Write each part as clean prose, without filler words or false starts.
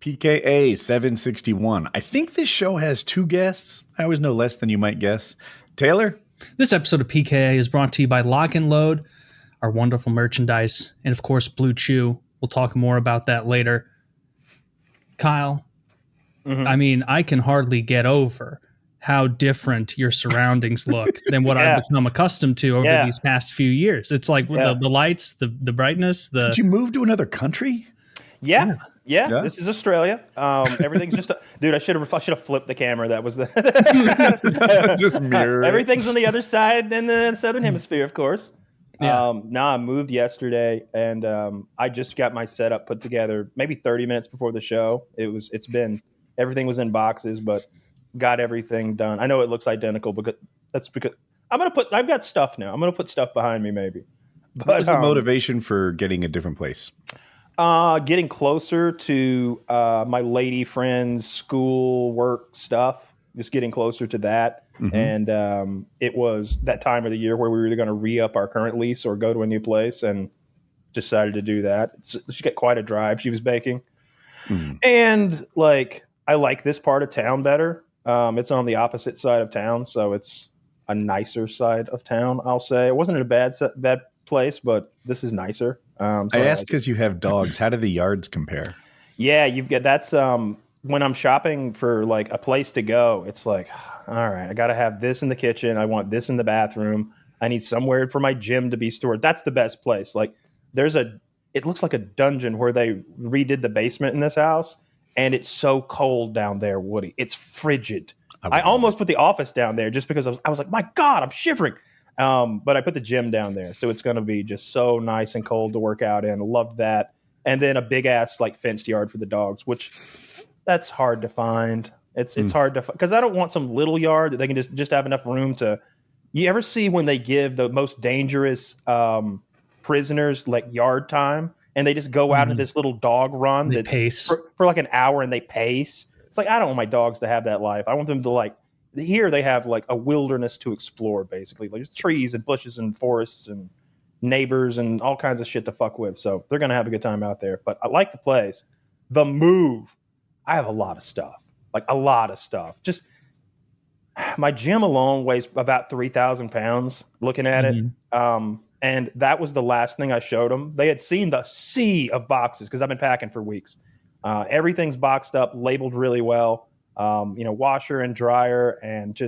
PKA 761. I think this show has 2 guests. I always know less than you might guess. Taylor? This episode of PKA is brought to you by Lock and Load, our wonderful merchandise, and of course, Blue Chew. We'll talk more about that later. Kyle, I mean, I can hardly get over how different your surroundings look than what I've become accustomed to over these past few years. It's like the lights, the brightness. Did you move to another country? Yeah. This is Australia. Everything's just dude. I should have flipped the camera. That was the just mirror. Everything's on the other side in the southern hemisphere, of course. I moved yesterday, and I just got my setup put together maybe 30 minutes before the show. Everything was in boxes, but got everything done. I know it looks identical, but that's because I've got stuff now. I'm gonna put stuff behind me, maybe. But what was the motivation for getting a different place? Getting closer to my lady friends' school work stuff, just getting closer to that. Mm-hmm. And it was that time of the year where we were either going to re-up our current lease or go to a new place, and decided to do that. She got quite a drive she was making. Mm-hmm. And I like this part of town better. It's on the opposite side of town, so it's a nicer side of town, I'll say. It wasn't in a bad place, but this is nicer. I asked because you have dogs. How do the yards compare? Yeah, that's when I'm shopping for a place to go, it's like, all right, I got to have this in the kitchen. I want this in the bathroom. I need somewhere for my gym to be stored. That's the best place. It looks like a dungeon where they redid the basement in this house, and it's so cold down there, Woody. It's frigid. I almost put the office down there just because I was like, my God, I'm shivering. But I put the gym down there, so it's going to be just so nice and cold to work out in. Loved that. And then a big ass fenced yard for the dogs, which that's hard to find. It's hard to because I don't want some little yard that they can just have enough room to. You ever see when they give the most dangerous prisoners yard time, and they just go out in this little dog run they pace for an hour, and they pace? It's I don't want my dogs to have that life. I want them to Here they have a wilderness to explore, basically. There's trees and bushes and forests and neighbors and all kinds of shit to fuck with. So they're gonna have a good time out there. But I like the place. The move, I have a lot of stuff. Just my gym alone weighs about 3,000 pounds. Looking at it, and that was the last thing I showed them. They had seen the sea of boxes because I've been packing for weeks. Everything's boxed up, labeled really well. Washer and dryer, and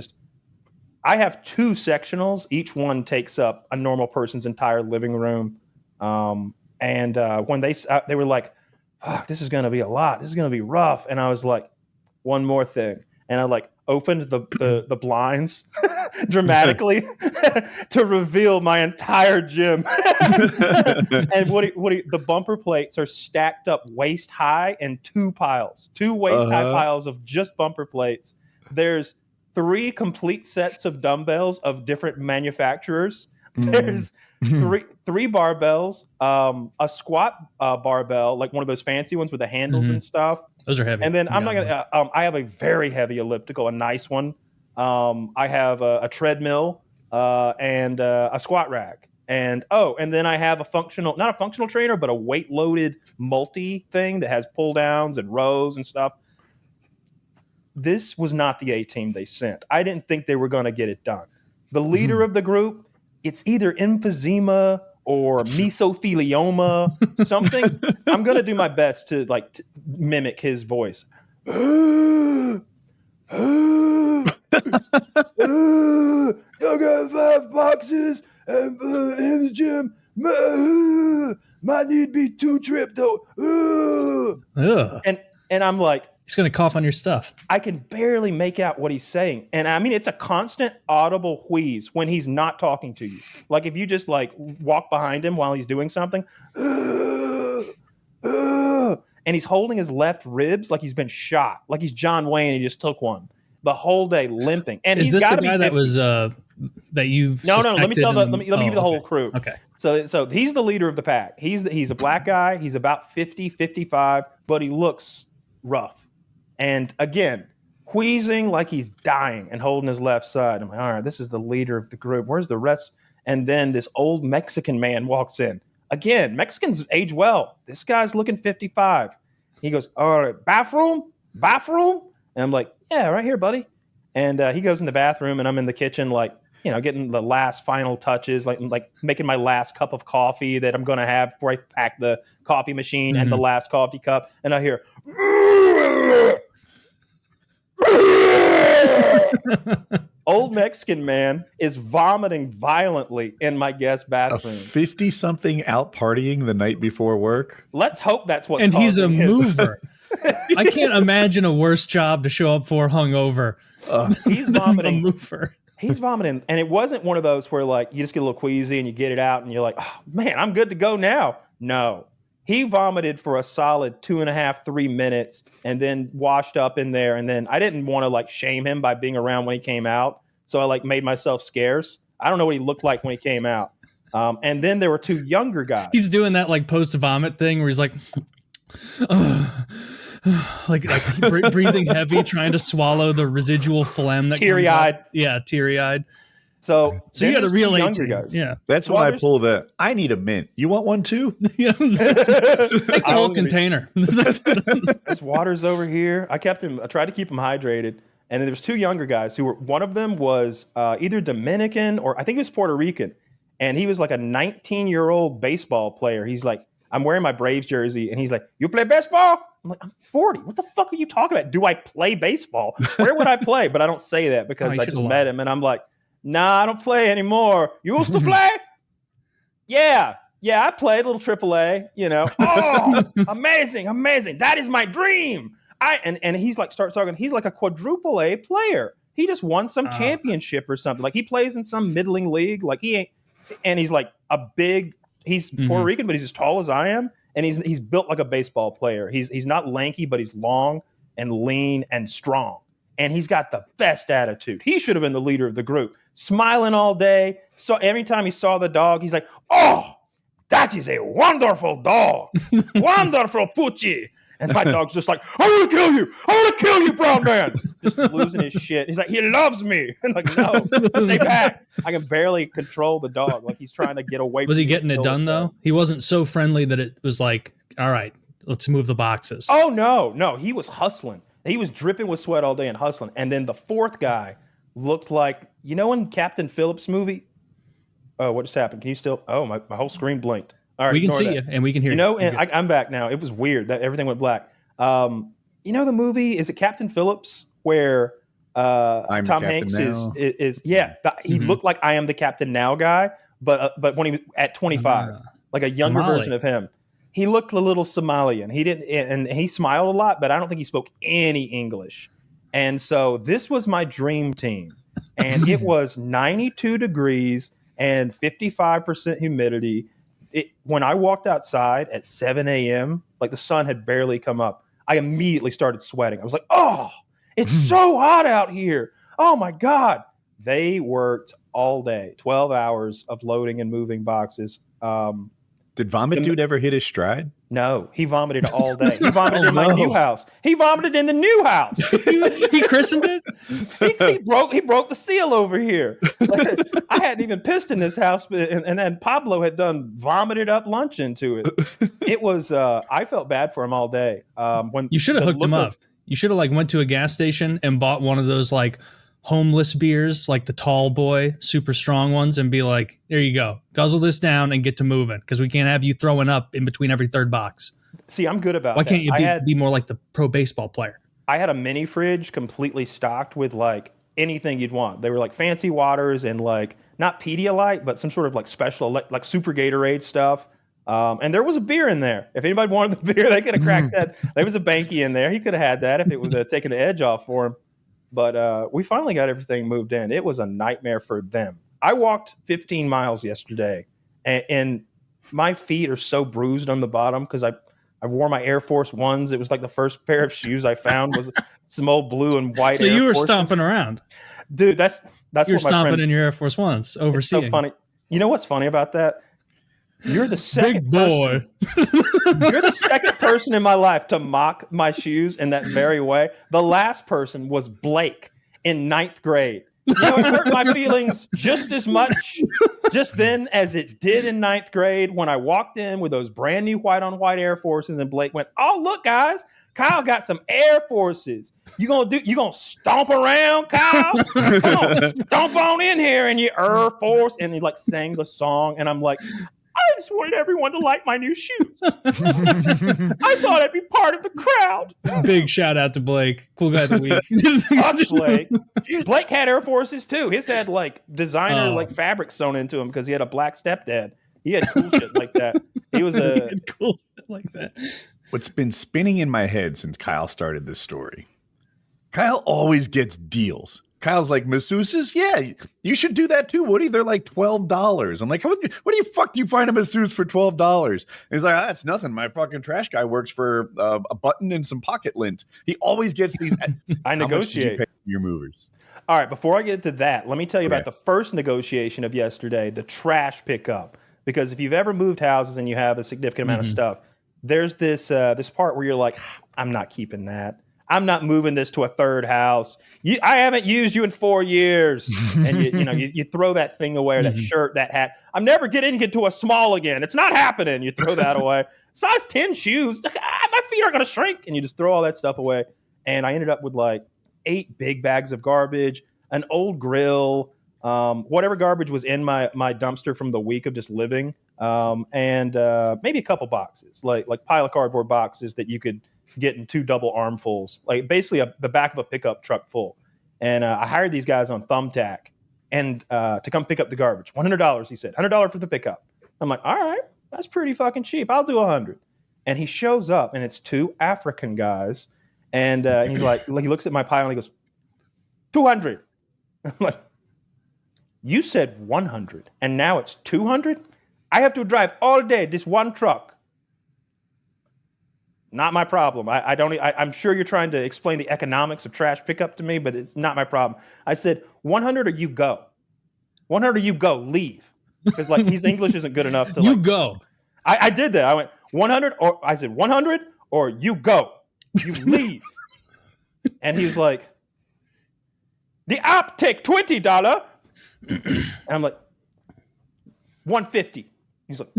I have 2 sectionals. Each one takes up a normal person's entire living room. When they were like, this is going to be a lot. This is going to be rough. And I was like, one more thing. And I opened the blinds dramatically to reveal my entire gym. And the bumper plates are stacked up waist high in 2 piles, 2 waist high piles of just bumper plates. There's 3 complete sets of dumbbells of different manufacturers. There's three barbells, a squat barbell, one of those fancy ones with the handles and stuff. Those are heavy. And then I'm not gonna. I have a very heavy elliptical, a nice one. I have a treadmill and a squat rack, and then I have not a functional trainer, but a weight loaded multi thing that has pull downs and rows and stuff. This was not the A team they sent. I didn't think they were going to get it done. The leader of the group, it's either emphysema or mesothelioma, something. I'm going to do my best to mimic his voice. I got 5 boxes and in the gym. Might need to be 2 tripped though. And I'm like, he's going to cough on your stuff. I can barely make out what he's saying. And I mean, it's a constant audible wheeze when he's not talking to you. If you just walk behind him while he's doing something, and he's holding his left ribs like he's been shot, like he's John Wayne and he just took one the whole day limping. And is this the guy that was that you? No. Let me tell. Let me give you the whole crew. Okay. So he's the leader of the pack. He's a black guy. He's about 50, 55, but he looks rough. And again, wheezing like he's dying and holding his left side. I'm like, all right, this is the leader of the group. Where's the rest? And then this old Mexican man walks in. Again, Mexicans age well. This guy's looking 55. He goes, all right, bathroom? And I'm like, yeah, right here, buddy. And he goes in the bathroom, and I'm in the kitchen, like, you know, getting the last final touches, like making my last cup of coffee that I'm going to have before I pack the coffee machine and the last coffee cup. And I hear, old Mexican man is vomiting violently in my guest bathroom. 50-something out partying the night before work. Let's hope that's what. And he's a mover. I can't imagine a worse job to show up for hungover. He's vomiting. A mover. He's vomiting, and it wasn't one of those where like you just get a little queasy and you get it out and you're like, oh man, I'm good to go now. No, he vomited for a solid 2.5, 3 minutes and then washed up in there. And then I didn't want to like shame him by being around when he came out. So I like made myself scarce. I don't know what he looked like when he came out. And then there were 2 younger guys. He's doing that like post-vomit thing where he's like, like breathing heavy, trying to swallow the residual phlegm that teary-eyed. Yeah, teary-eyed. So you got to relate younger guys. Yeah, that's why I pull the. I need a mint. You want one too? Yeah. Take the whole container. This water's over here. I tried to keep him hydrated. And then there was 2 younger guys who were. One of them was either Dominican or I think he was Puerto Rican, and he was like a 19-year-old baseball player. He's like, I'm wearing my Braves jersey, and he's like, you play baseball? I'm like, I'm 40. What the fuck are you talking about? Do I play baseball? Where would I play? But I don't say that because I just met him, and I'm like, nah, I don't play anymore. You used to play? Yeah, I played a little AAA, you know. Oh, amazing. That is my dream. And he's like, starts talking. He's like a quadruple A player. He just won some championship or something. Like he plays in some middling league. Like he ain't, and he's like he's Puerto Rican, but he's as tall as I am. And he's built like a baseball player. He's not lanky, but he's long and lean and strong. And he's got the best attitude. He should have been the leader of the group. Smiling all day. So every time he saw the dog, he's like, oh, that is a wonderful dog. Wonderful Poochie. And my dog's just like, I want to kill you, brown man. Just losing his shit. He's like, he loves me. I'm like, no, stay back. I can barely control the dog. Like he's trying to get away from me. Was he getting it done though? He wasn't so friendly that it was like, all right, let's move the boxes. Oh, no. He was hustling. He was dripping with sweat all day and hustling. And then the 4th guy looked like, you know, in Captain Phillips movie? Oh, what just happened? Can you still? Oh, my whole screen blinked. All right, we can see you and we can hear you. You know, and I'm back now. It was weird that everything went black. You know the movie? Is it Captain Phillips where Tom Hanks is he looked like I Am the Captain Now guy, but when he was at 25, like a younger version of him. He looked a little Somalian. He didn't, and he smiled a lot, but I don't think he spoke any English. And so this was my dream team, and it was 92 degrees and 55% humidity. When I walked outside at 7 a.m., like the sun had barely come up, I immediately started sweating. I was like, oh, it's so hot out here. Oh my God. They worked all day, 12 hours of loading and moving boxes. Did Vomit Dude ever hit his stride? No, he vomited all day. He vomited in my new house. He vomited in the new house. He christened it? He broke the seal over here. I hadn't even pissed in this house, and then Pablo had done vomited up lunch into it. It was I felt bad for him all day. When you should have hooked him up. You should have like went to a gas station and bought one of those like homeless beers, like the tall boy, super strong ones, and be like, there you go. Guzzle this down and get to moving, because we can't have you throwing up in between every 3rd box. See, I'm good about Why that. can't you be more like the pro baseball player? I had a mini fridge completely stocked with like anything you'd want. They were like fancy waters and like not Pedialyte, but some sort of like special, like Super Gatorade stuff. And there was a beer in there. If anybody wanted the beer, they could have cracked that. There was a Banky in there. He could have had that if it would have taken the edge off for him. But we finally got everything moved in. It was a nightmare for them. I walked 15 miles yesterday, and my feet are so bruised on the bottom because I wore my Air Force Ones. It was like the first pair of shoes I found was some old blue and white. So Air you were Forces. Stomping around, dude. That's you're what my stomping friend, in your Air Force Ones overseeing. It's so funny. You know what's funny about that? You're the second big boy. You're the second person in my life to mock my shoes in that very way. The last person was Blake in 9th grade. You know, it hurt my feelings just as much just then as it did in 9th grade when I walked in with those brand new white on white Air Forces and Blake went, "Oh, look, guys, Kyle got some Air Forces. You gonna stomp around, Kyle? Come on, stomp on in here in your Air Force." And he like sang the song, and I'm like, I just wanted everyone to like my new shoes. I thought I'd be part of the crowd. Big shout out to Blake. Cool guy of the week. Fuck Blake. Blake had Air Forces too. His had like designer like fabric sewn into him because he had a black stepdad. He had cool shit like that. He was cool shit like that. What's been spinning in my head since Kyle started this story, Kyle always gets deals. Kyle's like, masseuses? Yeah, you should do that too, Woody. They're like $12. I'm like, what do you fuck you find a masseuse for $12? He's like, that's nothing. My fucking trash guy works for a button and some pocket lint. He always gets these. I negotiate. How much did you pay for your movers? All right, before I get to that, let me tell you about the first negotiation of yesterday, the trash pickup. Because if you've ever moved houses and you have a significant amount of stuff, there's this this part where you're like, I'm not keeping that. I'm not moving this to a third house. I haven't used you in 4 years. And you throw that thing away, or that shirt, that hat. I'm never getting into a small again. It's not happening. You throw that away. Size 10 shoes. My feet aren't going to shrink. And you just throw all that stuff away. And I ended up with like 8 big bags of garbage, an old grill, whatever garbage was in my dumpster from the week of just living, and maybe a couple boxes, like pile of cardboard boxes that you could get in 2 double armfuls, like basically the back of a pickup truck full. And I hired these guys on Thumbtack and to come pick up the garbage. $100, he said. $100 for the pickup. I'm like, all right, that's pretty fucking cheap. I'll do 100. And he shows up, and it's 2 African guys. And he's like, he looks at my pile and he goes, 200. I'm like, you said 100, and now it's 200? I have to drive all day this one truck. Not my problem. I'm sure you're trying to explain the economics of trash pickup to me, but it's not my problem. I said, 100 or you go. 100 or you go. Leave. Because like his English isn't good enough to you go. I did that. I went 100 or I said 100 or you go. You leave. And he's like, the app take $20. And I'm like, 150. He's like,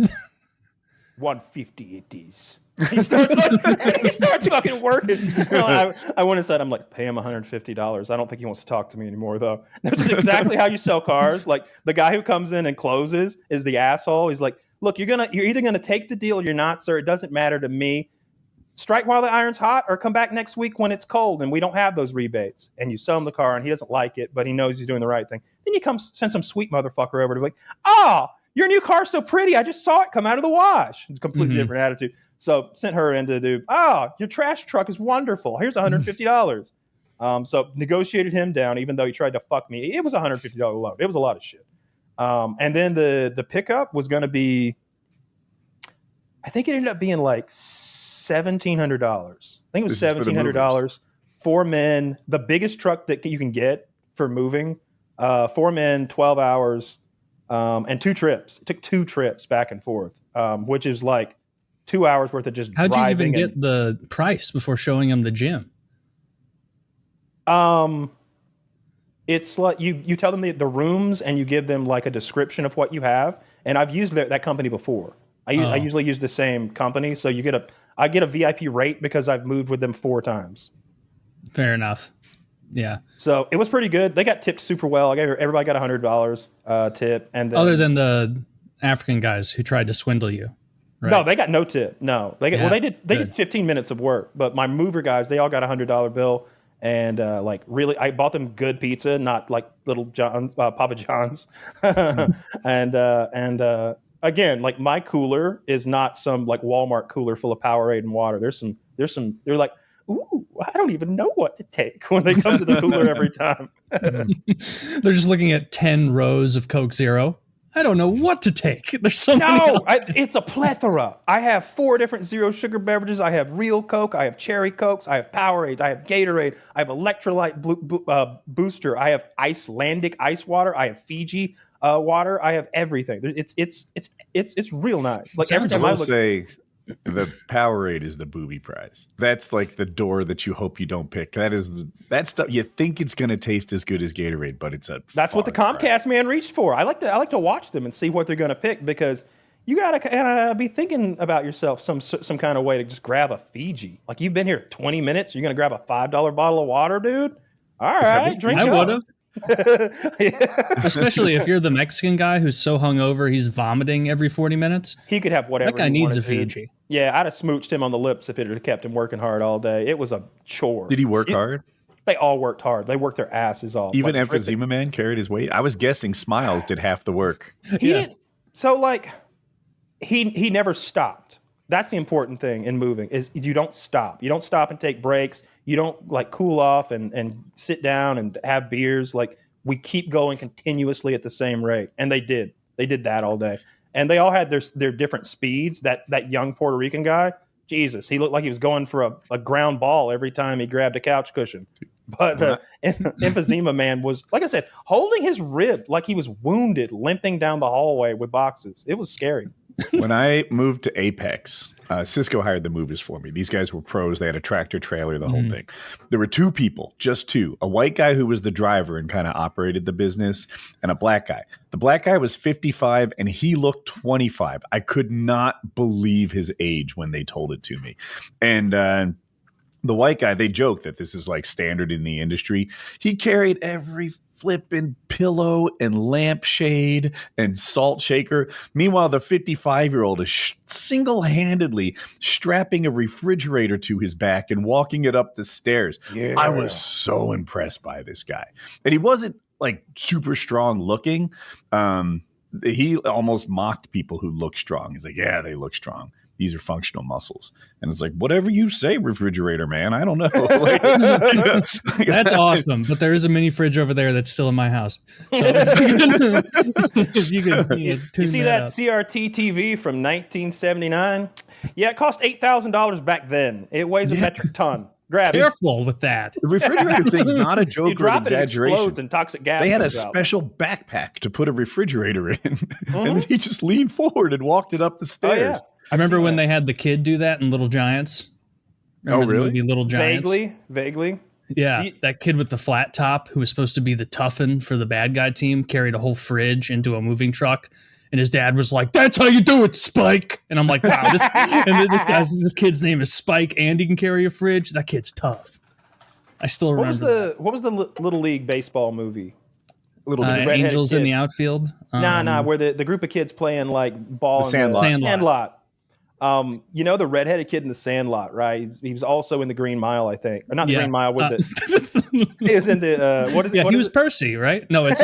150 it is. He starts fucking working. I went inside. I'm like, pay him $150. I don't think he wants to talk to me anymore, though. That's just exactly how you sell cars. Like the guy who comes in and closes is the asshole. He's like, look, you're either gonna take the deal or you're not, sir. It doesn't matter to me. Strike while the iron's hot, or come back next week when it's cold and we don't have those rebates. And you sell him the car, and he doesn't like it, but he knows he's doing the right thing. Then you come send some sweet motherfucker over to be like, oh, your new car's so pretty. I just saw it come out of the wash. Completely different attitude. So sent her in to do, your trash truck is wonderful. Here's $150. So negotiated him down, even though he tried to fuck me. It was a $150 load. It was a lot of shit. And then the pickup was going to be, I think it ended up being like $1,700. I think it was $1,700. 4 men, the biggest truck that you can get for moving. 4 men, 12 hours, and 2 trips. It took 2 trips back and forth, which is like 2 hours worth of just How'd driving. How'd you even get the price before showing him the gym? It's like you tell them the rooms and you give them like a description of what you have. And I've used that company before. I usually use the same company. So I get a VIP rate because I've moved with them 4 times. Fair enough. Yeah. So it was pretty good. They got tipped super well. Everybody got $100 tip. And then, other than the African guys who tried to swindle you. Right. No, they got no tip. No, they did 15 minutes of work, but my mover guys, they all got $100 bill, and I bought them good pizza, not like Little John's, Papa John's, and again, like my cooler is not some like Walmart cooler full of Powerade and water. There's some. They're like, ooh, I don't even know what to take when they come to the cooler every time. They're just looking at 10 rows of Coke Zero. I don't know what to take. There's so many. It's a plethora. I have 4 different zero sugar beverages. I have real Coke. I have cherry Cokes. I have Powerade. I have Gatorade. I have electrolyte booster. I have Icelandic ice water. I have Fiji water. I have everything. It's real nice. Like every time The Powerade is the booby prize. That's like the door that you hope you don't pick. That stuff you think it's going to taste as good as Gatorade, but it's That's what the Comcast man reached for. I like to watch them and see what they're going to pick, because you got to kind of be thinking about yourself some kind of way to just grab a Fiji. Like, you've been here 20 minutes, you're going to grab a $5 bottle of water, dude? All right, drink it. I would have. Especially if you're the Mexican guy who's so hungover he's vomiting every 40 minutes. He could have whatever. That guy needs a Fiji. Yeah, I'd have smooched him on the lips if it had kept him working hard all day. It was a chore. Did he work hard? They all worked hard. They worked their asses off. Even Emphysema Man carried his weight. I was guessing Smiles did half the work. He didn't. So, like, he never stopped. That's the important thing in moving, is you don't stop. You don't stop and take breaks. You don't, like, cool off and sit down and have beers. Like, we keep going continuously at the same rate. And they did. They did that all day. And they all had their different speeds. That young Puerto Rican guy, Jesus, he looked like he was going for a ground ball every time he grabbed a couch cushion. But the Emphysema Man was, like I said, holding his rib like he was wounded, limping down the hallway with boxes. It was scary. When I moved to Apex, Cisco hired the movers for me. These guys were pros. They had a tractor trailer, the whole thing. There were two people, just two. A white guy who was the driver and kind of operated the business, and a black guy. The black guy was 55 and he looked 25. I could not believe his age when they told it to me. And the white guy, they joke that this is like standard in the industry. He carried every flipping pillow and lampshade and salt shaker. Meanwhile, the 55-year-old is single-handedly strapping a refrigerator to his back and walking it up the stairs. Yeah. I was so impressed by this guy. And he wasn't like super strong looking. He almost mocked people who look strong. He's like, yeah, they look strong. These are functional muscles. And it's like, whatever you say, refrigerator man. I don't know. That's awesome. But there is a mini fridge over there that's still in my house. So if you could you see that CRT TV from 1979? Yeah, it cost $8,000 back then. It weighs a metric ton. Grab it. Careful with that. The refrigerator thing's not a joke. You drop or exaggeration. It explodes and toxic gas. They had a special backpack to put a refrigerator in. And he just leaned forward and walked it up the stairs. Oh, yeah. I remember when they had the kid do that in Little Giants. Remember the movie Little Giants? Vaguely. Yeah, that kid with the flat top who was supposed to be the toughen for the bad guy team carried a whole fridge into a moving truck. And his dad was like, "That's how you do it, Spike." And I'm like, "Wow, this kid's name is Spike, and he can carry a fridge. That kid's tough." I still remember. What was the Little League baseball movie? Angels in the Outfield. Nah, where the group of kids playing like ball in the Sandlot. You know the redheaded kid in the Sandlot, right? He was also in the Green Mile, I think, or not the Green Mile. With he was in the what is? Yeah, what he is was Percy, right? No, it's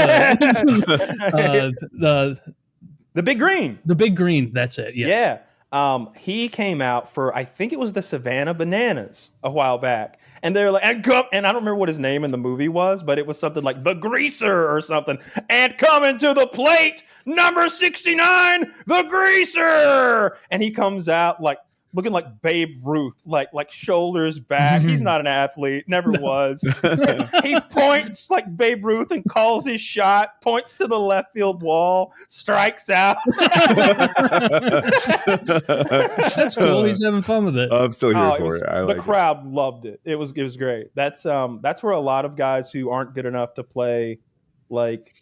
the Big Green. The Big Green. That's it. Yes. Yeah. He came out for, I think it was the Savannah Bananas a while back. And they're like, and I don't remember what his name in the movie was, but it was something like the Greaser or something. And coming to the plate, number 69, the Greaser. And he comes out like looking like Babe Ruth, like shoulders back. He's not an athlete, never was. He points like Babe Ruth and calls his shot, points to the left field wall, strikes out. That's cool. He's having fun with it. I'm still here for it. The crowd loved it. It was great. That's where a lot of guys who aren't good enough to play like,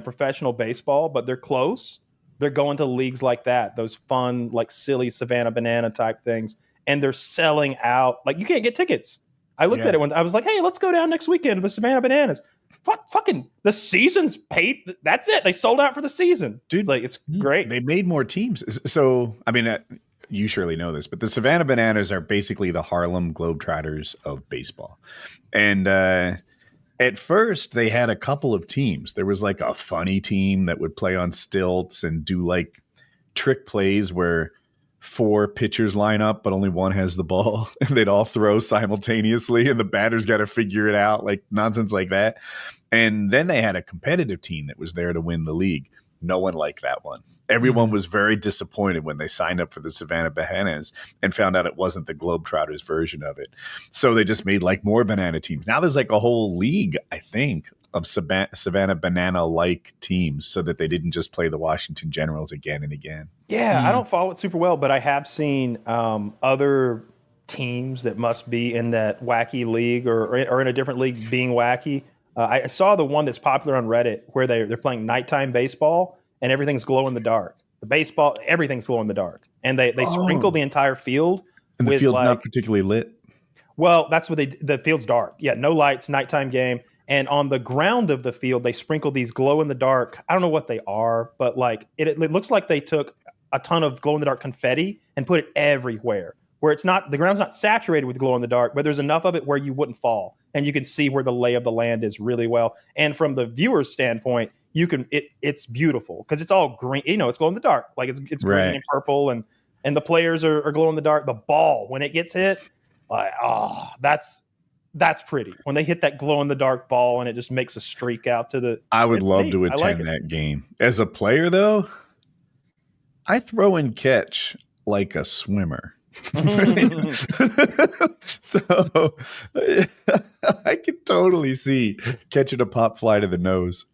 professional baseball, but they're close. They're going to leagues like that, those fun, like silly Savannah Banana type things, and they're selling out. Like, you can't get tickets. I looked at it when I was like, "Hey, let's go down next weekend to the Savannah Bananas." Fucking the season's paid. That's it. They sold out for the season, dude. Like, it's great. They made more teams. So, I mean, you surely know this, but the Savannah Bananas are basically the Harlem Globetrotters of baseball, and at first, they had a couple of teams. There was like a funny team that would play on stilts and do like trick plays where 4 pitchers line up, but only one has the ball, and they'd all throw simultaneously, and the batter's got to figure it out, like nonsense like that. And then they had a competitive team that was there to win the league. No one liked that one. Everyone was very disappointed when they signed up for the Savannah Bananas and found out it wasn't the Globetrotters version of it. So they just made like more banana teams. Now there's like a whole league, I think, Savannah Banana like teams so that they didn't just play the Washington Generals again and again. Yeah, I don't follow it super well, but I have seen other teams that must be in that wacky league or in a different league being wacky. I saw the one that's popular on Reddit where they're playing nighttime baseball and everything's glow in the dark. The baseball, everything's glow in the dark, and they sprinkle the entire field. And the field's not particularly lit. Well, that's what the field's dark. Yeah, no lights, nighttime game. And on the ground of the field, they sprinkle these glow in the dark. I don't know what they are, but like it looks like they took a ton of glow in the dark confetti and put it everywhere. Where it's not, the ground's not saturated with glow in the dark, but there's enough of it where you wouldn't fall, and you can see where the lay of the land is really well. And from the viewer's standpoint, it's beautiful because it's all green. It's glow in the dark, like it's green and purple, and the players are glow in the dark. The ball, when it gets hit, like that's pretty. When they hit that glow in the dark ball and it just makes a streak out to the. I would love to attend that game. As a player, though, I throw and catch like a swimmer. So I can totally see catching a pop fly to the nose.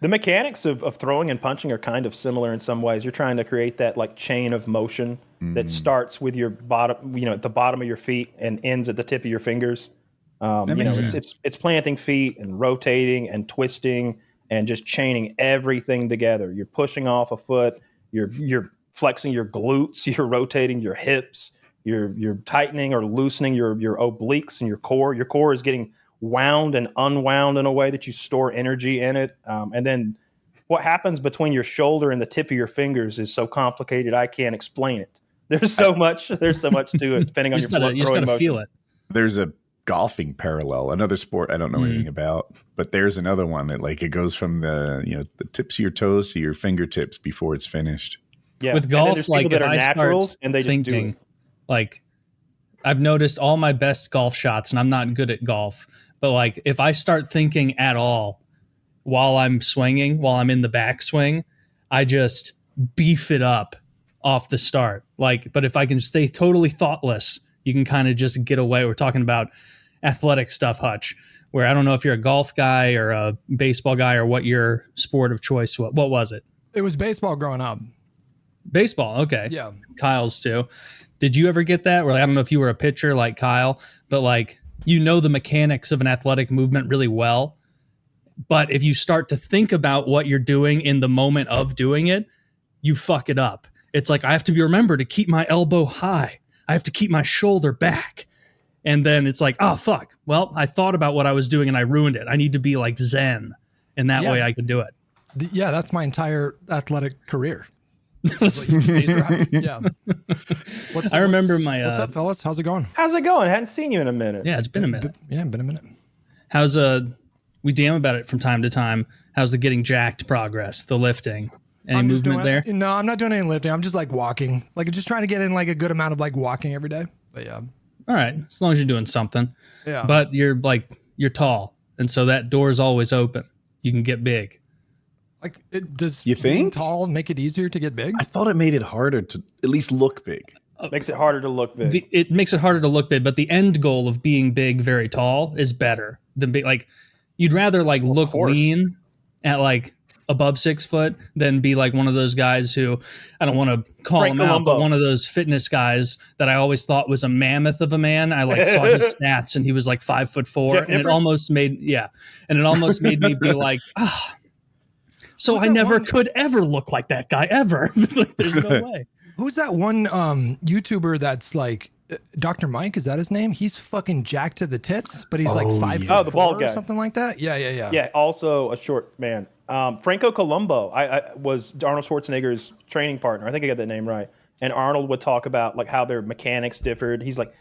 The mechanics of throwing and punching are kind of similar in some ways. You're trying to create that like chain of motion that starts with your bottom, at the bottom of your feet and ends at the tip of your fingers. It's planting feet and rotating and twisting and just chaining everything together. You're pushing off a foot. You're flexing your glutes. You're rotating your hips. You're tightening or loosening your obliques and your core. Your core is getting wound and unwound in a way that you store energy in it. And then what happens between your shoulder and the tip of your fingers is so complicated I can't explain it. There's so much to it, depending on your throwing motion. You just gotta feel it. There's a golfing parallel, another sport I don't know anything about, but there's another one that like it goes from the tips of your toes to your fingertips before it's finished. Yeah. With golf, like if I start and they thinking, just do it. Like I've noticed all my best golf shots, and I'm not good at golf, but like if I start thinking at all while I'm swinging, while I'm in the backswing, I just beef it up off the start. Like, but if I can stay totally thoughtless, you can kind of just get away. We're talking about athletic stuff, Hutch, where I don't know if you're a golf guy or a baseball guy or what your sport of choice was. What was it? It was baseball growing up. Baseball, okay. Yeah. Kyle's too. Did you ever get that? Where I don't know if you were a pitcher like Kyle, but like the mechanics of an athletic movement really well. But if you start to think about what you're doing in the moment of doing it, you fuck it up. It's like I have to remember to keep my elbow high. I have to keep my shoulder back. And then it's like, oh, fuck. Well, I thought about what I was doing and I ruined it. I need to be like Zen. And that way I can do it. Yeah, that's my entire athletic career. Yeah. What's up, fellas? How's it going? Hadn't seen you in a minute. Yeah, it's been a minute. Been a minute. How's we DM about it from time to time. How's the getting jacked progress, the lifting? Any movement there? No, I'm not doing any lifting. I'm just like walking, like just trying to get in like a good amount of like walking every day. But yeah. All right, as long as you're doing something. Yeah. But you're tall, and so that door's always open. You can get big. Like, does you think tall make it easier to get big? I thought it made it harder to at least look big. Makes it harder to look big. It makes it harder to look big, but the end goal of being big, very tall, is better than being like. You'd rather like look lean at like above 6 foot than be like one of those guys who, I don't want to call him out, but one of those fitness guys that I always thought was a mammoth of a man. I like saw his stats and he was like 5'4", and it almost made me be like, so I never could ever look like that guy ever. Like, there's no way. Who's that one YouTuber that's like Dr. Mike? Is that his name? He's fucking jacked to the tits, but he's like 5'4" the bald guy or something like that. Yeah. Yeah, also a short man. Franco Columbo, I was Arnold Schwarzenegger's training partner. I think I got that name right. And Arnold would talk about like how their mechanics differed. He's like,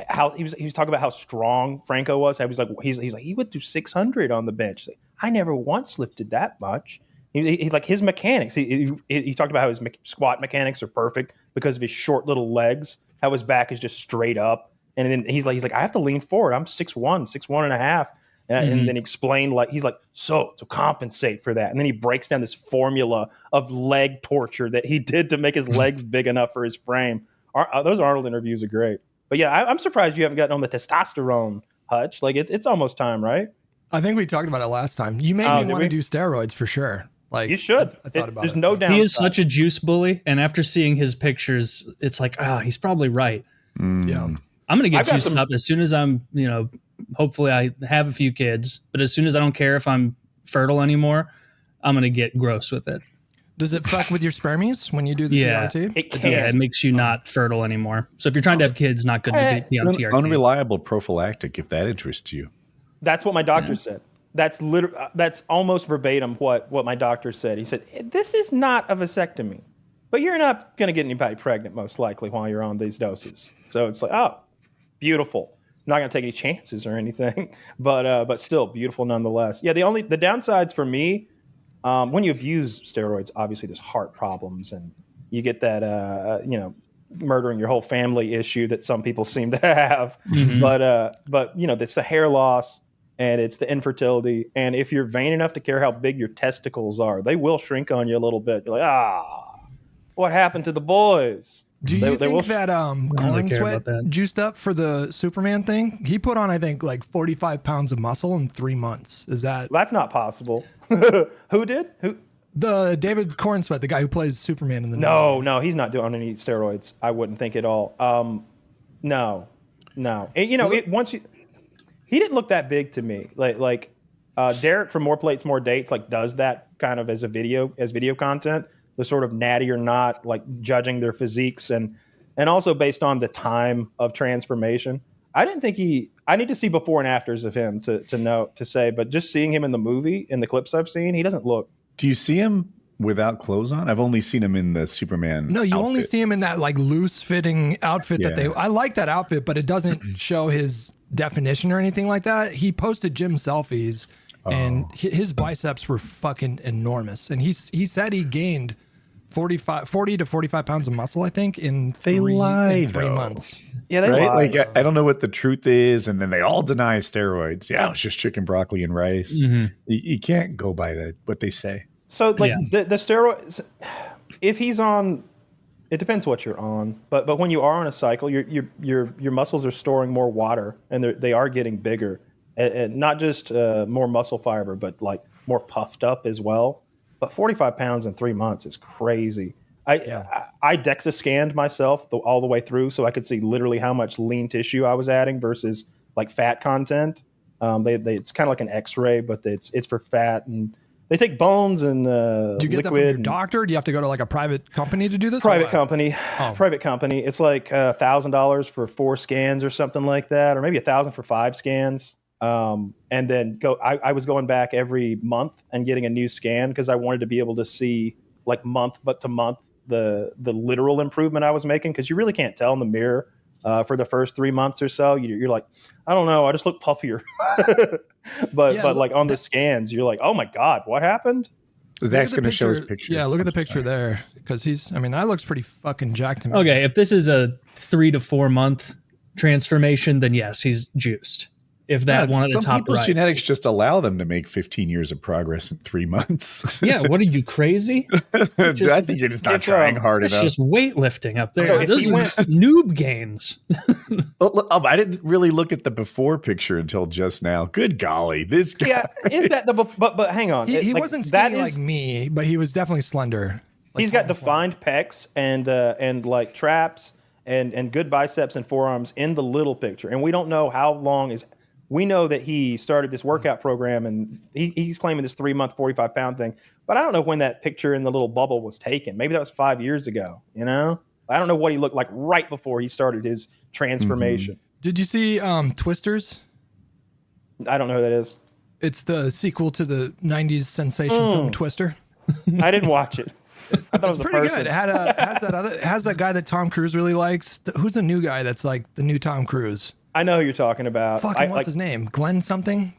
how he was talking about how strong Franco was. He's like he would do 600 on the bench. Like, I never once lifted that much. He like his mechanics. He talked about how his squat mechanics are perfect because of his short little legs. How his back is just straight up, and then he's like I have to lean forward. I'm 6'1" and a half, and then he explained so to compensate for that, and then he breaks down this formula of leg torture that he did to make his legs big enough for his frame. Those Arnold interviews are great, but yeah, I'm surprised you haven't gotten on the testosterone, Hutch. Like it's almost time, right? I think we talked about it last time. You made me want to do steroids for sure. Like you should. I thought about There's it. no doubt. He is such a juice bully, and after seeing his pictures, it's like, he's probably right. Yeah. I'm gonna get juiced up as soon as I'm, hopefully I have a few kids, but as soon as I don't care if I'm fertile anymore, I'm gonna get gross with it. Does it fuck with your spermies when you do the TRT? It can. Yeah, it makes you not fertile anymore. So if you're trying to have kids, not good to be on TRT. Unreliable prophylactic, if that interests you. That's what my doctor said. That's that's almost verbatim what my doctor said. He said, this is not a vasectomy, but you're not going to get anybody pregnant most likely while you're on these doses. So it's like, oh, beautiful. I'm not going to take any chances or anything, but still beautiful nonetheless. Yeah, the downsides for me, when you abuse steroids, obviously there's heart problems and you get that, murdering your whole family issue that some people seem to have. Mm-hmm. But it's the hair loss. And it's the infertility. And if you're vain enough to care how big your testicles are, they will shrink on you a little bit. You're like, what happened to the boys? Do you think that Corn Sweat juiced up for the Superman thing? He put on, I think, like 45 pounds of muscle in 3 months. Is that... That's not possible. Who did? Who? The David Corn Sweat, the guy who plays Superman in the movie. No, he's not doing any steroids. I wouldn't think at all. No. And, he didn't look that big to me. Like Derek from More Plates, More Dates, does that kind of as video content, the sort of natty or not, judging their physiques and also based on the time of transformation. I didn't think I need to see before and afters of him to say, but just seeing him in the movie, in the clips I've seen, he doesn't look. Do you see him without clothes on? I've only seen him in the Superman. No, you outfit. only see him in that loose fitting outfit I like that outfit, but it doesn't show his definition or anything like that. He posted gym selfies and his biceps were fucking enormous. And he said he gained 40 to 45 pounds of muscle, I think, in 3 months. Yeah, they lie. I don't know what the truth is. And then they all deny steroids. Yeah, it's just chicken, broccoli, and rice. Mm-hmm. You can't go by what they say. So the steroids, if he's on, it depends what you're on, but when you are on a cycle, your muscles are storing more water and they are getting bigger, and not just more muscle fiber, but more puffed up as well. But 45 pounds in 3 months is crazy. I DEXA scanned myself all the way through so I could see literally how much lean tissue I was adding versus fat content. It's kind of like an X-ray, but it's for fat, and they take bones and do you get that from your doctor? Do you have to go to a private company to do this? Private company. It's like $1,000 for 4 scans or something like that, or maybe $1,000 for 5 scans. And then I was going back every month and getting a new scan because I wanted to be able to see month to month the literal improvement I was making, because you really can't tell in the mirror for the first 3 months or so. You're like, I don't know, I just look puffier. but on the scans, you're like, oh my God, what happened? Zach's going to show his picture. Yeah, look at the picture there, because that looks pretty fucking jacked to me. Okay, if this is a 3 to 4 month transformation, then yes, he's juiced. If that one at the top right. Some people's genetics just allow them to make 15 years of progress in 3 months. Yeah, what are you, crazy? I think you're just not trying hard enough. It's just weightlifting up there. So those are noob gains. I didn't really look at the before picture until just now. Good golly, this guy. Yeah, is that but hang on. He wasn't skinny like me, but he was definitely slender. He's got defined pecs and traps and good biceps and forearms in the little picture. And we don't know how long is. We know that he started this workout program and he's claiming this 3 month, 45 pound thing, but I don't know when that picture in the little bubble was taken. Maybe that was 5 years ago. I don't know what he looked like right before he started his transformation. Mm-hmm. Did you see Twisters? I don't know who that is. It's the sequel to the 90s sensation film Twister. I didn't watch it. I thought it was pretty good. It has that guy that Tom Cruise really likes. Who's the new guy that's the new Tom Cruise? I know who you're talking about. What's his name? Glenn something.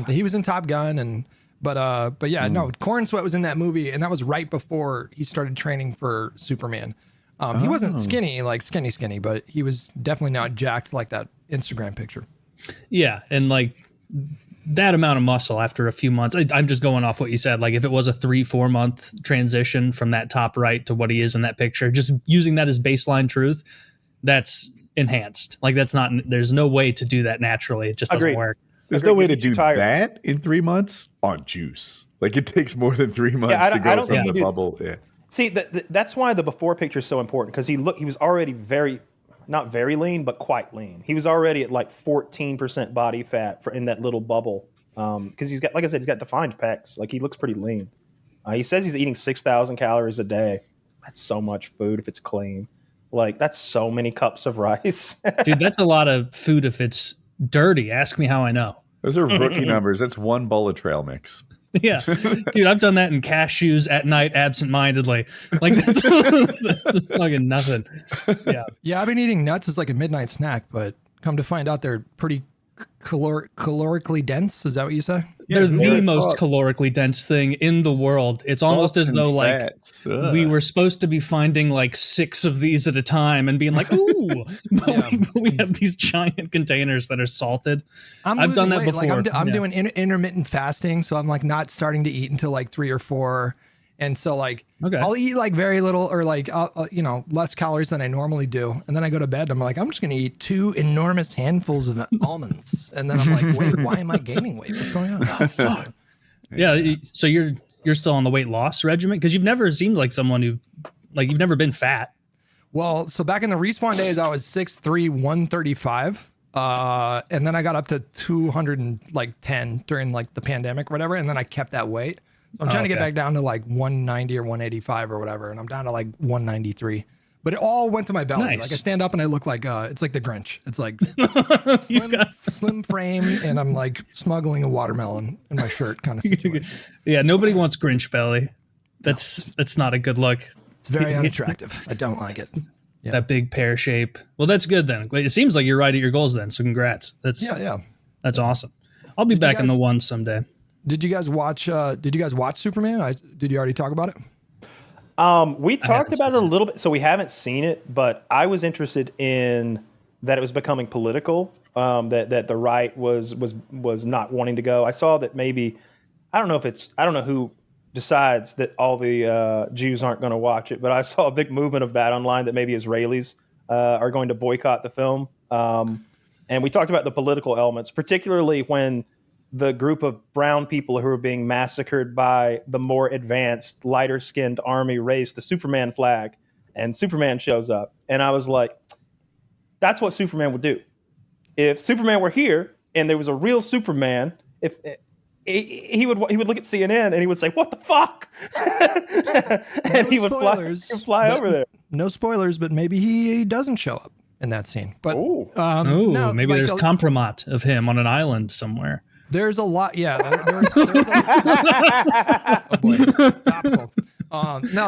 He was in Top Gun, but yeah, no. Corn Sweat was in that movie, and that was right before he started training for Superman. He wasn't skinny, skinny, but he was definitely not jacked like that Instagram picture. Yeah, and that amount of muscle after a few months. I'm just going off what you said. If it was a 3-4 month transition from that top right to what he is in that picture, just using that as baseline truth, that's enhanced. That's not, there's no way to do that naturally. It just doesn't work. There's no way to do that in 3 months on juice. Like it takes more than 3 months to go from the bubble. Yeah. See, that's why the before picture is so important because he was already not very lean, but quite lean. He was already at like 14% body fat in that little bubble. Because he's got, like I said, he's got defined pecs. Like he looks pretty lean. He says he's eating 6,000 calories a day. That's so much food if it's clean. Like that's so many cups of rice. Dude, that's a lot of food if it's dirty. Ask me how I know. Those are rookie numbers. That's one bowl of trail mix. Yeah. Dude, I've done that in cashews at night absentmindedly. Like that's fucking nothing. Yeah. Yeah, I've been eating nuts as like a midnight snack, but come to find out they're pretty calorically dense. Is that what you say? They're the most calorically dense thing in the world. It's almost as though like we were supposed to be finding like 6 of these at a time and being like, ooh, but we have these giant containers that are salted. I've done that before. Like I'm doing intermittent fasting, so I'm like not starting to eat until like 3 or 4. And so like I'll eat like very little or like less calories than I normally do, and then I go to bed. I'm like, I'm just gonna eat 2 enormous handfuls of almonds, and then I'm like, wait, why am I gaining weight? What's going on? Oh fuck. Yeah, so you're still on the weight loss regimen because you've never seemed like someone who like you've never been fat. Well, so back in the Respawn days, I was 6'3", 135. And then I got up to 210 during like the pandemic or whatever, and then I kept that weight. So I'm trying to get back down to like 190 or 185 or whatever, and I'm down to like 193. But it all went to my belly. Nice. Like I stand up and I look like it's like the Grinch. It's like slim frame, and I'm like smuggling a watermelon in my shirt kind of situation. Yeah, nobody wants Grinch belly. That's not a good look. It's very unattractive. I don't like it. Yeah. That big pear shape. Well, that's good then. It seems like you're right at your goals then. So congrats. That's awesome. I'll be back in the one someday. Did you guys watch Superman? Did you already talk about it? We talked about it a little bit, so we haven't seen it, but I was interested in that it was becoming political, that the right was not wanting to go. I saw that maybe, I don't know who decides that all the Jews aren't going to watch it, but I saw a big movement of that online that maybe Israelis are going to boycott the film. And we talked about the political elements, particularly when the group of brown people who are being massacred by the more advanced, lighter-skinned army raised the Superman flag, and Superman shows up. And I was like, that's what Superman would do. If Superman were here and there was a real Superman, he would look at CNN and he would say, "What the fuck?" And he would fly over there. No spoilers, but maybe he doesn't show up in that scene. But maybe there's compromat of him on an island somewhere. There's a lot, there's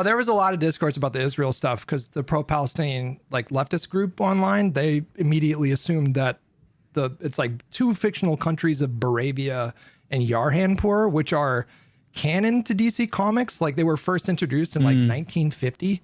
there was a lot of discourse about the Israel stuff because the pro-Palestinian like leftist group online, they immediately assumed that it's like 2 fictional countries of Baravia and Yarhanpur, which are canon to DC Comics. Like they were first introduced in like 1950.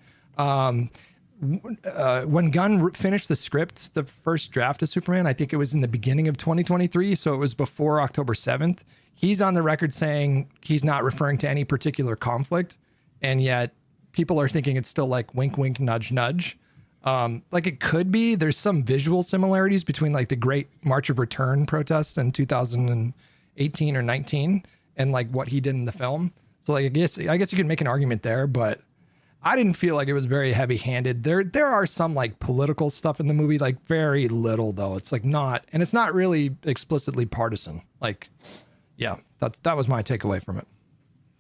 When Gunn finished the script, the first draft of Superman, I think it was in the beginning of 2023, so it was before October 7th. He's on the record saying he's not referring to any particular conflict, and yet people are thinking it's still like wink, wink, nudge, nudge. Like it could be. There's some visual similarities between like the Great March of Return protests in 2018 or 19 and like what he did in the film. So like I guess you could make an argument there, but I didn't feel like it was very heavy-handed. There are some like political stuff in the movie, like very little though. It's like not, and it's not really explicitly partisan. Like, yeah, that was my takeaway from it.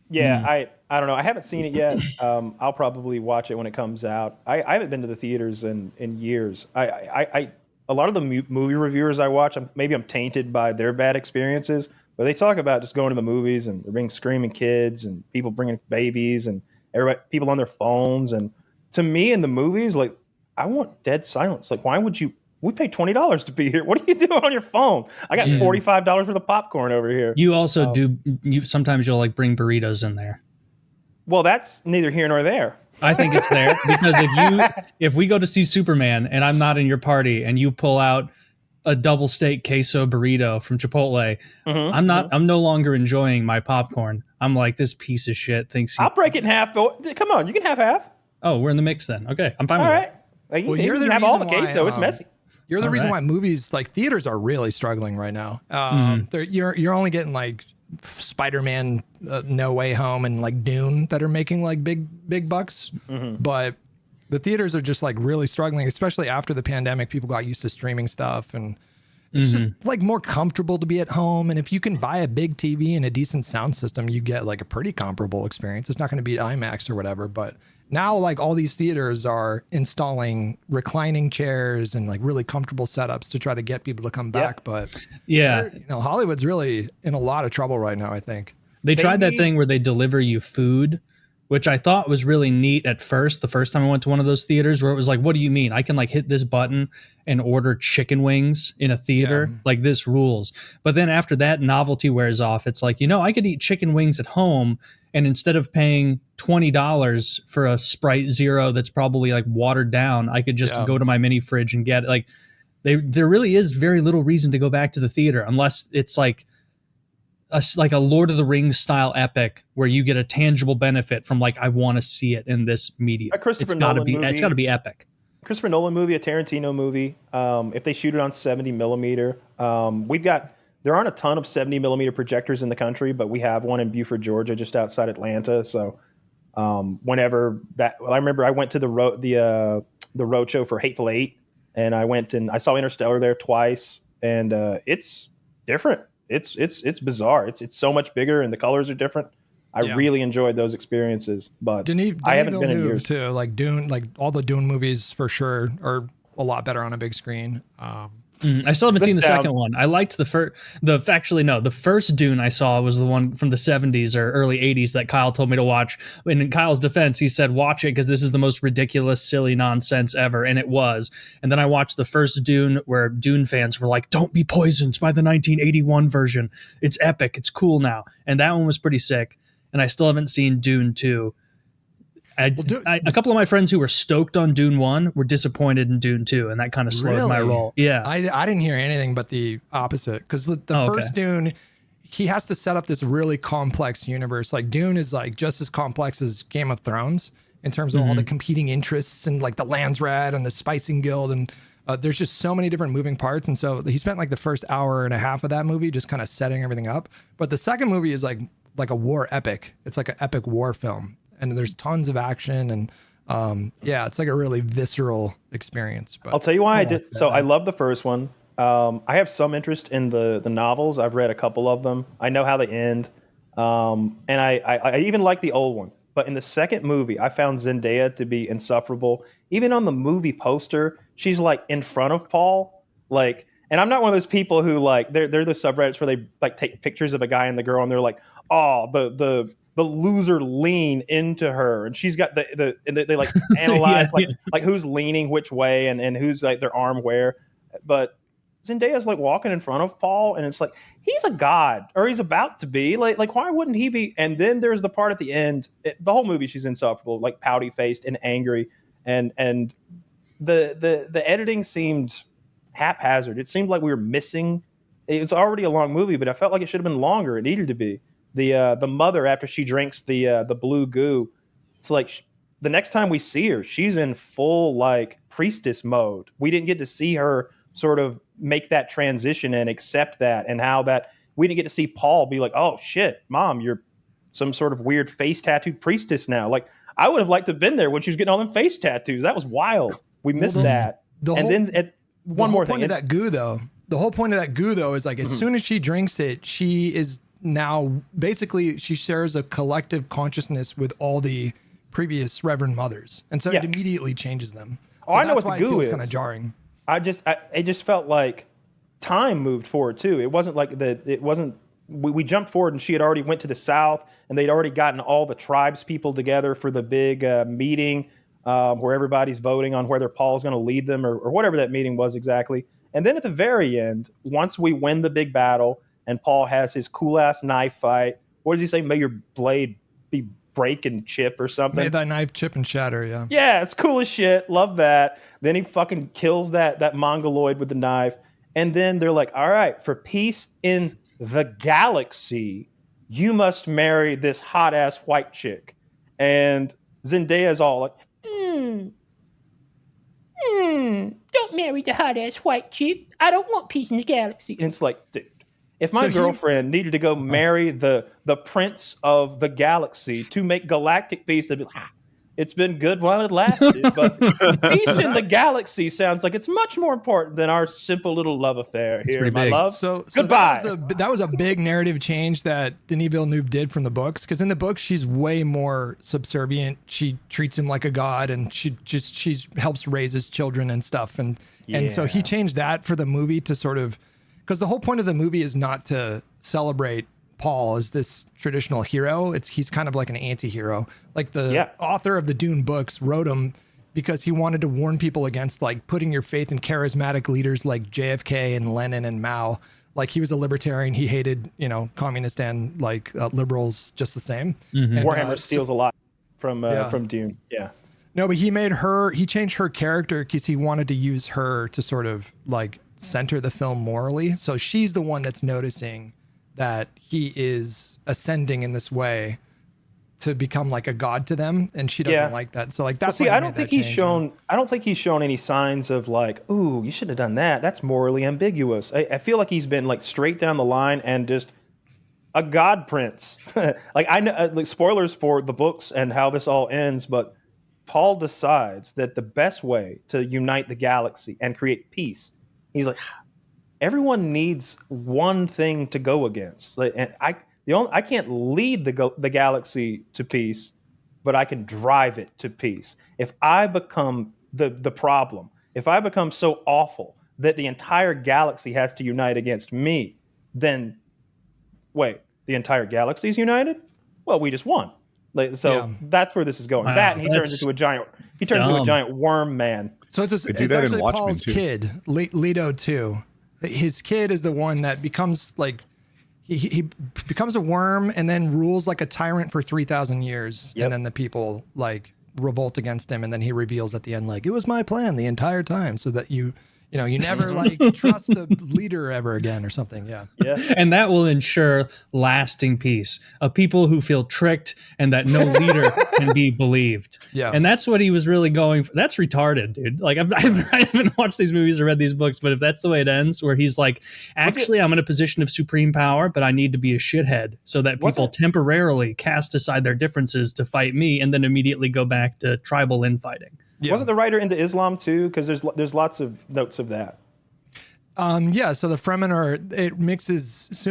Yeah, I don't know. I haven't seen it yet. I'll probably watch it when it comes out. I haven't been to the theaters in years. A lot of the movie reviewers I watch, maybe I'm tainted by their bad experiences, but they talk about just going to the movies and there being screaming kids and people bringing babies and people on their phones. And to me in the movies, like I want dead silence. Like why would we pay $20 to be here? What are you doing on your phone? I got $45 for the popcorn over here. You also sometimes you'll like bring burritos in there. Well, that's neither here nor there. I think it's there because if we go to see Superman and I'm not in your party and you pull out a double steak queso burrito from Chipotle, I'm no longer enjoying my popcorn. I'm like, this piece of shit thinks I'll break it in half. Come on, you can have half. Oh, we're in the mix then. Okay, I'm fine with that. All right. You can have all the queso. It's messy. You're the All reason right. why movies like theaters are really struggling right now. You're only getting like Spider-Man, No Way Home, and like Dune that are making like big bucks, but the theaters are just like really struggling, especially after the pandemic. People got used to streaming stuff, and it's just like more comfortable to be at home. And if you can buy a big TV and a decent sound system, you get like a pretty comparable experience. It's not going to beat IMAX or whatever, but now like all these theaters are installing reclining chairs and like really comfortable setups to try to get people to come back. But Yeah. Hollywood's really in a lot of trouble right now, I think. They tried that thing where they deliver you food, which I thought was really neat at first. The first time I went to one of those theaters, where it was like, what do you mean? I can like hit this button and order chicken wings in a theater? Yeah. Like, this rules. But then after that novelty wears off, it's like, I could eat chicken wings at home, and instead of paying $20 for a Sprite Zero that's probably like watered down, I could just go to my mini fridge and get it. Like, there really is very little reason to go back to the theater unless it's like a Lord of the Rings style epic where you get a tangible benefit from like, I want to see it in this medium. It's got to be epic. Christopher Nolan movie, a Tarantino movie. If they shoot it on 70 millimeter, there aren't a ton of 70 millimeter projectors in the country, but we have one in Beaufort, Georgia, just outside Atlanta. So whenever I remember I went to the road show for Hateful Eight, and I saw Interstellar there twice, and it's different. It's bizarre. It's so much bigger, and the colors are different. I really enjoyed those experiences, but I haven't been in years. Too. Like Dune, like all the Dune movies for sure are a lot better on a big screen. I still haven't seen the second one. I liked the first. The first Dune I saw was the one from the 70s or early 80s that Kyle told me to watch. And in Kyle's defense, he said, watch it because this is the most ridiculous, silly nonsense ever. And it was. And then I watched the first Dune where Dune fans were like, don't be poisoned by the 1981 version. It's epic. It's cool now. And that one was pretty sick. And I still haven't seen Dune 2. A couple of my friends who were stoked on Dune 1 were disappointed in Dune 2, and that kind of slowed my roll. Yeah. I didn't hear anything but the opposite, because the first Dune, he has to set up this really complex universe. Like Dune is like just as complex as Game of Thrones in terms of all the competing interests and like the Landsrat and the Spicing Guild, and there's just so many different moving parts. And so he spent like the first hour and a half of that movie just kind of setting everything up. But the second movie is like a war epic. It's like an epic war film. And there's tons of action, and it's like a really visceral experience. But I'll tell you why I did. So I love the first one. I have some interest in the novels. I've read a couple of them. I know how they end, and I even like the old one. But in the second movie, I found Zendaya to be insufferable. Even on the movie poster, she's like in front of Paul, like. And I'm not one of those people who like they're the subreddits where they like take pictures of a guy and the girl, and they're like, oh, the loser lean into her, and she's got and they like analyze like who's leaning which way and who's like their arm where. But Zendaya's like walking in front of Paul, and it's like he's a god, or he's about to be. Like why wouldn't he be? And then there's the part at the end. The whole movie she's insufferable, like pouty faced and angry, and the editing seemed haphazard. It seemed like we were missing. It's already a long movie, but I felt like it should have been longer. It needed to be. The mother, after she drinks the blue goo, it's like the next time we see her, she's in full like priestess mode. We didn't get to see her sort of make that transition and accept that, and how that we didn't get to see Paul be like, oh shit, mom, you're some sort of weird face tattooed priestess now. Like I would have liked to have been there when she was getting all them face tattoos. That was wild. We missed that. The whole point of that goo though is like as soon as she drinks it, she is now basically she shares a collective consciousness with all the previous Reverend Mothers, and so it immediately changes them. So I know what the goo is. Kind of jarring. It just felt like time moved forward too. It wasn't like we jumped forward, and she had already went to the South, and they'd already gotten all the tribes people together for the big meeting where everybody's voting on whether Paul's going to lead them or whatever that meeting was exactly. And then at the very end, once we win the big battle, and Paul has his cool-ass knife fight. What does he say? May your blade be break and chip or something. May thy knife chip and shatter, yeah. Yeah, it's cool as shit. Love that. Then he fucking kills that mongoloid with the knife. And then they're like, all right, for peace in the galaxy, you must marry this hot-ass white chick. And Zendaya's all like, don't marry the hot-ass white chick. I don't want peace in the galaxy. And it's like, dude, if my girlfriend needed to go marry the prince of the galaxy to make galactic peace, they'd be like, it's been good while it lasted, but peace in the galaxy sounds like it's much more important than our simple little love affair here, my love. So goodbye. That was a big narrative change that Denis Villeneuve did from the books, because in the books she's way more subservient. She treats him like a god, and she helps raise his children and stuff. And so he changed that for the movie to sort of, because the whole point of the movie is not to celebrate Paul as this traditional hero. He's kind of like an anti-hero. Like the author of the Dune books wrote him because he wanted to warn people against like putting your faith in charismatic leaders like JFK and Lenin and Mao. Like he was a libertarian. He hated, communist and like liberals just the same. Mm-hmm. And, Warhammer steals a lot from Dune. Yeah. No, but he changed her character because he wanted to use her to sort of like center the film morally. So she's the one that's noticing that he is ascending in this way to become like a god to them, and she doesn't like that. So like that's I don't think he's shown any signs of like, ooh, you shouldn't have done that. That's morally ambiguous. I feel like he's been like straight down the line and just a god prince. Like I know, like spoilers for the books and how this all ends, but Paul decides that the best way to unite the galaxy and create peace, he's like, everyone needs one thing to go against. And I can't lead the galaxy to peace, but I can drive it to peace. If I become the problem, if I become so awful that the entire galaxy has to unite against me, then wait, the entire galaxy's united? Well, we just won. That's where this is going. Wow, and he turns into a giant worm man. So it's actually Paul's kid, Leto too. His kid is the one that becomes like he becomes a worm and then rules like a tyrant for 3,000 years. Yep. And then the people like revolt against him. And then he reveals at the end, like, it was my plan the entire time so that you never like trust a leader ever again or something. Yeah. And that will ensure lasting peace of people who feel tricked and that no leader can be believed. Yeah. And that's what he was really going for. That's retarded, dude. Like I haven't watched these movies or read these books, but if that's the way it ends, where he's like, actually, I'm in a position of supreme power, but I need to be a shithead so that people temporarily cast aside their differerences to fight me and then immediately go back to tribal infighting. Yeah. Wasn't the writer into Islam too? Because there's lots of notes of that. So the Fremen it mixes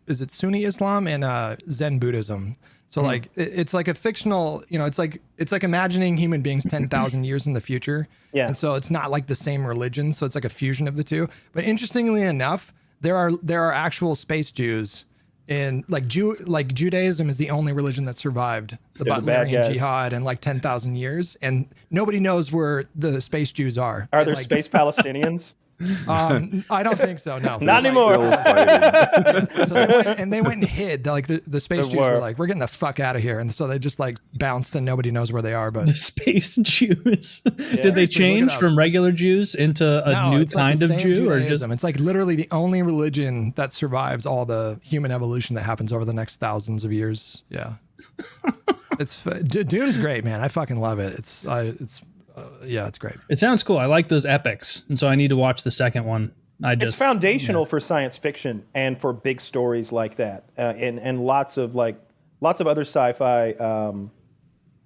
is it Sunni Islam and Zen Buddhism. So like it's like a fictional, it's like imagining human beings 10,000 years in the future. Yeah. And so it's not like the same religion. So it's like a fusion of the two. But interestingly enough, there are actual space Jews. And like Judaism is the only religion that survived the Butlerian Jihad in like 10,000 years, and nobody knows where the space Jews are. Are there space Palestinians? I don't think so. No, not anymore. So they went and hid. Like the space Jews were like, we're getting the fuck out of here, and so they just like bounced, and nobody knows where they are. But the space Jews, did they change from regular Jews into a new kind of Jew, Judaism. Or just? It's like literally the only religion that survives all the human evolution that happens over the next thousands of years. Yeah, Dune's great, man. I fucking love it. It's great. It sounds cool. I like those epics, and so I need to watch the second one. It's foundational for science fiction and for big stories like that, and lots of other sci-fi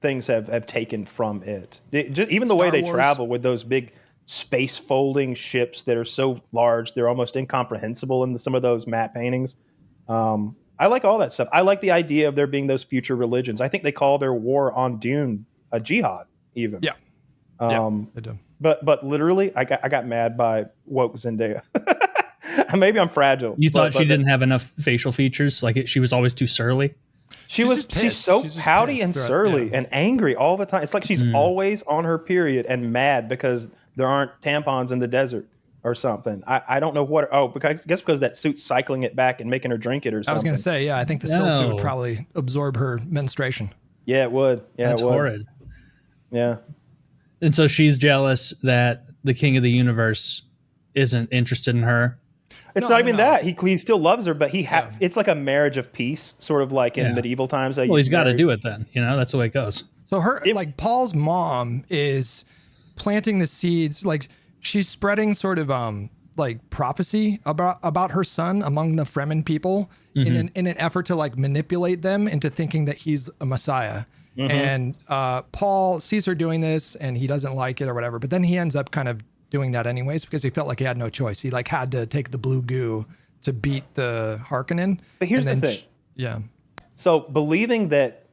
things have taken from it. Even the way they travel with those big space folding ships that are so large they're almost incomprehensible in some of those matte paintings. I like all that stuff. I like the idea of there being those future religions. I think they call their war on Dune a jihad, even. Yeah. I do. But literally, I got mad by woke Zendaya. Maybe I'm fragile. You thought she didn't have enough facial features? Like she was always too surly? She's so pouty and surly and angry all the time. It's like she's always on her period and mad because there aren't tampons in the desert or something. I don't know what. I guess because that suit's cycling it back and making her drink it or something. I was going to say, I think the still suit would probably absorb her menstruation. Yeah, it would. Yeah, that's horrid. Yeah. And so she's jealous that the king of the universe isn't interested in her. It's not even that. He still loves her, but it's like a marriage of peace, sort of like in medieval times. Well, he's got to do it then. That's the way it goes. So Paul's mom is planting the seeds. Like she's spreading sort of like prophecy about her son among the Fremen people in an effort to like manipulate them into thinking that he's a messiah. And Paul sees her doing this and he doesn't like it or whatever, but then he ends up kind of doing that anyways because he felt like he had no choice. He like had to take the blue goo to beat the Harkonnen. But here's the thing. So believing that,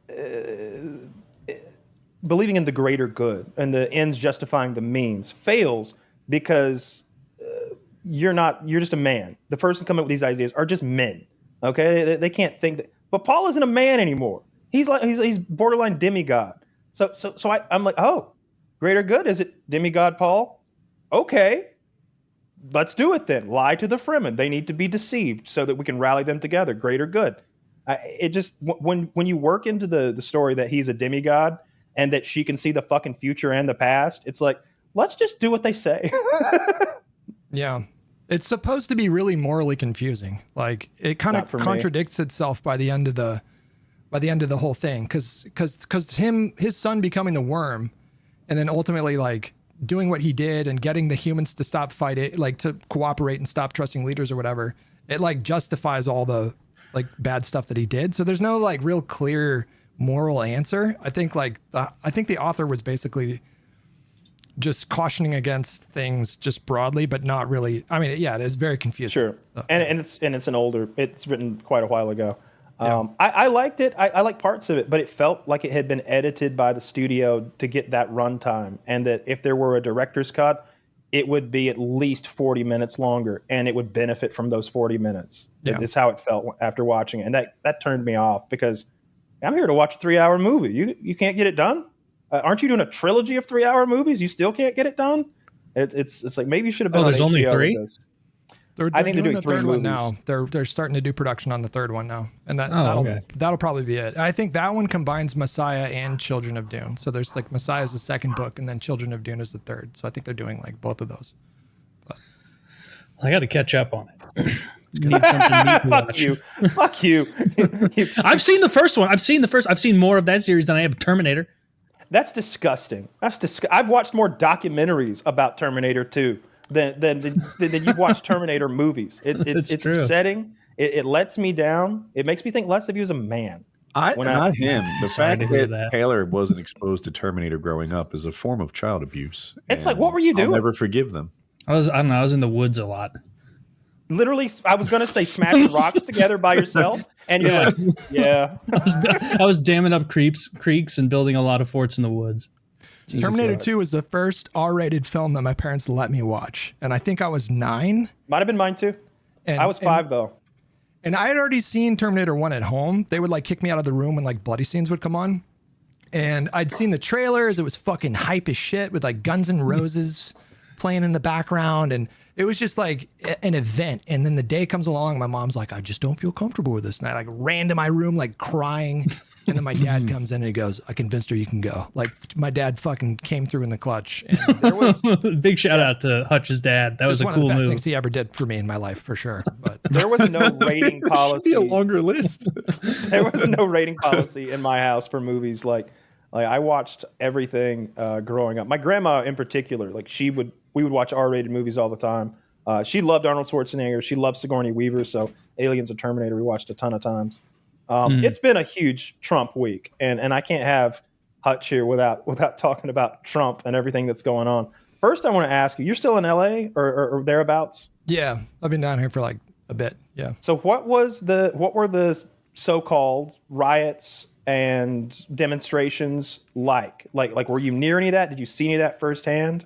believing in the greater good and the ends justifying the means fails because you're just a man. The person coming up with these ideas are just men. Okay, they can't think that. But Paul isn't a man anymore. He's borderline demigod. So I'm like, oh, greater good. Is it demigod Paul? Okay, let's do it then. Lie to the Fremen. They need to be deceived so that we can rally them together. Greater good. It just when you work into the story that he's a demigod and that she can see the fucking future and the past, it's like, let's just do what they say. Yeah. It's supposed to be really morally confusing. Like it kind of contradicts itself by the end of the whole thing. Cause his son becoming the worm and then ultimately like doing what he did and getting the humans to stop fighting, like to cooperate and stop trusting leaders or whatever. It like justifies all the like bad stuff that he did. So there's no like real clear moral answer. I think the author was basically just cautioning against things just broadly, but not really. I mean, yeah, it is very confusing. Sure. And it's written quite a while ago. I liked it. I like parts of it, but it felt like it had been edited by the studio to get that runtime. And that if there were a director's cut, it would be at least 40 minutes longer and it would benefit from those 40 minutes. Yeah. It's how it felt after watching it. And that turned me off because I'm here to watch a 3-hour movie. You can't get it done? Aren't you doing a trilogy of 3-hour movies? You still can't get it done? It's like maybe you should have been. Oh, there's only 3. I think they're doing the third one now. They're starting to do production on the third one now, and that'll probably be it. I think that one combines Messiah and Children of Dune. So there's like Messiah is the second book, and then Children of Dune is the third. So I think they're doing like both of those. I got to catch up on it. Fuck you. I've seen the first one. I've seen more of that series than I have Terminator. That's disgusting. I've watched more documentaries about Terminator 2 than you've watched Terminator movies. It's upsetting. It lets me down. It makes me think less of you as a man. Not him. The fact that Taylor wasn't exposed to Terminator growing up is a form of child abuse. It's like, what were you doing? I'll never forgive them. I was in the woods a lot. Literally, I was going to say smashing rocks together by yourself, and you're like, yeah. I was damming up creeks and building a lot of forts in the woods. Terminator 2 was the first R-rated film that my parents let me watch, and I think I was 9. Might have been mine too. I was 5 though. And I had already seen Terminator 1 at home. They would like kick me out of the room when like bloody scenes would come on. And I'd seen the trailers. It was fucking hype as shit with like Guns N' Roses playing in the background. And it was just like an event. And then the day comes along. My mom's like, I just don't feel comfortable with this. And I like ran to my room, like crying. And then my dad comes in and he goes, I convinced her you can go. Like my dad fucking came through in the clutch. And there was big shout out to Hutch's dad. That was a cool move. One of the best things he ever did for me in my life, for sure. But there was no rating policy. Should be a longer list. There was no rating policy in my house for movies. Like I watched everything growing up. My grandma in particular, like we would watch R-rated movies all the time. She loved Arnold Schwarzenegger. She loved Sigourney Weaver. So Aliens and Terminator we watched a ton of times. It's been a huge Trump week, and I can't have Hutch here without talking about Trump and everything that's going on. First, I want to ask you: you're still in LA or thereabouts? Yeah, I've been down here for like a bit. Yeah. So what were the so-called riots and demonstrations like? Like were you near any of that? Did you see any of that firsthand?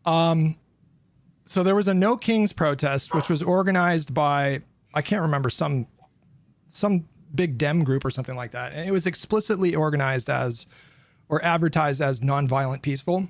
So there was a No Kings protest, which was organized by, I can't remember, some big Dem group or something like that. And it was explicitly organized as, or advertised as nonviolent peaceful.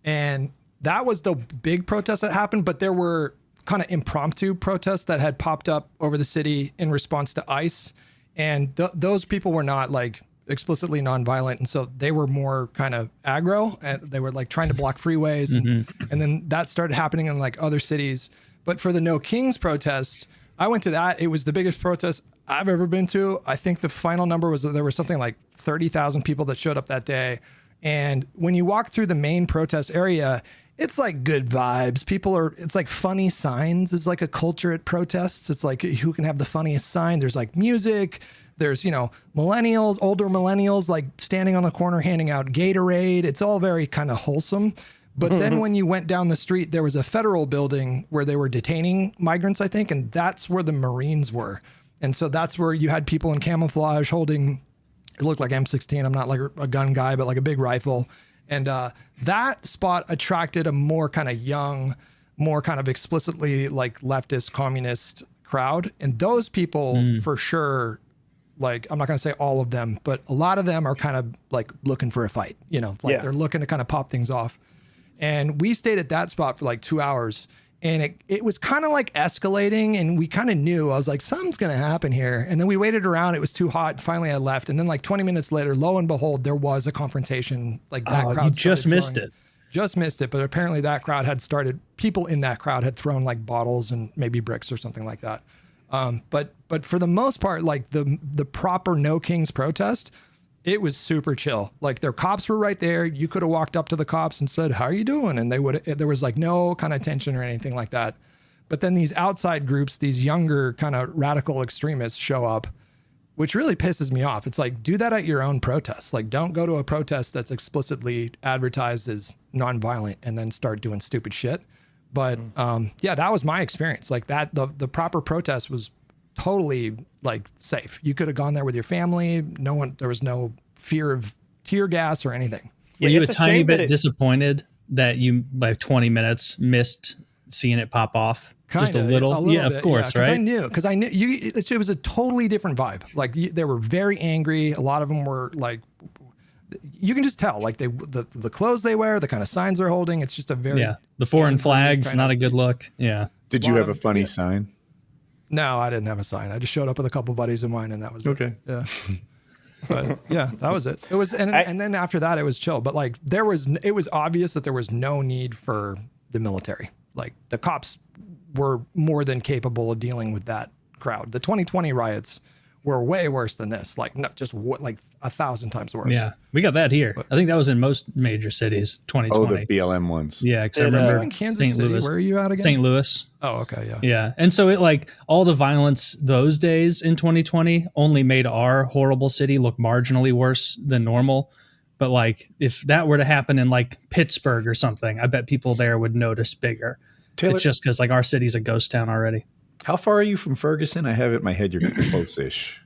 And that was the big protest that happened, but there were kind of impromptu protests that had popped up over the city in response to ICE. And those people were not like explicitly nonviolent, and so they were more kind of aggro, and they were like trying to block freeways, and then that started happening in like other cities. But for the No Kings protests, I went to that. It was the biggest protest I've ever been to. I think the final number was that there was something like 30,000 people that showed up that day. And when you walk through the main protest area, It's like good vibes. It's like funny signs is like a culture at protests. It's like who can have the funniest sign. There's like music. There's, millennials, older millennials, like standing on the corner handing out Gatorade. It's all very kind of wholesome. But then when you went down the street, there was a federal building where they were detaining migrants, I think. And that's where the Marines were. And so that's where you had people in camouflage holding, it looked like M16. I'm not like a gun guy, but like a big rifle. And that spot attracted a more kind of young, more kind of explicitly like leftist communist crowd. And those people for sure, like, I'm not going to say all of them, but a lot of them are kind of like looking for a fight, they're looking to kind of pop things off. And we stayed at that spot for like 2 hours. And it was kind of like escalating, and we kind of knew. I was like, something's going to happen here. And then we waited around. It was too hot. Finally, I left. And then like 20 minutes later, lo and behold, there was a confrontation. Like that crowd. You just missed it. Just missed it. But apparently that crowd had started, people in that crowd had thrown like bottles and maybe bricks or something like that. But for the most part, like the proper No Kings protest, it was super chill. Like their cops were right there. You could have walked up to the cops and said, "How are you doing?" And there was like no kind of tension or anything like that. But then these outside groups, these younger kind of radical extremists show up, which really pisses me off. It's like, do that at your own protest. Like, don't go to a protest that's explicitly advertised as nonviolent and then start doing stupid shit. But that was my experience. Like that, the proper protest was totally like safe. You could have gone there with your family. There was no fear of tear gas or anything. Were you a tiny bit disappointed that you by 20 minutes missed seeing it pop off? Just a little yeah, bit, of course, right? Because I knew it was a totally different vibe. Like they were very angry. A lot of them were like, you can just tell, like the clothes they wear, the kind of signs they're holding. It's just a very the foreign flags, not a good look. Yeah. Did you have a funny sign? No, I didn't have a sign. I just showed up with a couple buddies of mine, and that was okay. Yeah. But yeah, that was it. It was, and then after that, it was chill. But like it was obvious that there was no need for the military. Like the cops were more than capable of dealing with that crowd. The 2020 riots were way worse than this. Like not just like 1,000 times worse. Yeah, we got that here. I think that was in most major cities. 2020. Oh, the BLM ones. Yeah, because I remember in Kansas St. City. Where are you at again? St. Louis. Oh, okay, yeah. Yeah, and so it like all the violence those days in 2020 only made our horrible city look marginally worse than normal. But like if that were to happen in like Pittsburgh or something, I bet people there would notice bigger. Taylor, it's just because like our city's a ghost town already. How far are you from Ferguson? I have it in my head you're close-ish.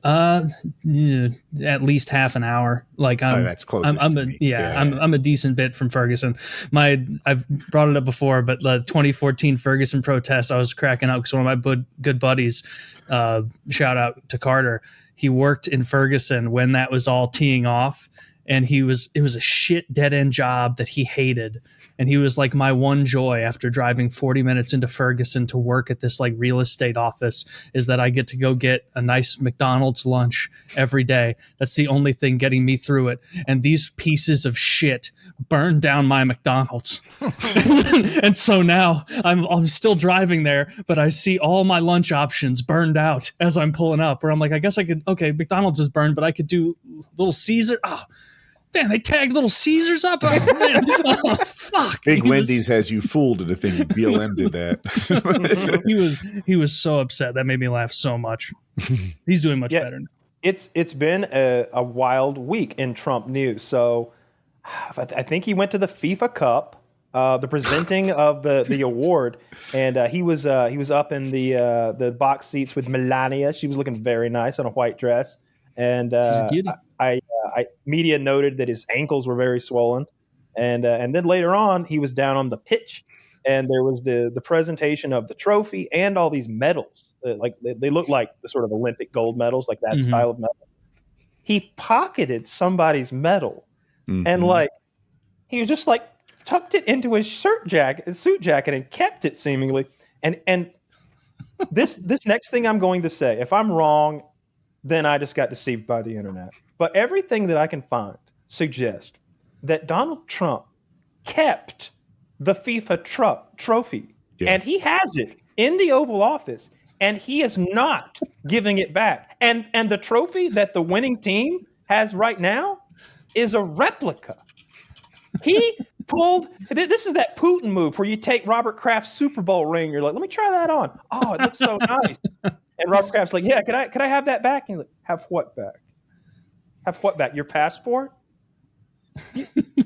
At least half an hour. Like that's close. I'm a decent bit from Ferguson. I've brought it up before, but the 2014 Ferguson protests, I was cracking up because one of my good buddies, shout out to Carter, he worked in Ferguson when that was all teeing off, and it was a shit dead end job that he hated. And he was like my one joy after driving 40 minutes into Ferguson to work at this like real estate office is that I get to go get a nice McDonald's lunch every day. That's the only thing getting me through it. And these pieces of shit burned down my McDonald's. And so now I'm still driving there, but I see all my lunch options burned out as I'm pulling up, where I'm like, I guess I could, okay, McDonald's is burned, but I could do Little Caesar. Oh, damn, they tagged Little Caesars up. Oh, man. Oh, fuck. Big Wendy's has you fooled to the thing. BLM did that. He was so upset. That made me laugh so much. He's doing much better now. It's been a wild week in Trump news. So I think he went to the FIFA Cup, the presenting of the award, and he was up in the box seats with Melania. She was looking very nice on a white dress, and she's a cutie. Media noted that his ankles were very swollen, and then later on he was down on the pitch, and there was the presentation of the trophy and all these medals. Like they look like the sort of Olympic gold medals, like that style of medal. He pocketed somebody's medal, and like he was just like tucked it into his suit jacket, and kept it seemingly. And this next thing I'm going to say, if I'm wrong, then I just got deceived by the internet. But everything that I can find suggests that Donald Trump kept the FIFA trophy. Yes. And he has it in the Oval Office, and he is not giving it back. And the trophy that the winning team has right now is a replica. He pulled. This is that Putin move where you take Robert Kraft's Super Bowl ring. You're like, let me try that on. Oh, it looks so nice. And Robert Kraft's like, yeah, could I have that back? And you're like, have what back? Have what back? Your passport?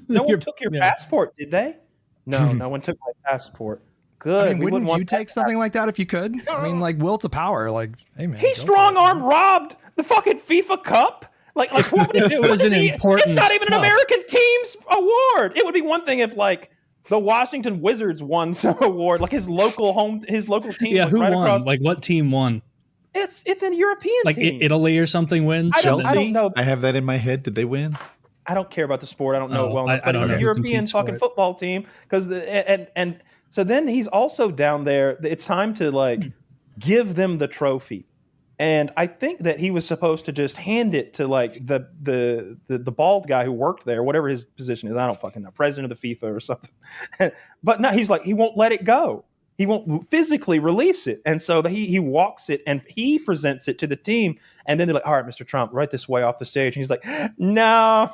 No one took your passport, did they? No, no one took my passport. Good. I mean, wouldn't you take something like that if you could? I mean, like, will to power. Like, hey man, he strong-arm robbed the fucking FIFA Cup. Like what would it was an important. It's not even an American team's award. It would be one thing if like the Washington Wizards won some award, like his local team. Yeah, like, who right won? Across, like what team won? It's a European like team. Italy or something wins. I don't know. I have that in my head. Did they win? I don't care about the sport. I don't know it well enough. I But it's a European fucking football team. And so then he's also down there. It's time to like give them the trophy. And I think that he was supposed to just hand it to like the bald guy who worked there, whatever his position is. I don't fucking know, president of the FIFA or something. But no, he's like, he won't let it go. He won't physically release it. And so he walks it and he presents it to the team. And then they're like, all right, Mr. Trump, right this way off the stage. And he's like, no,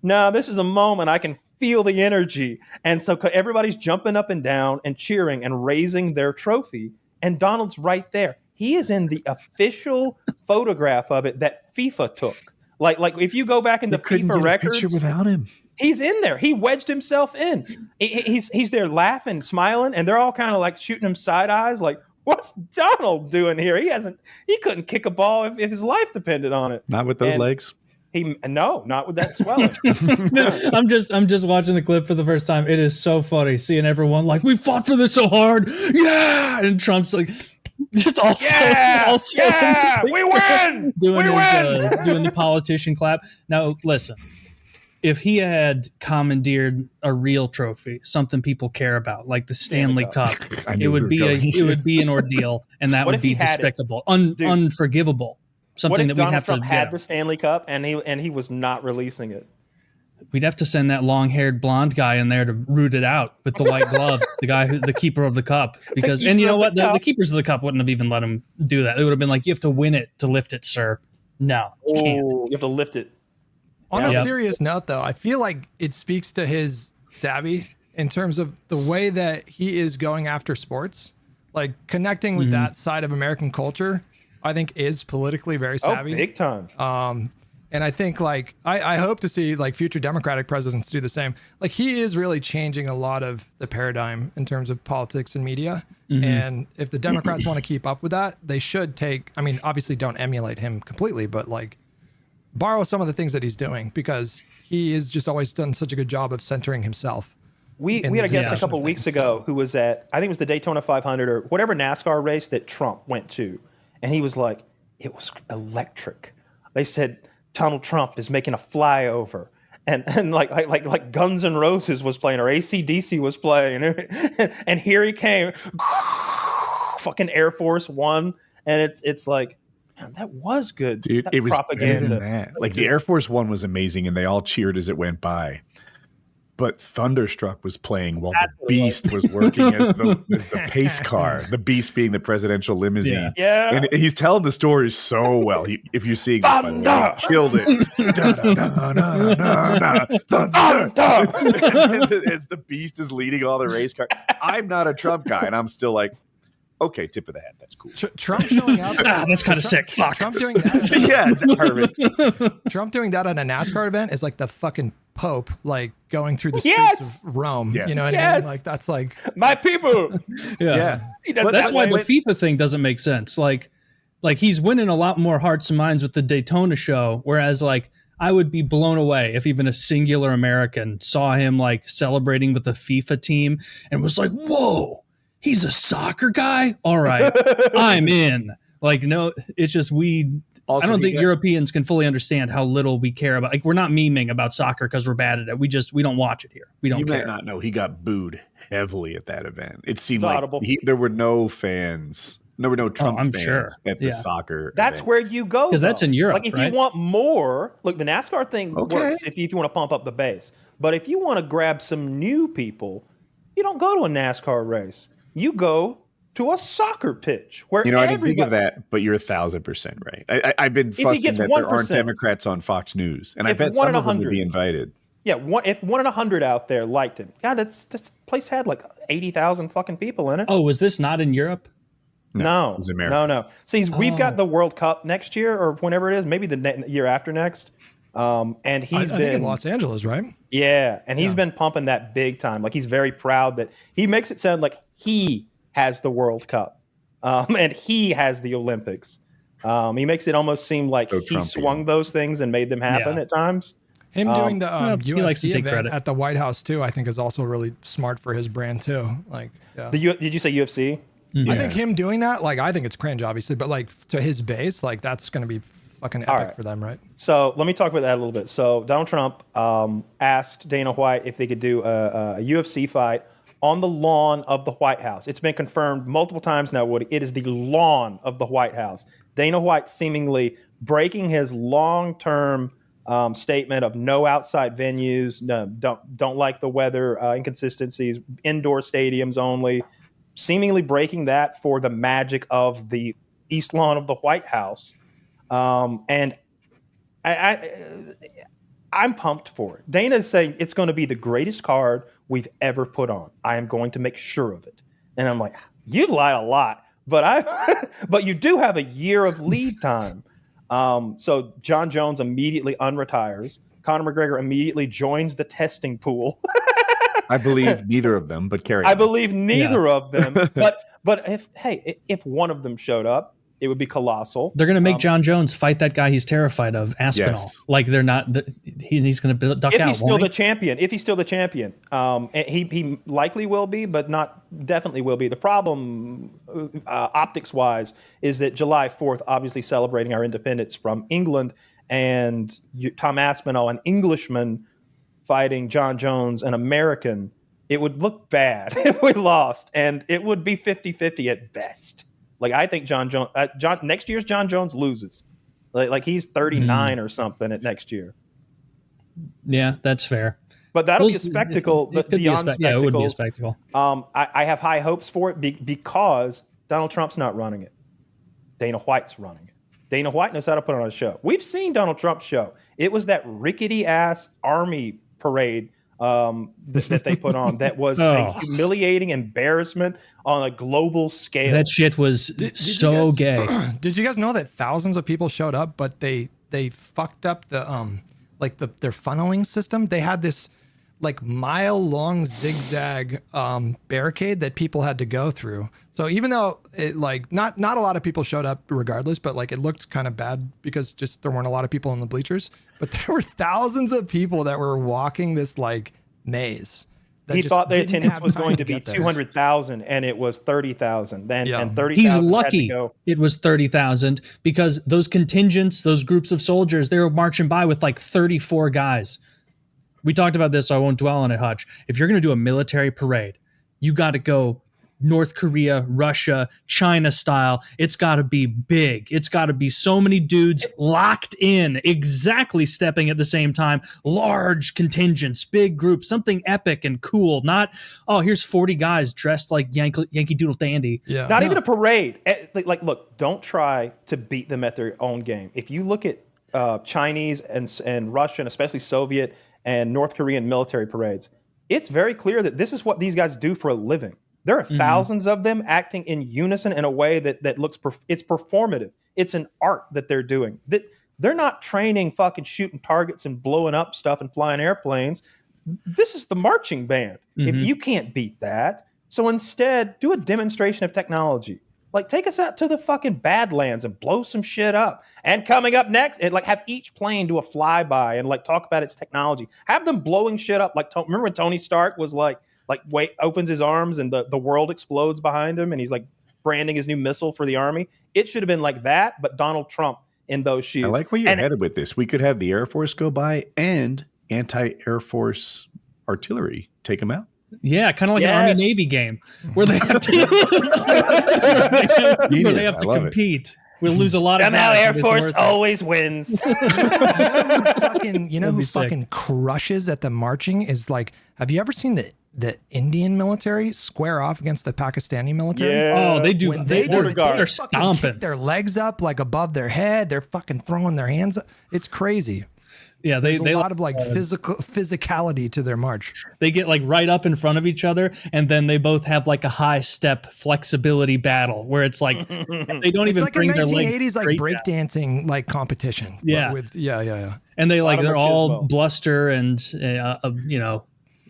this is a moment. I can feel the energy. And so everybody's jumping up and down and cheering and raising their trophy. And Donald's right there. He is in the official photograph of it that FIFA took. Like if you go back in the FIFA records, picture without him. He's in there. He wedged himself in. He's there laughing, smiling, and they're all kind of like shooting him side eyes, like, "What's Donald doing here? He couldn't kick a ball if his life depended on it." Not with those legs. Not with that swelling. I'm just watching the clip for the first time. It is so funny seeing everyone like, we fought for this so hard, yeah, and Trump's like, just also we win, doing the politician clap. Now listen, if he had commandeered a real trophy, something people care about, like the Stanley Cup, it would be an ordeal, and that would be despicable, unforgivable. Something that we'd have Trump to had the Stanley Cup and he was not releasing it. We'd have to send that long-haired blonde guy in there to root it out with the white gloves, the keeper of the cup. Because, and you know what, the keepers of the cup wouldn't have even let him do that. It would have been like, you have to win it to lift it, sir. No, you can't. You have to lift it. On a serious note, though, I feel like it speaks to his savvy in terms of the way that he is going after sports, like connecting with that side of American culture. I think is politically very savvy. Oh, big time. And I think like I hope to see like future Democratic presidents do the same. Like he is really changing a lot of the paradigm in terms of politics and media. And if the Democrats want to keep up with that, they should obviously don't emulate him completely, but like borrow some of the things that he's doing because he has just always done such a good job of centering himself. We had a guest a couple weeks ago who was at, I think it was the Daytona 500 or whatever NASCAR race that Trump went to. And he was like, it was electric. They said Donald Trump is making a flyover. And like Guns N' Roses was playing or AC/DC was playing. And here he came. Fucking Air Force One. And it's like, man, that was good. Dude, it was propaganda. Better than that. Like the Air Force One was amazing and they all cheered as it went by. But Thunderstruck was playing while the Beast was working as the pace car, the Beast being the presidential limousine. Yeah. And he's telling the story so well. If you're seeing this, he killed it. As the Beast is leading all the race cars. I'm not a Trump guy, and I'm still like, okay, tip of the hat. That's cool. Trump showing up. That's kind of sick. Fuck. Trump doing that. Yeah, it's perfect. Trump doing that at a NASCAR event is like the fucking Pope, like going through the streets of Rome. Yes. You know what I mean? Like that's like my people. Yeah. But that's why the FIFA thing doesn't make sense. Like he's winning a lot more hearts and minds with the Daytona show, whereas like I would be blown away if even a singular American saw him like celebrating with the FIFA team and was like, whoa. He's a soccer guy? All right, I'm in. Like, no, it's just I don't think Europeans can fully understand how little we care about. Like, we're not memeing about soccer because we're bad at it. We don't watch it here. We don't care. You might not know. He got booed heavily at that event. It seemed like there were no fans. There were no Trump fans at the soccer That's event. where you go. Because that's in Europe, Like, if you want more, look, the NASCAR thing works if you want to pump up the base. But if you want to grab some new people, you don't go to a NASCAR race. You go to a soccer pitch where I didn't think of that, but you're 1,000% right. I've been fussing that there aren't Democrats on Fox News, and I bet some of them would be invited. if 1 in 100 out there liked him, God, this place had like 80,000 fucking people in it. Oh, was this not in Europe? No. it's America. No. See, we've got the World Cup next year or whenever it is, maybe the year after next. And he's I been think in Los Angeles, right? Yeah, and he's been pumping that big time. Like he's very proud that he makes it sound like he has the World Cup, and he has the Olympics. He makes it almost seem like So he Trumpian. swung those things and made them happen at times. Him doing the he likes to UFC take event credit. at the White House too, I think is also really smart for his brand too. Like, yeah. Did you say UFC? I think him doing that, like, I think it's cringe, obviously, but like to his base, like that's going to be fucking epic right. for them, right? So let me talk about that a little bit. So Donald Trump asked Dana White if they could do a UFC fight on the lawn of the White House. It's been confirmed multiple times now, Woody. It is the lawn of the White House. Dana White seemingly breaking his long-term statement of no outside venues, no, don't like the weather inconsistencies, indoor stadiums only, seemingly breaking that for the magic of the East Lawn of the White House. And I'm pumped for it. Dana's saying it's going to be the greatest card we've ever put on. I am going to make sure of it. And I'm like, you lied a lot, but you do have a year of lead time. So John Jones immediately unretires. Conor McGregor immediately joins the testing pool. I believe neither of them, but carry I on. believe neither of them. But if one of them showed up, it would be colossal. They're going to make John Jones fight that guy he's terrified of, Aspinall. Yes. Like they're not. He's going to duck If out. he's still won't the he? champion, and he likely will be, but not definitely will be. The problem, optics wise, is that July 4th, obviously celebrating our independence from England, and Tom Aspinall, an Englishman, fighting John Jones, an American. It would look bad if we lost, and it would be 50-50 at best. Like I think next year's John Jones loses. Like he's 39 or something at next year. Yeah, that's fair. But that'll be a spectacle. It could be a beyond yeah, it would be a spectacles. spectacle. I have high hopes for it because Donald Trump's not running it. Dana White's running it. Dana White knows how to put on a show. We've seen Donald Trump's show. It was that rickety ass army parade that they put on that was a humiliating embarrassment on a global scale. That shit was so gay. Did you guys know that thousands of people showed up, but they fucked up the their funneling system? They had this like mile-long zigzag barricade that people had to go through. So even though it like not a lot of people showed up regardless, but like it looked kind of bad because just there weren't a lot of people in the bleachers, but there were thousands of people that were walking this like maze. He thought the attendance was going to be 200,000 and it was 30,000. Then and 30,000. He's lucky it was 30,000 because those contingents, those groups of soldiers, they were marching by with like 34 guys. We talked about this, so I won't dwell on it, Hutch. If you're going to do a military parade, you got to go North Korea, Russia, China style. It's got to be big. It's got to be so many dudes locked in, exactly stepping at the same time. Large contingents, big groups, something epic and cool. Not, oh, here's 40 guys dressed like Yankee Doodle Dandy. Yeah. Not even a parade. Like, look, don't try to beat them at their own game. If you look at Chinese and Russian, especially Soviet and North Korean military parades, it's very clear that this is what these guys do for a living. There are thousands of them acting in unison in a way that looks, it's performative. It's an art that they're doing. They're not training fucking shooting targets and blowing up stuff and flying airplanes. This is the marching band. If you can't beat that, so instead do a demonstration of technology. Like take us out to the fucking Badlands and blow some shit up. And coming up next, and like have each plane do a flyby and like talk about its technology. Have them blowing shit up. Like remember when Tony Stark was like opens his arms and the world explodes behind him and he's like branding his new missile for the army. It should have been like that, but Donald Trump in those shoes. I like where you're headed with this. We could have the Air Force go by and anti-Air Force artillery take them out. Yeah, kind of like an Army-Navy game where they have to, where they have to compete. We'll lose a lot of somehow Air Force always wins. You know who fucking crushes at the marching is like, have you ever seen the Indian military square off against the Pakistani military? Yeah. Oh, they do. When They're kick stomping their legs up like above their head. They're fucking throwing their hands up. It's crazy. Yeah, There's a lot of like physicality to their march. They get like right up in front of each other, and then they both have like a high step flexibility battle where it's like they don't even like bring a their legs 1980s like breakdancing like competition. Yeah. With yeah. And they like they're all machismo. bluster and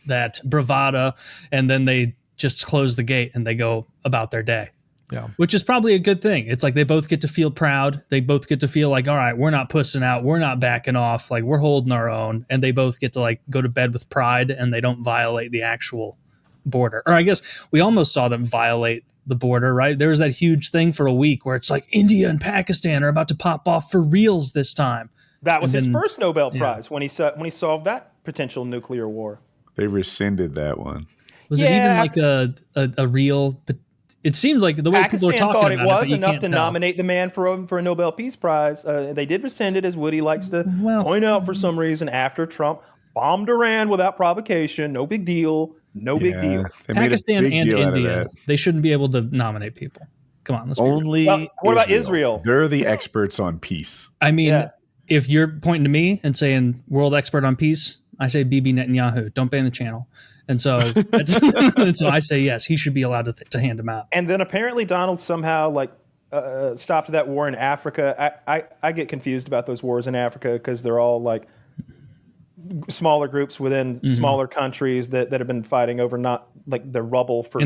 that bravado, and then they just close the gate and they go about their day. Yeah. Which is probably a good thing. It's like they both get to feel proud. They both get to feel like, all right, we're not pussing out. We're not backing off. Like, we're holding our own. And they both get to like go to bed with pride, and they don't violate the actual border. Or I guess we almost saw them violate the border, right? There was that huge thing for a week where it's like India and Pakistan are about to pop off for reals this time. That was his first Nobel Prize when he solved that potential nuclear war. They rescinded that one. Was it even like a real? It seems like the way Pakistan people are talking thought about it was but you enough can't to tell. nominate the man for a Nobel Peace Prize. They did rescind it, as Woody likes to point out for some reason, after Trump bombed Iran without provocation. No big deal. No big deal. Pakistan and India, they shouldn't be able to nominate people. Come on, let's Only. Well, what about Israel? They're the experts on peace. I mean, if you're pointing to me and saying world expert on peace, I say Bibi Netanyahu. Don't ban the channel. And so, and so I say yes, he should be allowed to hand them out. And then apparently Donald somehow stopped that war in Africa. I get confused about those wars in Africa because they're all like smaller groups within smaller countries that have been fighting over not like the rubble for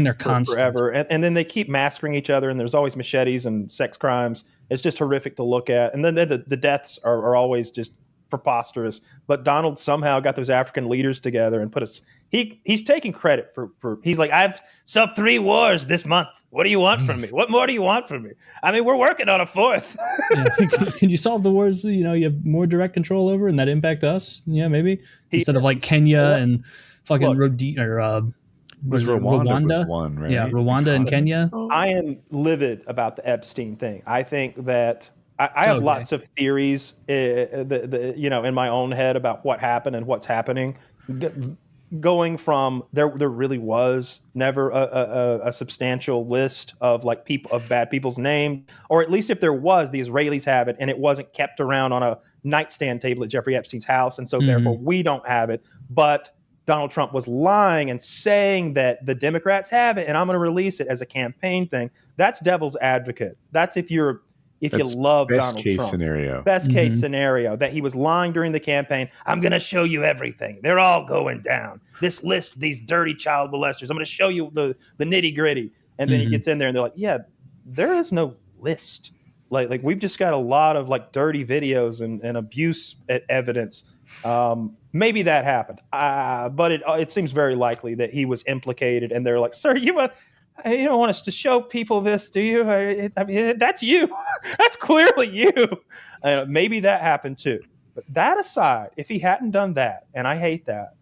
forever. And then they keep massacring each other, and there's always machetes and sex crimes. It's just horrific to look at. And then the deaths are always just preposterous. But Donald somehow got those African leaders together and put us. He's taking credit for he's like, I've solved 3 wars this month. What do you want from me? What more do you want from me? I mean, we're working on a 4th. Can you solve the wars you have more direct control over and that impact us? Yeah, maybe instead of like Kenya and fucking Rwanda was one, right? Yeah, Rwanda and Kenya. I am livid about the Epstein thing. I think that I have lots of theories, in my own head about what happened and what's happening. Going from there really was never a substantial list of like bad people's names, or at least if there was, the Israelis have it, and it wasn't kept around on a nightstand table at Jeffrey Epstein's house, and so therefore we don't have it. But Donald Trump was lying and saying that the Democrats have it, and I'm going to release it as a campaign thing. That's devil's advocate. That's if you love Donald Trump. Best case scenario, that he was lying during the campaign. I'm going to show you everything. They're all going down. This list, these dirty child molesters, I'm going to show you the nitty gritty. And then he gets in there and they're like, yeah, there is no list. Like we've just got a lot of like dirty videos and abuse evidence. Maybe that happened. But it seems very likely that he was implicated, and they're like, sir, you don't want us to show people this, do you? I mean, that's you. That's clearly you. Maybe that happened too. But that aside, if he hadn't done that, and I hate that,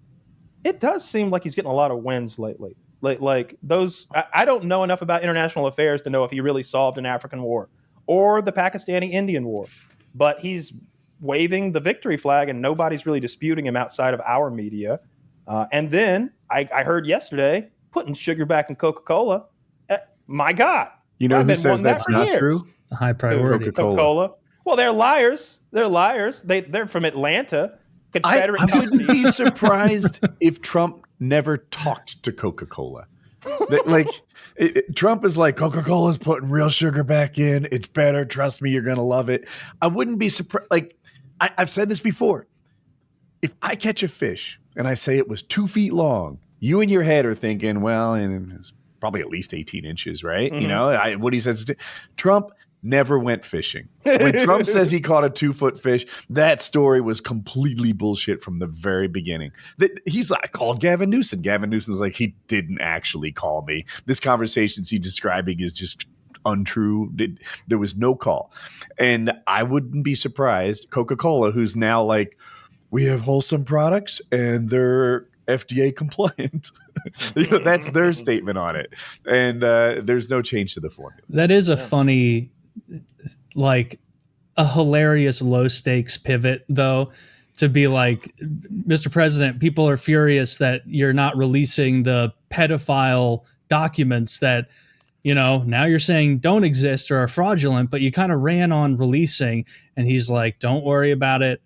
it does seem like he's getting a lot of wins lately. Like those, I don't know enough about international affairs to know if he really solved an African war or the Pakistani-Indian war. But he's waving the victory flag, and nobody's really disputing him outside of our media. And then I heard yesterday, putting sugar back in Coca-Cola. My God. You know who says that's not true? A high priority. Coca-Cola. Well, they're liars. They're liars. They're from Atlanta. Confederate I wouldn't be surprised if Trump never talked to Coca-Cola. Trump is like, Coca-Cola's putting real sugar back in. It's better. Trust me, you're going to love it. I wouldn't be surprised. Like, I've said this before. If I catch a fish and I say it was 2 feet long, you in your head are thinking, well, and it's probably at least 18 inches, right? Mm-hmm. What he says, Trump never went fishing. When Trump says he caught a 2-foot fish, that story was completely bullshit from the very beginning. He's like, I called Gavin Newsom. Gavin Newsom's like, he didn't actually call me. This conversation he's describing is just untrue. There was no call. And I wouldn't be surprised. Coca-Cola, who's now like, we have wholesome products and they're FDA compliant. That's their statement on it. And there's no change to the formula. That is a funny, like a hilarious low stakes pivot, though, to be like, Mr. President, people are furious that you're not releasing the pedophile documents that, now you're saying don't exist or are fraudulent, but you kind of ran on releasing. And he's like, don't worry about it.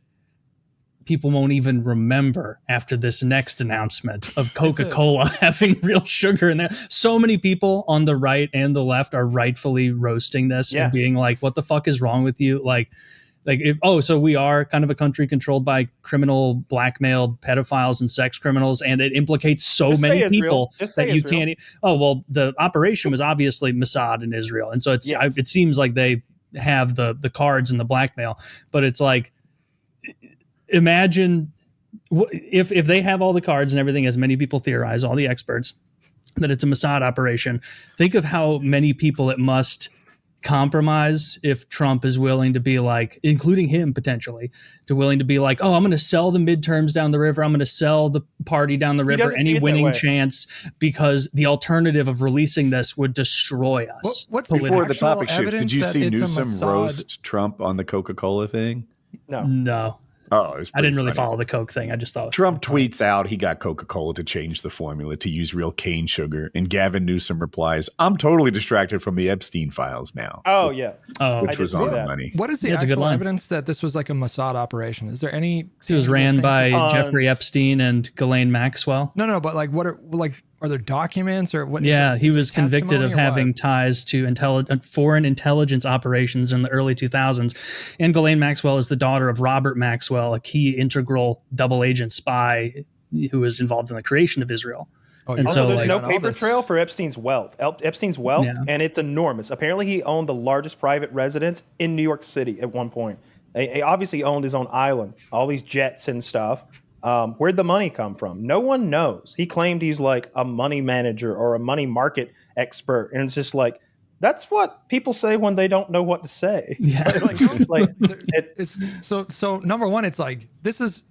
people won't even remember after this next announcement of Coca-Cola having real sugar in there. So many people on the right and the left are rightfully roasting this and being like, what the fuck is wrong with you? So we are kind of a country controlled by criminal, blackmailed pedophiles and sex criminals, and it implicates so many people that you can't. Oh, well, the operation was obviously Mossad in Israel. And so it seems like they have the cards and the blackmail, but it's like, imagine if they have all the cards and everything, as many people theorize, all the experts, that it's a Mossad operation. Think of how many people it must compromise if Trump is willing to be like, including him potentially, willing to be like, oh, I'm going to sell the midterms down the river. I'm going to sell the party down the river, any winning chance, because the alternative of releasing this would destroy us. What's before the topic shifts? Did you see Newsom roast Trump on the Coca-Cola thing? No. Oh, I didn't really follow the Coke thing. I just thought Trump tweets out he got Coca-Cola to change the formula to use real cane sugar, and Gavin Newsom replies, "I'm totally distracted from the Epstein files now." Oh yeah, which was on the money. What is the actual evidence that this was like a Mossad operation? Is there any? It was ran by Jeffrey Epstein and Ghislaine Maxwell. No, but like, are there documents or what? Yeah, he was convicted of having ties to foreign intelligence operations in the early 2000s. And Ghislaine Maxwell is the daughter of Robert Maxwell, a key integral double agent spy who was involved in the creation of Israel. There's no paper trail for Epstein's wealth. And it's enormous. Apparently, he owned the largest private residence in New York City at one point. He obviously owned his own island, all these jets and stuff. Where'd the money come from? No one knows. He claimed he's like a money manager or a money market expert. And it's just like, that's what people say when they don't know what to say. Yeah. So number one, it's like,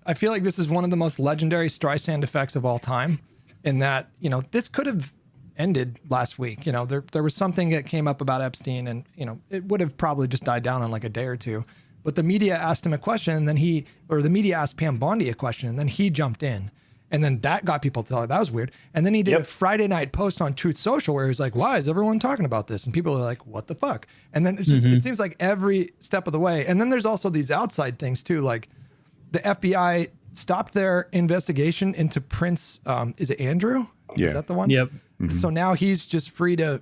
I feel like this is one of the most legendary Streisand effects of all time, in that, this could have ended last week. There was something that came up about Epstein, and, it would have probably just died down in like a day or two. But the media asked him a question, and then the media asked Pam Bondi a question, and then he jumped in. And then that got people to tell, that was weird. And then he did a Friday night post on Truth Social where he was like, why is everyone talking about this? And people are like, what the fuck? And then it's just, it seems like every step of the way. And then there's also these outside things too. Like the FBI stopped their investigation into Prince, is it Andrew? Yeah. Is that the one? Yep. Mm-hmm. So now he's just free to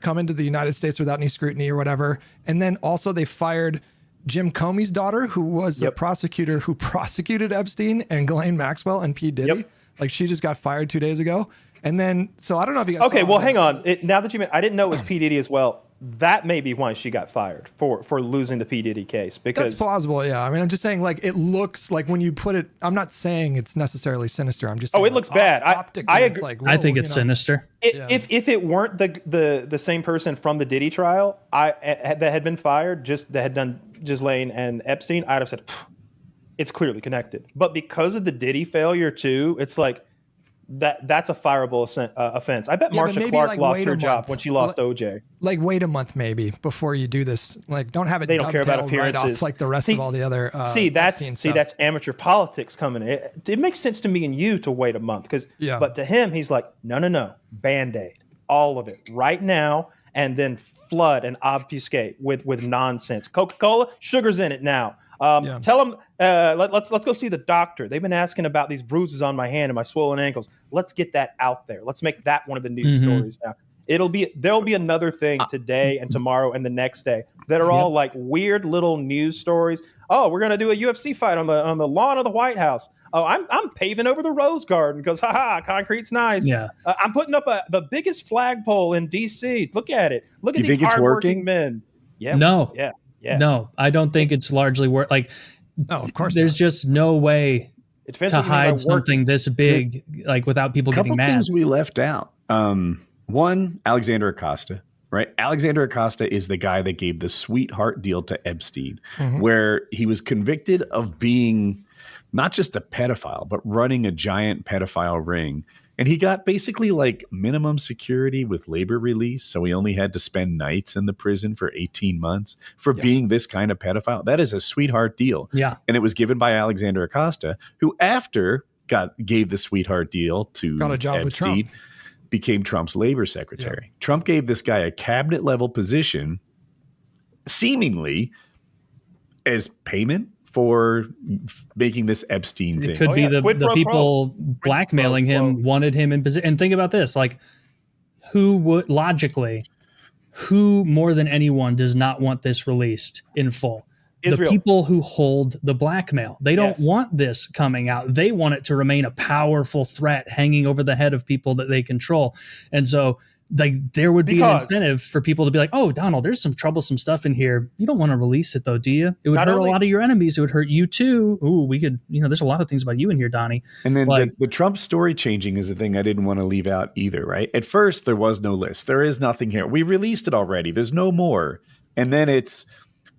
come into the United States without any scrutiny or whatever. And then also they fired Jim Comey's daughter, who was the prosecutor who prosecuted Epstein, and Ghislaine Maxwell and P. Diddy. Yep. Like, she just got fired 2 days ago. And then, so I don't know if you guys Okay, well, hang on. Now that I didn't know it was P. Diddy as well. That may be why she got fired for losing the P. Diddy case. Because that's plausible, yeah. I mean, I'm just saying, like, it looks like when you put it, I'm not saying it's necessarally sinister. I'm just saying, it looks bad. Optically, I agree. It's like, I think it's sinister. If it weren't the same person from the Diddy trial that had been fired, that had done Ghislaine and Epstein, I'd have said, it's clearly connected. But because of the Diddy failure too, it's like that's a fireable offense. I bet Marsha Clark lost her job when she lost OJ. Like, wait a month maybe before you do this. Like, don't have it. They don't care about appearances right off like the rest of all the other. That's amateur politics coming in. It makes sense to me and you to wait a month but to him, he's like, no, Band-Aid, all of it right now, and then flood and obfuscate with nonsense. Coca-Cola, sugar's in it now. Tell them, let's go see the doctor. They've been asking about these bruises on my hand and my swollen ankles. Let's get that out there. Let's make that one of the news stories now. There'll be another thing today and tomorrow and the next day that are all like weird little news stories. Oh, we're gonna do a UFC fight on the lawn of the White House. Oh, I'm paving over the Rose Garden because concrete's nice. Yeah, I'm putting up the biggest flagpole in D.C. Look at it. Look at these hardworking men. Yeah. No. Yeah. No, I don't think it's largely like. No, of course. There's just no way to hide something this big, like, without people getting mad. Couple things we left out. One, Alexander Acosta. Right. Alexander Acosta is the guy that gave the sweetheart deal to Epstein, where he was convicted of being not just a pedophile, but running a giant pedophile ring. And he got basically like minimum security with labor release. So he only had to spend nights in the prison for 18 months for being this kind of pedophile. That is a sweetheart deal. Yeah. And it was given by Alexander Acosta, who after gave the sweetheart deal to got a job Epstein, with Trump. Became Trump's labor secretary. Trump gave this guy a cabinet level position, seemingly as payment for making this Epstein thing. It could be the people blackmailing him wanted him in position. And think about this, like who would logically, who more than anyone does not want this released in full? Israel. The people who hold the blackmail. They don't want this coming out. They want it to remain a powerful threat hanging over the head of people that they control. And so there would be an incentive for people to be like, oh, Donald, there's some troublesome stuff in here. You don't want to release it though, do you? It would hurt a lot of your enemies. It would hurt you too. Ooh, we could, there's a lot of things about you in here, Donnie. And then the Trump story changing is the thing I didn't want to leave out either, right? At first, there was no list. There is nothing here. We released it already. There's no more. And then it's,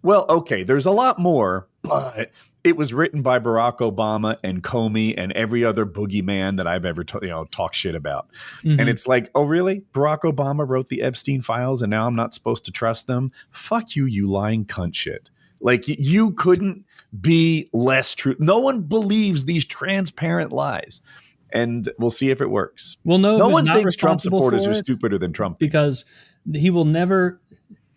well, okay, there's a lot more, but it was written by Barack Obama and Comey and every other boogeyman that I've ever talked shit about. Mm-hmm. And it's like, oh, really? Barack Obama wrote the Epstein files and now I'm not supposed to trust them? Fuck you, you lying cunt shit. Like, you couldn't be less true. No one believes these transparent lies. And we'll see if it works. Well, no one thinks Trump supporters are stupider than Trump thinks. Because he will never...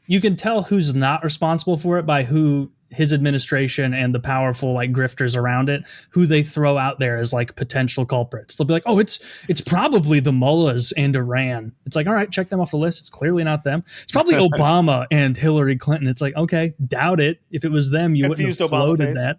You can tell who's not responsible for it by who his administration and the powerful like grifters around it, who they throw out there as like potential culprits. They'll be like, oh, it's probably the mullahs and Iran. It's like, all right, check them off the list. It's clearly not them. It's probably Obama and Hillary Clinton. It's like, okay, doubt it. If it was them, you wouldn't have floated that.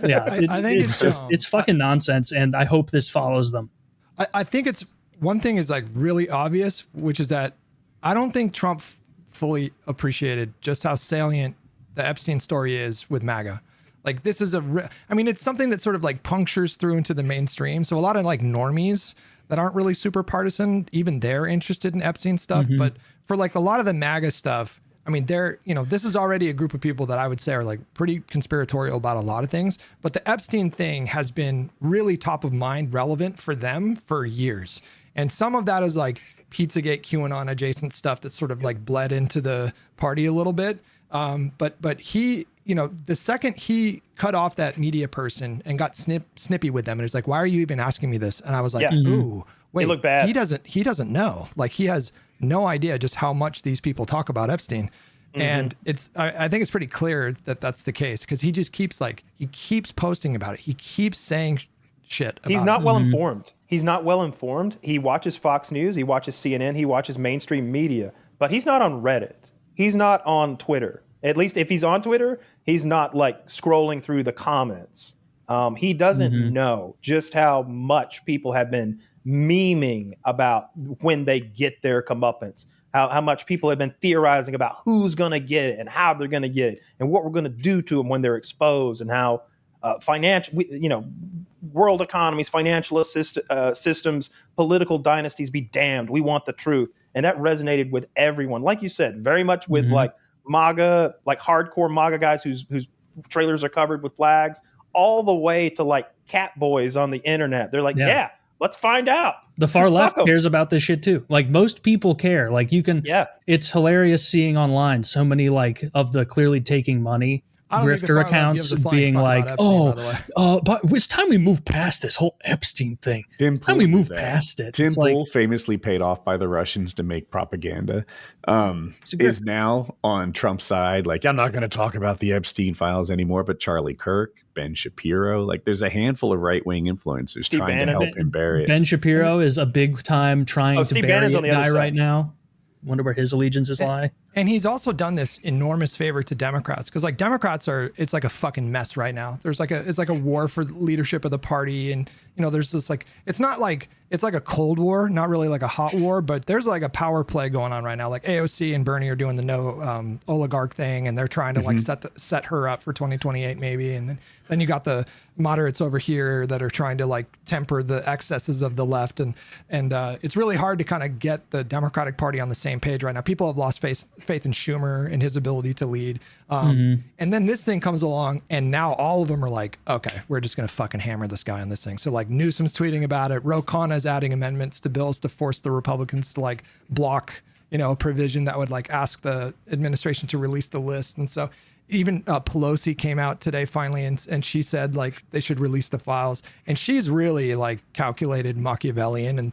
Yeah, I think it's fucking nonsense. And I hope this follows them. I think it's one thing is like really obvious, which is that I don't think Trump fully appreciated just how salient the Epstein story is with MAGA. Like this is it's something that sort of like punctures through into the mainstream. So a lot of like normies that aren't really super partisan, even they're interested in Epstein stuff. Mm-hmm. But for like a lot of the MAGA stuff, I mean, this is already a group of people that I would say are like pretty conspiratorial about a lot of things. But the Epstein thing has been really top of mind, relevant for them for years. And some of that is like Pizzagate, QAnon adjacent stuff that sort of like bled into the party a little bit. But he, the second he cut off that media person and got snippy with them, and he's like, why are you even asking me this? And I was like, ooh, wait, look bad. He doesn't know. Like he has no idea just how much these people talk about Epstein. Mm-hmm. And I think it's pretty clear that that's the case because he just keeps posting about it. He keeps saying shit about He's not well informed. He's not well informed. He watches Fox News. He watches CNN. He watches mainstream media. But he's not on Reddit. He's not on Twitter. At least if he's on Twitter, he's not like scrolling through the comments. He doesn't know just how much people have been memeing about when they get their comeuppance. How much people have been theorizing about who's going to get it and how they're going to get it and what we're going to do to them when they're exposed and how world economies, financial systems, political dynasties be damned. We want the truth. And that resonated with everyone. Like you said, very much with like MAGA, like hardcore MAGA guys whose trailers are covered with flags, all the way to like cat boys on the internet. They're like, yeah let's find out. The far left cares about this shit too. Like most people care. Like you can, it's hilarious seeing online so many like of the clearly taking money grifter accounts being like, but it's time we move past this whole Epstein thing. It's time we move past it. Tim Pool, famously paid off by the Russians to make propaganda, is now on Trump's side. Like, I'm not going to talk about the Epstein files anymore, but Charlie Kirk, Ben Shapiro, like there's a handful of right-wing influencers trying to help him bury it. Ben Shapiro is a big time trying to bury a guy right now. Wonder where his allegiances lie. And he's also done this enormous favor to Democrats because like Democrats it's like a fucking mess right now. It's like a war for leadership of the party. And, there's this like, it's not like, it's like a Cold War, not really like a hot war, but there's like a power play going on right now. Like AOC and Bernie are doing the no oligarch thing and they're trying to like set her up for 2028 maybe. And then you got the moderates over here that are trying to like temper the excesses of the left. And it's really hard to kind of get the Democratic Party on the same page right now. People have lost faith in Schumer and his ability to lead. And then this thing comes along and now all of them are like, okay, we're just going to fucking hammer this guy on this thing. So like Newsom's tweeting about it. Ro Khanna is adding amendments to bills to force the Republicans to like block, a provision that would like ask the administration to release the list. And so even Pelosi came out today finally and she said like they should release the files. And she's really like calculated, Machiavellian and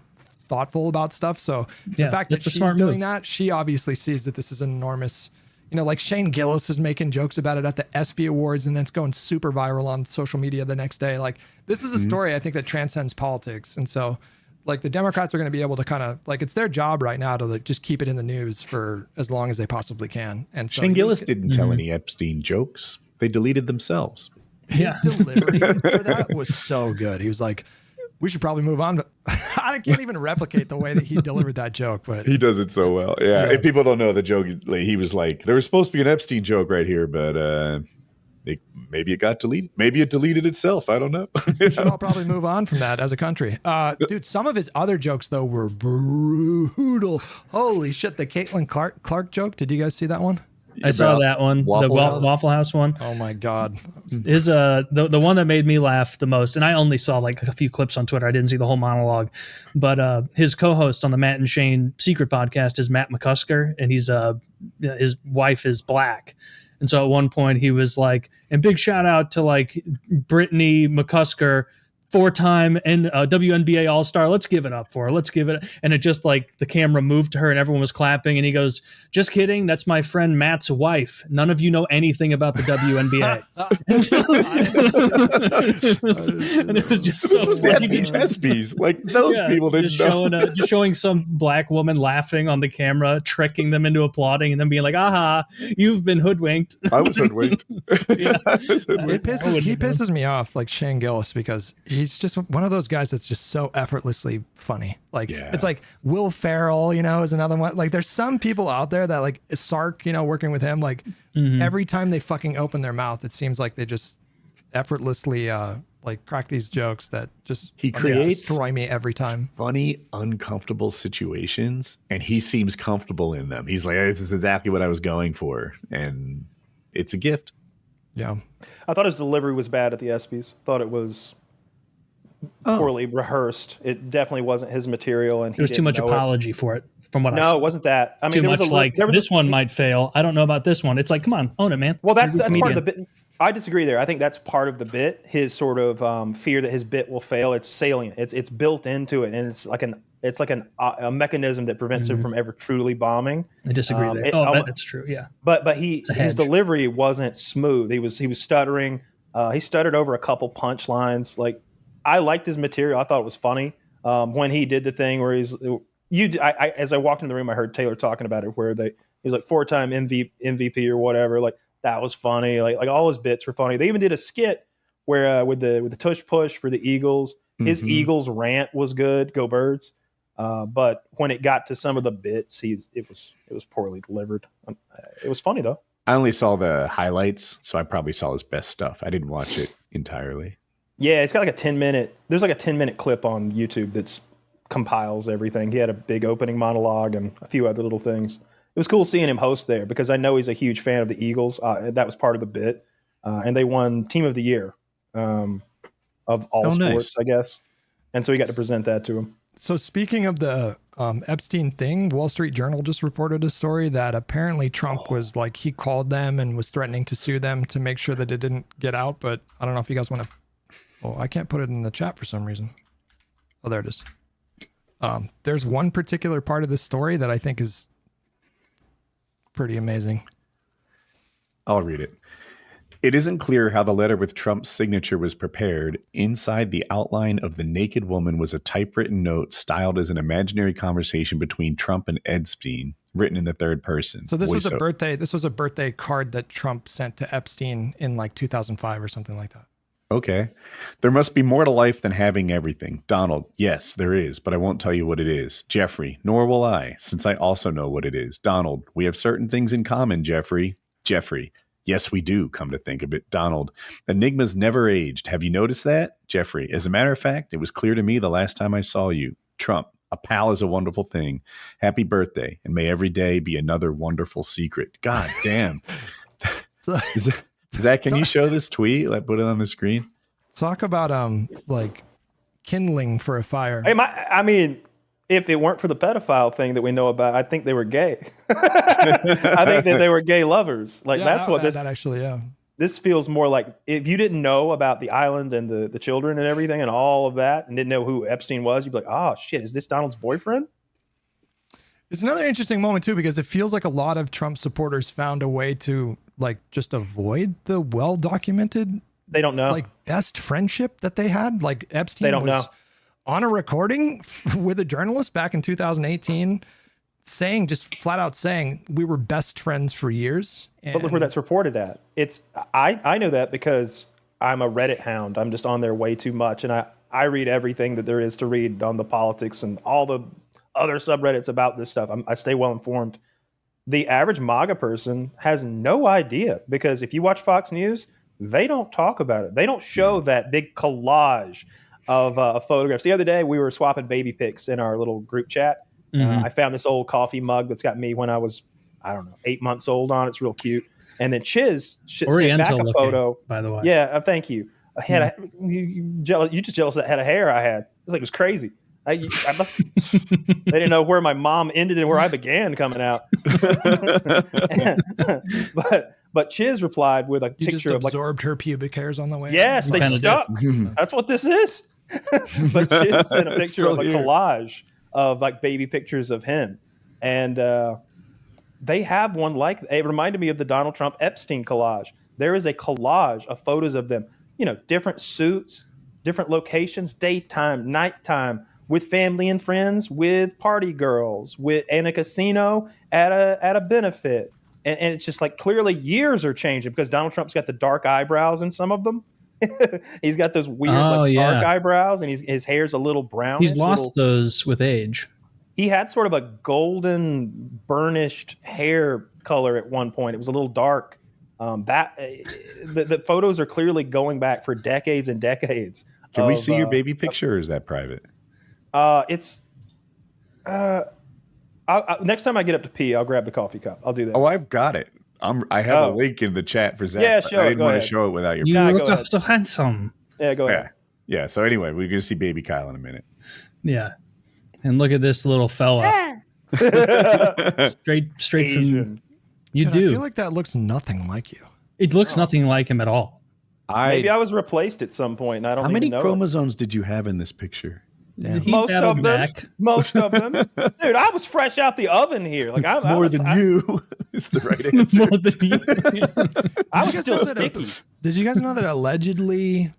thoughtful about stuff. So the fact that she's doing that, she obviously sees that this is an enormous, you know, like Shane Gillis is making jokes about it at the ESPY Awards, and it's going super viral on social media the next day. Like, this is a story I think that transcends politics. And so, like, the Democrats are going to be able to kind of, like, it's their job right now to like, just keep it in the news for as long as they possibly can. And so Shane Gillis didn't tell any Epstein jokes. They deleted themselves. His delivery for that was so good. He was like, we should probably move on. I can't even replicate the way that he delivered that joke, but he does it so well. Yeah. If people don't know the joke, he was like, there was supposed to be an Epstein joke right here, but maybe it got deleted. Maybe it deleted itself. I don't know. We should all probably move on from that as a country. Dude, some of his other jokes, though, were brutal. Holy shit. The Caitlin Clark joke. Did you guys see that one? I saw that one, Waffle Waffle House one. Oh my God. Is the one that made me laugh the most, and I only saw like a few clips on Twitter. I didn't see the whole monologue, but his co-host on the Matt and Shane Secret podcast is Matt McCusker, and he's his wife is black. And so at one point he was like, and big shout out to like Brittany McCusker, 4-time WNBA All-Star. Let's give it up for her. Let's give it. And it just like the camera moved to her and everyone was clapping. And he goes, just kidding. That's my friend Matt's wife. None of you know anything about the WNBA. And it was just so funny. ESPYs. Like those people didn't know. Just showing some black woman laughing on the camera, tricking them into applauding and then being like, aha, you've been hoodwinked. I was hoodwinked. Yeah. He pisses me off, like Shane Gillis, because he's just one of those guys that's just so effortlessly funny. Like it's like Will Ferrell, you know, is another one. Like there's some people out there that like Sark, you know, working with him, like every time they fucking open their mouth, it seems like they just effortlessly like crack these jokes that just he creates destroy me every time. Funny, uncomfortable situations, and he seems comfortable in them. He's like, this is exactly what I was going for, and it's a gift. Yeah, I thought his delivery was bad at the ESPYs. Thought it was poorly rehearsed. It definitely wasn't his material, and there was too much apology for it. From what I saw. No, it wasn't that. I mean, too there much was like this one might fail. I don't know about this one. It's like, come on, own it, man. Well, that's part of the bit. I disagree there. I think that's part of the bit. His sort of fear that his bit will fail. It's salient. It's built into it, and it's like a mechanism that prevents it from ever truly bombing. I disagree there. That's true. Yeah, but his delivery wasn't smooth. He was stuttering. He stuttered over a couple punchlines. Like I liked his material. I thought it was funny when he did the thing where as I walked in the room, I heard Taylor talking about it, where he was like 4-time MVP or whatever. Like that was funny. Like all his bits were funny. They even did a skit where with the tush push for the Eagles. His Eagles rant was good. Go Birds. But when it got to some of the bits, it was poorly delivered. It was funny though. I only saw the highlights, so I probably saw his best stuff. I didn't watch it entirely. Yeah, it's got like a 10-minute. There's like a 10-minute clip on YouTube that's compiles everything. He had a big opening monologue and a few other little things. It was cool seeing him host there because I know he's a huge fan of the Eagles. That was part of the bit, and they won Team of the Year of all sports, nice. I guess. And so he got to present that to him. So speaking of the Epstein thing, Wall Street Journal just reported a story that apparently Trump was like, he called them and was threatening to sue them to make sure that it didn't get out. But I don't know if you guys want to. Oh, I can't put it in the chat for some reason. Oh, there it is. There's one particular part of this story that I think is pretty amazing. I'll read it. It isn't clear how the letter with Trump's signature was prepared. Inside the outline of the naked woman was a typewritten note styled as an imaginary conversation between Trump and Epstein, written in the third person. So this was a birthday card that Trump sent to Epstein in like 2005 or something like that. Okay. There must be more to life than having everything. Donald, yes, there is, but I won't tell you what it is. Jeffrey, nor will I, since I also know what it is. Donald, we have certain things in common, Jeffrey. Jeffrey, yes, we do, come to think of it. Donald, enigmas never aged. Have you noticed that? Jeffrey, as a matter of fact, it was clear to me the last time I saw you. Trump, a pal is a wonderful thing. Happy birthday, and may every day be another wonderful secret. God damn. Zach, can you show this tweet? Like, put it on the screen. Talk about like kindling for a fire. Hey, I mean, if it weren't for the pedophile thing that we know about, I think they were gay. I think that they were gay lovers. Like that's what this. That actually, yeah. This feels more like if you didn't know about the island and the children and everything and all of that, and didn't know who Epstein was, you'd be like, oh shit, is this Donald's boyfriend? It's another interesting moment too, because it feels like a lot of Trump supporters found a way to like just avoid the well-documented, They don't know. like best friendship that they had. Like Epstein They don't was know. on a recording with a journalist back in 2018 saying, just flat out saying, we were best friends for years. But look where that's reported at. I know that because I'm a Reddit hound. I'm just on there way too much. And I read everything that there is to read on the politics and all the other subreddits about this stuff. I stay well informed. The average MAGA person has no idea, because if you watch Fox News, they don't talk about it. They don't show that big collage of photographs. The other day, we were swapping baby pics in our little group chat. I found this old coffee mug that's got me when I was, I don't know, 8 months old on. It's real cute. And then Chiz sent back a photo. By the way. Yeah, thank you. I had you just jealous that had a hair I had. It was crazy. They didn't know where my mom ended and where I began coming out. but Chiz replied with a You picture just of like, absorbed her pubic hairs on the way. yes, they stuck. That's what this is. But Chiz sent a picture of a collage of like baby pictures of him, and they have one like it reminded me of the Donald Trump Epstein collage. There is a collage of photos of them, different suits, different locations, daytime, nighttime, with family and friends, with party girls, in a casino, at a benefit. And it's just like clearly years are changing, because Donald Trump's got the dark eyebrows in some of them. He's got those weird dark eyebrows, and his hair's a little brown. He's lost those with age. He had sort of a golden burnished hair color at one point. It was a little dark. The photos are clearly going back for decades and decades. Can we see your baby picture, or is that private? Next time I get up to pee, I'll grab the coffee cup. I'll do that. Oh, I've got it. I have a link in the chat for Zach. Yeah, show it. I didn't Go want ahead. to show it without your. You go look ahead. so handsome. Yeah, go ahead. Yeah. So anyway, we're gonna see baby Kyle in a minute. Yeah. And look at this little fella. straight Asian. from you. Dude, do. I feel like that looks nothing like you. It looks nothing like him at all. Maybe I was replaced at some point, and I don't How even many know it. chromosomes did you have in this picture? He Most battled of them. back. Most of them. Dude, I was fresh out the oven here. Like More than you is the right answer. More than you. I was Did you guys still know that- sticky. Did you guys know that allegedly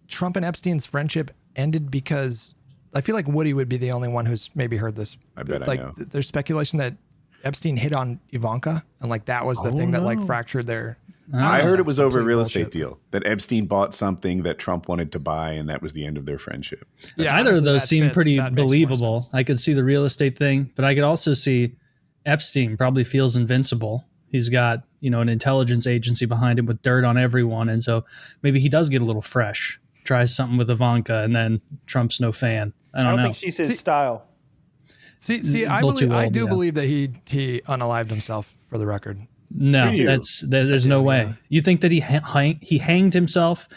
Trump and Epstein's friendship ended because I feel like Woody would be the only one who's maybe heard this. I bet I like know. there's speculation that Epstein hit on Ivanka, and like that was the thing that like fractured their. I heard it was over a complete real bullshit. estate deal, that Epstein bought something that Trump wanted to buy, and that was the end of their friendship. Yeah, Either of honestly, those that seem fits. pretty That makes more believable. sense. I could see the real estate thing, but I could also see Epstein probably feels invincible. He's got, an intelligence agency behind him with dirt on everyone. And so maybe he does get a little fresh, tries something with Ivanka, and then Trump's no fan. I I don't don't know. think she's his style. See, A little too I old, do yeah. believe that he unalived himself, for the record. No, you? there's no way. You think that he hanged himself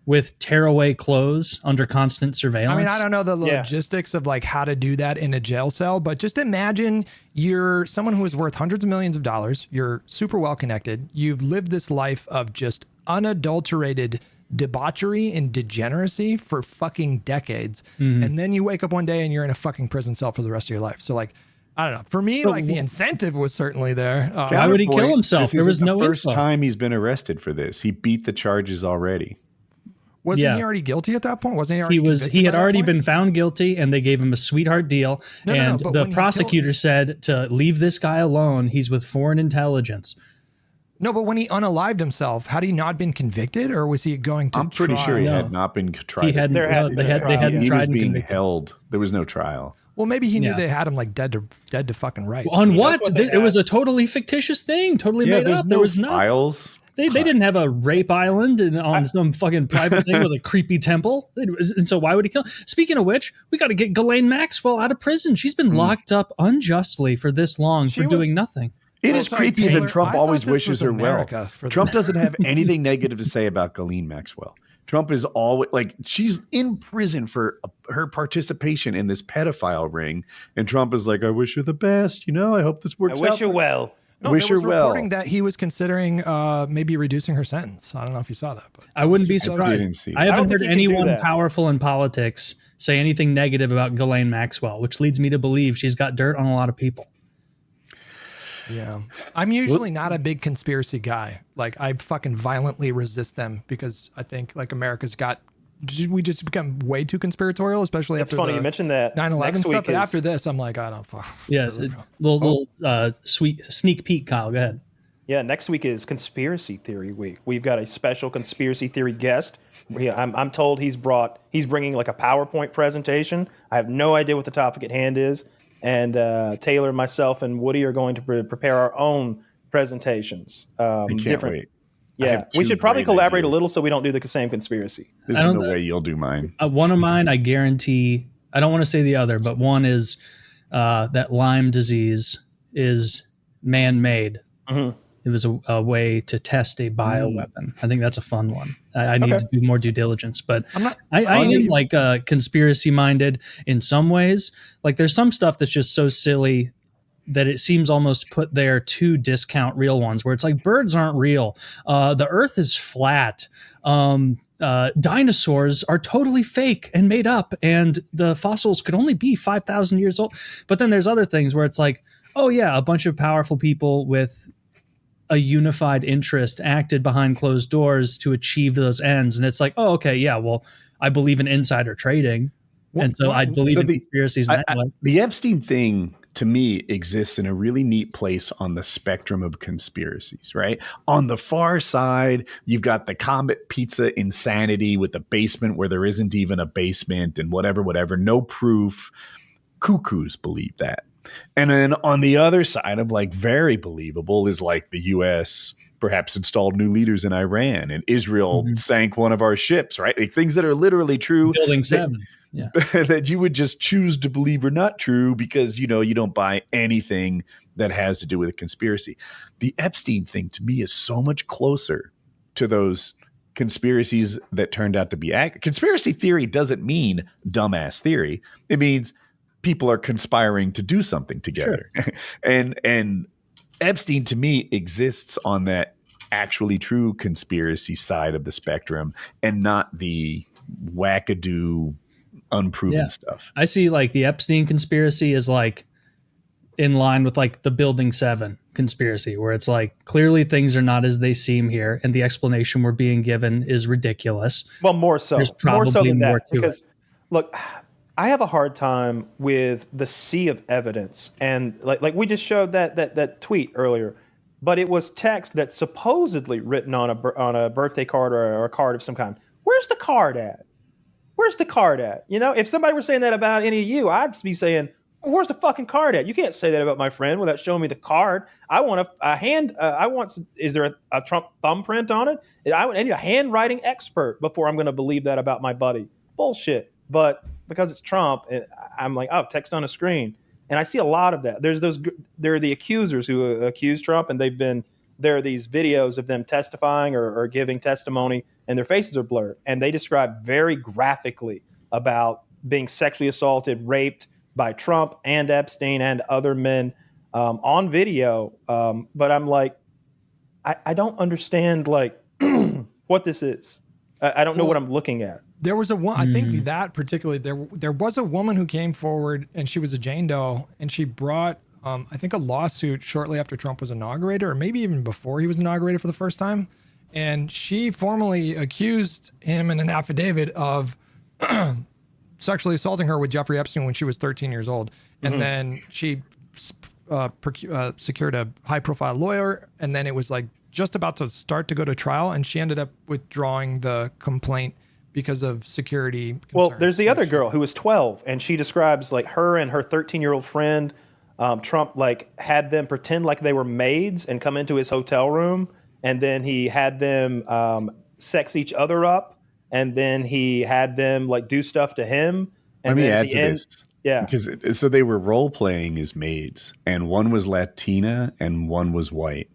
with tearaway clothes under constant surveillance? I mean, I don't know the Yeah. logistics of like how to do that in a jail cell, but just imagine you're someone who is worth hundreds of millions of dollars. You're super well connected. You've lived this life of just unadulterated debauchery and degeneracy for fucking decades. And then you wake up one day and you're in a fucking prison cell for the rest of your life. So like, I don't know. For me, like the incentive was certainly there. Why would he kill Counterpoint, himself? this There was isn't no the first info. time he's been arrested for this. He beat the charges already. Wasn't Yeah. he already guilty at that point? Wasn't he already He convicted had by that already point? been found guilty, and they gave him a sweetheart deal. No, and but the when he prosecutor said to leave this guy alone. He's with foreign intelligence. No, but when he unalived himself, had he not been convicted, or was he going to I'm pretty sure he No. had not been tried. He hadn't. There had no, to they be a had. They trial. hadn't He tried was and being convicted. held. There was no trial. Well, maybe he knew Yeah. they had him like dead to fucking right. On what? what they It was a totally fictitious thing. Totally Yeah, made there's up. no There was no. files. They didn't have a rape island on some fucking private thing with a creepy temple. And so why would he kill? Speaking of which, we got to get Ghislaine Maxwell out of prison. She's been locked up unjustly for this long for doing nothing. It Well, is sorry, creepy Taylor, that Trump I thought always this wishes was her well. America for the- Trump doesn't have anything negative to say about Ghislaine Maxwell. Trump is always like, she's in prison for her participation in this pedophile ring. And Trump is like, I wish her the best. I hope this I works out. wish you well. No, wish there was her well. reporting that he was considering maybe reducing her sentence. I don't know if you saw that, but I wouldn't be didn't surprised. see. I I haven't don't heard think you can do anyone that. powerful in politics say anything negative about Ghislaine Maxwell, which leads me to believe she's got dirt on a lot of people. Yeah. I'm usually not a big conspiracy guy. Like, I fucking violently resist them because I think like we just become way too conspiratorial, especially It's after funny you mentioned that 9/11 next stuff. week But is- after this, I'm like, I don't fuck. Yes. Little sweet sneak peek, Kyle. Go ahead. Yeah, next week is conspiracy theory week. We've got a special conspiracy theory guest. I'm told he's bringing like a PowerPoint presentation. I have no idea what the topic at hand is. And Taylor, myself, and Woody are going to prepare our own presentations. I can't wait. Yeah, we should probably collaborate a little so we don't do the same conspiracy. There's no way you'll do mine. One of mine, I guarantee, I don't want to say the other, but one is that Lyme disease is man-made. Mm-hmm. It was a way to test a bioweapon. I think that's a fun one. I need to do more due diligence, but I am like conspiracy minded in some ways. Like there's some stuff that's just so silly that it seems almost put there to discount real ones, where it's like birds aren't real. The earth is flat. Dinosaurs are totally fake and made up, and the fossils could only be 5,000 years old. But then there's other things where it's like, oh yeah, a bunch of powerful people with a unified interest acted behind closed doors to achieve those ends. And it's like, oh, okay, yeah, well, I believe in insider trading. And so I believe in conspiracies. The Epstein thing, to me, exists in a really neat place on the spectrum of conspiracies, right? On the far side, you've got the Comet Pizza insanity with the basement where there isn't even a basement and whatever, no proof. Cuckoos believe that. And then on the other side of like very believable is like the U.S. perhaps installed new leaders in Iran and Israel sank one of our ships, right? Like things that are literally true. Building 7. That you would just choose to believe are not true because, you don't buy anything that has to do with a conspiracy. The Epstein thing to me is so much closer to those conspiracies that turned out to be accurate. Conspiracy theory doesn't mean dumbass theory. It means people are conspiring to do something together. Sure. And Epstein to me exists on that actually true conspiracy side of the spectrum and not the wackadoo unproven stuff. I see like the Epstein conspiracy is like in line with like the Building 7 conspiracy, where it's like clearly things are not as they seem here and the explanation we're being given is ridiculous. Well, more so. There's probably more so than more that, to because it. Look, I have a hard time with the sea of evidence, and like we just showed that tweet earlier, but it was text that's supposedly written on a birthday card or a card of some kind. Where's the card at? Where's the card at? If somebody were saying that about any of you, I'd be saying, where's the fucking card at? You can't say that about my friend without showing me the card. I want a hand. Is there a Trump thumbprint on it? I need a handwriting expert before I'm going to believe that about my buddy. Bullshit. But because it's Trump, I'm like, oh, text on a screen. And I see a lot of that. There are the accusers who accuse Trump, and there are these videos of them testifying or giving testimony, and their faces are blurred. And they describe very graphically about being sexually assaulted, raped by Trump and Epstein and other men on video. But I'm like, I don't understand like what this is. I don't know what I'm looking at. There was I think that particularly, there was a woman who came forward, and she was a Jane Doe, and she brought, I think, a lawsuit shortly after Trump was inaugurated, or maybe even before he was inaugurated for the first time. And she formally accused him in an affidavit of sexually assaulting her with Jeffrey Epstein when she was 13 years old. And then she secured a high-profile lawyer, and then it was like just about to start to go to trial, and she ended up withdrawing the complaint because of security concerns. Well, there's the other girl who was 12, and she describes like her and her 13-year-old friend, Trump like had them pretend like they were maids and come into his hotel room, and then he had them sex each other up, and then he had them like do stuff to him. And let me add to this. Yeah. Because so they were role playing as maids, and one was Latina and one was white.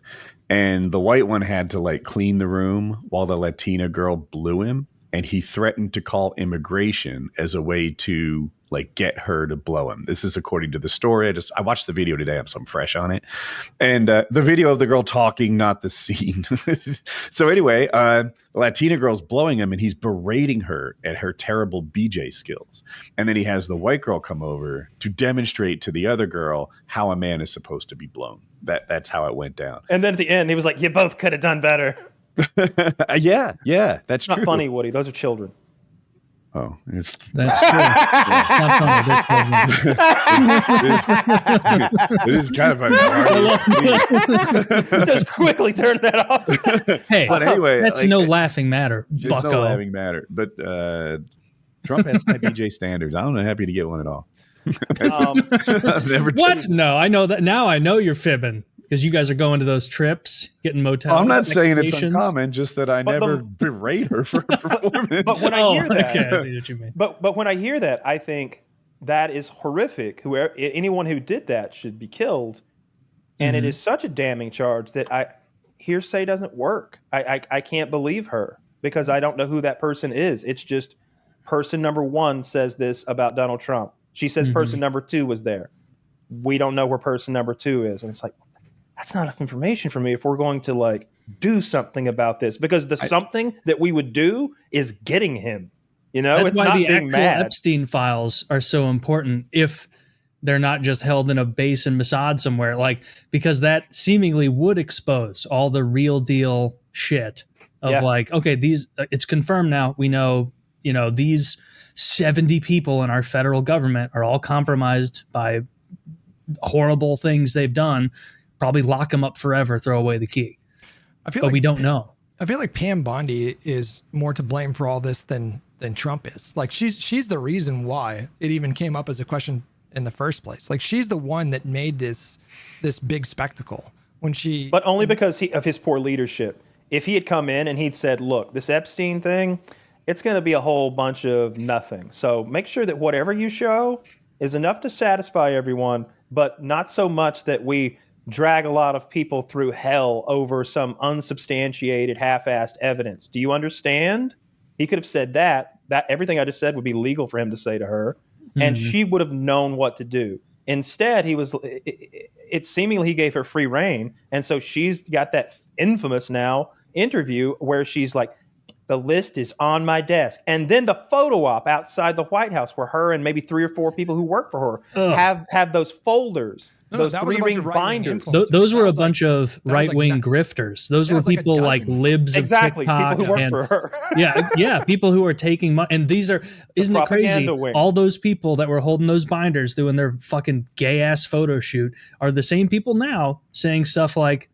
And the white one had to like clean the room while the Latina girl blew him. And he threatened to call immigration as a way to like get her to blow him. This is according to the story. I watched the video today. I'm fresh on it. And the video of the girl talking, not the scene. So anyway, the Latina girl's blowing him and he's berating her at her terrible BJ skills. And then he has the white girl come over to demonstrate to the other girl how a man is supposed to be blown. That's how it went down. And then at the end, he was like, you both could have done better. Yeah, that's Not true. funny, Woody. Those are children. Oh, That's true. it is kind of funny. Just quickly turn that off. Hey, But anyway, that's like, no laughing matter, It's bucko. no laughing matter. But Trump has high BJ standards. I'm not happy to get one at all. I've never What? taken- No, I know that now. I know you're fibbing because you guys are going to those trips, getting motels. I'm not saying it's vacations. uncommon, just that I never berate her for her performance. But when I hear that, okay, I see what you mean. but when I hear that, I think that is horrific. Anyone who did that should be killed, and it is such a damning charge that hearsay doesn't work. I can't believe her because I don't know who that person is. It's just person number one says this about Donald Trump. She says person number two was there. We don't know where person number two is, and it's like that's not enough information for me if we're going to like do something about this because something that we would do is getting him. You know, That's it's why not the being actual mad. Epstein files are so important if they're not just held in a base in Mossad somewhere, like because that seemingly would expose all the real deal shit of like, okay, these it's confirmed now. We know, these 70 people in our federal government are all compromised by horrible things they've done. Probably lock them up forever, throw away the key. But we don't know. I feel like Pam Bondi is more to blame for all this than Trump is. Like she's the reason why it even came up as a question in the first place. Like she's the one that made this big spectacle when she. But only because of his poor leadership. If he had come in and he'd said, "Look, this Epstein thing, it's going to be a whole bunch of nothing. So make sure that whatever you show is enough to satisfy everyone, but not so much that we drag a lot of people through hell over some unsubstantiated, half-assed evidence. Do you understand?" He could have said that everything I just said would be legal for him to say to her, and she would have known what to do. Instead, it seemingly he gave her free reign, and so she's got that infamous now interview where she's like, the list is on my desk. And then the photo op outside the White House where her and maybe 3 or 4 people who work for her have those folders, those 3-ring binders. Those were a bunch of right-wing grifters. Those were people like libs of TikTok. People who work for her. yeah, people who are taking money. And these are, isn't it crazy? Wing. All those people that were holding those binders doing their fucking gay-ass photo shoot are the same people now saying stuff like,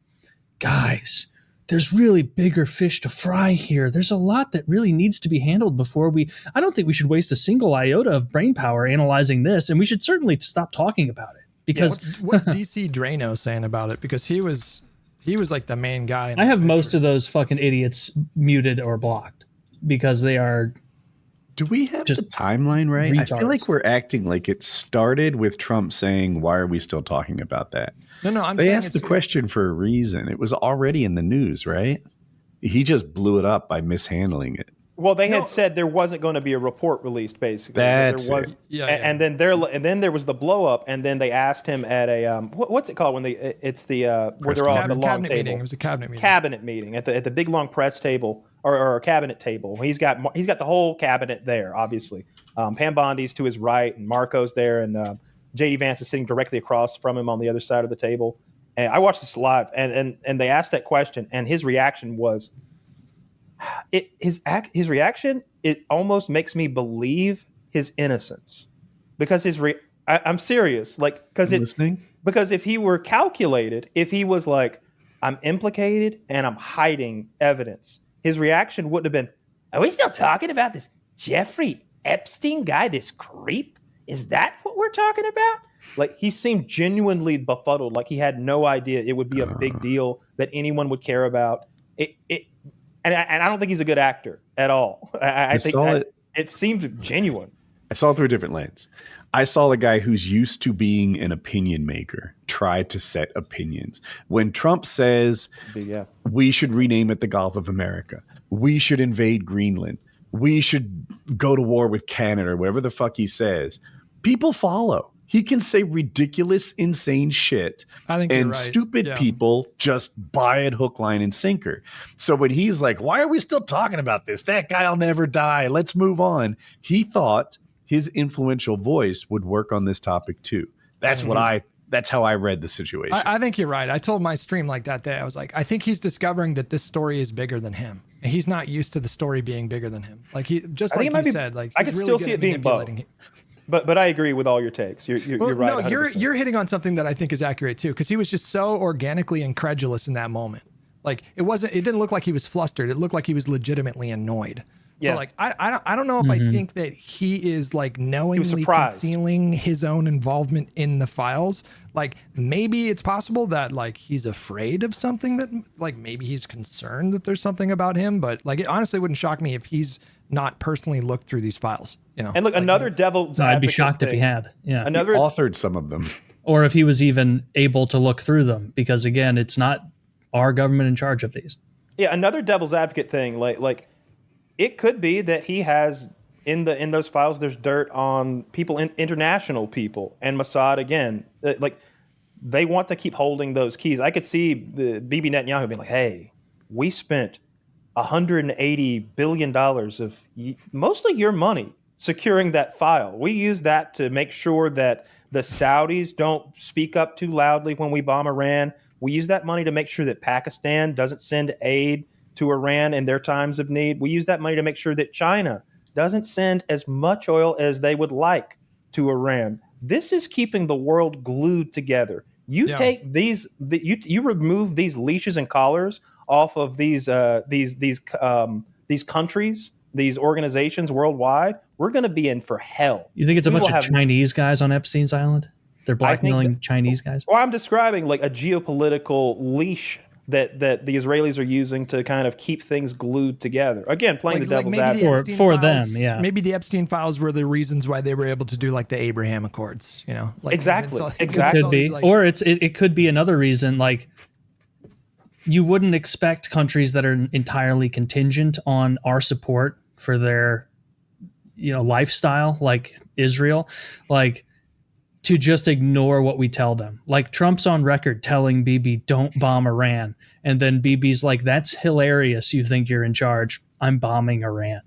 guys, there's really bigger fish to fry here. There's a lot that really needs to be handled before I don't think we should waste a single iota of brain power analyzing this. And we should certainly stop talking about it because what's DC Drano saying about it? Because he was like the main guy. I have most of those fucking idiots muted or blocked because they are. Do we have the timeline right? Retards. I feel like we're acting like it started with Trump saying, "Why are we still talking about that?" No, they asked the question for a reason. It was already in the news, right? He just blew it up by mishandling it. Well, they had said there wasn't going to be a report released, basically. That's there was, it. And then there was the blow up, and then they asked him at a what's it called when it's the where they're all at the long table. Meeting. It was a cabinet meeting. Cabinet meeting at the big long press table or a cabinet table. He's got the whole cabinet there, obviously. Pam Bondi's to his right, and Marco's there, and JD Vance is sitting directly across from him on the other side of the table. And I watched this live, and they asked that question, and his reaction was, his reaction, it almost makes me believe his innocence, because I'm serious, like because if he were calculated, if he was like, I'm implicated and I'm hiding evidence, his reaction wouldn't have been, are we still talking about this Jeffrey Epstein guy, this creep? Is that what we're talking about? Like, he seemed genuinely befuddled, like he had no idea it would be a big deal that anyone would care about. And I don't think he's a good actor at all. I think it seemed genuine. I saw it through a different lens. I saw a guy who's used to being an opinion maker try to set opinions. When Trump says we should rename it the Gulf of America, we should invade Greenland, we should go to war with Canada, or whatever the fuck he says, people follow. He can say ridiculous, insane shit. I think you're and right. stupid people just buy it hook, line, and sinker. So when he's like, why are we still talking about this? That guy'll never die. Let's move on. He thought his influential voice would work on this topic too. That's that's how I read the situation. I think you're right. I told my stream like that day, I was like, I think he's discovering that this story is bigger than him. And he's not used to the story being bigger than him. Like he, just like you said, like I could still see it being both. But I agree with all your takes. You're right. No, you're hitting on something that I think is accurate too, because he was just so organically incredulous in that moment. Like it didn't look like he was flustered. It looked like he was legitimately annoyed. So like I don't know if I think that he is like knowingly concealing his own involvement in the files. Like maybe it's possible that like he's afraid of something, that like maybe he's concerned that there's something about him. But like it honestly wouldn't shock me if he's not personally looked through these files. You know. And look, another devil's I'd be shocked if he had. Yeah. He authored some of them. Or if he was even able to look through them, because again, it's not our government in charge of these. Yeah, another devil's advocate thing, like it could be that he has in those files there's dirt on people, international people, and Mossad again. Like they want to keep holding those keys. I could see the Bibi Netanyahu being like, "Hey, we spent $180 billion of mostly your money securing that file. We use that to make sure that the Saudis don't speak up too loudly when we bomb Iran. We use that money to make sure that Pakistan doesn't send aid to Iran in their times of need. We use that money to make sure that China doesn't send as much oil as they would like to Iran. This is keeping the world glued together. You take you remove these leashes and collars off of these countries, these organizations worldwide, we're going to be in for hell." You think it's a bunch of Chinese guys on Epstein's island? They're blackmailing Chinese guys? Well, I'm describing like a geopolitical leash that the Israelis are using to kind of keep things glued together. Again, playing the devil's advocate. For them, yeah. Maybe the Epstein files were the reasons why they were able to do like the Abraham Accords, you know? Like, exactly. It could be. Like, or it could be another reason, like you wouldn't expect countries that are entirely contingent on our support for their lifestyle, like Israel, like to just ignore what we tell them. Like Trump's on record telling Bibi, don't bomb Iran. And then Bibi's like, that's hilarious. You think you're in charge. I'm bombing Iran.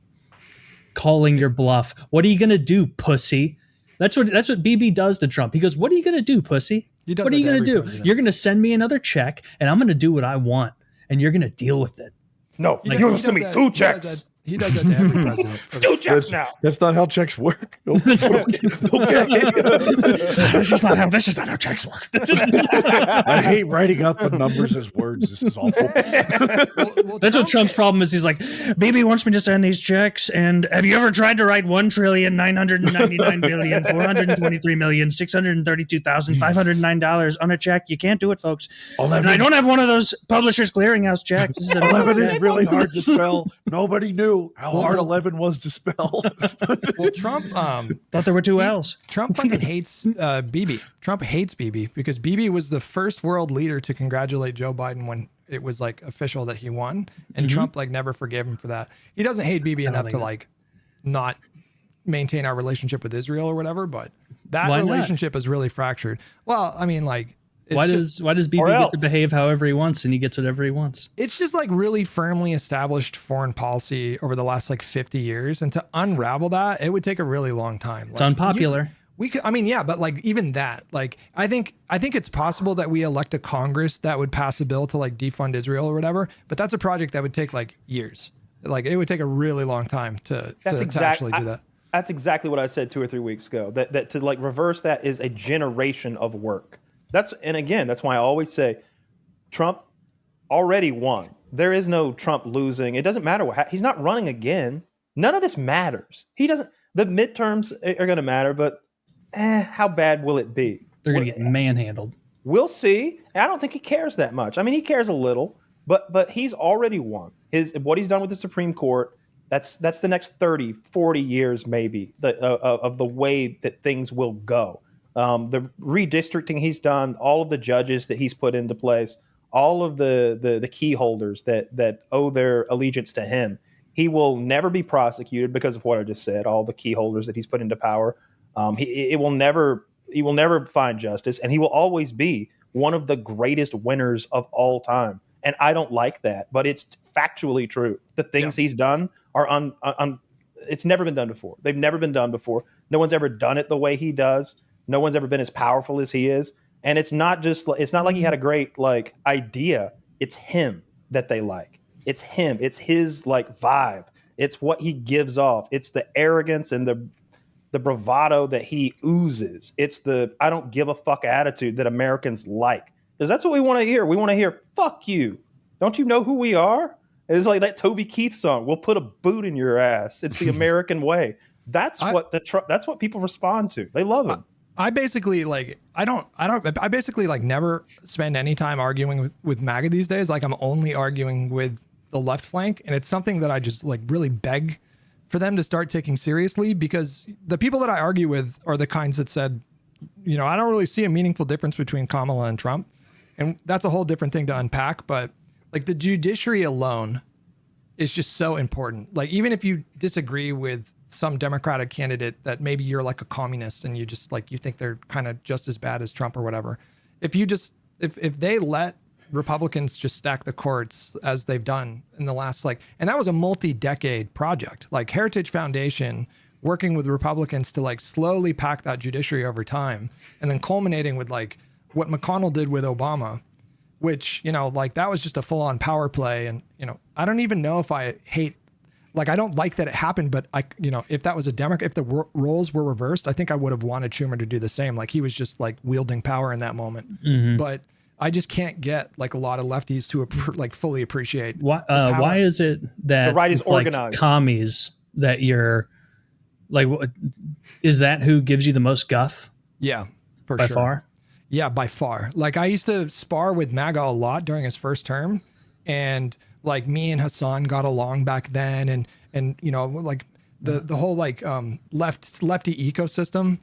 Calling your bluff. What are you going to do, pussy? That's what Bibi does to Trump. He goes, what are you going to do, pussy? What are you going to do? President. You're going to send me another check and I'm going to do what I want. And you're going to deal with it. No, you're going to send me 2 checks. He does that to every president. 2 checks now. That's not how checks work. Okay. This is not how checks work. I hate writing out the numbers as words. This is awful. That's what Trump's problem is. He's like, Bibi wants me to send these checks, and have you ever tried to write $1,999,423,632,509 on a check? You can't do it, folks. And I don't have one of those Publishers Clearinghouse checks. 11 is really hard to spell. Nobody knew how hard 11 was to spell. Well, Trump thought there were 2 L's. Trump fucking hates Bibi. Trump hates Bibi because Bibi was the first world leader to congratulate Joe Biden when it was like official that he won, and Trump like never forgave him for that. He doesn't hate Bibi enough to like not maintain our relationship with Israel or whatever, but that relationship is really fractured. Well, I mean, like, why does Bibi get to behave however he wants and he gets whatever he wants? It's just like really firmly established foreign policy over the last like 50 years. And to unravel that, it would take a really long time. It's unpopular. We could, I mean, yeah, but like even that, like, I think it's possible that we elect a Congress that would pass a bill to like defund Israel or whatever, but that's a project that would take like years. Like it would take a really long time to actually do that. That's exactly what I said 2 or 3 weeks ago, that to like reverse that is a generation of work. And again, that's why I always say Trump already won. There is no Trump losing. It doesn't matter he's not running again. None of this matters. The midterms are going to matter, but how bad will it be? They're going to get manhandled. We'll see. I don't think he cares that much. I mean, he cares a little, but he's already won. What he's done with the Supreme Court, that's the next 30, 40 years maybe of the way that things will go. The redistricting he's done, all of the judges that he's put into place, all of the key holders that owe their allegiance to him. He will never be prosecuted because of what I just said, all the key holders that he's put into power. He will never find justice, and he will always be one of the greatest winners of all time. And I don't like that, but it's factually true. The things he's done are it's never been done before. They've never been done before. No one's ever done it the way he does. No one's ever been as powerful as he is. And it's not like he had a great like idea. It's him that they like. It's him. It's his like vibe. It's what he gives off. It's the arrogance and the bravado that he oozes. It's the I don't give a fuck attitude that Americans like. Because that's what we want to hear. We want to hear, fuck you. Don't you know who we are? It's like that Toby Keith song. We'll put a boot in your ass. It's the American way. That's what people respond to. They love it. I basically like I basically like never spend any time arguing with MAGA these days. Like I'm only arguing with the left flank, and it's something that I just like really beg for them to start taking seriously, because the people that I argue with are the kinds that said, you know, I don't really see a meaningful difference between Kamala and Trump. And that's a whole different thing to unpack. But like the judiciary alone is just so important. Like, even if you disagree with some Democratic candidate that maybe you're like a communist and you just like, you think they're kind of just as bad as Trump or whatever. If they let Republicans just stack the courts as they've done in the last and that was a multi-decade project, like Heritage Foundation working with Republicans to like slowly pack that judiciary over time, and then culminating with like what McConnell did with Obama, which, you know, like that was just a full-on power play. And, you know, I don't even know if I don't like that it happened, but if that was a Democrat, if the roles were reversed, I think I would have wanted Schumer to do the same. Like he was just like wielding power in that moment. Mm-hmm. But I just can't get like a lot of lefties to fully appreciate. Why is it that the right is organized? Like commies that you're like, is that who gives you the most guff? Yeah, by far. Yeah, by far. Like I used to spar with MAGA a lot during his first term, and like me and Hassan got along back then, and you know, like the whole like lefty ecosystem.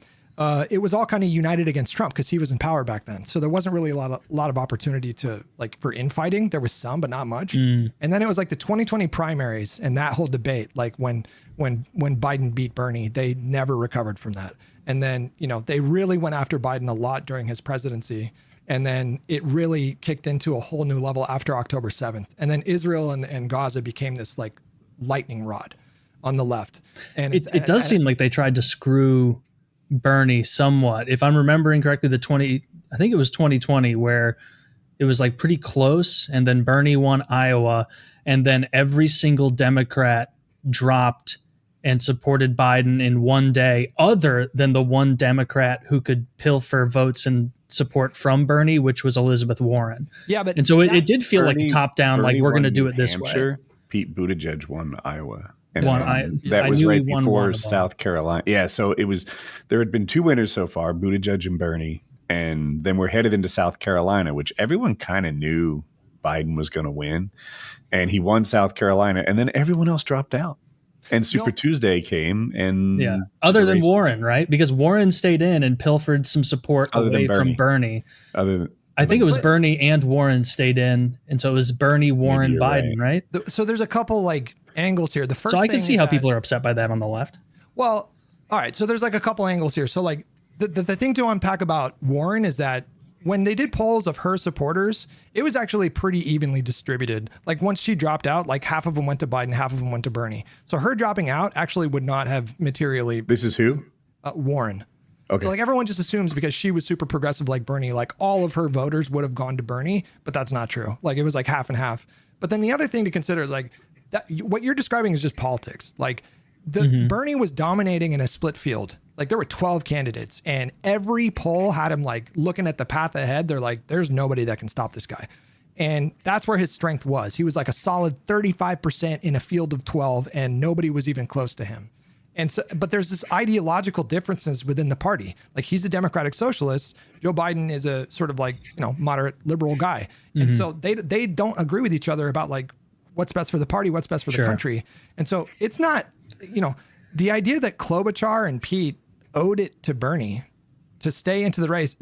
It was all kind of united against Trump because he was in power back then. So there wasn't really a lot of opportunity to like for infighting. There was some, but not much. And then it was like the 2020 primaries and that whole debate. Like when Biden beat Bernie, they never recovered from that. And then, you know, they really went after Biden a lot during his presidency. And then it really kicked into a whole new level after October 7th. And then Israel and Gaza became this like lightning rod on the left. And it does seem like they tried to screw Bernie somewhat. If I'm remembering correctly, I think it was 2020 where it was like pretty close, and then Bernie won Iowa, and then every single Democrat dropped and supported Biden in one day, other than the one Democrat who could pilfer votes and support from Bernie, which was Elizabeth Warren. Yeah, but and so it did feel like top down, like we're going to do it this way. Pete Buttigieg won Iowa. And that was right before South Carolina. Yeah, so there had been two winners so far, Buttigieg and Bernie, and then we're headed into South Carolina, which everyone kind of knew Biden was going to win, and he won South Carolina, and then everyone else dropped out. And Super Tuesday came, and other than Warren, right? Because Warren stayed in and pilfered some support away from Bernie. I think it was Bernie and Warren stayed in, and so it was Bernie, Warren, Biden, right? So there's a couple like angles here. The first, so I can see how people are upset by that on the left. Well, all right. So there's like a couple angles here. So like the thing to unpack about Warren is that when they did polls of her supporters, it was actually pretty evenly distributed. Like once she dropped out, like half of them went to Biden, half of them went to Bernie. So her dropping out actually would not have materially. This is who? Warren. Okay. So like everyone just assumes because she was super progressive like Bernie, like all of her voters would have gone to Bernie, but that's not true. Like it was like half and half. But then the other thing to consider is like that what you're describing is just politics. Like Bernie was dominating in a split field. Like there were 12 candidates and every poll had him like looking at the path ahead. They're like, there's nobody that can stop this guy. And that's where his strength was. He was like a solid 35% in a field of 12 and nobody was even close to him. And so, but there's this ideological differences within the party. Like he's a Democratic Socialist. Joe Biden is a sort of like, you know, moderate liberal guy. And so they don't agree with each other about like what's best for the party, what's best for the country. And so it's not, you know, the idea that Klobuchar and Pete owed it to Bernie to stay in the race,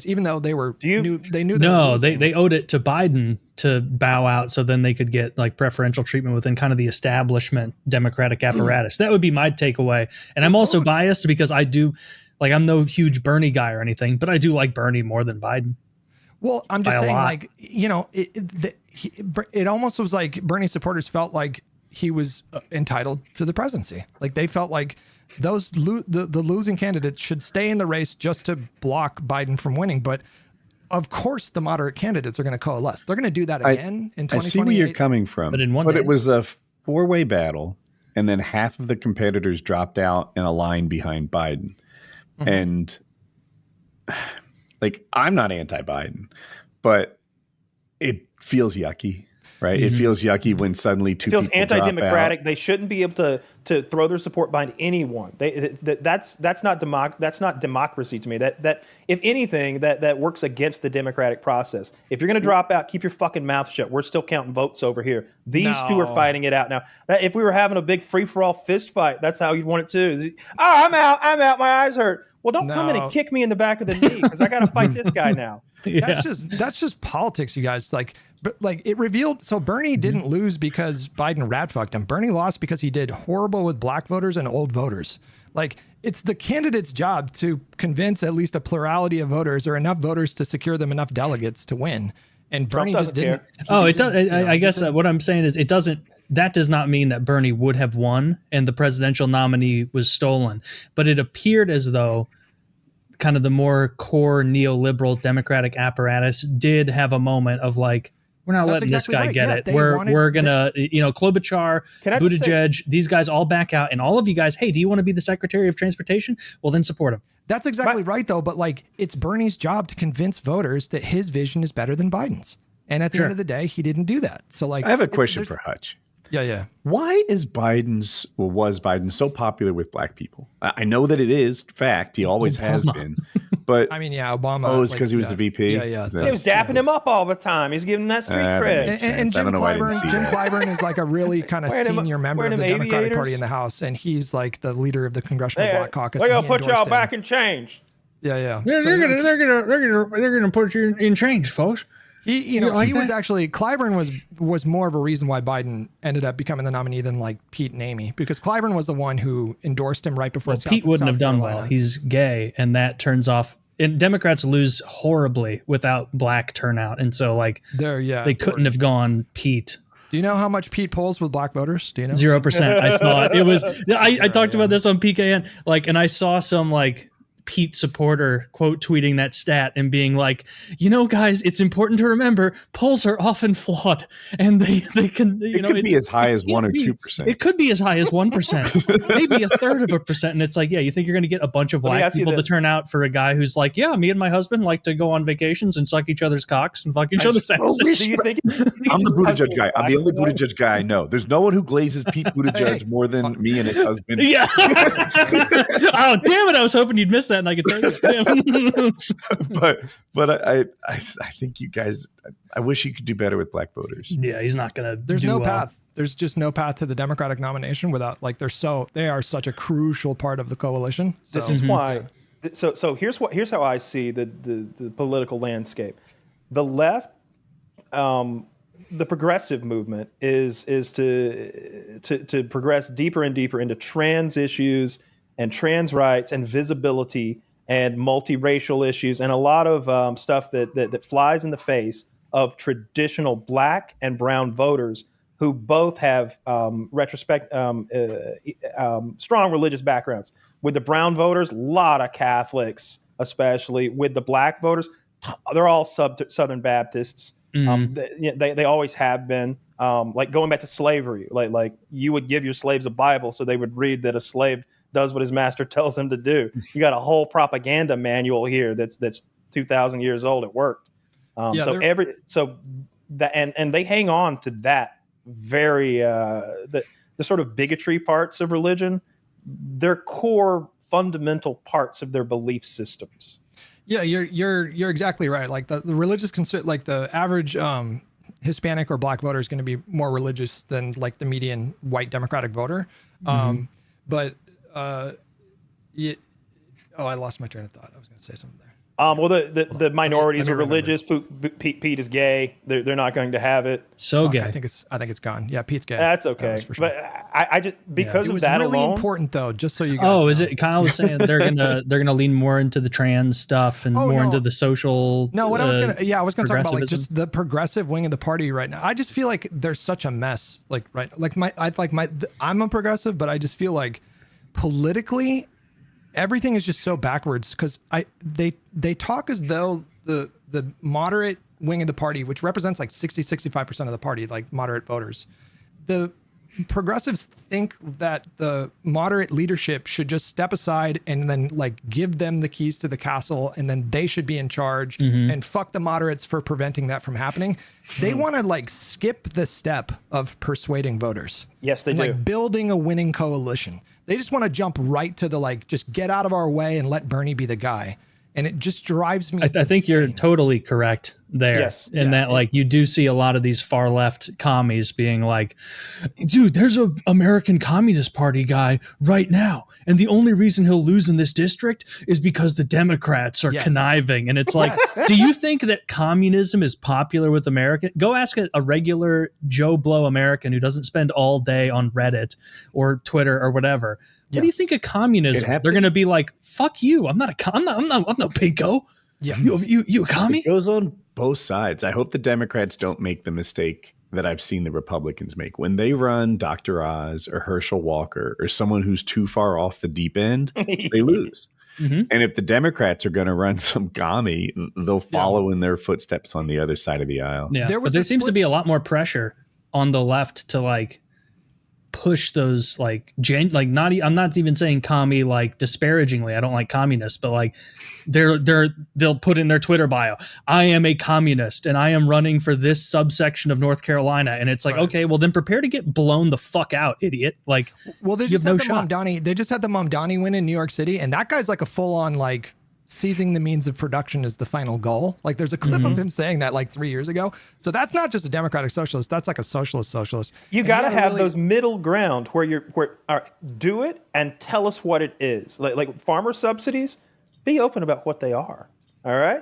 even though they were they knew they owed it to Biden to bow out so then they could get like preferential treatment within kind of the establishment Democratic apparatus. That would be my takeaway. And I'm also biased because I do Like, I'm no huge Bernie guy or anything, but I do like Bernie more than Biden. Well, I'm just By a saying, lot. like, you know, it almost was like Bernie supporters felt like he was entitled to the presidency. Like, they felt like those the losing candidates should stay in the race just to block Biden from winning. But of course, the moderate candidates are going to coalesce. They're going to do that again in 2028. I see where you're coming from, But in one day. it was a 4-way battle, and then half of the competitors dropped out in a line behind Biden. Mm-hmm. And like, I'm not anti-Biden, but it feels yucky, right? Mm-hmm. It feels yucky when suddenly two feels people drop anti-democratic. out. They shouldn't be able to throw their support behind anyone. That's not democracy to me. That if anything, that works against the democratic process. If you're going to drop out, keep your fucking mouth shut. We're still counting votes over here. These two are fighting it out now. If we were having a big free-for-all fist fight, that's how you'd want it too. Oh, I'm out. My eyes hurt. Well, don't come in and kick me in the back of the knee because I got to fight this guy now. Yeah. That's just politics, you guys. Like, but like it revealed. So Bernie didn't lose because Biden rat fucked him. Bernie lost because he did horrible with black voters and old voters. Like, it's the candidate's job to convince at least a plurality of voters or enough voters to secure them enough delegates to win. And Bernie just didn't. It does. I guess what I'm saying is it doesn't. That does not mean that Bernie would have won and the presidential nominee was stolen. But it appeared as though kind of the more core neoliberal Democratic apparatus did have a moment of like, we're not letting this guy get it. We're gonna, Klobuchar, Buttigieg, these guys all back out, and all of you guys, hey, do you want to be the Secretary of Transportation? Well, then support him. That's exactly right, though. But like, it's Bernie's job to convince voters that his vision is better than Biden's. And at the end of the day, he didn't do that. So like, I have a question for Hutch. Yeah. Why was Biden so popular with black people? I know that it is fact. He always has been. But I mean, Obama. Oh, it's because he was the VP? Yeah. He was dapping him up all the time. He's giving him that street cred. And Jim Clyburn is like a really kind of senior member of the Democratic Party in the House. And he's like the leader of the Congressional Black Caucus. They're going to put y'all back in change. Yeah. They're gonna put you in change, folks. Clyburn was more of a reason why Biden ended up becoming the nominee than like Pete and Amy, because Clyburn was the one who endorsed him right before. Well, Pete wouldn't have done well. He's gay, and that turns off. And Democrats lose horribly without black turnout, and so like they couldn't have gone Pete. Do you know how much Pete polls with black voters? Do you know? 0%. I saw it. It was. I talked about this on PKN, and I saw some Pete supporter quote tweeting that stat and being like, guys, it's important to remember polls are often flawed, and they can it could be as high as 1 or 2%. It could be as high as 1%, maybe a third of a percent. And it's like, you think you're going to get a bunch of black people to turn out for a guy who's like, me and my husband like to go on vacations and suck each other's cocks and fuck each other's asses. I'm the Buttigieg guy. I'm the only Buttigieg guy I know. There's no one who glazes Pete Buttigieg more than me and his husband. Yeah. Oh, damn it. I was hoping you'd miss that. And I could take it. but I think you guys, I wish you could do better with black voters. Yeah, he's not gonna. There's no path. There's just no path to the Democratic nomination without they are such a crucial part of the coalition. So. This is why. So here's how I see the political landscape. The left, the progressive movement is to progress deeper and deeper into trans issues and trans rights and visibility and multiracial issues and a lot of stuff that flies in the face of traditional black and brown voters who both have strong religious backgrounds. With the brown voters, a lot of Catholics, especially. With the black voters, they're all Southern Baptists. They always have been. Like going back to slavery, like you would give your slaves a Bible so they would read that a slave does what his master tells him to do. You got a whole propaganda manual here that's 2,000 years old. It worked. And they hang on to that very the sort of bigotry parts of religion. They're core fundamental parts of their belief systems. Yeah, you're exactly right. Like the religious like the average Hispanic or black voter is going to be more religious than like the median white Democratic voter. I lost my train of thought. I was going to say something there. Well, the minorities Let are me remember. religious. Pete is gay. They're not going to have it. So gay. I think it's gone. Yeah, Pete's gay. That's okay. That's for sure. But I just because It of was that really alone. important though, just so you guys Oh, know. is it? Kyle was saying they're gonna lean more into the trans stuff and more into the social. No, what I was gonna I was gonna talk about like progressivism. just the progressive wing of the party right now. I just feel like there's such a mess. I'm a progressive, but I just feel like politically everything is just so backwards because they talk as though the moderate wing of the party, which represents like 65% of the party, like moderate voters, the progressives think that the moderate leadership should just step aside and then like give them the keys to the castle and then they should be in charge and fuck the moderates for preventing that from happening. They want to like skip the step of persuading voters. Yes, they and, do. like building a winning coalition. They just want to jump right to the like, just get out of our way and let Bernie be the guy. And it just drives me. I think you're totally correct there. Yes. And that like you do see a lot of these far left commies being like, dude, there's a American Communist Party guy right now. And the only reason he'll lose in this district is because the Democrats are conniving. And it's like, do you think that communism is popular with Americans? Go ask a regular Joe Blow American who doesn't spend all day on Reddit or Twitter or whatever. What do you think of communism? They're going to be like, "Fuck you! I'm not I'm no pinko. Yeah. You a commie?" It goes on both sides. I hope the Democrats don't make the mistake that I've seen the Republicans make when they run Dr. Oz or Herschel Walker or someone who's too far off the deep end. They lose. And if the Democrats are going to run some commie, they'll follow in their footsteps on the other side of the aisle. Yeah, There but was there a seems to split- be a lot more pressure on the left to like push those like I'm not even saying commie like disparagingly. I don't like communists, but like they'll put in their Twitter bio, I am a communist and I am running for this subsection of North Carolina. And it's like, okay, well then prepare to get blown the fuck out, idiot. Like, Well, they you just have no had the shot. Mamdani. They just had the Mamdani win in New York City, and that guy's like a full-on like seizing the means of production is the final goal. Like, there's a clip of him saying that like 3 years ago. So that's not just a democratic socialist. That's like a socialist. You And got to he have really- those middle ground where all right, do it and tell us what it is. Like farmer subsidies, be open about what they are. All right,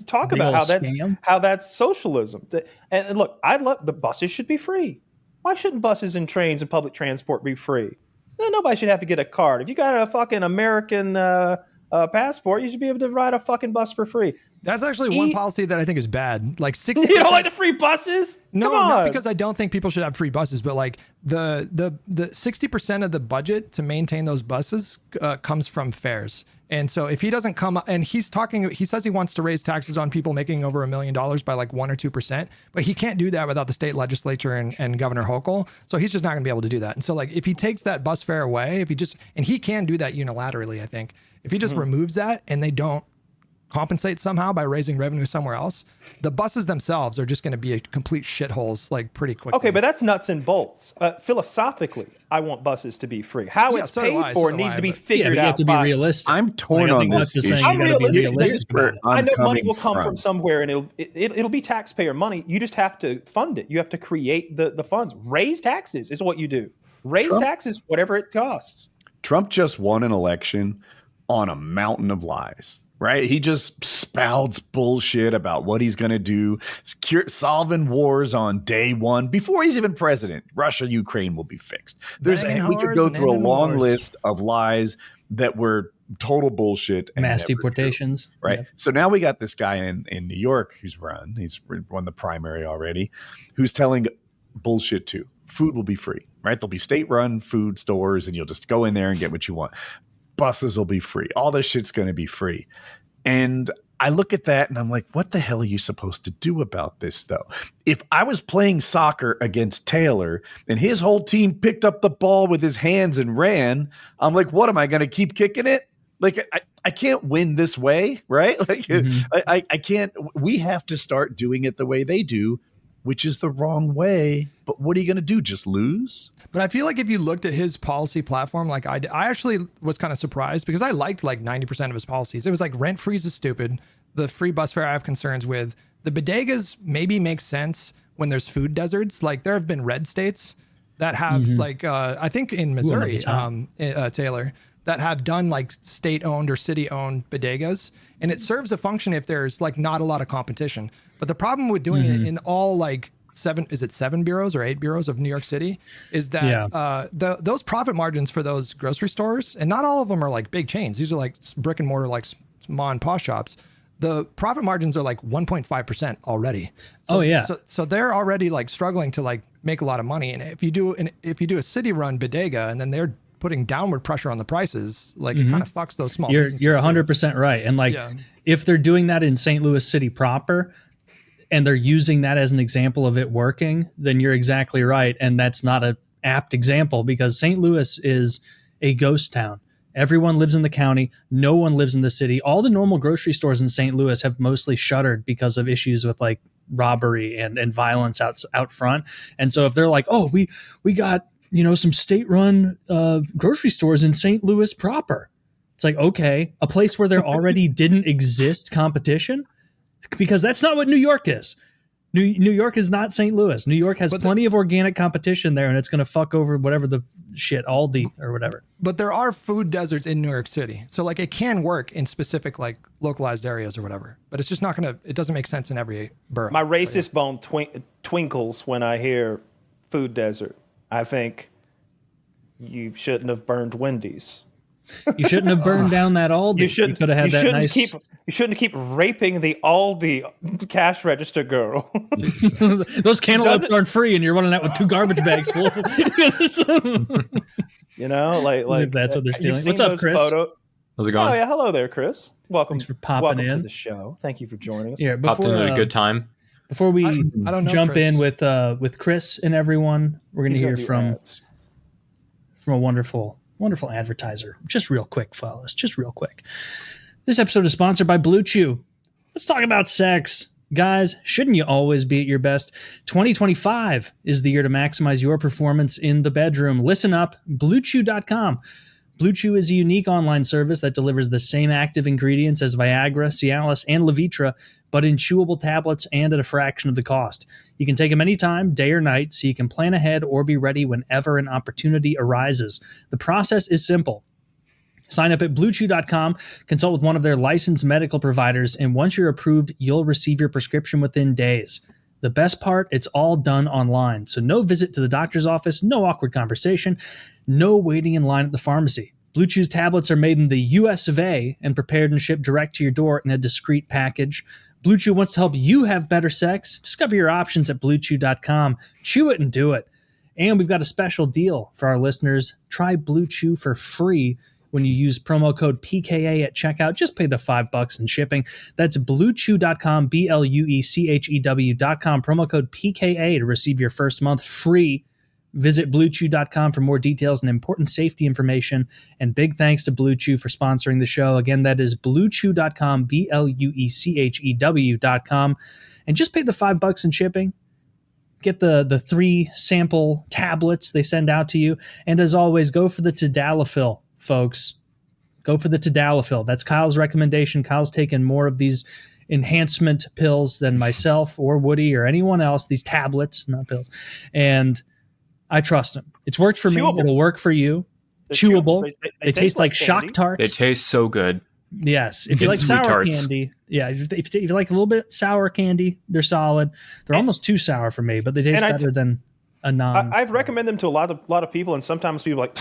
talk Big about old scam. how that's socialism. And look, I love the buses should be free. Why shouldn't buses and trains and public transport be free? Nobody should have to get a card. If you got a fucking American passport, you should be able to ride a fucking bus for free. That's actually one policy that I think is bad. Like 60%. You don't like the free buses? No, Come on. not because I don't think people should have free buses, but like the 60% of the budget to maintain those buses comes from fares. And so if he doesn't come up, and he says he wants to raise taxes on people making over $1 million by like 1 or 2%, but he can't do that without the state legislature and Governor Hochul. So he's just not gonna be able to do that. And so like if he takes that bus fare away, and he can do that unilaterally, I think, if he just removes that and they don't compensate somehow by raising revenue somewhere else, the buses themselves are just going to be a complete shitholes like pretty quickly. Okay, but that's nuts and bolts. Philosophically, I want buses to be free. How it's so do paid I, for so do needs I, to be but- Yeah, figured but you out. have to be by- realistic. I'm torn Like, I on think this Hutch is saying I'm you got to be realistic. realistic about it. I know money coming will come from from. somewhere, and it'll be taxpayer money. You just have to fund it. You have to create the funds. Raise taxes is what you do. Raise taxes, whatever it costs. Trump just won an election on a mountain of lies, right? He just spouts bullshit about what he's going to do, solving wars on day one before he's even president. Russia, Ukraine will be fixed. We could go through a long list of lies that were total bullshit. And Mass never true, deportations. right? Yep. So now we got this guy in New York he's won the primary already, who's telling bullshit too. Food will be free, right? There'll be state-run food stores and you'll just go in there and get what you want. Buses will be free. All this shit's going to be free. And I look at that and I'm like, what the hell are you supposed to do about this, though? If I was playing soccer against Taylor and his whole team picked up the ball with his hands and ran, I'm like, what am I going to keep kicking it? Like, I can't win this way, right? Like, I can't. We have to start doing it the way they do, which is the wrong way. But what are you going to do? Just lose? But I feel like if you looked at his policy platform, like I actually was kind of surprised because I liked like 90% of his policies. It was like rent freeze is stupid. The free bus fare I have concerns with. The bodegas maybe makes sense when there's food deserts. Like there have been red states that have like, I think in Missouri, Taylor, that have done like state-owned or city-owned bodegas, and it serves a function if there's like not a lot of competition. But the problem with doing it in all like seven bureaus or 8 bureaus of New York City is that those profit margins for those grocery stores, and not all of them are like big chains. These are like brick and mortar, like mom and pop shops. The profit margins are like 1.5% already. So they're already like struggling to like make a lot of money. And if you do a city run bodega and then they're putting downward pressure on the prices, like it kind of fucks those small businesses. You're 100% right. And like if they're doing that in St. Louis City proper and they're using that as an example of it working, then you're exactly right. And that's not an apt example because St. Louis is a ghost town. Everyone lives in the county. No one lives in the city. All the normal grocery stores in St. Louis have mostly shuttered because of issues with like robbery and violence out front. And so if they're like, oh, we got, some state-run grocery stores in St. Louis proper. It's like, okay, a place where there already didn't exist competition? Because that's not what New York is. New York is not St. Louis. New York has plenty of organic competition there, and it's going to fuck over whatever the shit, Aldi or whatever. But there are food deserts in New York City. So like it can work in specific like localized areas or whatever. But it's just it doesn't make sense in every borough. My racist bone twinkles when I hear food desert. I think you shouldn't have burned Wendy's. You shouldn't have burned down that Aldi. You could have had that nice. You shouldn't keep raping the Aldi cash register girl. Those cantaloupes aren't free, and you're running out with 2 garbage bags full of them. Like that's what they're stealing. What's up, Chris? How's it going? Oh yeah, hello there, Chris. Welcome. Thanks for popping welcome in to the show. Thank you for joining us. Yeah, popped in at a good time. Before we I don't know, jump Chris. in with Chris and everyone, we're going to hear from a wonderful advertiser. Just real quick, fellas. Just real quick. This episode is sponsored by Blue Chew. Let's talk about sex. Guys, shouldn't you always be at your best? 2025 is the year to maximize your performance in the bedroom. Listen up, BlueChew.com. Blue Chew is a unique online service that delivers the same active ingredients as Viagra, Cialis, and Levitra, but in chewable tablets and at a fraction of the cost. You can take them anytime, day or night, so you can plan ahead or be ready whenever an opportunity arises. The process is simple. Sign up at BlueChew.com, consult with one of their licensed medical providers, and once you're approved, you'll receive your prescription within days. The best part, it's all done online, so no visit to the doctor's office, no awkward conversation, no waiting in line at the pharmacy. Blue Chew's tablets are made in the US of A and prepared and shipped direct to your door in a discreet package. Blue Chew wants to help you have better sex. Discover your options at BlueChew.com. Chew it and do it. And we've got a special deal for our listeners. Try Blue Chew for free when you use promo code PKA at checkout. Just pay the $5 in shipping. That's BlueChew.com, BlueChew.com, promo code PKA to receive your first month free. Visit BlueChew.com for more details and important safety information. And big thanks to Blue Chew for sponsoring the show. Again, that is BlueChew.com, BlueChew.com. And just pay the $5 in shipping. Get the 3 sample tablets they send out to you. And as always, go for the Tadalafil, folks. Go for the Tadalafil. That's Kyle's recommendation. Kyle's taken more of these enhancement pills than myself or Woody or anyone else. These tablets, not pills. And I trust him. It's worked for Chewable. Me. It'll work for you. They're Chewable. They taste like candy. Shock Tarts. They taste so good. Yes. If you like sour tarts. candy, if you like a little bit sour candy, they're solid. They're almost too sour for me, but they taste better than a non. I've recommended them to a lot of people, and sometimes people are like,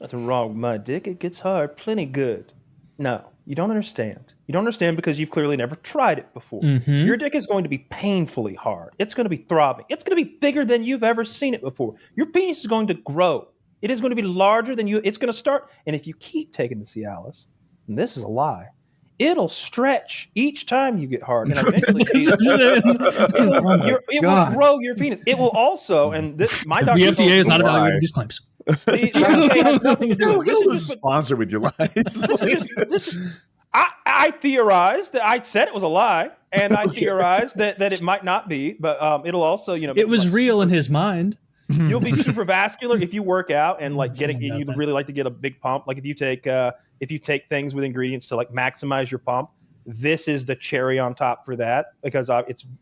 nothing wrong with my dick. It gets hard plenty good. No, you don't understand. You don't understand because you've clearly never tried it before. Mm-hmm. Your dick is going to be painfully hard. It's going to be throbbing. It's going to be bigger than you've ever seen it before. Your penis is going to grow. It is going to be larger than you. It's going to start. And if you keep taking the Cialis, and this is a lie, it'll stretch each time you get hard. And eventually it will grow your penis. It will also, and this, my doctor. The FDA is not evaluating these claims. The FDA has nothing to do with it. This is sponsor with your lies. I theorized that I said it was a lie, and I theorized that it might not be, but it'll also, it was real in his mind. You'll be super vascular if you work out and like you'd really like to get a big pump. Like if you take things with ingredients to like maximize your pump, this is the cherry on top for that because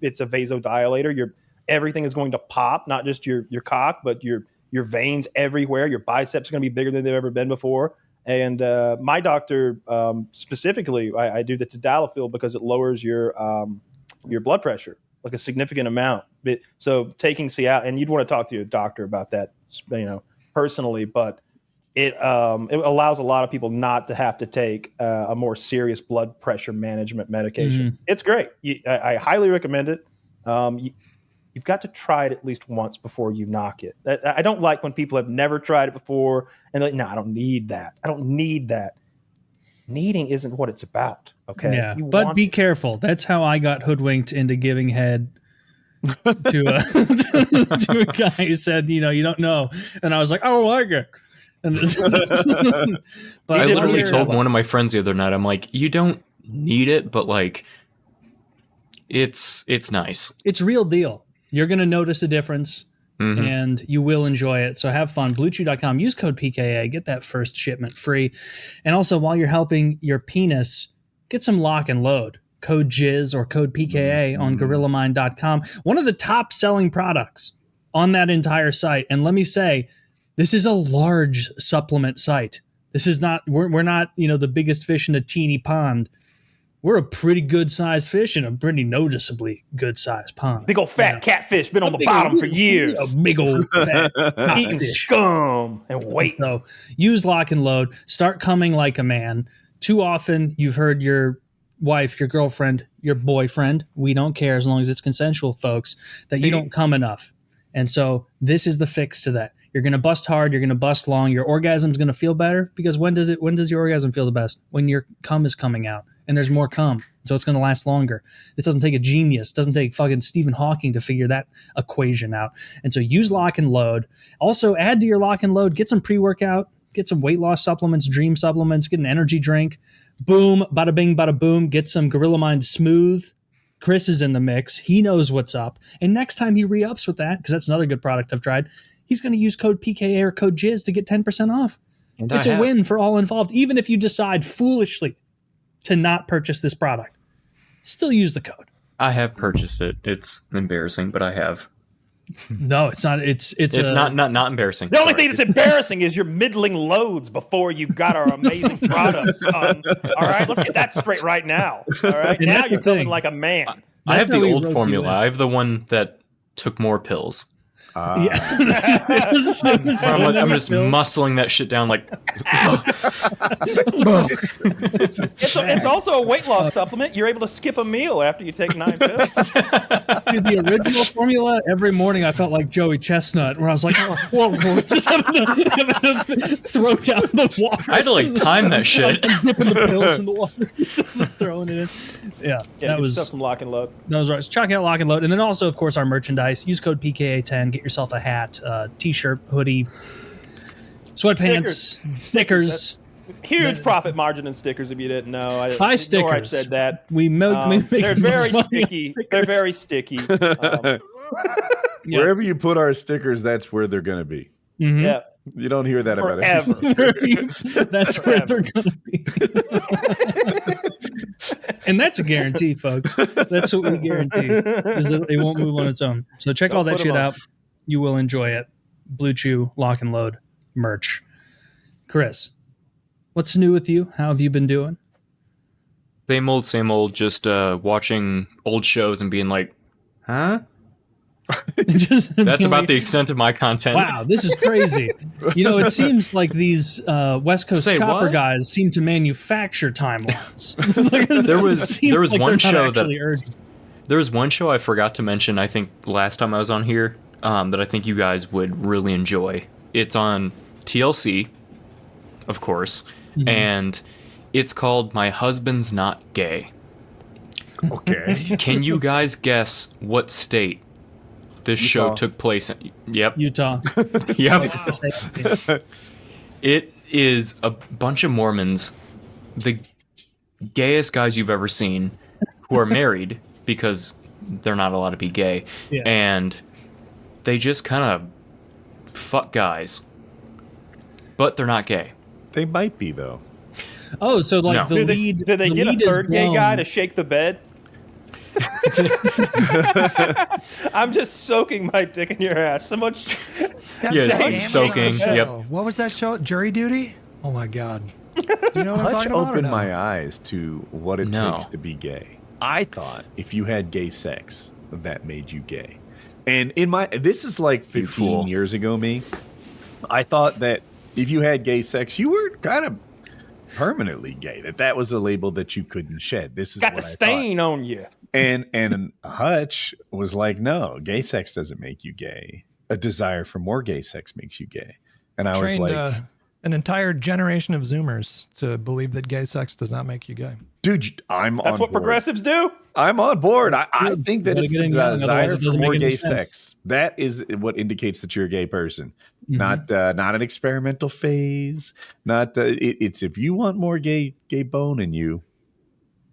it's a vasodilator. Everything is going to pop, not just your cock, but your veins everywhere. Your biceps are going to be bigger than they've ever been before. And my doctor specifically, I do the tadalafil because it lowers your blood pressure like a significant amount. So taking Cialis, and you'd want to talk to your doctor about that, personally, but it allows a lot of people not to have to take a more serious blood pressure management medication. It's great. I highly recommend it. You've got to try it at least once before you knock it. I don't like when people have never tried it before and they're like, no, I don't need that. I don't need that. Needing isn't what it's about. Okay. Yeah. But be careful. That's how I got hoodwinked into giving head to a guy who said, you don't know. And I was like, I don't like it. But I literally told one of my friends the other night, I'm like, you don't need it, but like, it's nice. It's real deal. You're going to notice a difference and you will enjoy it. So have fun. BlueChew.com. Use code PKA. Get that first shipment free. And also, while you're helping your penis, get some lock and load. Code JIZ or code PKA on GorillaMind.com. One of the top selling products on that entire site. And let me say, this is a large supplement site. This is not, we're not, the biggest fish in a teeny pond. We're a pretty good sized fish in a pretty noticeably good sized pond. Big old fat catfish been on the bottom for years. A big old fat eating scum and wait. So use lock and load. Start coming like a man. Too often you've heard your wife, your girlfriend, your boyfriend, we don't care as long as it's consensual, folks, that you don't come enough. And so this is the fix to that. You're going to bust hard. You're going to bust long. Your orgasm's going to feel better because when does your orgasm feel the best? When your cum is coming out and there's more cum. So it's going to last longer. It doesn't take a genius. It doesn't take fucking Stephen Hawking to figure that equation out. And so use lock and load. Also add to your lock and load, get some pre-workout, get some weight loss supplements, dream supplements, get an energy drink. Boom, bada bing, bada boom. Get some Gorilla Mind Smooth. Chris is in the mix. He knows what's up. And next time he re-ups with that, because that's another good product I've tried, he's going to use code PKA or code JIZ to get 10% off. And it's a win for all involved. Even if you decide foolishly to not purchase this product, still use the code. I have purchased it. It's embarrassing, but I have. No, it's not. It's not embarrassing. The only thing that's embarrassing is your middling loads before you've got our amazing products. All right, let's get that straight right now. All right, and now you're feeling like a man. I have the old formula. I have the one that took more pills. Yeah. I'm just muscling that shit down like. It's also a weight loss supplement. You're able to skip a meal after you take 9 pills. Dude, the original formula, every morning I felt like Joey Chestnut, where I was like, whoa, just having to throw down the water. I had to like time that shit. And dipping the pills in the water, throwing it in. Yeah, that was some lock and load. That was right. So check out lock and load, and then also, of course, our merchandise. Use code PKA10. Get yourself a hat, t-shirt, hoodie, sweatpants, stickers. Huge profit margin in stickers. If you didn't know, High stickers. I said that. We make they're very sticky. They're very sticky. Wherever you put our stickers, that's where they're going to be. Mm-hmm. Yeah. You don't hear that Forever. about it. That's where they're going to be. And that's a guarantee, folks. That's what we guarantee. Is that it won't move on its own. So check all that shit out. You will enjoy it. Blue Chew, Lock and Load, merch. Chris, what's new with you? How have you been doing? Same old, just watching old shows and being like, huh? That's about the extent of my content. Wow, this is crazy. It seems like these West Coast chopper guys seem to manufacture timelines. There was one show I forgot to mention, I think last time I was on here, that I think you guys would really enjoy. It's on TLC, of course, and it's called My Husband's Not Gay. Okay. Can you guys guess what state this show took place in? Yep. Utah. Yep. It is a bunch of Mormons, the gayest guys you've ever seen, who are married because they're not allowed to be gay. Yeah. And they just kind of fuck guys. But they're not gay. They might be, though. Oh, so like the lead. Did they get a third gay guy to shake the bed? I'm just soaking my dick in your ass. So much. Yeah, soaking. Yep. What was that show? Jury Duty? Oh my God. Do you know what I'm Hutch talking about? opened my eyes to what it No. takes to be gay. I thought if you had gay sex, that made you gay. And this is like 15 years ago, me. I thought that if you had gay sex, you were kind of permanently gay. That was a label that you couldn't shed. This is Got what the I stain on you. And Hutch was like, no, gay sex doesn't make you gay. A desire for more gay sex makes you gay. And I was like, an entire generation of Zoomers to believe that gay sex does not make you gay. dude, That's what progressives do. I'm on board. I think that Gotta it's get the in young, desire otherwise it for doesn't more make any gay sense. sex. That is what indicates that you're a gay person. Not an experimental phase. It's if you want more gay bone in you,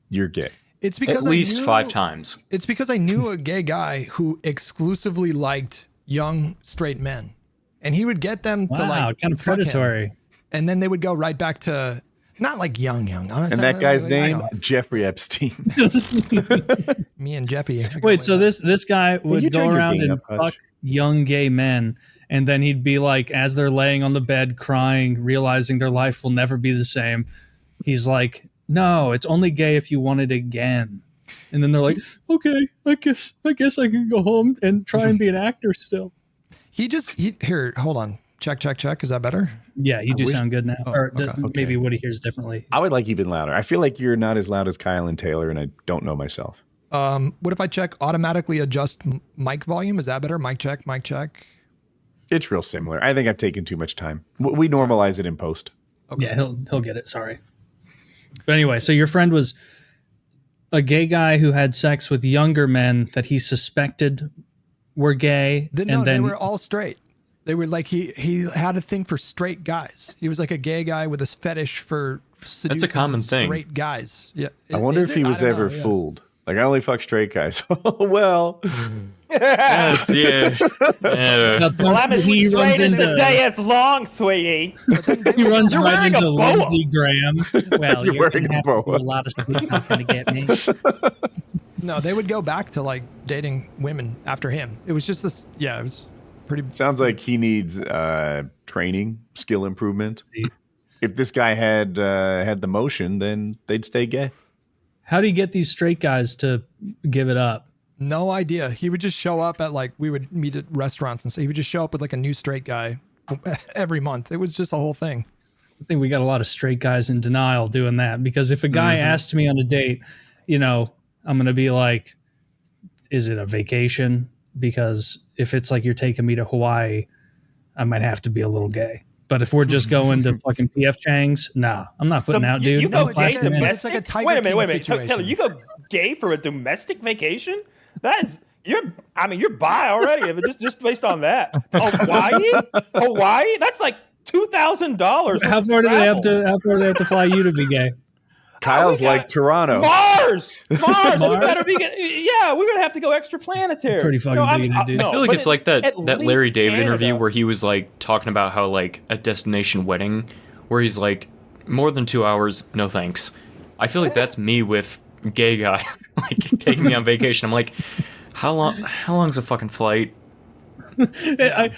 you're gay. It's because At least 5 times. It's because I knew a gay guy who exclusively liked young straight men, and he would get them to like kind of fuck him, predatory. and then they would go right back to not like young. And that guy's name, Jeffrey Epstein. Me and Jeffy. Wait, so this guy would you go turned your around gain and up, Hutch. fuck young gay men, and then he'd be like, as they're laying on the bed crying, realizing their life will never be the same, he's like, no, it's only gay if you want it again. And then they're like, okay, I guess I can go home and try and be an actor still. Here, hold on. Check. Is that better? Yeah, you do sound good now. Or okay. maybe Woody hears differently. I would like even louder. I feel like you're not as loud as Kyle and Taylor, and I don't know myself. What if I check automatically adjust mic volume? Is that better? Mic check. It's real similar. I think I've taken too much time. We normalize it in post. Okay. Yeah, he'll get it. Sorry. But anyway, so your friend was a gay guy who had sex with younger men that he suspected were gay. They were all straight. They were like, he had a thing for straight guys. He was like a gay guy with a fetish for seducing That's a common thing. straight guys. Yeah. I wonder if he was ever fooled. Like, I only fuck straight guys. Well. Yes, yeah. Well, I'm as He runs straight as the into- day is long, sweetie. He runs You're right wearing a into boa. Lindsey Graham. Well, You're you're wearing going to a have to do boa. a lot of sweet talking to get me. No, they would go back to like dating women after him. It was just this. Yeah, it was pretty. Sounds like he needs training, skill improvement. If this guy had the motion, then they'd stay gay. How do you get these straight guys to give it up? No idea. He would just show up at like, we would meet at restaurants and so he would just show up with like a new straight guy every month. It was just a whole thing. I think we got a lot of straight guys in denial doing that, because if a guy asked me on a date, I'm going to be like, is it a vacation? Because if it's like you're taking me to Hawaii, I might have to be a little gay. But if we're just going to fucking PF Chang's, nah, I'm not putting out, dude. You go I'm gay plastic man. It's like a Tiger Wait a minute. King situation. Taylor, you go gay for a domestic vacation? That is, you're bi already. just based on that. Hawaii? That's like $2,000. How far do they have to fly you to be gay? Kyle's like Toronto. Mars. We Mars? better be. Yeah, we're gonna have to go extraplanetary. Pretty fucking big, dude. I feel like but it's like that at Larry least David Canada. interview where he was like talking about how like a destination wedding where he's like, more than 2 hours, no thanks. I feel like that's me with gay guy like taking me on vacation. I'm like, how long's a fucking flight?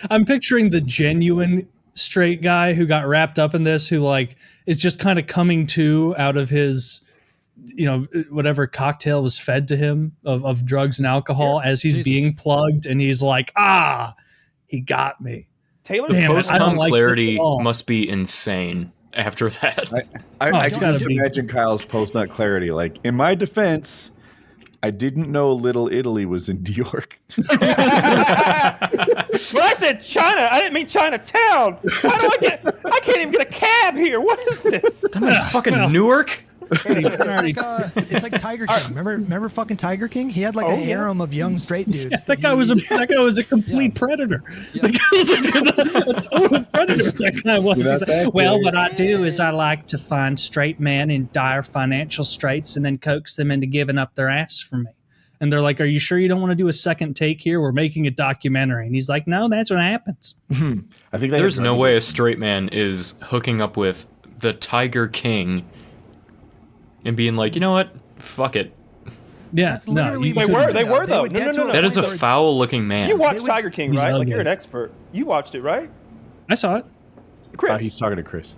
I'm picturing the genuine straight guy who got wrapped up in this, who like is just kind of coming to out of his, whatever cocktail was fed to him of drugs and alcohol as he's being plugged, and he's like, he got me. Taylor, Damn it, I Post-com don't like this clarity at all. must be insane after that. I it's can gotta just be. imagine Kyle's post-nut clarity. Like, in my defense, I didn't know Little Italy was in New York. When I said China, I didn't mean Chinatown. How do I can't even get a cab here. What is this? I'm in fucking Newark. It's like Tiger King. Remember fucking Tiger King? He had like a harem of young straight dudes. That guy was a complete predator. That guy was a total predator. That guy was. He's like, well, what I do is I like to find straight men in dire financial straits and then coax them into giving up their ass for me. And they're like, are you sure you don't want to do a second take here? We're making a documentary. And he's like, no, that's what happens. I think There's no way a straight man is hooking up with the Tiger King and being like, you know what? Fuck it. Yeah, That's literally They what were though. would get to No. That is a point where- foul-looking man. You watched They would- Tiger King, He's right? Like ugly. you're an expert. You watched it, right? I saw it. Chris. He's talking to Chris.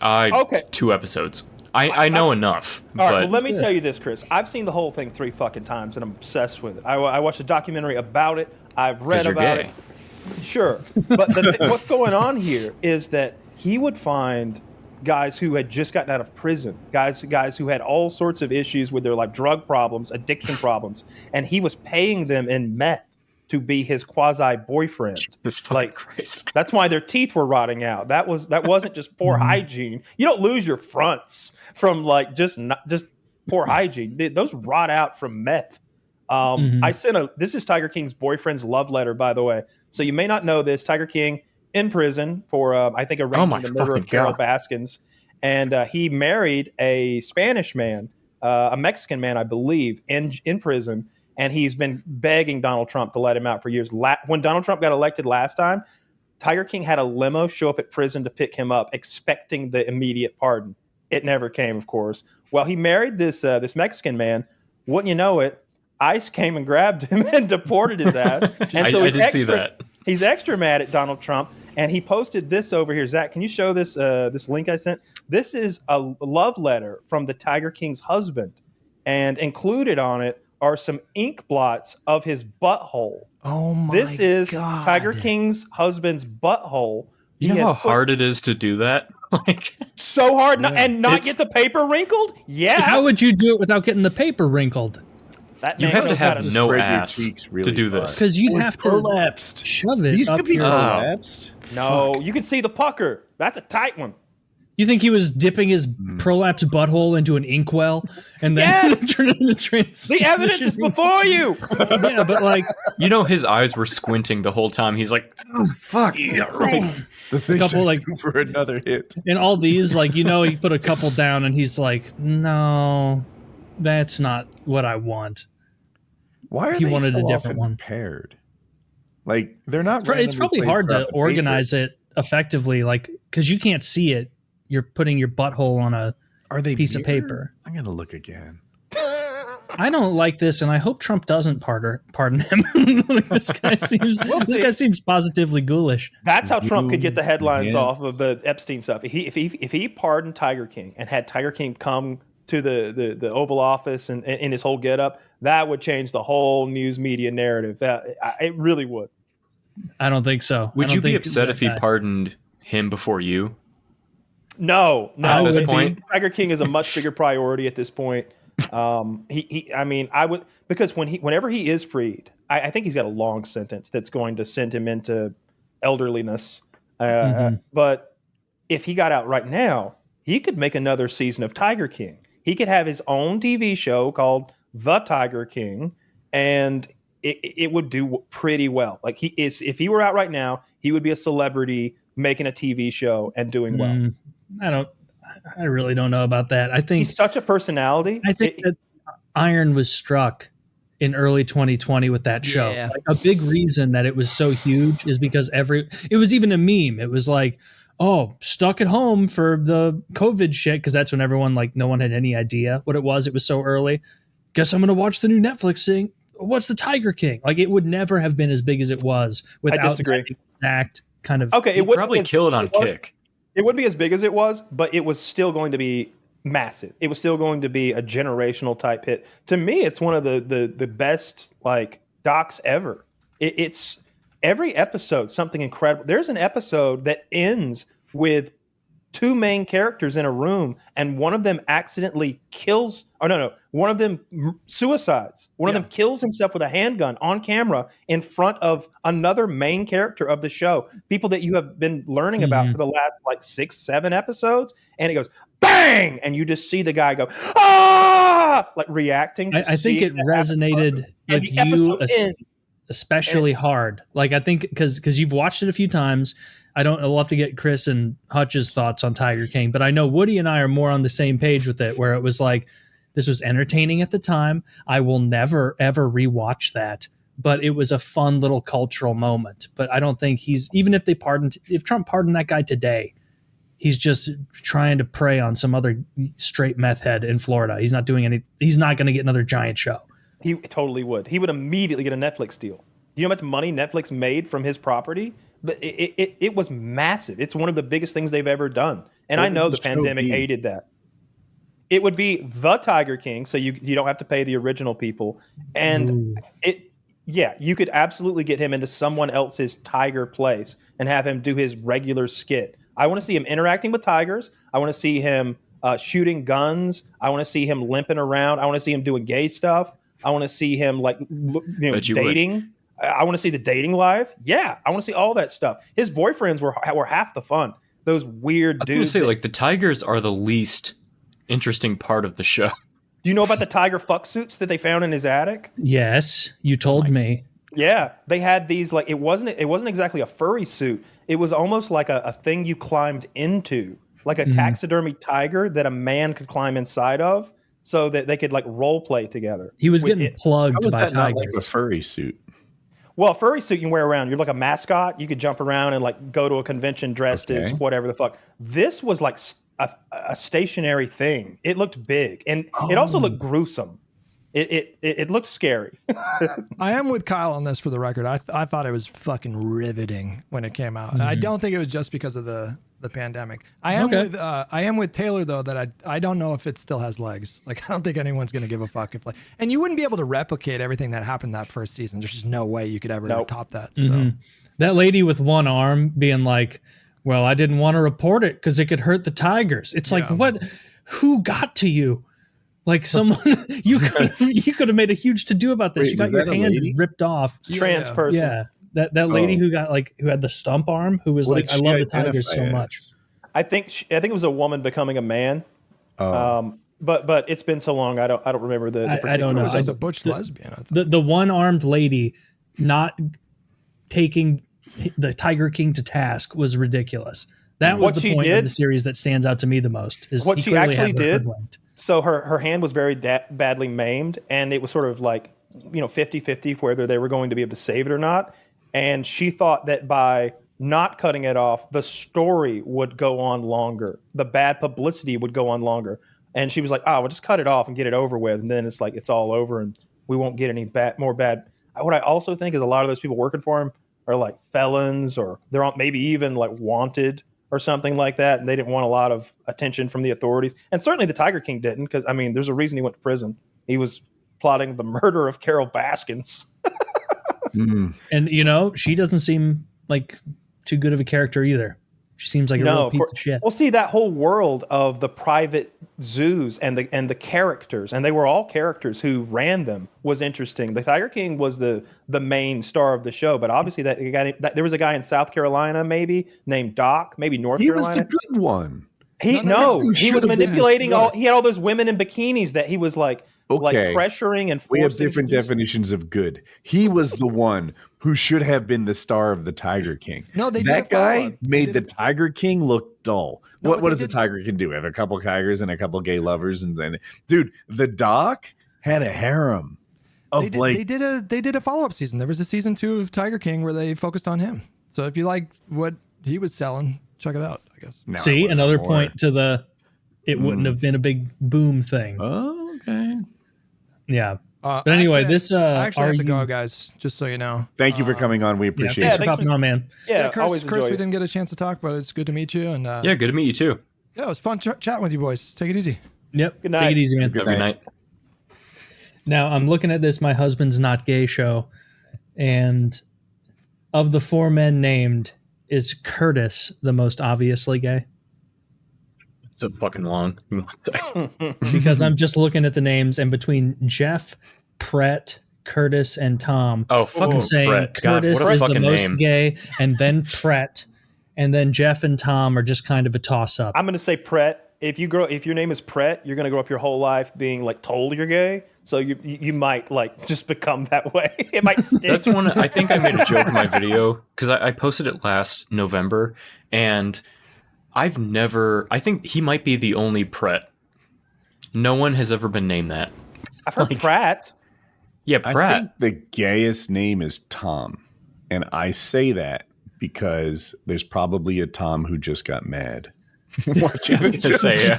Okay. 2 episodes. I know enough. All right, but well, let me tell you this, Chris. I've seen the whole thing 3 fucking times, and I'm obsessed with it. I watched a documentary about it. I've read you're about gay. it. Sure. But what's going on here is that he would find guys who had just gotten out of prison, guys who had all sorts of issues with their like drug problems, addiction problems, and he was paying them in meth to be his quasi boyfriend. this fucking Christ. That's why their teeth were rotting out. That wasn't just poor hygiene. You don't lose your fronts from like just poor hygiene. Those rot out from meth. I sent this is Tiger King's boyfriend's love letter, by the way. So you may not know this. Tiger King in prison for I think arranging the murder of Carol Baskins, and he married a Spanish man, a Mexican man, I believe, in prison. And he's been begging Donald Trump to let him out for years. When Donald Trump got elected last time, Tiger King had a limo show up at prison to pick him up, expecting the immediate pardon. It never came, of course. Well, he married this Mexican man. Wouldn't you know it, ICE came and grabbed him and deported his ass. And so I did see that. He's extra mad at Donald Trump, and he posted this over here. Zach, can you show this this link I sent? This is a love letter from the Tiger King's husband, and included on it are some ink blots of his butthole. Oh my! This is God. Tiger King's husband's butthole. You know how hard it is to do that? Like so hard and not get the paper wrinkled? Yeah. How would you do it without getting the paper wrinkled? That you man have to knows how have no spread your ass cheeks really to do far. this. Because you'd Or have to prolapsed. shove it These up could be your. prolapsed. No, you can see the pucker. That's a tight one. You think he was dipping his prolapsed butthole into an inkwell and then turn it into trans? The evidence is before you. Yeah, but like You know his eyes were squinting the whole time. He's like, oh, fuck. Yeah, right. The things couple, are like- due for another hit. in all these, like he put a couple down and he's like, no, that's not what I want. Why are He they wanted so a different often one. paired? Like they're not. It's probably hard to organize it effectively, like because you can't see it. You're putting your butthole on a Are they piece of mirrored? paper. I'm gonna look again. I don't like this, and I hope Trump doesn't pardon him. Like, this guy seems positively ghoulish. That's how Trump could get the headlines Yeah. off of the Epstein stuff. If he pardoned Tiger King and had Tiger King come to the Oval Office and in his whole getup, that would change the whole news media narrative. It really would. I don't think so. Would I you don't be think upset that if he guy- pardoned him before you? No. At this would be. point? Tiger King is a much bigger priority at this point. I would, because whenever he is freed, I think he's got a long sentence that's going to send him into elderliness. But if he got out right now, he could make another season of Tiger King. He could have his own TV show called The Tiger King, and it would do pretty well. Like if he were out right now, he would be a celebrity making a TV show and doing well. I really don't know about that. I think He's such a personality. I think that iron was struck in early 2020 with that show. Yeah. Like, a big reason that it was so huge is because it was even a meme. It was like, oh, stuck at home for the COVID shit, because that's when everyone, like, no one had any idea what it was. It was so early. Guess I'm going to watch the new Netflix thing. What's the Tiger King? Like, it would never have been as big as it was without disagree. that exact kind of. Okay, He probably killed on Kick. It wouldn't be as big as it was, but it was still going to be massive. It was still going to be a generational type hit. To me, it's one of the best like docs ever. It's every episode something incredible. There's an episode that ends with two main characters in a room, and one of them accidentally kills. Oh no! One of them suicides. One of them kills himself with a handgun on camera in front of another main character of the show. People that you have been learning about for the last like 6-7 episodes, and it goes bang, and you just see the guy go like reacting. I think it resonated with you especially hard. Like, I think because you've watched it a few times. I'll have to get Chris and Hutch's thoughts on Tiger King, but I know Woody and I are more on the same page with it, where it was like, this was entertaining at the time. I will never, ever rewatch that, but it was a fun little cultural moment. But I don't think even if Trump pardoned that guy today, he's just trying to prey on some other straight meth head in Florida. He's not going to get another giant show. He totally would. He would immediately get a Netflix deal. Do you know how much money Netflix made from his property? But it was massive. It's one of the biggest things they've ever done. And I know the pandemic aided that. It would be the Tiger King, so you don't have to pay the original people. And you could absolutely get him into someone else's tiger place and have him do his regular skit. I want to see him interacting with tigers. I want to see him shooting guns. I want to see him limping around. I want to see him doing gay stuff. I want to see him dating. I want to see the dating life. Yeah, I want to see all that stuff. His boyfriends were half the fun. Those weird dudes. I was going to say, the tigers are the least interesting part of the show. Do you know about the tiger fuck suits that they found in his attic? Yes, you told me. Yeah, they had these it wasn't exactly a furry suit. It was almost like a thing you climbed into, like a taxidermy tiger that a man could climb inside of, so that they could role play together. He was getting plugged by tigers. Not like a furry suit. Well, a furry suit you can wear around. You're like a mascot. You could jump around and go to a convention dressed as whatever the fuck. This was like a stationary thing. It looked big, and it also looked gruesome. It looked scary. I am with Kyle on this for the record. I thought it was fucking riveting when it came out. I don't think it was just because of the pandemic. I am with Taylor though, that I don't know if it still has legs. I don't think anyone's gonna give a fuck if and you wouldn't be able to replicate everything that happened that first season. There's just no way you could ever top that. So that lady with one arm being like, well, I didn't want to report it because it could hurt the tigers. It's what? Who got to you? Someone you could have made a huge to do about this. Wait, you got your hand ripped off. Trans person. Yeah, that lady who got who had the stump arm, who was I love the tigers so much. I think it was a woman becoming a man. But it's been so long, I don't remember the I don't know. It was a butch lesbian. The one armed lady not taking the Tiger King to task was ridiculous. That was the point of the series that stands out to me the most. Is what she actually did. So her hand was very badly maimed, and it was sort of 50-50 whether they were going to be able to save it or not. And she thought that by not cutting it off, the story would go on longer. The bad publicity would go on longer. And she was like, we'll just cut it off and get it over with. And then it's it's all over and we won't get any more bad. What I also think is a lot of those people working for him are felons, or they're maybe even wanted or something like that. And they didn't want a lot of attention from the authorities. And certainly the Tiger King didn't, because there's a reason he went to prison. He was plotting the murder of Carol Baskins. And she doesn't seem like too good of a character either. She seems like a real piece of shit. Well, see, that whole world of the private zoos and the characters, and they were all characters who ran them, was interesting. The Tiger King was the main star of the show, but obviously there was a guy in South Carolina maybe named Doc, maybe North Carolina. He was the good one. He was manipulating he had all those women in bikinis that he was pressuring and forcing. We have different definitions of good. He was the one who should have been the star of the Tiger King. No, that guy made the Tiger King look dull. What does the Tiger King do? Have a couple tigers and a couple gay lovers, and then dude, the Doc had a harem. They did a follow-up season. There was a season 2 of Tiger King where they focused on him. So if you like what he was selling, check it out, I guess. See, another point to it wouldn't have been a big boom thing. Oh, okay. Yeah. But anyway, I actually have to go, guys, just so you know. Thank you for coming on. We appreciate it. Thanks for coming on, man. Yeah, Chris, we didn't get a chance to talk, but it's good to meet you. And good to meet you too. Yeah, it was fun chatting with you boys. Take it easy. Yep. Good night. Take it easy, man. Good night. Now, I'm looking at this My Husband's Not Gay show, and of the 4 men named, is Curtis the most obviously gay? So fucking long. Because I'm just looking at the names, and between Jeff, Brett, Curtis, and Tom, fucking saying Brett. Curtis God, is the most name. gay, and then Brett, and then Jeff and Tom are just kind of a toss-up. I'm going to say Brett. If your name is Brett, you're going to grow up your whole life being told you're gay. So you might just become that way. It might stick. That's one. I think I made a joke in my video because I posted it last November, and I think he might be the only Brett. No one has ever been named that. I've heard Pratt. Yeah, Pratt. I think the gayest name is Tom. And I say that because there's probably a Tom who just got mad. Watching I was gonna say, yeah.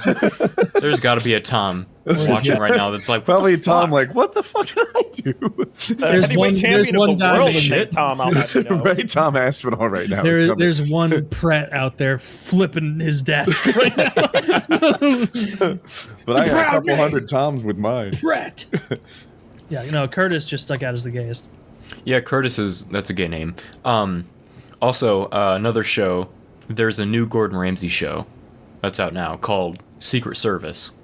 There's got to be a Tom watching right now that's like, probably what the Tom, fuck? like, what the fuck did I do? There's one guy world saying named Tom. I'll have you know. Right, Tom Aspinall right now. is coming. There's one Pret out there flipping his desk right now. But I got a couple hundred Toms with mine. Pret. Yeah, Curtis just stuck out as the gayest. Yeah, that's a gay name. Also, another show, there's a new Gordon Ramsay show that's out now called Secret Service,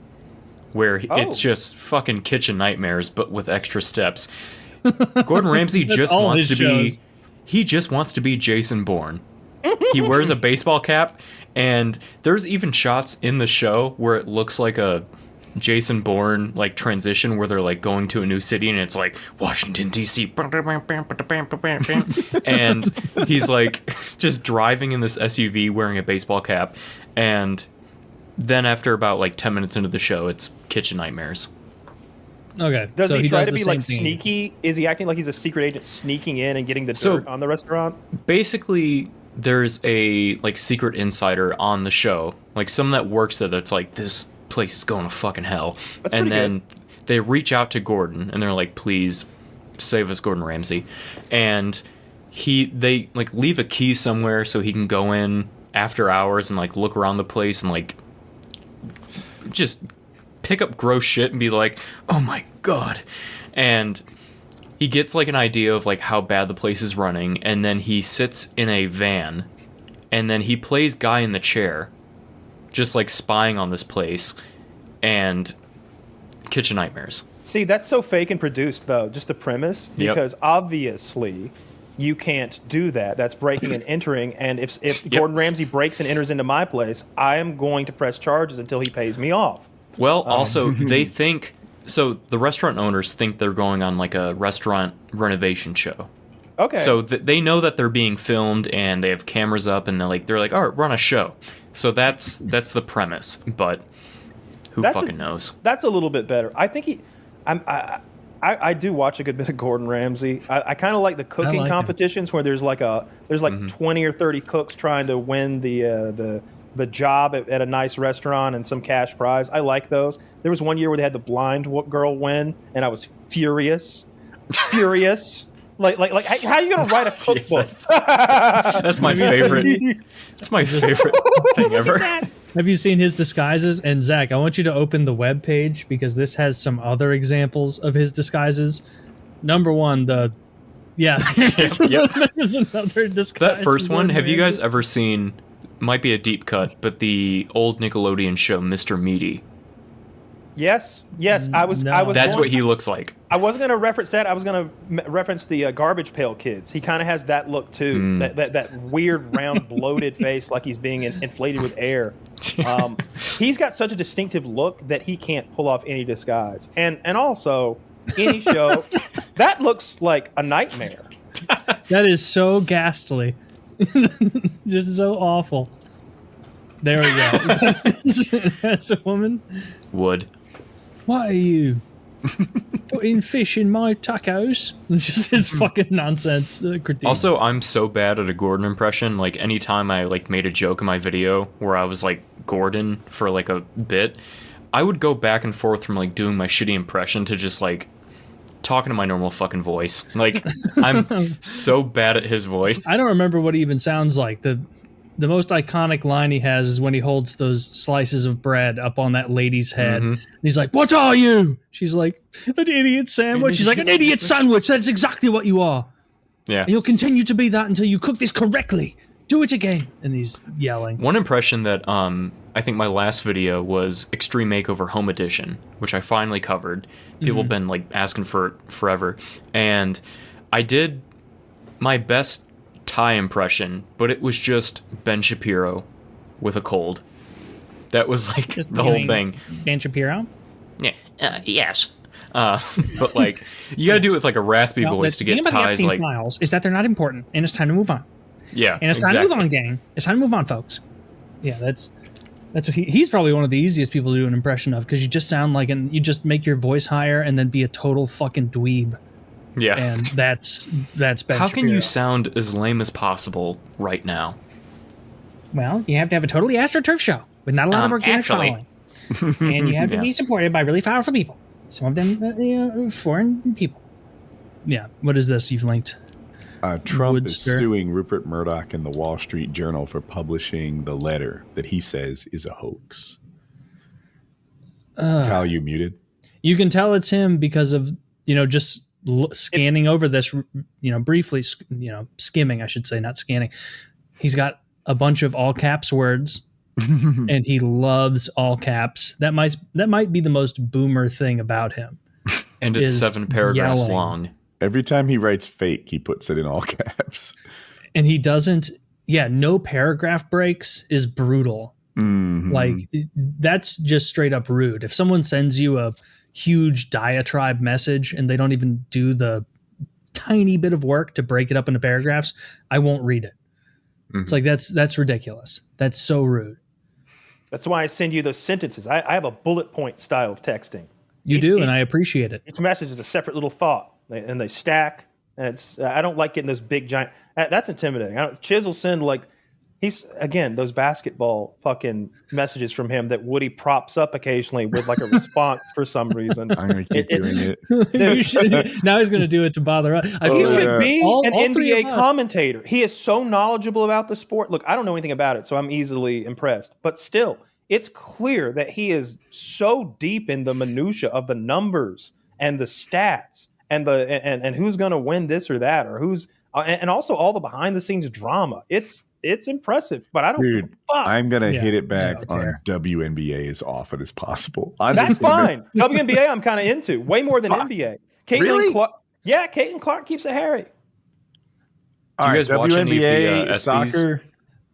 where it's just fucking kitchen nightmares, but with extra steps. Gordon Ramsay just wants to be Jason Bourne. He wears a baseball cap, and there's even shots in the show where it looks like a Jason Bourne like transition where they're like going to a new city and it's like Washington DC and he's like just driving in this SUV wearing a baseball cap, and then after about like 10 minutes into the show it's kitchen nightmares. Okay. Does he try to be like thing. sneaky? Is he acting like he's a secret agent sneaking in and getting the dirt on the restaurant? Basically, there's a like secret insider on the show, like someone that works there that's like, this place is going to fucking hell. And then they reach out to Gordon and they're like, please save us, Gordon Ramsay. And they like leave a key somewhere so he can go in after hours and like look around the place and like just pick up gross shit and be like, oh my god. And he gets like an idea of like how bad the place is running, and then he sits in a van and then he plays guy in the chair, just like spying on this place, and kitchen nightmares. See, that's so fake and produced, though, just the premise, because obviously you can't do that. That's breaking and entering, and if Gordon Ramsay breaks and enters into my place, I am going to press charges until he pays me off. Well, also, they think... So the restaurant owners think they're going on like a restaurant renovation show. Okay. So they know that they're being filmed and they have cameras up and they're like, all right, we're on a show. So that's the premise, but who fucking knows? That's a little bit better. I think I do watch a good bit of Gordon Ramsay. I kind of like the cooking competitions where there's like 20 or 30 cooks trying to win the job at a nice restaurant and some cash prize. I like those. There was one year where they had the blind girl win, and I was furious. Like, how are you gonna write a cookbook? That's my favorite. That's my favorite thing ever. Have you seen his disguises? And Zach, I want you to open the web page because this has some other examples of his disguises. Number one, there's another disguise. That first one. Have you guys ever seen? Might be a deep cut, but the old Nickelodeon show, Mr. Meaty. Yes. I was. That's what he looks like. I wasn't going to reference that. I was going to reference the Garbage Pail Kids. He kind of has that look too. That weird, round, bloated face, like he's being inflated with air. He's got such a distinctive look that he can't pull off any disguise. And also, any show that looks like a nightmare. That is so ghastly. Just so awful. There we go. That's a woman. Would. Why are you putting fish in my tacos? It's just his fucking nonsense critique. Also, I'm so bad at a Gordon impression. Like, anytime I like made a joke in my video where I was like Gordon for like a bit, I would go back and forth from like doing my shitty impression to just like talking to my normal fucking voice. Like, I'm so bad at his voice. I don't remember what he even sounds like. The most iconic line he has is when he holds those slices of bread up on that lady's head. And he's like, "What are you?" She's like, "An idiot sandwich." He's like, "An idiot sandwich. That's exactly what you are. Yeah. And you'll continue to be that until you cook this correctly. Do it again." And he's yelling. One impression that I think my last video was Extreme Makeover Home Edition, which I finally covered. People have been like asking for it forever. And I did my best Thai impression, but it was just Ben Shapiro with a cold. That was like just the whole thing. Ben Shapiro? Yeah. Yes. But like, you gotta do it with like a raspy voice to get Thai's like. Files is that they're not important, and it's time to move on. Yeah, and it's time to move on, gang. It's time to move on, folks. Yeah, that's what he's probably one of the easiest people to do an impression of, because you just sound like, and you just make your voice higher and then be a total fucking dweeb. Yeah, and that's Ben How can Shapiro. you sound as lame as possible right now? Well, you have to have a totally AstroTurf show with not a lot of organic actually- following. And you have to Yeah. be supported by really powerful people. Some of them foreign people. Yeah. What is this you've linked? Trump Woodster. is suing Rupert Murdoch and the Wall Street Journal for publishing the letter that he says is a hoax. Kyle, you muted? You can tell it's him because of, just scanning over this, briefly, skimming, I should say, not scanning. He's got a bunch of all caps words and he loves all caps. That might be the most boomer thing about him. And it's is 7 paragraphs yelling. long. Every time he writes fake, he puts it in all caps. And he doesn't, no paragraph breaks is brutal. Mhm. Like, that's just straight up rude. If someone sends you a huge diatribe message and they don't even do the tiny bit of work to break it up into paragraphs, I won't read it. It's like, that's ridiculous. That's so rude. That's why I send you those sentences. I have a bullet point style of texting. You do, and I appreciate it. Each message is a separate little thought, and they stack. And I don't like getting those big giant. That's intimidating. Chiz will send those basketball fucking messages from him that Woody props up occasionally with like a response for some reason. I'm going to keep doing it. You should, now he's going to do it to bother us. I He feel should like be all an three NBA of us- commentator. He is so knowledgeable about the sport. Look, I don't know anything about it, so I'm easily impressed. But still, it's clear that he is so deep in the minutia of the numbers and the stats and and who's going to win this or that, or who's and also all the behind the scenes drama. It's impressive, but I don't give a fuck. I'm going to Yeah, hit it back I don't on care. WNBA as often as possible. That's fine. WNBA I'm kind of into way more than NBA. Really? Caitlin Clark keeps it hairy. All Do you guys watch any of the, WNBA, ESPYs? soccer,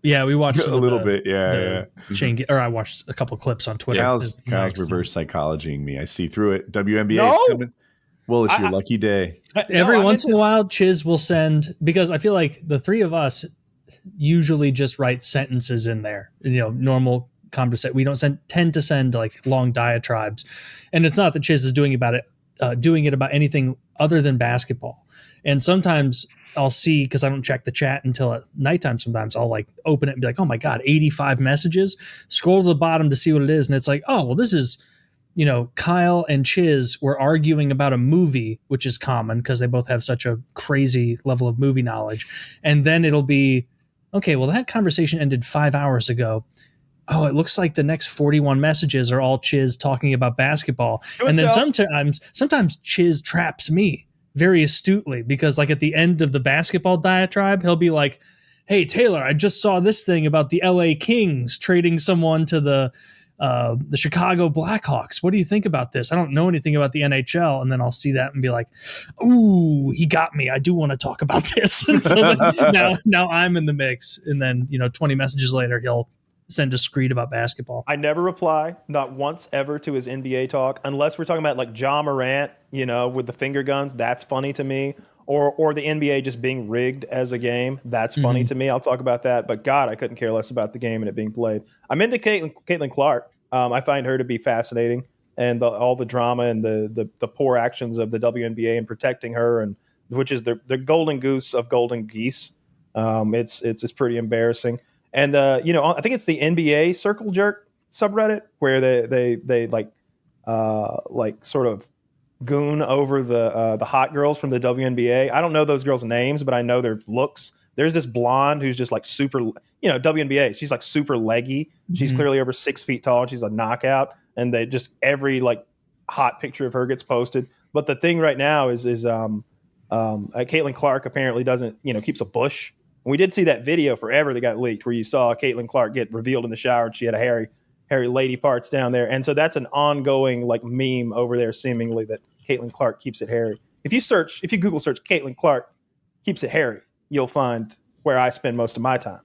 Yeah, we watched some a of little the- bit. Yeah. Shane, or I watched a couple clips on Twitter. Kyle's Next. reverse psychologying me. I see through it. WNBA No! is coming. Well, it's your lucky day. Every once in a while, Chiz will send, because I feel like the three of us usually just write sentences in there, normal conversation. We don't tend to send like long diatribes, and it's not that Chiz is doing it about anything other than basketball. And sometimes I'll see, because I don't check the chat until at nighttime. Sometimes I'll like open it and be like, oh my God, 85 messages, scroll to the bottom to see what it is. And it's like, oh, well, this is, Kyle and Chiz were arguing about a movie, which is common because they both have such a crazy level of movie knowledge. And then it'll be, okay, well, that conversation ended 5 hours ago. Oh, it looks like the next 41 messages are all Chiz talking about basketball. And then sometimes Chiz traps me very astutely, because like at the end of the basketball diatribe, he'll be like, hey, Taylor, I just saw this thing about the LA Kings trading someone to the Chicago Blackhawks. What do you think about this? I don't know anything about the NHL. And then I'll see that and be like, ooh, he got me. I do want to talk about this. And so then now I'm in the mix. And then, 20 messages later, he'll send a screed about basketball. I never reply, not once ever, to his NBA talk, unless we're talking about like Ja Morant, with the finger guns. That's funny to me. Or the NBA just being rigged as a game. That's funny to me. I'll talk about that. But God, I couldn't care less about the game and it being played. I'm into Caitlin Clark. I find her to be fascinating, and all the drama and the poor actions of the WNBA in protecting her, and which is the golden goose of golden geese. It's pretty embarrassing. And I think it's the NBA Circle Jerk subreddit where they like sort of goon over the hot girls from the WNBA. I don't know those girls' names, but I know their looks. There's this blonde who's just like super, WNBA. She's like super leggy. She's clearly over 6 feet tall. And she's a knockout. And they just every like hot picture of her gets posted. But the thing right now is Caitlin Clark apparently doesn't, keeps a bush. And we did see that video forever that got leaked where you saw Caitlin Clark get revealed in the shower and she had a hairy lady parts down there. And so that's an ongoing like meme over there, seemingly, that Caitlin Clark keeps it hairy. If you Google search Caitlin Clark keeps it hairy, you'll find where I spend most of my time.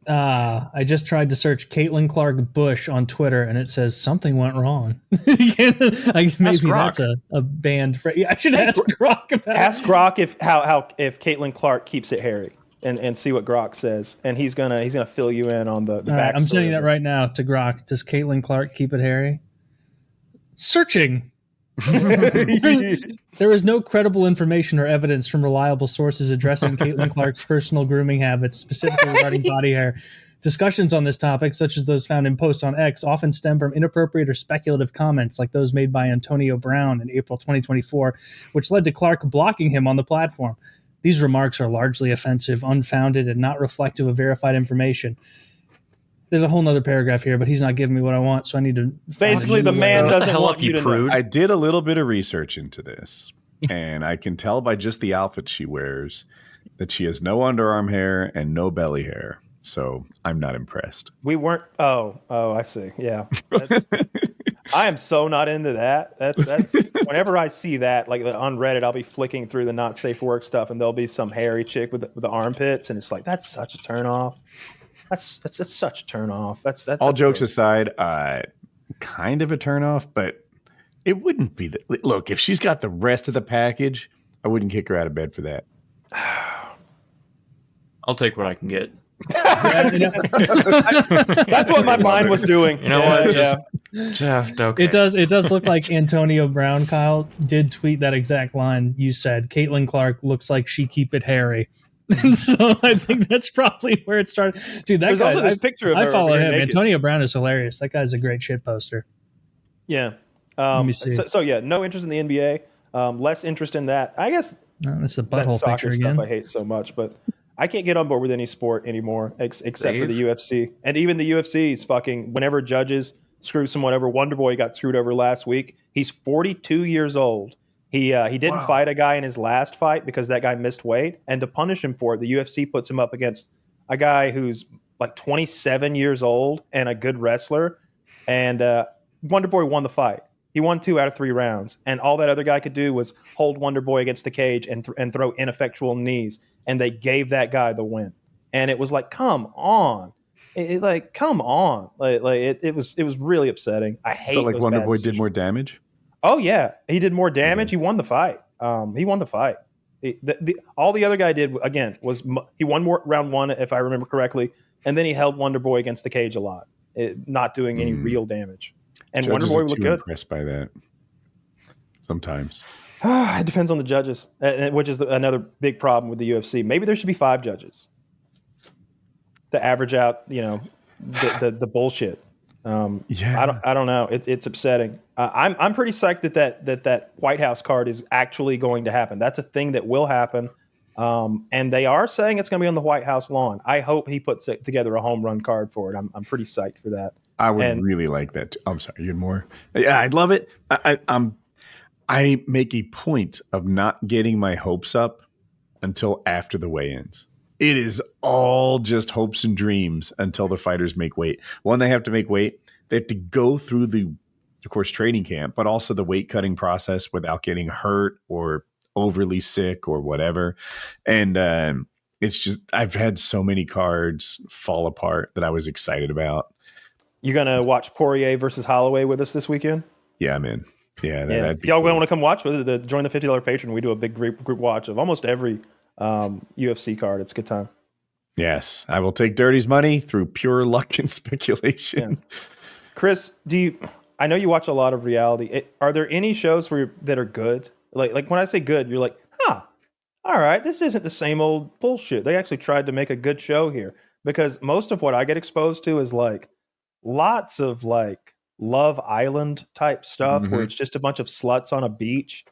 I just tried to search Caitlin Clark Bush on Twitter, and it says something went wrong. Maybe that's a banned phrase. I should ask Grok about Ask Grok if Caitlin Clark keeps it hairy, and see what Grok says, and he's gonna fill you in on the All right, I'm backstory. sending that right now to Grok. Does Caitlin Clark keep it hairy? Searching. There is no credible information or evidence from reliable sources addressing Caitlin Clark's personal grooming habits, specifically regarding body hair. Discussions on this topic, such as those found in posts on X, often stem from inappropriate or speculative comments like those made by Antonio Brown in April 2024, which led to Clark blocking him on the platform. These remarks are largely offensive, unfounded, and not reflective of verified information. There's a whole nother paragraph here, but he's not giving me what I want, so I need to... Basically, the man doesn't want you to know. I did a little bit of research into this, and I can tell by just the outfit she wears that she has no underarm hair and no belly hair. So I'm not impressed. We weren't. Oh, I see. Yeah. I am so not into that. That's whenever I see that, like on Reddit, I'll be flicking through the not safe for work stuff, and there'll be some hairy chick with the armpits, and it's like, that's such a turn off. That's such a turn off. That's all jokes aside, kind of a turn off, but it wouldn't be look, if she's got the rest of the package, I wouldn't kick her out of bed for that. I'll take what I can get. That's what my mind was doing. You know what? Jeff, okay. It does look like Antonio Brown, Kyle, did tweet that exact line you said. Caitlin Clark looks like she keep it hairy. And so I think that's probably where it started. Dude, that There's guy, also this picture of her. I follow him. Naked. Antonio Brown is hilarious. That guy's a great shit poster. Yeah. Let me see. So yeah, no interest in the NBA. Less interest in that. I guess that's the that butthole soccer picture again. Stuff I hate so much, but I can't get on board with any sport anymore except for the UFC. And even the UFC is fucking, whenever judges screw someone over, Wonderboy got screwed over last week. He's 42 years old. He didn't fight a guy in his last fight because that guy missed weight. And to punish him for it, the UFC puts him up against a guy who's like 27 years old and a good wrestler. And Wonderboy won the fight. He won 2 out of 3 rounds. And all that other guy could do was hold Wonderboy against the cage and throw ineffectual knees. And they gave that guy the win. And it was like, come on. Come on. It was really upsetting. I hate felt like those Wonderboy bad did more damage. Oh, yeah. He did more damage. He won the fight. He won the fight. All the other guy did, again, was he won more round 1, if I remember correctly. And then he held Wonderboy against the cage a lot, not doing any real damage. And Judges Wonderboy looked good. Impressed by that. Sometimes. It depends on the judges, which is another big problem with the UFC. Maybe there should be 5 judges to average out, the bullshit. Yeah, I don't know. It's upsetting. I'm pretty psyched that White House card is actually going to happen. That's a thing that will happen. And they are saying it's going to be on the White House lawn. I hope he puts together a home run card for it. I'm pretty psyched for that. I would really like that. I'm sorry, you had more. Yeah, I'd love it. I make a point of not getting my hopes up until after the weigh-ins. It is all just hopes and dreams until the fighters make weight. One, they have to make weight. They have to go through of course, training camp, but also the weight cutting process without getting hurt or overly sick or whatever. And it's just, I've had so many cards fall apart that I was excited about. You gonna watch Poirier versus Holloway with us this weekend? Yeah, I'm in. Yeah, if y'all want to come watch with join the $50 patron. We do a big group watch of almost every UFC card. It's a good time. Yes, I will take Dirty's money through pure luck and speculation. Yeah. Chris, I know you watch a lot of reality. Are there any shows that are good? Like when I say good, you're like, all right, this isn't the same old bullshit. They actually tried to make a good show here. Because most of what I get exposed to is like lots of like Love Island type stuff where it's just a bunch of sluts on a beach,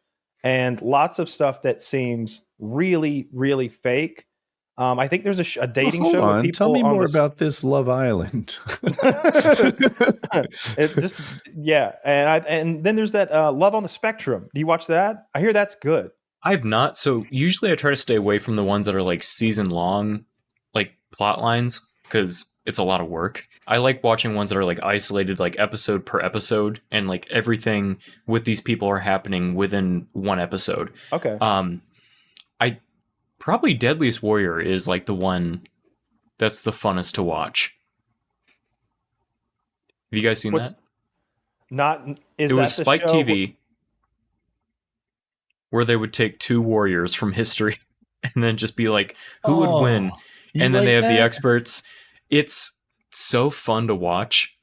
and lots of stuff that seems really, really fake. I think there's a dating show. Hold on. With people Tell me more this... about this Love Island. It just, yeah. And then there's that Love on the Spectrum. Do you watch that? I hear that's good. I've not. So usually I try to stay away from the ones that are like season long, like plot lines, because it's a lot of work. I like watching ones that are like isolated, like episode per episode, and like everything with these people are happening within one episode. Okay. Probably Deadliest Warrior is like the one that's the funnest to watch. Have you guys seen that? It was Spike TV, where they would take 2 warriors from history and then just be like, who would win? And then they have the experts. It's so fun to watch.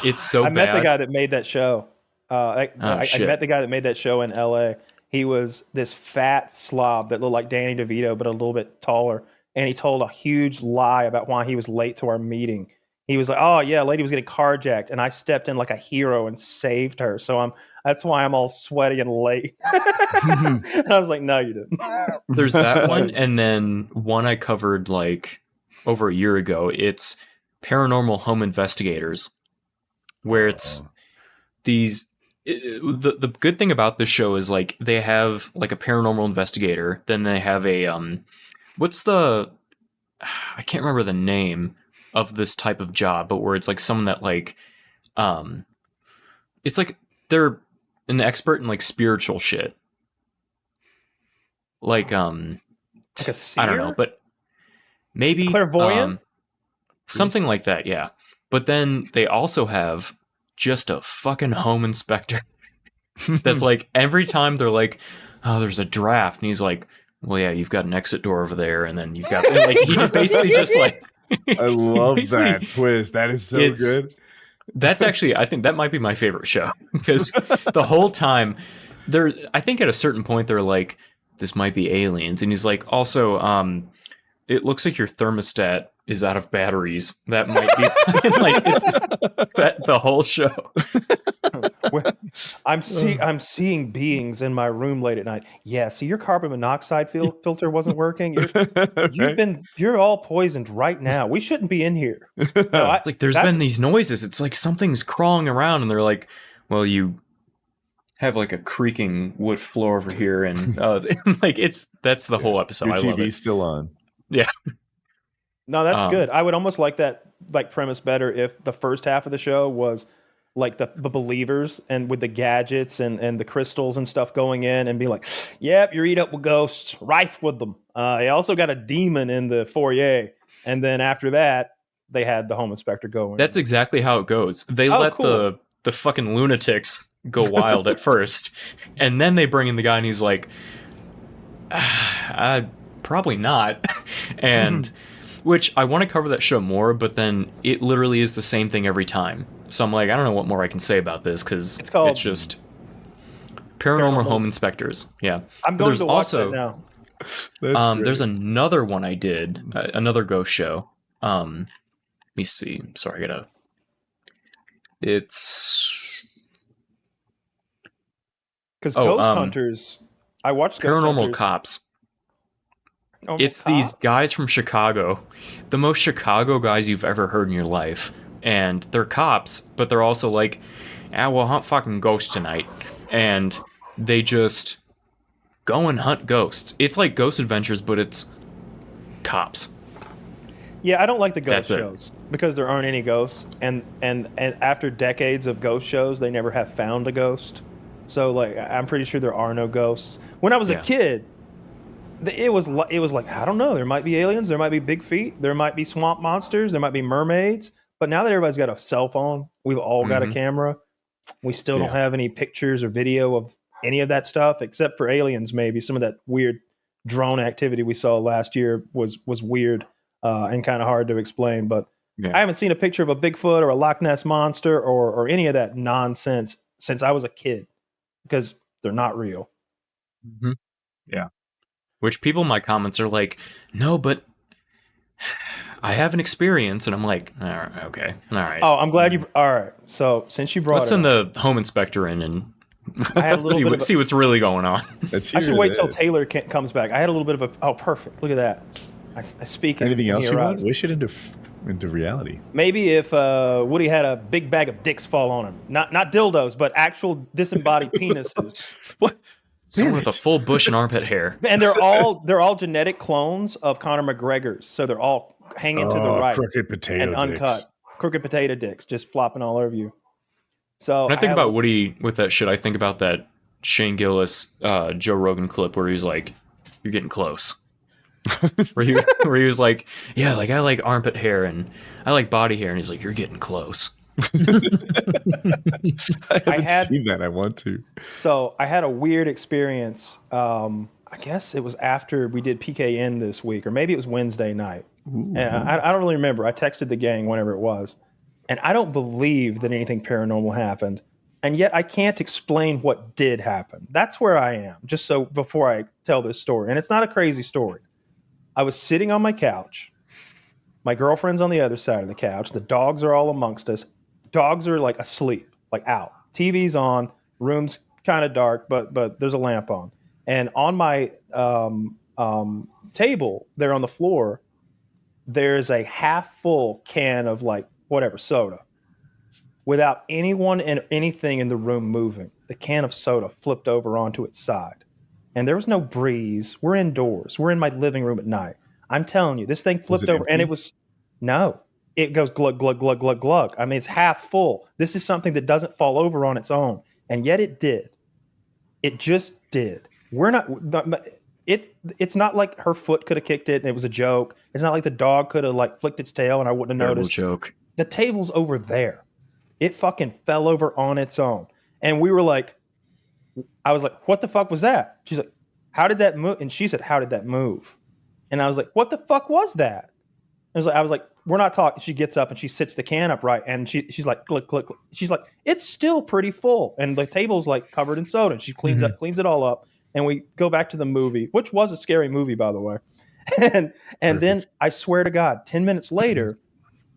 It's so bad. I met the guy that made that show. I met the guy that made that show in LA. He was this fat slob that looked like Danny DeVito, but a little bit taller. and he told a huge lie about why he was late to our meeting. He was like, "Oh yeah, a lady was getting carjacked, and I stepped in like a hero and saved her. So that's why I'm all sweaty and late." And I was like, "No, you didn't." There's that one, and then one I covered like over a year ago. It's Paranormal Home Investigators, where it's the good thing about this show is like they have like a paranormal investigator, then they have a I can't remember the name of this type of job, but where it's like someone that like it's like they're an expert in like spiritual shit. Like a seer? I don't know, but maybe clairvoyant, something like that, yeah. But then they also have just a fucking home inspector that's like every time they're like, "Oh, there's a draft," and he's like, "Well, yeah, you've got an exit door over there, and then you've got," like he basically just like. I love that twist. That is so good. That's actually, I think that might be my favorite show because the whole time I think at a certain point they're like, "This might be aliens," and he's like, "Also, it looks like your thermostat is out of batteries. That might be," like it's that the whole show. I'm seeing beings in my room late at night. Yeah, see, your carbon monoxide filter wasn't working. You're all poisoned right now. We shouldn't be in here. No, it's like there's been these noises. It's like something's crawling around, and they're like, "Well, you have like a creaking wood floor over here," and like that's the whole episode. Your I love TV's it. Still on. Yeah. No, that's good. I would almost like that premise better if the first half of the show was like the believers and with the gadgets and the crystals and stuff going in and be like, "Yep, you're eat up with ghosts, rife with them. You also got a demon in the foyer." And then after that, they had the home inspector going. That's exactly how it goes. They let cool. the fucking lunatics go wild at first, and then they bring in the guy, and he's like, "Probably not." And which I want to cover that show more, but then it literally is the same thing every time. So I'm like, I don't know what more I can say about this because it's just Paranormal Home Inspectors. Yeah, I'm going to watch that now. There's another one I did, another ghost show. Let me see. Sorry, it's because Ghost Hunters. I watched Paranormal Cops. It's these guys from Chicago, the most Chicago guys you've ever heard in your life. And they're cops, but they're also like, we'll hunt fucking ghosts tonight. And they just go and hunt ghosts. It's like Ghost Adventures, but it's cops. Yeah, I don't like the ghost shows because there aren't any ghosts. And after decades of ghost shows, they never have found a ghost. So like, I'm pretty sure there are no ghosts. When I was a kid, it was like, I don't know, there might be aliens, there might be big feet, there might be swamp monsters, there might be mermaids. But now that everybody's got a cell phone, we've all got a camera. We still don't have any pictures or video of any of that stuff, except for aliens. Maybe some of that weird drone activity we saw last year was weird and kind of hard to explain. But I haven't seen a picture of a Bigfoot or a Loch Ness monster or any of that nonsense since I was a kid because they're not real. Mm-hmm. Yeah. Which people in my comments are like, "No, but I have an experience," and I'm like, "All right, okay, all right." Oh, I'm glad you. All right, so since you brought, let's send the home inspector in and I had a little see what's really going on. I should wait till Taylor comes back. I had a little bit of a. Oh, perfect! Look at that. I speak. Anything else you want? Wish it into reality. Maybe if Woody had a big bag of dicks fall on him, not dildos, but actual disembodied penises. What? Someone with a full bush and armpit hair. And they're all genetic clones of Conor McGregor's, so they're all hanging to the right crooked potato and uncut. Dicks. Crooked potato dicks just flopping all over you. So when I think about Woody with that shit, I think about that Shane Gillis Joe Rogan clip where he's like, "You're getting close." where he was like, "Yeah, like I like armpit hair and I like body hair," and he's like, "You're getting close." I haven't seen that. I want to. So I had a weird experience. I guess it was after we did PKN this week, or maybe it was Wednesday night. And I don't really remember. I texted the gang whenever it was, and I don't believe that anything paranormal happened, and yet I can't explain what did happen. That's where I am. Just so before I tell this story, and it's not a crazy story. I was sitting on my couch. My girlfriend's on the other side of the couch. The dogs are all amongst us. Dogs are like asleep, like out. TV's on. Room's kind of dark, but there's a lamp on. And on my table there on the floor, there's a half full can of like whatever soda. Without anyone and anything in the room moving, the can of soda flipped over onto its side. And there was no breeze. We're indoors. We're in my living room at night. I'm telling you, this thing flipped over and it was, no, it goes glug, glug, glug, glug, glug. I mean, it's half full. This is something that doesn't fall over on its own. And yet it did. It just did. It's not like her foot could have kicked it and it was a joke. It's not like the dog could have like flicked its tail and I wouldn't have noticed. Joke. The table's over there. It fucking fell over on its own. And we were like, I was like, what the fuck was that? She's like, how did that move? And she said, how did that move? And I was like, what the fuck was that? I was like, we're not talking. She gets up and she sits the can upright and she's like, click, click, click. She's like, it's still pretty full. And the table's like covered in soda. And she cleans it all up. And we go back to the movie, which was a scary movie, by the way. And then I swear to God, 10 minutes later,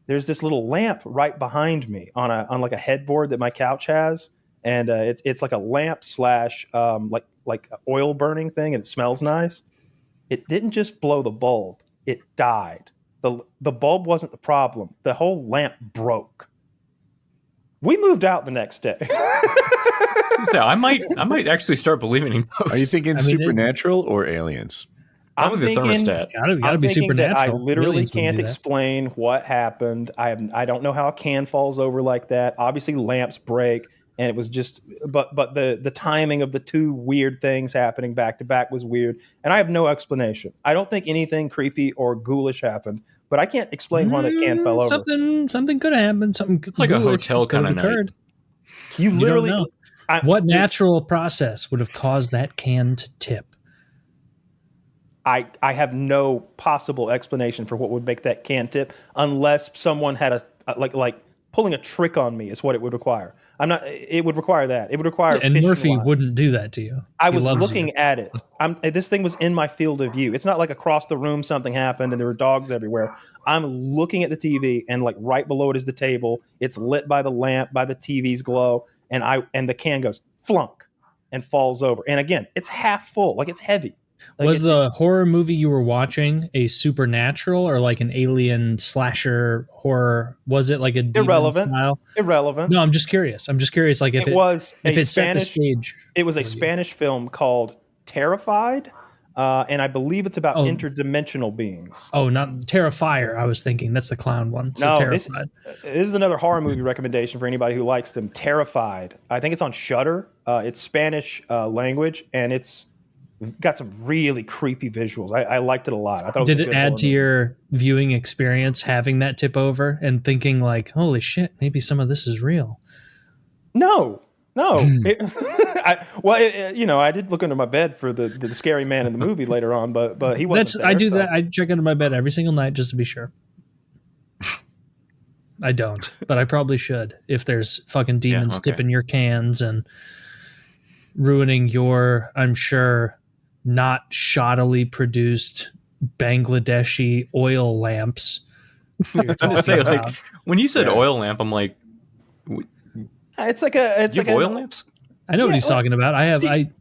there's this little lamp right behind me on like a headboard that my couch has. And it's like a lamp slash like oil burning thing, and it smells nice. It didn't just blow the bulb; it died. The bulb wasn't the problem. The whole lamp broke. We moved out the next day. So I might actually start believing in ghosts. Are you thinking supernatural or aliens? Probably the thermostat. Gotta be supernatural. I literally Aliens wouldn't can't do that. explain what happened. I don't know how a can falls over like that. Obviously, lamps break, and it was just. But the timing of the two weird things happening back to back was weird, and I have no explanation. I don't think anything creepy or ghoulish happened, but I can't explain why the can fell over. Something could have happened. It's like a hotel kind of night. You literally. don't know. What natural process would have caused that can to tip? I have no possible explanation for what would make that can tip unless someone had like pulling a trick on me is what it would require. It would require that. It would require. And Murphy wouldn't do that to you. I was looking at it. This thing was in my field of view. It's not like across the room something happened and there were dogs everywhere. I'm looking at the TV and like right below it is the table. It's lit by the lamp, by the TV's glow, and the can goes flunk and falls over. And again, it's half full, like it's heavy. Like was the horror movie you were watching a supernatural or like an alien slasher horror? Was it like a demon irrelevant style? Irrelevant. No, I'm just curious. Like if it was if a it set the Spanish stage. It was a Spanish film called Terrified, and I believe it's about interdimensional beings. Oh, not Terrifier. I was thinking that's the clown one. So No, Terrified. this is another horror movie recommendation for anybody who likes them. Terrified. I think it's on Shudder. It's Spanish language, and it's got some really creepy visuals. I liked it a lot. I thought Did it add to your viewing experience having that tip over and thinking like, holy shit, maybe some of this is real? No. I did look under my bed for the scary man in the movie later on, but he wasn't there, I do that. I check under my bed every single night just to be sure. I don't, but I probably should if there's fucking demons tipping your cans and ruining your, I'm sure, not shoddily produced Bangladeshi oil lamps. When you said oil lamp, I'm like, it's like a. You have oil lamps? I know what he's talking about. I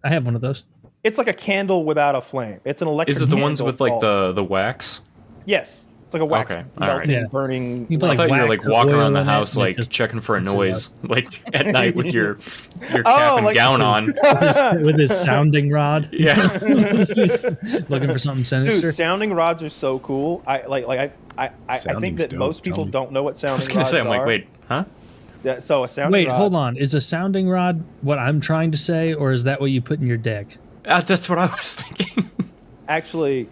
have one of those. It's like a candle without a flame. It's an electric. Is it the ones candle with like the wax? Yes. It's like a wax melting, Yeah. burning. I thought you were like walking around the house like checking for a noise like at night with your cap and gown on. with his sounding rod. Yeah. Just looking for something sinister. Dude, sounding rods are so cool. I think that most people don't know what sounding rods are. I was gonna say, I'm like, wait, huh? Yeah, so a sounding rod. Hold on. Is a sounding rod what I'm trying to say, or is that what you put in your dick? That's what I was thinking. Actually,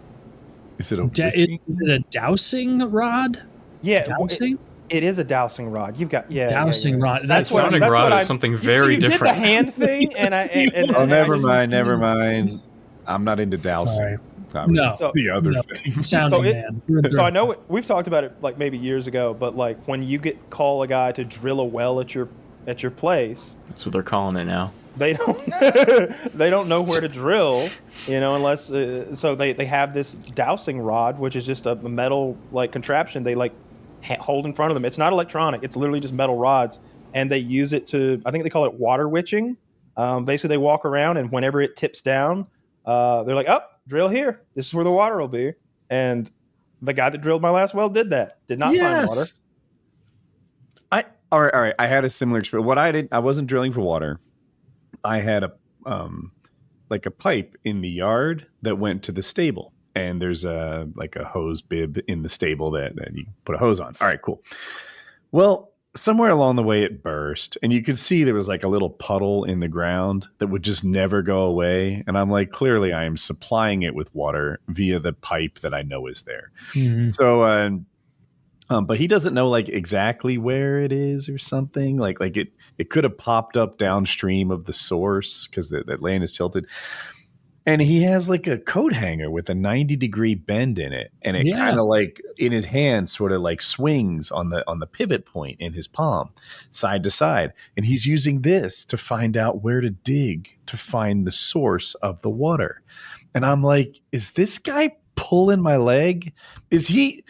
is it a dowsing rod? Yeah, dowsing. It is a dowsing rod. You've got dowsing rod. That's sounding rod is something very different. Did the hand thing, and never mind. I'm not into dowsing. Sorry. No, the other thing. Sounding man. So I know we've talked about it like maybe years ago, but like when you call a guy to drill a well at your place, that's what they're calling it now. they don't they don't know where to drill, unless so they have this dowsing rod, which is just a metal like contraption they like hold in front of them. It's not electronic. It's literally just metal rods, and they use it to, I think they call it water witching. Basically, they walk around, and whenever it tips down, they're like, "Oh, drill here. This is where the water will be." And the guy that drilled my last well did that. Did not find water. All right. I had a similar experience. What I did, I wasn't drilling for water. I had a pipe in the yard that went to the stable, and there's a hose bib in the stable that you put a hose on. All right, cool. Well, somewhere along the way it burst, and you could see there was like a little puddle in the ground that would just never go away. And I'm like, clearly I am supplying it with water via the pipe that I know is there. Mm-hmm. So, but he doesn't know like exactly where it is or something. Like it could have popped up downstream of the source because that land is tilted. And he has like a coat hanger with a 90-degree bend in it, and it kind of like in his hand sort of like swings on the pivot point in his palm, side to side. And he's using this to find out where to dig to find the source of the water. And I'm like, is this guy pulling my leg? Is he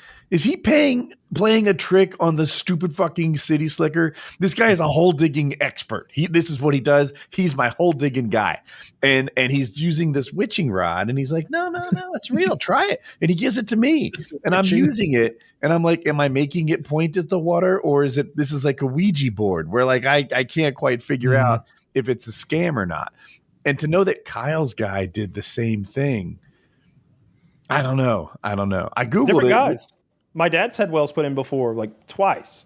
playing a trick on the stupid fucking city slicker? This guy is a hole digging expert. This is what he does. He's my hole digging guy. And he's using this witching rod, and he's like, no, it's real. Try it. And he gives it to me, and I'm using it. And I'm like, am I making it point at the water, or this is like a Ouija board where like I can't quite figure out if it's a scam or not. And to know that Kyle's guy did the same thing, I don't know. I Googled different it. Guys. My dad's had wells put in before, like twice,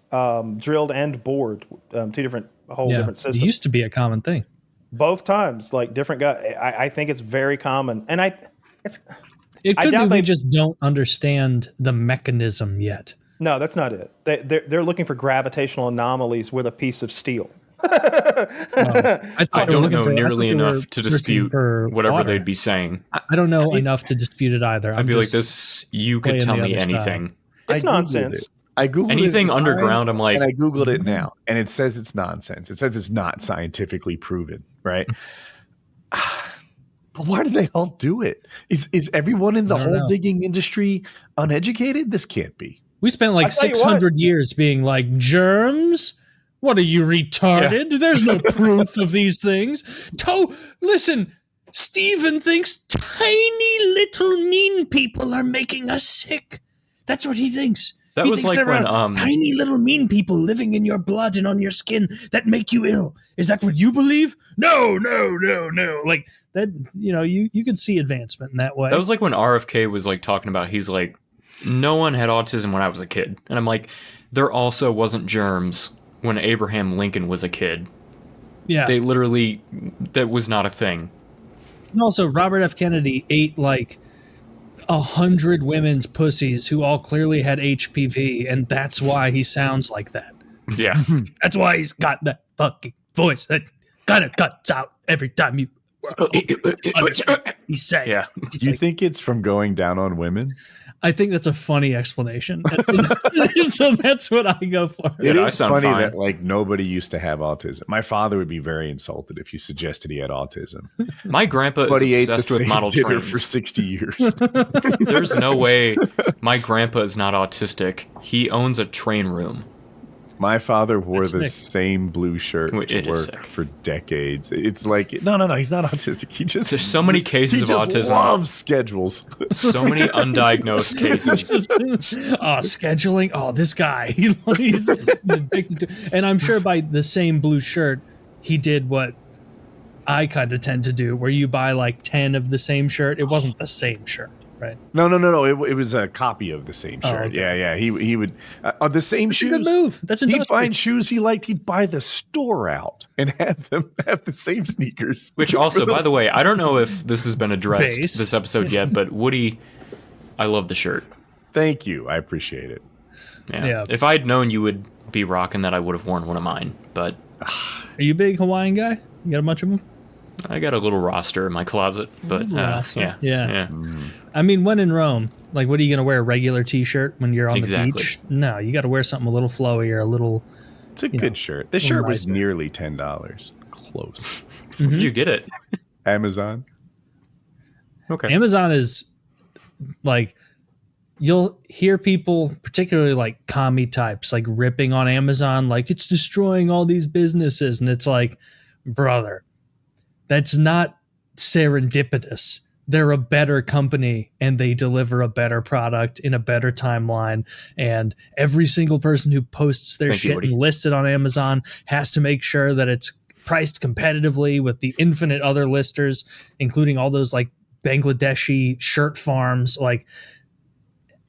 drilled and bored, two different systems. It used to be a common thing. Both times, like different guys. I think it's very common, and it could be we just don't understand the mechanism yet. No, that's not it. They're looking for gravitational anomalies with a piece of steel. I don't know nearly enough to dispute whatever water. They'd be saying. I don't know enough to dispute it either. I'd be like, this, you could tell me anything. It's nonsense. I Googled anything underground. I'm like, and I Googled it now, and it says it's nonsense. It says it's not scientifically proven, right? But why do they all do it? Is everyone in the hole digging industry uneducated? This can't be. We spent like 600 years being like, germs? What are you, retarded? Yeah. There's no proof of these things. Listen, Stephen thinks tiny little mean people are making us sick. That's what he thinks. That he was thinks like when tiny little mean people living in your blood and on your skin that make you ill. Is that what you believe? No. Like that, you could see advancement in that way. That was like when RFK was like talking about, he's like, no one had autism when I was a kid. And I'm like, there also wasn't germs when Abraham Lincoln was a kid. Yeah. They literally, that was not a thing. And also Robert F. Kennedy ate like 100 women's pussies who all clearly had HPV, and that's why he sounds like that. Yeah. That's why he's got that fucking voice that kind of cuts out every time you say. Yeah. Do you think it's from going down on women? I think that's a funny explanation. So that's what I go for. It is funny that like nobody used to have autism. My father would be very insulted if you suggested he had autism. My grandpa is obsessed with model trains for 60 years. There's no way my grandpa is not autistic. He owns a train room. My father wore the same blue shirt to work for decades. It's like, no, he's not autistic. There's so many cases of autism. He loves schedules. So many undiagnosed cases. Scheduling. Oh, this guy. He's addicted to. And I'm sure by the same blue shirt, he did what I kind of tend to do, where you buy like 10 of the same shirt. It wasn't the same shirt. Right. No. It was a copy of the same shirt. Oh, okay. Yeah. He would the same shoes. That's a good move. That's he'd find shoes he liked. He'd buy the store out and have the same sneakers. Which also, by the way, I don't know if this has been addressed this episode yet, but Woody, I love the shirt. Thank you. I appreciate it. Yeah. If I'd known you would be rocking that, I would have worn one of mine. But are you a big Hawaiian guy? You got a bunch of them? I got a little roster in my closet, but yeah. I mean, when in Rome, like, what are you going to wear? A regular T-shirt when you're on the beach? No, you got to wear something a little flowy or a little. It's a good shirt. This shirt was nearly $10. close. Where did you get it? Amazon. Okay. Amazon is like, you'll hear people, particularly like commie types, like ripping on Amazon, like it's destroying all these businesses. And it's like, brother, that's not serendipitous. They're a better company and they deliver a better product in a better timeline. And every single person who posts their shit and lists it on Amazon has to make sure that it's priced competitively with the infinite other listers, including all those like Bangladeshi shirt farms. Like,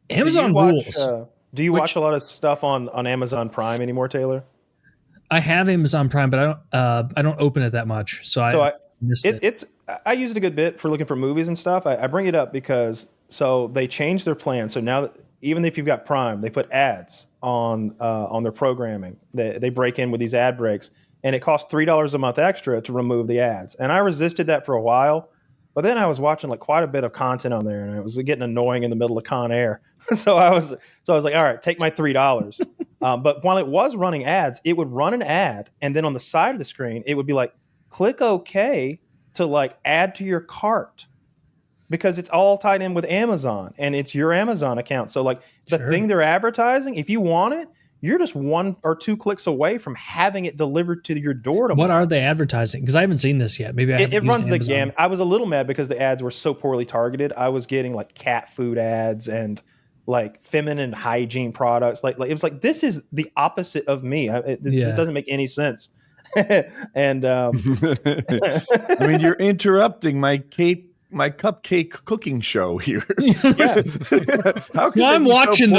Amazon rules. Do you watch a lot of stuff on Amazon Prime anymore, Taylor? I have Amazon Prime, but I don't open it that much. So I missed it. I use it a good bit for looking for movies and stuff. I bring it up because they changed their plan. So now, even if you've got Prime, they put ads on their programming. They break in with these ad breaks, and it costs $3 a month extra to remove the ads. And I resisted that for a while, but then I was watching like quite a bit of content on there, and it was getting annoying in the middle of Con Air. so I was like, all right, take my $3. But while it was running ads, it would run an ad, and then on the side of the screen, it would be like, click OK to like add to your cart, because it's all tied in with Amazon and it's your Amazon account. So like the thing they're advertising, if you want it, you're just 1 or 2 clicks away from having it delivered to your door tomorrow. What are they advertising? Because I haven't seen this yet. Maybe it runs the gamut. I was a little mad because the ads were so poorly targeted. I was getting like cat food ads and like feminine hygiene products. Like it was like, this is the opposite of me. This doesn't make any sense. And I mean, you're interrupting my cupcake cooking show here. I'm watching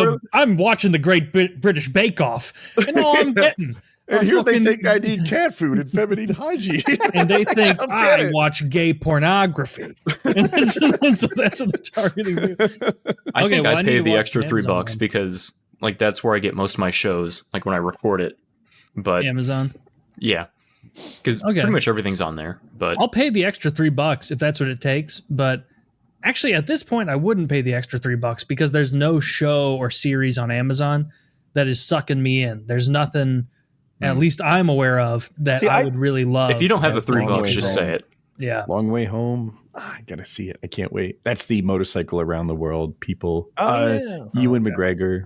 the Great British Bake Off, and all I'm getting. And here they think I need cat food and feminine hygiene. And they think I watch gay pornography. And so that's what they're targeting. I think I pay the extra $3 because like that's where I get most of my shows, like when I record it. But Amazon. Yeah. Because pretty much everything's on there. But I'll pay the extra $3 if that's what it takes. But actually, at this point, I wouldn't pay the extra $3 because there's no show or series on Amazon that is sucking me in. There's nothing, at least I'm aware of, that I would really love. If you don't have the $3, just say it. Yeah. Long Way Home. I gotta see it. I can't wait. That's the motorcycle around the world. People. Ewan McGregor.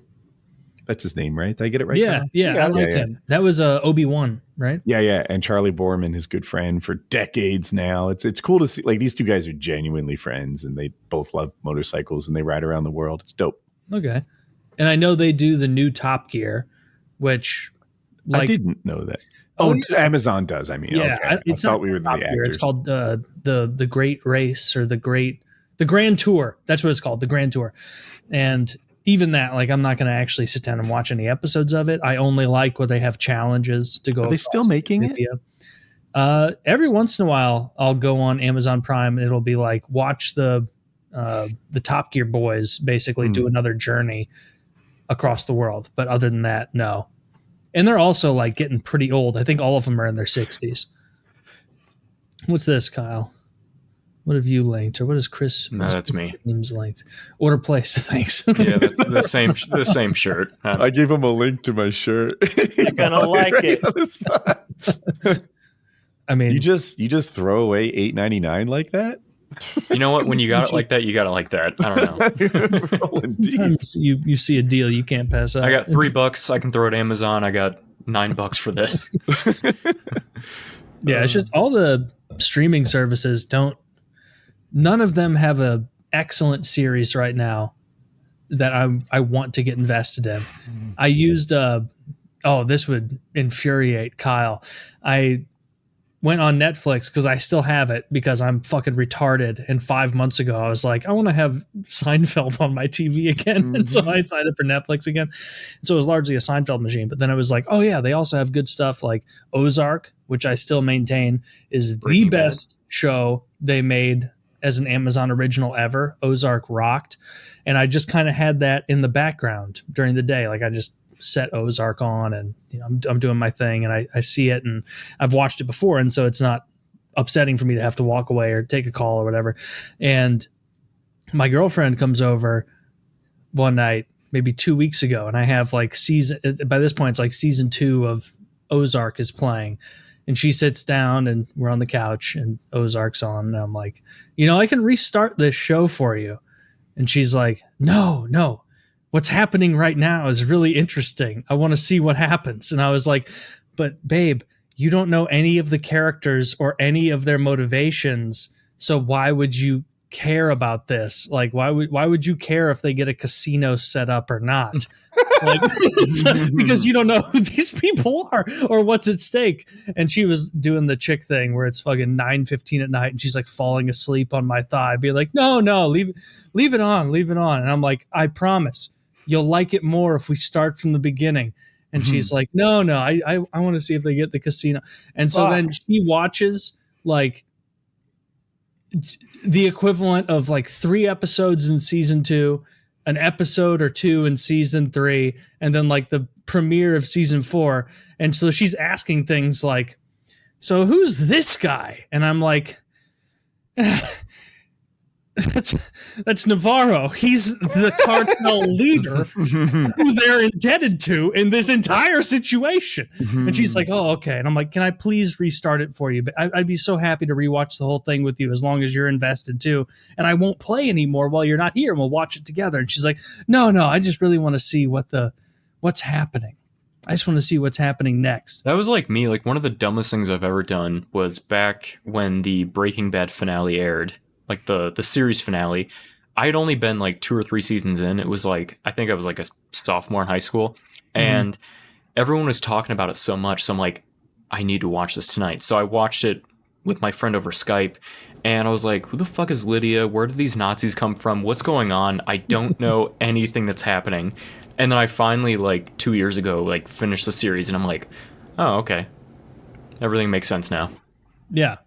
That's his name, right? Did I get it right? Yeah. I like him. That was Obi-Wan, right? Yeah. And Charlie Borman, his good friend for decades now. It's cool to see. Like, these two guys are genuinely friends, and they both love motorcycles, and they ride around the world. It's dope. Okay. And I know they do the new Top Gear, which I didn't know that. Amazon does. I mean, yeah, okay. I thought we were the actors. It's called the Great Race or the Grand Tour. That's what it's called, the Grand Tour. And even that, like, I'm not going to actually sit down and watch any episodes of it. I only like where they have challenges to go. Are they still making it? Every once in a while, I'll go on Amazon Prime. It'll be like, watch the Top Gear boys basically do another journey across the world. But other than that, no. And they're also like getting pretty old. I think all of them are in their 60s. What's this, Kyle? What have you linked, or what is Chris? No, that's me. Name's linked. Order place. Thanks. Yeah, that's the same shirt. I gave him a link to my shirt. You're gonna like it. I mean, you just throw away $8.99 like that. You know what? When you got it like that, you got it like that. I don't know. Sometimes you see a deal you can't pass up. I got $3. I can throw it Amazon. I got $9 for this. Yeah, it's just all the streaming services don't. None of them have a excellent series right now that I want to get invested in. I used this would infuriate Kyle. I went on Netflix because I still have it because I'm fucking retarded. And 5 months ago, I was like, I want to have Seinfeld on my TV again. And so I signed up for Netflix again. And so it was largely a Seinfeld machine. But then I was like, oh yeah, they also have good stuff like Ozark, which I still maintain is the best show they made as an Amazon original ever. Ozark rocked. And I just kind of had that in the background during the day. Like I just set Ozark on and I'm doing my thing and I see it and I've watched it before. And so it's not upsetting for me to have to walk away or take a call or whatever. And my girlfriend comes over one night, maybe 2 weeks ago. And I have like by this point, it's like season 2 of Ozark is playing. And she sits down and we're on the couch and Ozark's on. And I'm like, I can restart this show for you. And she's like, no, what's happening right now is really interesting. I want to see what happens. And I was like, but babe, you don't know any of the characters or any of their motivations. So why would you care about this? Like, why would you care if they get a casino set up or not? Like, because you don't know who these people are or what's at stake. And she was doing the chick thing where it's fucking 9:15 at night and she's like falling asleep on my thigh, be like, no, leave it on. And I'm like, I promise you'll like it more if we start from the beginning. And she's like, no, I want to see if they get the casino. And so then she watches like the equivalent of like 3 episodes in season 2, an episode or 2 in season 3, and then like the premiere of season 4. And so she's asking things like, so who's this guy? And I'm like, that's Navarro. He's the cartel leader who they're indebted to in this entire situation. And she's like, oh, okay. And I'm like, can I please restart it for you? But I'd be so happy to rewatch the whole thing with you as long as you're invested too. And I won't play anymore while you're not here and we'll watch it together. And she's like, no, I just really want to see what's happening. I just want to see what's happening next. That was like me. Like one of the dumbest things I've ever done was back when the Breaking Bad finale aired. Like the series finale, I had only been like 2 or 3 seasons in. It was like, I think I was like a sophomore in high school, and everyone was talking about it so much. So I'm like, I need to watch this tonight. So I watched it with my friend over Skype, and I was like, who the fuck is Lydia? Where did these Nazis come from? What's going on? I don't know anything that's happening. And then I finally, like 2 years ago, like finished the series, and I'm like, oh, okay. Everything makes sense now. Yeah.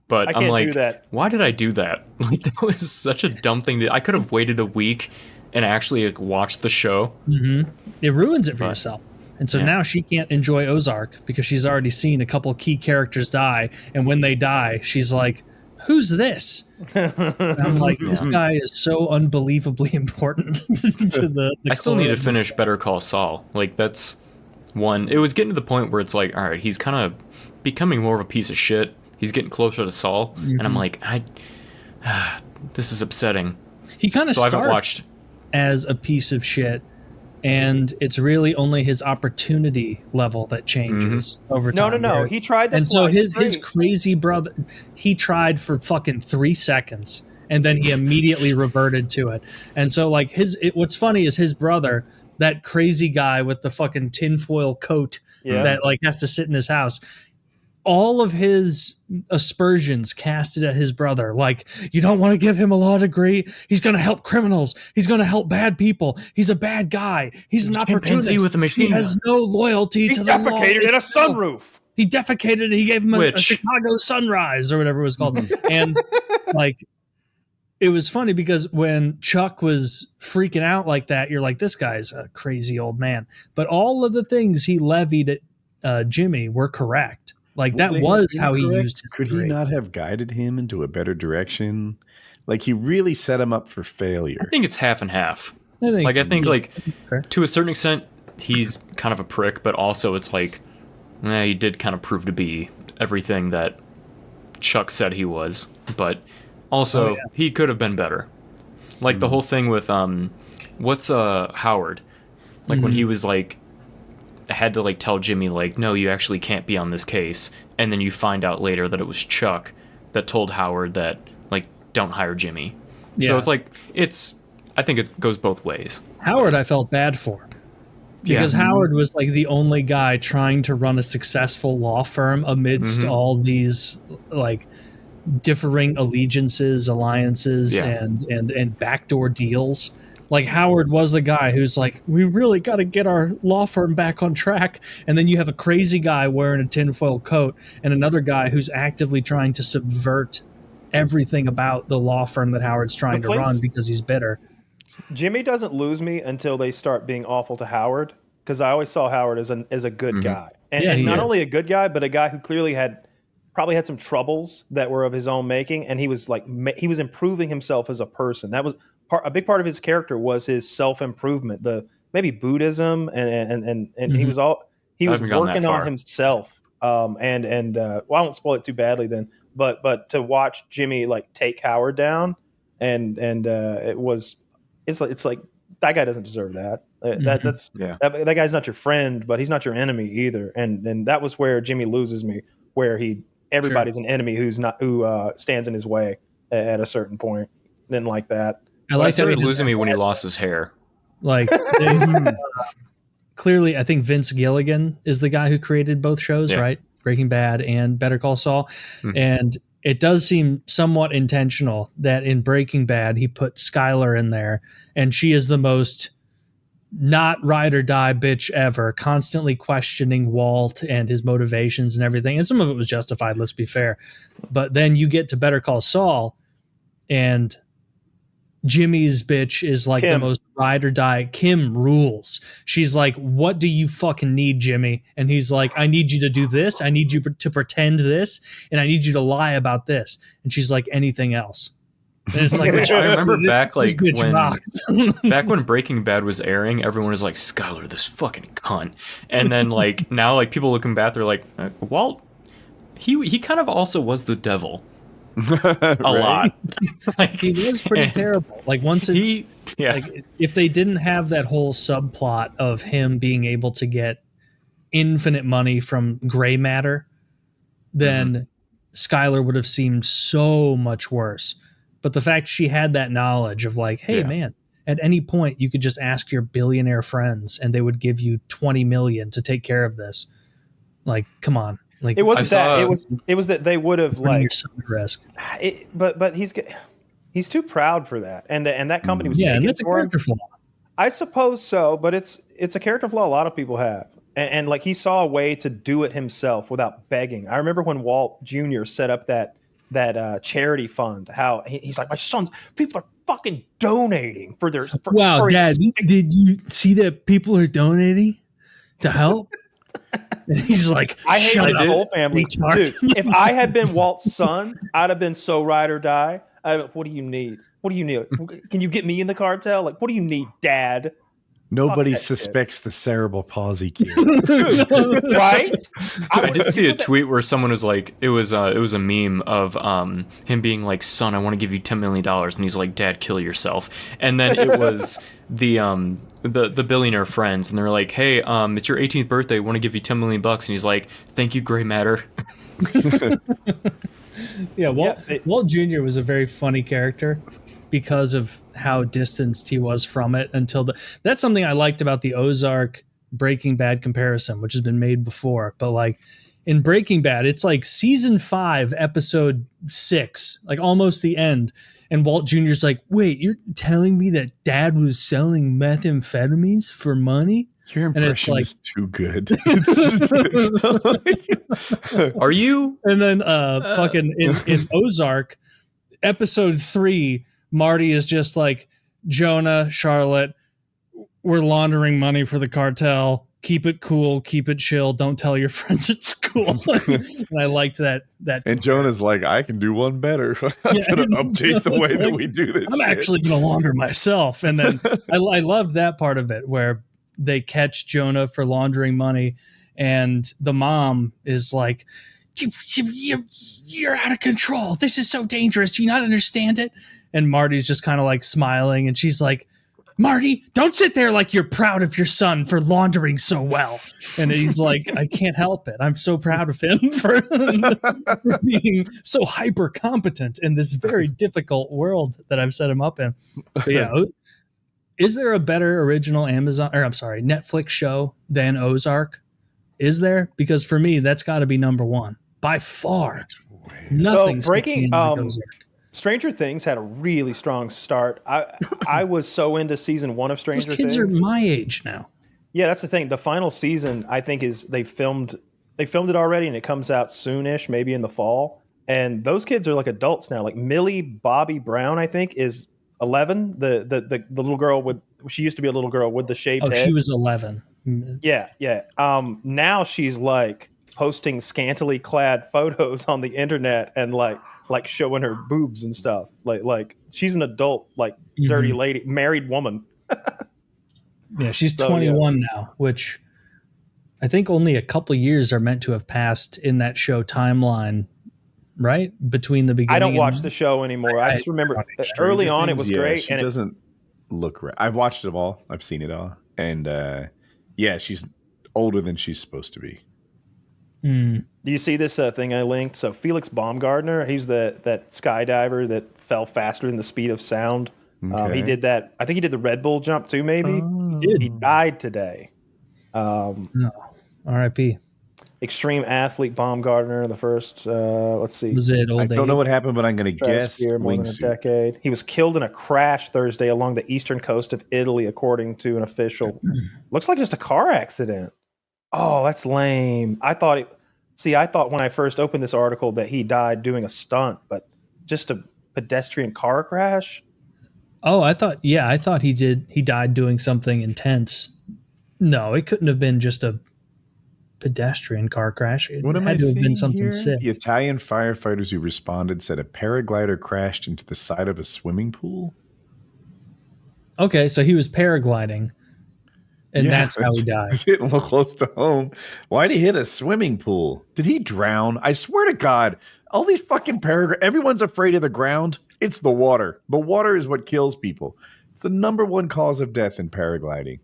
But I'm like, do that. Why did I do that? Like, that was such a dumb thing. I could have waited a week and actually like, watched the show. It ruins it for yourself. And so now she can't enjoy Ozark because she's already seen a couple key characters die. And when they die, she's like, who's this? And I'm like, this guy is so unbelievably important to the I still need to finish Better Call Saul. Like, that's one. It was getting to the point where it's like, all right, he's kind of becoming more of a piece of shit. He's getting closer to Saul, and I'm like, this is upsetting. He kind of so I haven't starts watched as a piece of shit, and it's really only his opportunity level that changes over time. No. He tried to. And so his crazy brother, he tried for fucking 3 seconds, and then he immediately reverted to it. And so like what's funny is his brother, that crazy guy with the fucking tinfoil coat that like has to sit in his house. All of his aspersions casted at his brother, like, you don't want to give him a law degree. He's going to help criminals. He's going to help bad people. He's a bad guy. He's an opportunist. With a machine he has no loyalty to the law. He defecated in a sunroof. He defecated and he gave him a Chicago sunrise or whatever it was called. And like, it was funny because when Chuck was freaking out like that, you're like, this guy's a crazy old man. But all of the things he levied at Jimmy were correct. Like, that was how he used his Could he not have guided him into a better direction? Like, he really set him up for failure. I think it's half and half. I think to a certain extent, he's kind of a prick, but also it's like, he did kind of prove to be everything that Chuck said he was. But also, he could have been better. Like, the whole thing with, Howard? Like, when he was like, had to like tell Jimmy like, no, you actually can't be on this case, and then you find out later that it was Chuck that told Howard that like, don't hire Jimmy. So it's like, I think it goes both ways. Howard I felt bad for because Howard was like the only guy trying to run a successful law firm amidst all these like differing allegiances, alliances, and backdoor deals. Like, Howard was the guy who's like, we really got to get our law firm back on track. And then you have a crazy guy wearing a tinfoil coat and another guy who's actively trying to subvert everything about the law firm that Howard's trying to run because he's bitter. Jimmy doesn't lose me until they start being awful to Howard, because I always saw Howard as a good guy. And not only a good guy, but a guy who clearly probably had some troubles that were of his own making, and he was like he was improving himself as a person. That was a big part of his character, was his self-improvement, maybe Buddhism, and he was working on himself. Well, I won't spoil it too badly then, but to watch Jimmy like take Howard down, and it's like that guy doesn't deserve that. That guy's not your friend, but he's not your enemy either. And that was where Jimmy loses me, where everybody's an enemy who stands in his way at a certain point. Didn't like that. I started losing me when he lost his hair. Like clearly, I think Vince Gilligan is the guy who created both shows, right? Breaking Bad and Better Call Saul. Mm-hmm. And it does seem somewhat intentional that in Breaking Bad, he put Skylar in there, and she is the most not ride or die bitch ever, constantly questioning Walt and his motivations and everything. And some of it was justified, let's be fair. But then you get to Better Call Saul, and Jimmy's bitch is like Kim. The most ride or die. Kim rules. She's like, what do you fucking need, Jimmy? And he's like, I need you to do this. I need you to pretend this. And I need you to lie about this. And she's like, anything else. And it's like, I remember back when Breaking Bad was airing, everyone was like, Skylar, this fucking cunt. And then like now, like people looking back, they're like, Walt, he kind of also was the devil. A lot. Like, he was pretty terrible. Like once like if they didn't have that whole subplot of him being able to get infinite money from gray matter, then Skylar would have seemed so much worse. But the fact she had that knowledge of like, hey man, at any point you could just ask your billionaire friends and they would give you 20 million to take care of this. Like, come on. Like, it wasn't that. It was that they would have like risk. But he's too proud for that, and that company was and that's a character flaw. I suppose so, but it's a character flaw a lot of people have, and like he saw a way to do it himself without begging. I remember when Walt Jr. set up that charity fund. How he's like, my son, people are fucking donating for their. Wow, Dad, did you see that people are donating to help? And he's like, I hate the whole family. Dude, if I had been Walt's son, I'd have been so ride or die. What do you need? What do you need? Can you get me in the cartel? Like, what do you need, Dad? Nobody suspects the cerebral palsy kid. Right? I did see a tweet where someone was like, it was a meme of him being like, son, I want to give you $10 million. And he's like, Dad, kill yourself. And then it was the billionaire friends, and they're like, hey, it's your 18th birthday, we want to give you $10 million. And he's like, thank you, gray matter. Walt Jr. was a very funny character because of how distanced he was from it that's something I liked about the Ozark Breaking Bad comparison, which has been made before. But like in Breaking Bad, it's like season 5, episode 6, like almost the end. And Walt Jr.'s like, wait, you're telling me that Dad was selling methamphetamines for money? Your impression is too good. Are you? And then fucking in Ozark, episode 3, Marty is just like, Jonah, Charlotte, we're laundering money for the cartel. Keep it cool, keep it chill. Don't tell your friends at school. And I liked that. And Jonah's like, I can do one better. I'm going to update the way that we do this. I'm actually going to launder myself. And then I loved that part of it where they catch Jonah for laundering money, and the mom is like, you're out of control. This is so dangerous. Do you not understand it? And Marty's just kind of like smiling, and she's like, Marty, don't sit there like you're proud of your son for laundering so well. And he's like, I can't help it. I'm so proud of him for being so hyper competent in this very difficult world that I've set him up in. But yeah, is there a better original Netflix show than Ozark? Is there? Because for me, that's got to be number one by far. Nothing. So breaking Stranger Things had a really strong start. I was so into season 1 of Stranger Things. Those kids are my age now. Yeah, that's the thing. The final season, I think, is they filmed it already, and it comes out soonish, maybe in the fall. And those kids are like adults now. Like Millie Bobby Brown, I think, is 11. The little girl she used to be a little girl with the shaved head. She was 11. Yeah. Now she's like posting scantily clad photos on the internet and like showing her boobs and stuff. Like she's an adult, like dirty lady, married woman. Yeah, she's 21 now, which I think only a couple years are meant to have passed in that show timeline, right? Between the beginning. I don't watch the show anymore. I just remember early on it was great. She doesn't look right. I've watched it all. I've seen it all. And she's older than she's supposed to be. Mm. Do you see this thing I linked? So Felix Baumgartner, he's that skydiver that fell faster than the speed of sound. Okay. He did that. I think he did the Red Bull jump too, maybe. He died today. No. R.I.P. Extreme athlete Baumgartner, the first, let's see. Was it old I don't know what happened, but I'm going to guess more than a decade. He was killed in a crash Thursday along the eastern coast of Italy, according to an official. Looks like just a car accident. Oh, that's lame. I thought when I first opened this article that he died doing a stunt, but just a pedestrian car crash. Oh, I thought he died doing something intense. No, it couldn't have been just a pedestrian car crash. It had to have been something sick. The Italian firefighters who responded said a paraglider crashed into the side of a swimming pool. Okay, so he was paragliding, and that's how he died. It's hitting a little close to home. Why'd he hit a swimming pool? Did he drown? I swear to God, all these fucking everyone's afraid of the ground. It's the water. The water is what kills people. It's the number one cause of death in paragliding.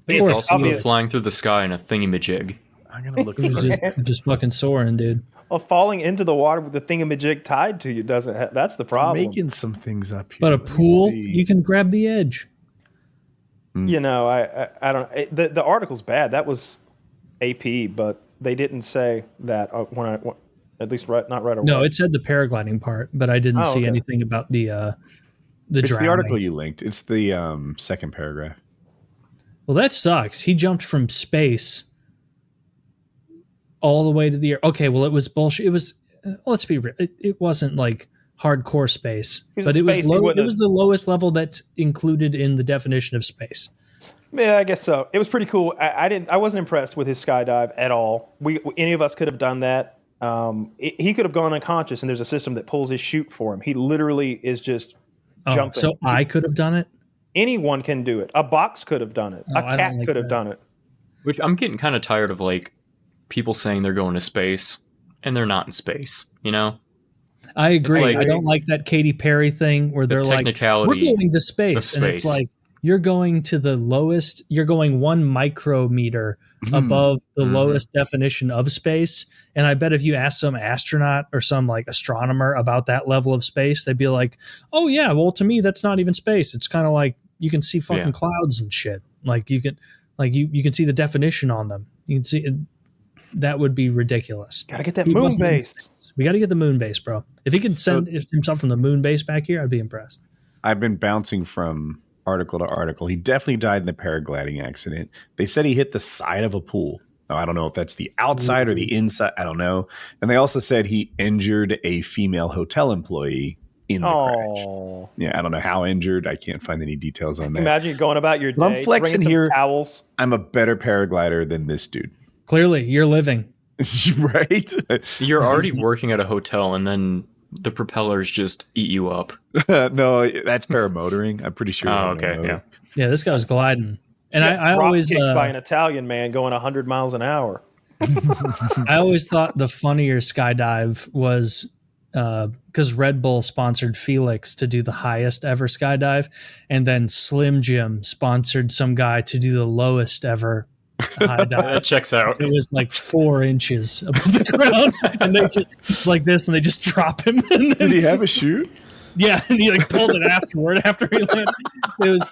It's also flying through the sky in a thingamajig. I'm gonna look. just fucking soaring, dude. Well, falling into the water with the thingamajig tied to you doesn't. That's the problem. I'm making some things up here. But a pool, you can grab the edge. You know, I don't. The article's bad. That was AP, but they didn't say that at least not right away. No, it said the paragliding part, but I didn't see anything about the It's drowning. the article you linked. It's the second paragraph. Well, that sucks. He jumped from space all the way to the air. Okay, well, it was bullshit. It was, let's be real. It wasn't like hardcore space, but it was low. It was the lowest level that's included in the definition of space. Yeah, I guess so. It was pretty cool. I wasn't impressed with his skydive at all. Any of us could have done that. He could have gone unconscious, and there's a system that pulls his chute for him. He literally is just jumping. So I could have done it? Anyone can do it. A box could have done it. A cat could have done it. Which I'm getting kind of tired of, like, people saying they're going to space and they're not in space, you know? I agree. I don't like that Katy Perry thing where they're like, we're going to space. And it's like, you're going to the lowest, you're going 1 micrometer above the lowest definition of space. And I bet if you ask some astronaut or some like astronomer about that level of space, they'd be like, oh yeah, well to me, that's not even space. It's kind of like you can see fucking clouds and shit. Like you can see the definition on them. You can see that would be ridiculous. Gotta get that moon base. We got to get the moon base, bro. If he can send himself from the moon base back here, I'd be impressed. I've been bouncing from article to article. He definitely died in the paragliding accident. They said he hit the side of a pool. Now, I don't know if that's the outside or the inside. I don't know. And they also said he injured a female hotel employee in the crash. Yeah, I don't know how injured. I can't find any details on that. Imagine going about your day. I'm flexing here. Towels. I'm a better paraglider than this dude. Clearly, you're living. Right? You're already working at a hotel and then the propellers just eat you up. No, that's paramotoring. I'm pretty sure. Oh, okay. Yeah. Yeah, this guy was gliding. And I always kicked by an Italian man going 100 miles an hour. I always thought the funnier skydive was because Red Bull sponsored Felix to do the highest ever skydive, and then Slim Jim sponsored some guy to do the lowest ever high dive. That checks out. It was like 4 inches above the ground, and they just it's like this, and they just drop him. And then, did he have a chute? Yeah, and he like pulled it afterward after he landed. It was.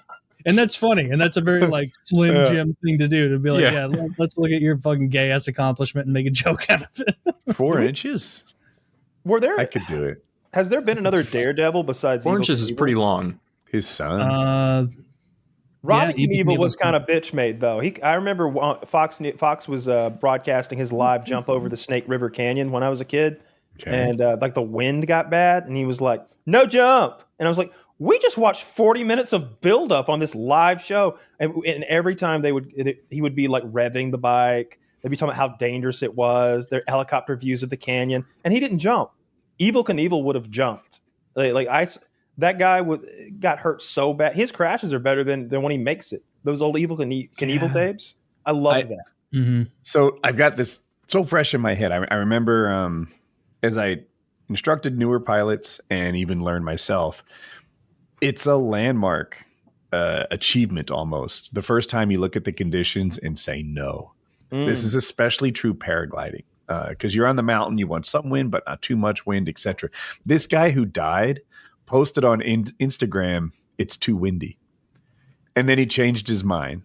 And that's funny, and that's a very like Slim Jim thing to do, to be like, yeah, let's look at your fucking gay ass accomplishment and make a joke out of it. 4 inches? I could do it. Has there been another Daredevil besides 4 inches is pretty long. His son. Robbie Knievel was kind of bitch made though. I remember Fox was broadcasting his live jump over the Snake River Canyon when I was a kid, and like the wind got bad, and he was like, "No jump," and I was like, we just watched 40 minutes of buildup on this live show. And every time he would be like revving the bike. They'd be talking about how dangerous it was, their helicopter views of the canyon. And he didn't jump. Evel Knievel would have jumped. That guy got hurt so bad. His crashes are better than when he makes it. Those old Evel Knievel tapes. I love that. Mm-hmm. So I've got this so fresh in my head. I remember as I instructed newer pilots and even learned myself, it's a landmark achievement almost. The first time you look at the conditions and say no. This is especially true paragliding because you're on the mountain, you want some wind, but not too much wind, etc. This guy who died posted on Instagram, it's too windy. And then he changed his mind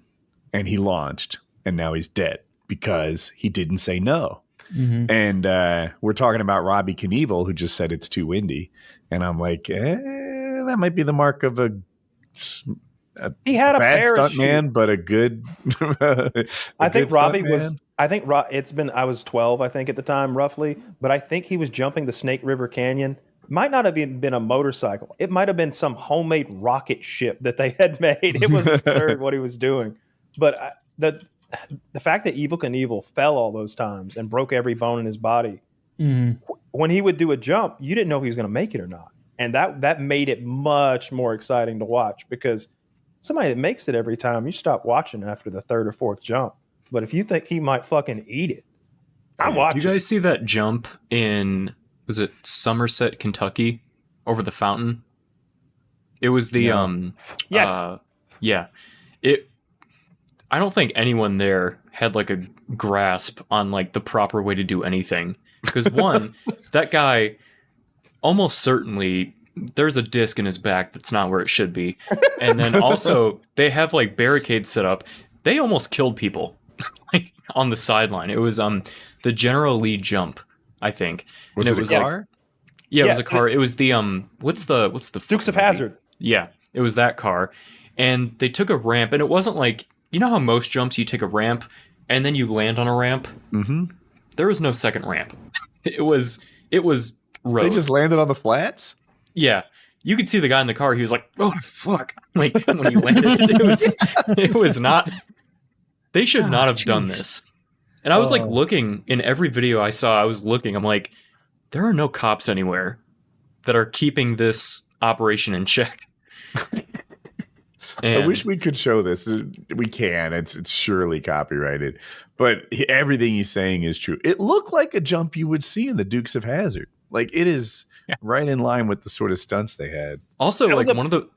and he launched, and now he's dead because he didn't say no. Mm-hmm. And we're talking about Robbie Knievel, who just said it's too windy. And I'm like, that might be the mark of he had a bad parachute. stuntman, but a good. I think Robbie was. I think it's been. I was 12, I think, at the time, roughly. But I think he was jumping the Snake River Canyon. Might not have even been a motorcycle. It might have been some homemade rocket ship that they had made. It was absurd what he was doing. But the fact that Evel Knievel fell all those times and broke every bone in his body, when he would do a jump, you didn't know if he was going to make it or not. And that made it much more exciting to watch, because somebody that makes it every time, you stop watching after the third or fourth jump. But if you think he might fucking eat it, I'm watching. You guys see that jump in, was it Somerset, Kentucky, over the fountain? It was the yes. Yeah. I don't think anyone there had like a grasp on like the proper way to do anything. Because one, that guy almost certainly, there's a disc in his back that's not where it should be. And then also they have like barricades set up. They almost killed people like on the sideline. It was the General Lee jump, I think. Was it a car? Yeah, it was a car. It was the what's the Dukes of Hazzard. Yeah, it was that car. And they took a ramp, and it wasn't like, you know how most jumps you take a ramp and then you land on a ramp? Mm-hmm. There was no second ramp. It was road. They just landed on the flats? Yeah. You could see the guy in the car, he was like, oh fuck. Like when he landed, it was not, they should not have done this. And I was like looking in every video I saw, I'm like, there are no cops anywhere that are keeping this operation in check. I wish we could show this. We can. It's surely copyrighted. But everything he's saying is true. It looked like a jump you would see in the Dukes of Hazzard. Like, it is right in line with the sort of stunts they had. Also, like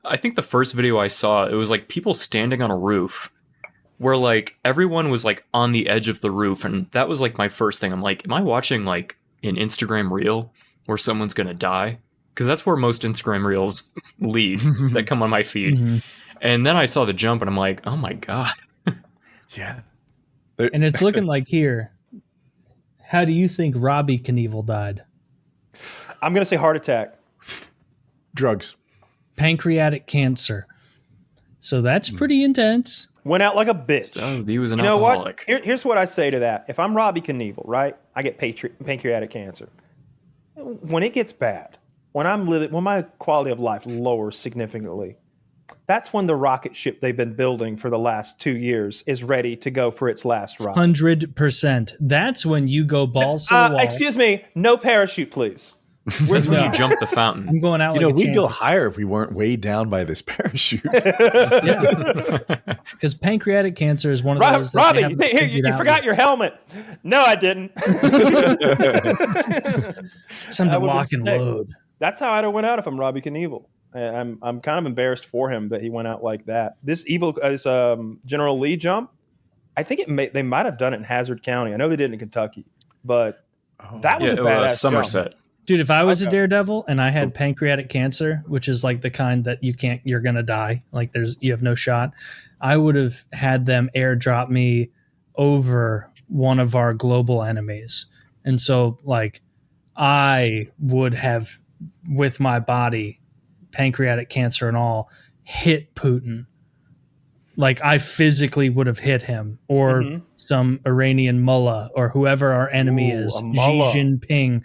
I think the first video I saw, it was like people standing on a roof where like everyone was like on the edge of the roof. And that was like my first thing. I'm like, am I watching like an Instagram reel where someone's going to die? Because that's where most Instagram reels lead that come on my feed. Mm-hmm. And then I saw the jump and I'm like, oh my God. Yeah. And it's looking like here. How do you think Robbie Knievel died? I'm going to say heart attack. Drugs. Pancreatic cancer. So that's pretty intense. Went out like a bitch. So he was an alcoholic. What? Here's what I say to that. If I'm Robbie Knievel, right? I get pancreatic cancer. When it gets bad, when my quality of life lowers significantly, that's when the rocket ship they've been building for the last 2 years is ready to go for its last run. 100%. That's when you go balls to the wall. Excuse me, no parachute, please. Where's when you jump the fountain? I'm going out. We'd go higher if we weren't weighed down by this parachute. Because pancreatic cancer is one of those. Robbie, you forgot your helmet. No, I didn't. Time to lock and load. That's how I'd have went out if I'm Robbie Knievel. I'm kind of embarrassed for him that he went out like that. This General Lee jump, I think they might have done it in Hazard County. I know they did it in Kentucky, but that was a badass Somerset. jump. Dude, if I was a daredevil and I had pancreatic cancer, which is like the kind that you're gonna die, like you have no shot, I would have had them airdrop me over one of our global enemies. And so like I would have, with my body, pancreatic cancer and all, hit Putin. Like I physically would have hit him, or some Iranian mullah, or whoever our enemy is, Xi Jinping.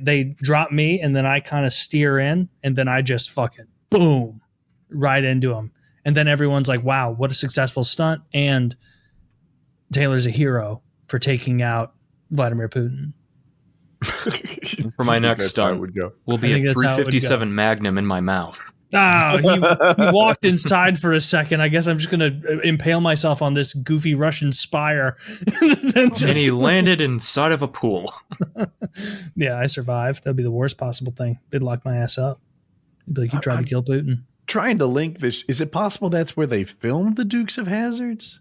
They drop me, and then I kind of steer in, and then I just fucking boom right into him. And then everyone's like, wow, what a successful stunt. And Taylor's a hero for taking out Vladimir Putin. For my next stunt will be a 357 Magnum in my mouth. He walked inside for a second. I guess I'm just going to impale myself on this goofy Russian spire. And he landed inside of a pool. Yeah, I survived. That'd be the worst possible thing. They'd lock my ass up. They'd be like, you tried to kill Putin. Trying to link this. Is it possible that's where they filmed the Dukes of Hazzards?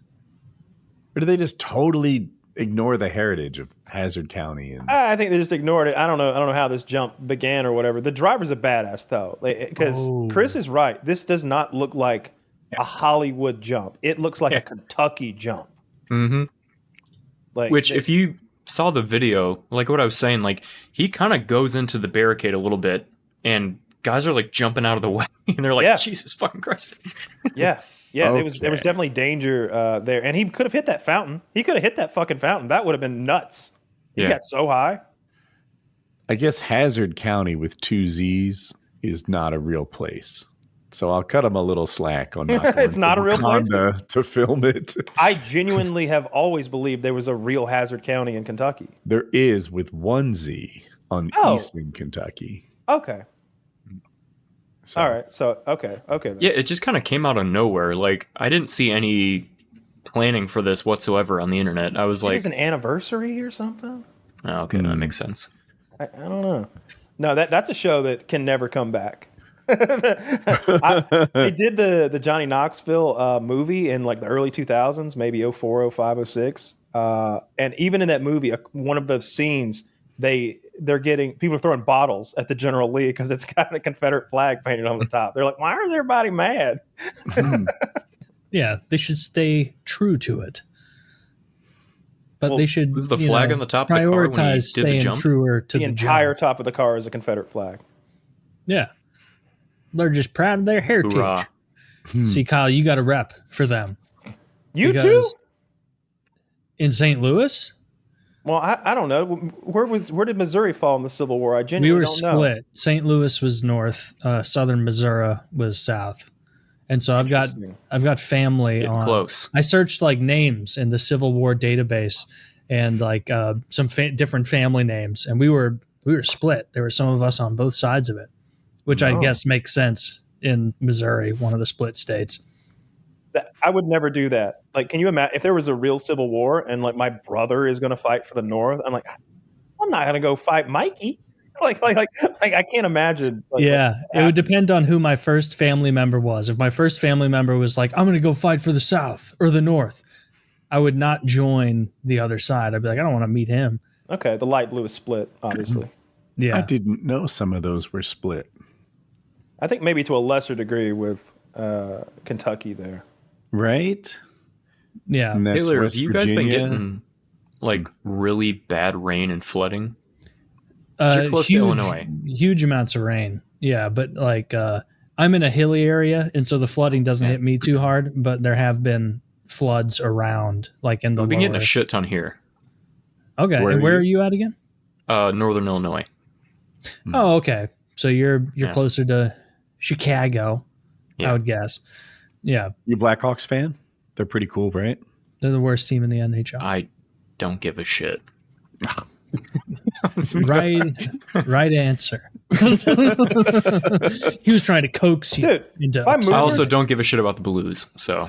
Or do they just totally ignore the heritage of Hazard County? And I think they just ignored it. I don't know how this jump began or whatever. The driver's a badass though, because Chris is right. This does not look like a Hollywood jump. It looks like a Kentucky jump. Mm-hmm. Which, if you saw the video, like what I was saying, like he kind of goes into the barricade a little bit, and guys are like jumping out of the way, and they're like, Jesus fucking Christ. Yeah. There was definitely danger there, and he could have hit that fountain. He could have hit that fucking fountain. That would have been nuts. He got so high. I guess Hazard County with 2 Z's is not a real place. So I'll cut him a little slack on not it's not a real place to film it. I genuinely have always believed there was a real Hazard County in Kentucky. There is, with 1 Z on eastern Kentucky. Okay. So. All right. So, okay. Then. Yeah, it just kind of came out of nowhere. Like, I didn't see any planning for this whatsoever on the internet. I was like... It was an anniversry or something? Oh, okay. That makes sense. I don't know. No, that's a show that can never come back. They did the Johnny Knoxville movie in like the early 2000s, maybe 04, 05, 06. And even in that movie, one of the scenes, they're getting people are throwing bottles at the General Lee because it's got a Confederate flag painted on the top. They're like, why is everybody mad? Yeah, they should stay true to it. But they should was the flag on the top of the car when he prioritize did the staying jump? truer to the entire top of the car is a Confederate flag. Yeah. They're just proud of their heritage. Hoorah. See, Kyle, you got a rep for them. You too? In St. Louis? Well, I don't know. Where did Missouri fall in the Civil War? I genuinely don't know. We were split. St. Louis was north. Southern Missouri was south. And so I've got family on. Close. I searched like names in the Civil War database and like some different family names, and we were split. There were some of us on both sides of it, which I guess makes sense in Missouri, one of the split states. I would never do that. Like, can you imagine if there was a real Civil War and like my brother is going to fight for the North? I'm like, I'm not going to go fight Mikey. Like I can't imagine. It would depend on who my first family member was. If my first family member was like, I'm going to go fight for the South or the North, I would not join the other side. I'd be like, I don't want to meet him. Okay, the light blue is split, obviously. Yeah, I didn't know some of those were split. I think maybe to a lesser degree with Kentucky there. Right? Yeah. Taylor, have you guys been getting like really bad rain and flooding? You're close to Illinois. Huge amounts of rain. Yeah, but like I'm in a hilly area, and so the flooding doesn't hit me too hard, but there have been floods around, like in the We've been getting a shit ton here. Okay. Where are you at again? Northern Illinois. Oh, okay. So you're closer to Chicago, I would guess. Yeah. You Blackhawks fan? They're pretty cool, right? They're the worst team in the NHL. I don't give a shit. Right answer. He was trying to coax you into. I also don't give a shit about the Blues, so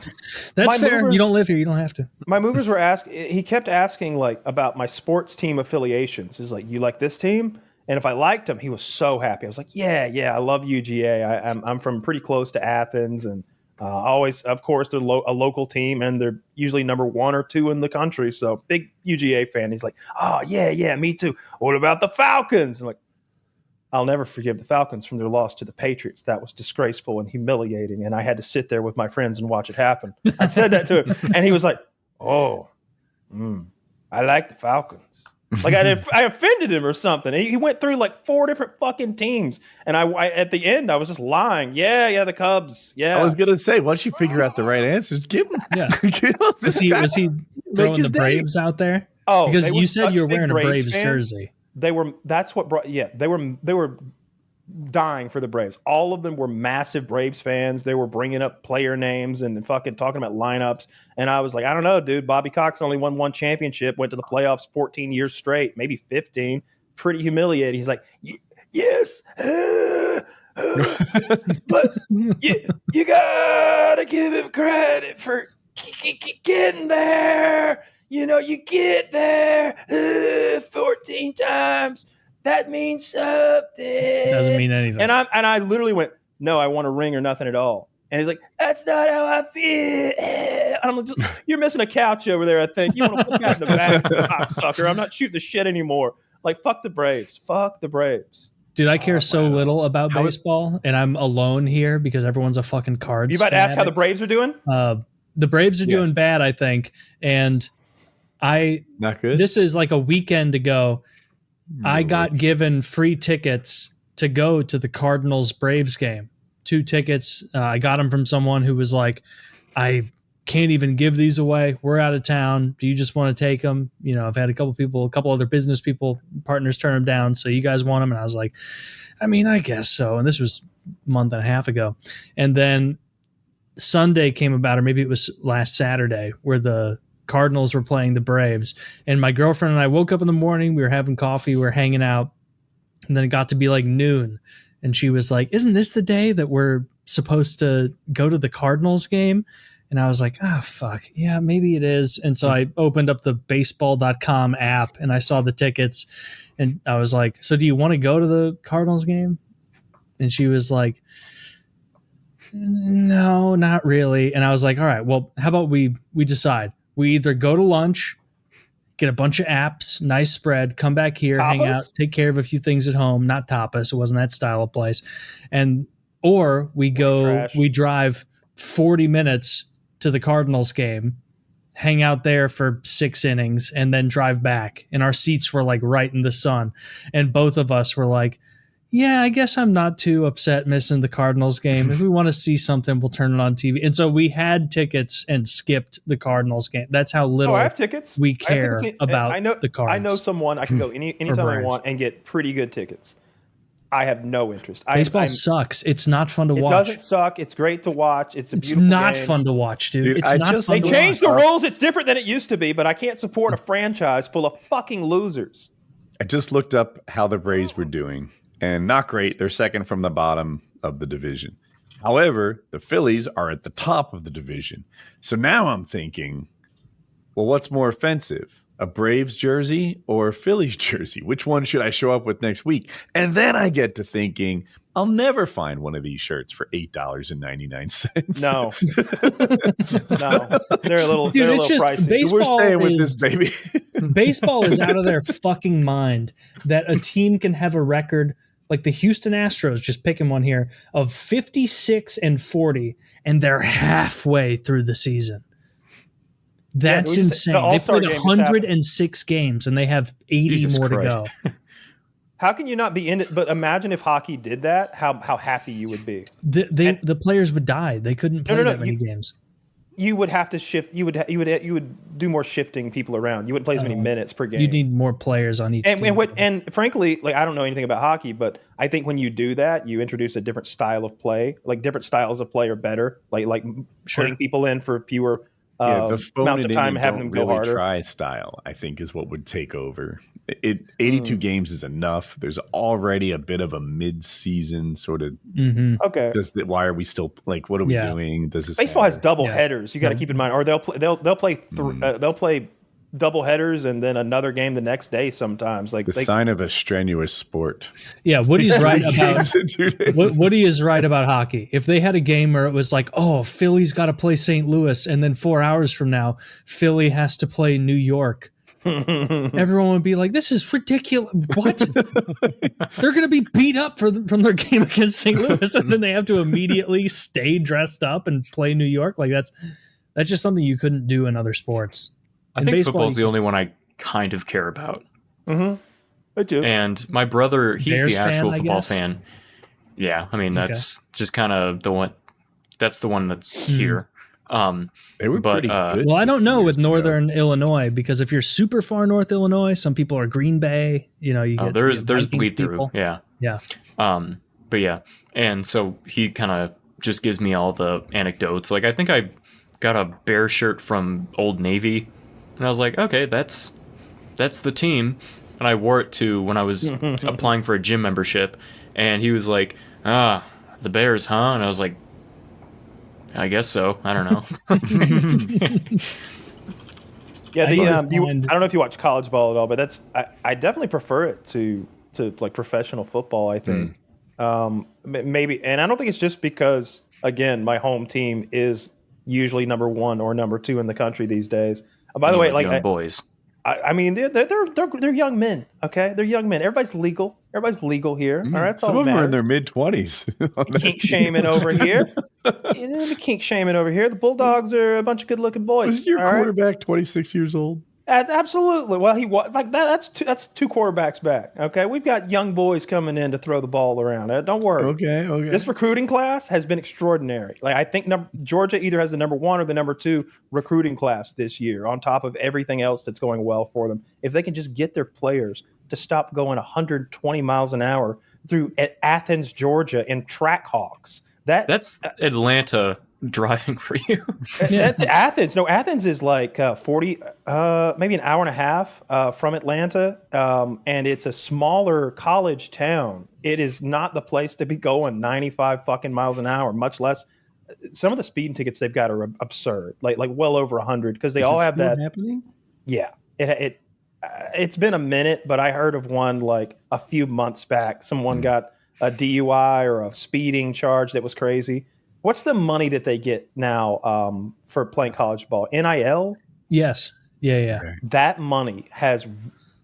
that's fair. You don't live here. You don't have to. My movers were asking. He kept asking like about my sports team affiliations. He's like, "You like this team?" And if I liked him, he was so happy. I was like, "Yeah, I love UGA. I'm from pretty close to Athens, and always, of course, they're a local team, and they're usually number 1 or 2 in the country. So big UGA fan." He's like, "Oh yeah, me too. What about the Falcons?" I'm like, I'll never forgive the Falcons from their loss to the Patriots. That was disgraceful and humiliating, and I had to sit there with my friends and watch it happen. I said that to him, and he was like, "Oh, I like the Falcons." Like I offended him or something. He went through like 4 different fucking teams, and I at the end I was just lying. Yeah, the Cubs. Yeah, I was gonna say, once you figure out the right answers, give him. Yeah, was he throwing the Braves out there? Oh, because you said you were wearing a Braves jersey. They were. That's what brought. Yeah, they were dying for the Braves. All of them were massive Braves fans. They were bringing up player names and fucking talking about lineups. And I was like, I don't know, dude. Bobby Cox only won 1 championship, went to the playoffs 14 years straight, maybe 15. Pretty humiliating. He's like, yes. but you gotta give him credit for getting there. You know, you get there 14 times. That means something. Doesn't mean anything. And I literally went, no, I want a ring or nothing at all. And he's like, that's not how I feel. And I'm like, you're missing a couch over there, I think. You want to put that in the back, cocksucker. I'm not shooting the shit anymore. Like, fuck the Braves. Fuck the Braves. Dude, I care so little about baseball, and I'm alone here because everyone's a fucking Cards. You about to ask how the Braves are doing? The Braves are doing bad, I think. And not good. This is like a weekend ago. I got given free tickets to go to the Cardinals Braves game. 2 tickets. I got them from someone who was like, I can't even give these away. We're out of town. Do you just want to take them? You know, I've had a couple other business people, partners turn them down. So you guys want them? And I was like, I mean, I guess so. And this was a month and a half ago. And then Sunday came about, or maybe it was last Saturday, where the Cardinals were playing the Braves. And my girlfriend and I woke up in the morning. We were having coffee. We were hanging out. And then it got to be like noon. And she was like, isn't this the day that we're supposed to go to the Cardinals game? And I was like, fuck. Yeah, maybe it is. And so I opened up the baseball.com app and I saw the tickets. And I was like, so do you want to go to the Cardinals game? And she was like, no, not really. And I was like, all right, well, how about we decide? We either go to lunch, get a bunch of apps, nice spread, come back here, hang out, take care of a few things at home, not tapas. It wasn't that style of place. Or we drive 40 minutes to the Cardinals game, hang out there for 6 innings, and then drive back. And our seats were like right in the sun. And both of us were like, yeah, I guess I'm not too upset missing the Cardinals game. If we want to see something, we'll turn it on TV. And so we had tickets and skipped the Cardinals game. That's how little I have tickets. We care about the Cardinals. I know someone I can go anytime I want and get pretty good tickets. I have no interest. Baseball sucks. It's not fun to watch. It doesn't suck. It's great to watch. It's not game. fun to watch, dude. It's not fun to watch. They changed the rules. It's different than it used to be, but I can't support a franchise full of fucking losers. I just looked up how the Braves were doing. And not great. They're second from the bottom of the division. However, the Phillies are at the top of the division. So now I'm thinking, well, what's more offensive? A Braves jersey or a Phillies jersey? Which one should I show up with next week? And then I get to thinking, I'll never find one of these shirts for $8.99. No. They're a little, dude, it's just pricey. baseball. We're staying with this, baby. Baseball is out of their fucking mind that a team can have a record like the Houston Astros, just picking one here, of 56-40, and they're halfway through the season. That's insane. They played 106 games, and they have 80 Jesus more Christ. to go. How can you not be in it? But imagine if hockey did that, how happy you would be. The players would die. They couldn't play that many games. You would have to shift. You would do more shifting people around. You wouldn't play as many minutes per game. You'd need more players on each team. And frankly, like I don't know anything about hockey, but I think when you do that, you introduce a different style of play. Like different styles of play are better. Like putting people in for fewer amounts of time and having them go harder. Try style, I think, is what would take over. 82 games is enough. There's already a bit of a mid-season sort of. Okay. Why are we still like? What are we doing? Does this baseball has double headers? You got to keep in mind, or they'll play double headers and then another game the next day. Sometimes, like sign of a strenuous sport. Yeah, Woody's right about Woody is right about hockey. If they had a game where it was like, oh, Philly's got to play St. Louis, and then 4 hours from now, Philly has to play New York. Everyone would be like, this is ridiculous. What? They're going to be beat up from their game against St. Louis, and then they have to immediately stay dressed up and play New York. Like that's just something you couldn't do in other sports. I think football's the only one I kind of care about. I do. And my brother, he's Bears the actual fan, football fan. Yeah, I mean that's just kind of the one. That's the one that's here. They were pretty good. Well, I don't know with Northern Illinois, because if you're super far north Illinois, some people are Green Bay. You know, you get there's Vikings bleed people. through. Yeah. But yeah, and so he kind of just gives me all the anecdotes. Like I think I got a Bear shirt from Old Navy, and I was like, okay, that's the team. And I wore it to when I was applying for a gym membership, And he was like, the Bears, huh? And I was like, I guess so. I don't know. Yeah, I don't know if you watch college ball at all, but I definitely prefer it to like professional football, I think. Maybe, and I don't think it's just because, again, my home team is usually number 1 or number 2 in the country these days. By the way, like young boys. I mean, they're young men. Okay, they're young men. Everybody's legal. Everybody's legal here. All right, some of them are in their mid-20s. Kink shaming over here. The kink shaming over here. The Bulldogs are a bunch of good-looking boys. Was your quarterback 26 years old? Absolutely. Well, he was like that. That's 2 quarterbacks back. Okay, we've got young boys coming in to throw the ball around. Don't worry. Okay. This recruiting class has been extraordinary. Like I think Georgia either has the number 1 or the number 2 recruiting class this year, on top of everything else that's going well for them. If they can just get their players to stop going 120 miles an hour through Athens, Georgia, in Trackhawks. That's Atlanta driving for you. That's Athens. No, Athens is like 40, maybe an hour and a half from Atlanta, and it's a smaller college town. It is not the place to be going 95 fucking miles an hour, much less. Some of the speeding tickets they've got are absurd, like well over 100, because they all have that happening. Yeah, it's been a minute, but I heard of one like a few months back. Someone got a DUI or a speeding charge that was crazy. What's the money that they get now for playing college ball? NIL? Yes. Yeah. Okay. That money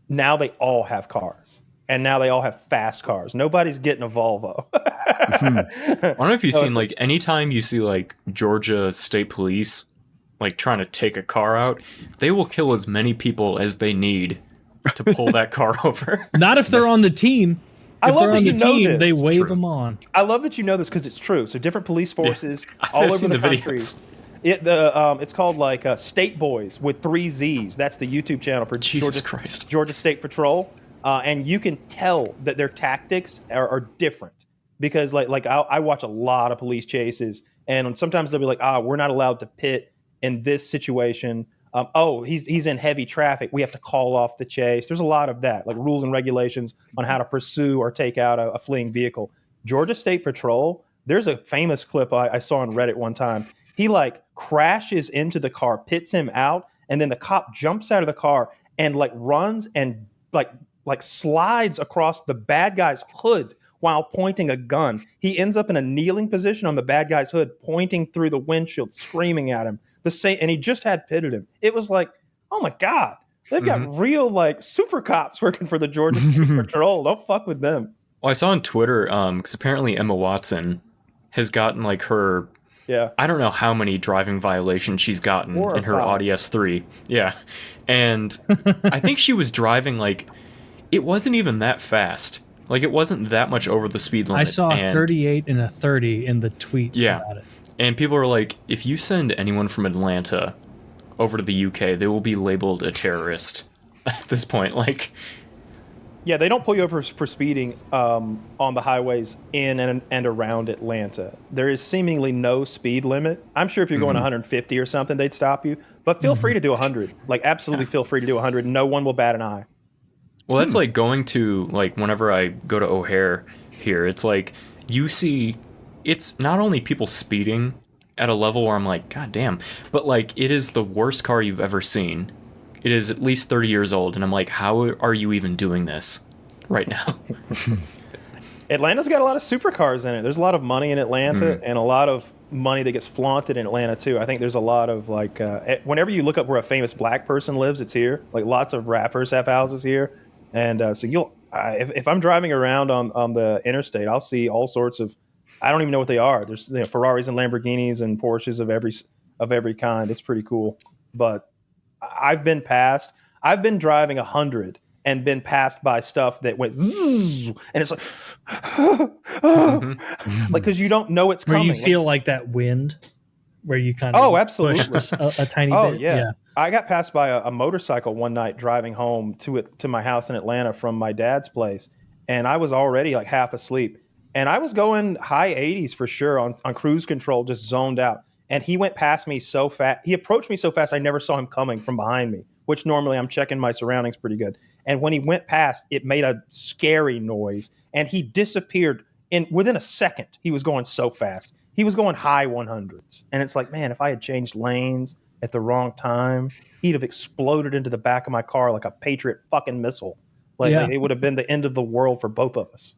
now they all have cars. And now they all have fast cars. Nobody's getting a Volvo. I don't know if you've seen, like, anytime you see, like, Georgia State Police, like, trying to take a car out, they will kill as many people as they need to pull that car over. Not if they're on the team. If they're on the team, they wave them on. I love that you know this because it's true. So different police forces all over the country. Videos. It's called like State Boys with 3 Z's. That's the YouTube channel for Georgia State Patrol. And you can tell that their tactics are different because like I watch a lot of police chases, and sometimes they'll be like, we're not allowed to pit in this situation. He's in heavy traffic. We have to call off the chase. There's a lot of that, like rules and regulations on how to pursue or take out a fleeing vehicle. Georgia State Patrol, there's a famous clip I saw on Reddit one time. He like crashes into the car, pits him out, and then the cop jumps out of the car and like runs and like slides across the bad guy's hood while pointing a gun. He ends up in a kneeling position on the bad guy's hood, pointing through the windshield, screaming at him. And he just had pitted him. It was like, oh my God, they've got real like super cops working for the Georgia State Patrol. Don't fuck with them. Well, I saw on Twitter, because apparently Emma Watson has gotten like her, I don't know how many driving violations she's gotten in her Audi S3. Yeah. And I think she was driving like, it wasn't even that fast. Like it wasn't that much over the speed limit. I saw a 38 and a 30 in the tweet about it. And people are like, if you send anyone from Atlanta over to the UK, they will be labeled a terrorist at this point. Like, yeah, they don't pull you over for speeding on the highways in and around Atlanta. There is seemingly no speed limit. I'm sure if you're going 150 or something, they'd stop you. But feel free to do 100. Like, absolutely feel free to do 100. No one will bat an eye. Well, that's like going to, like, whenever I go to O'Hare here, it's like you see... It's not only people speeding at a level where I'm like, God damn, but like it is the worst car you've ever seen. It is at least 30 years old, and I'm like, how are you even doing this right now? Atlanta's got a lot of supercars in it. There's a lot of money in Atlanta and a lot of money that gets flaunted in Atlanta too. I think there's a lot of like, whenever you look up where a famous black person lives, it's here. Like lots of rappers have houses here. And so if I'm driving around on the interstate, I'll see all sorts of, I don't even know what they are. There's Ferraris and Lamborghinis and Porsches of every kind. It's pretty cool. But I've been driving 100 and been passed by stuff that went zzz, and it's like, like because you don't know it's coming. Where you feel like that wind, where you kind of absolutely push a tiny bit. Yeah. I got passed by a motorcycle one night driving home to my house in Atlanta from my dad's place, and I was already like half asleep. And I was going high 80s for sure on cruise control, just zoned out. And he went past me so fast. He approached me so fast, I never saw him coming from behind me, which normally I'm checking my surroundings pretty good. And when he went past, it made a scary noise, and he disappeared within a second. He was going so fast. He was going high 100s. And it's like, man, if I had changed lanes at the wrong time, he'd have exploded into the back of my car like a Patriot fucking missile. Like it would have been the end of the world for both of us.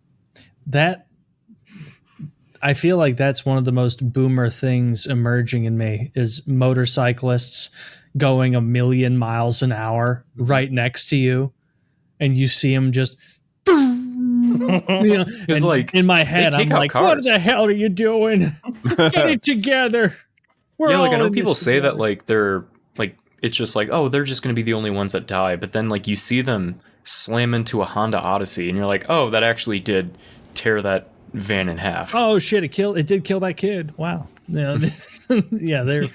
I feel like that's one of the most boomer things emerging in me is motorcyclists going 1,000,000 miles an hour right next to you, and you see them just, it's like in my head, I'm like, cars. What the hell are you doing? Get it together. We're all I know people say that like they're like, it's just like, oh, they're just going to be the only ones that die. But then like you see them slam into a Honda Odyssey and you're like, oh, that actually did tear that van in half. Oh shit! It did kill that kid. Wow. Yeah, they're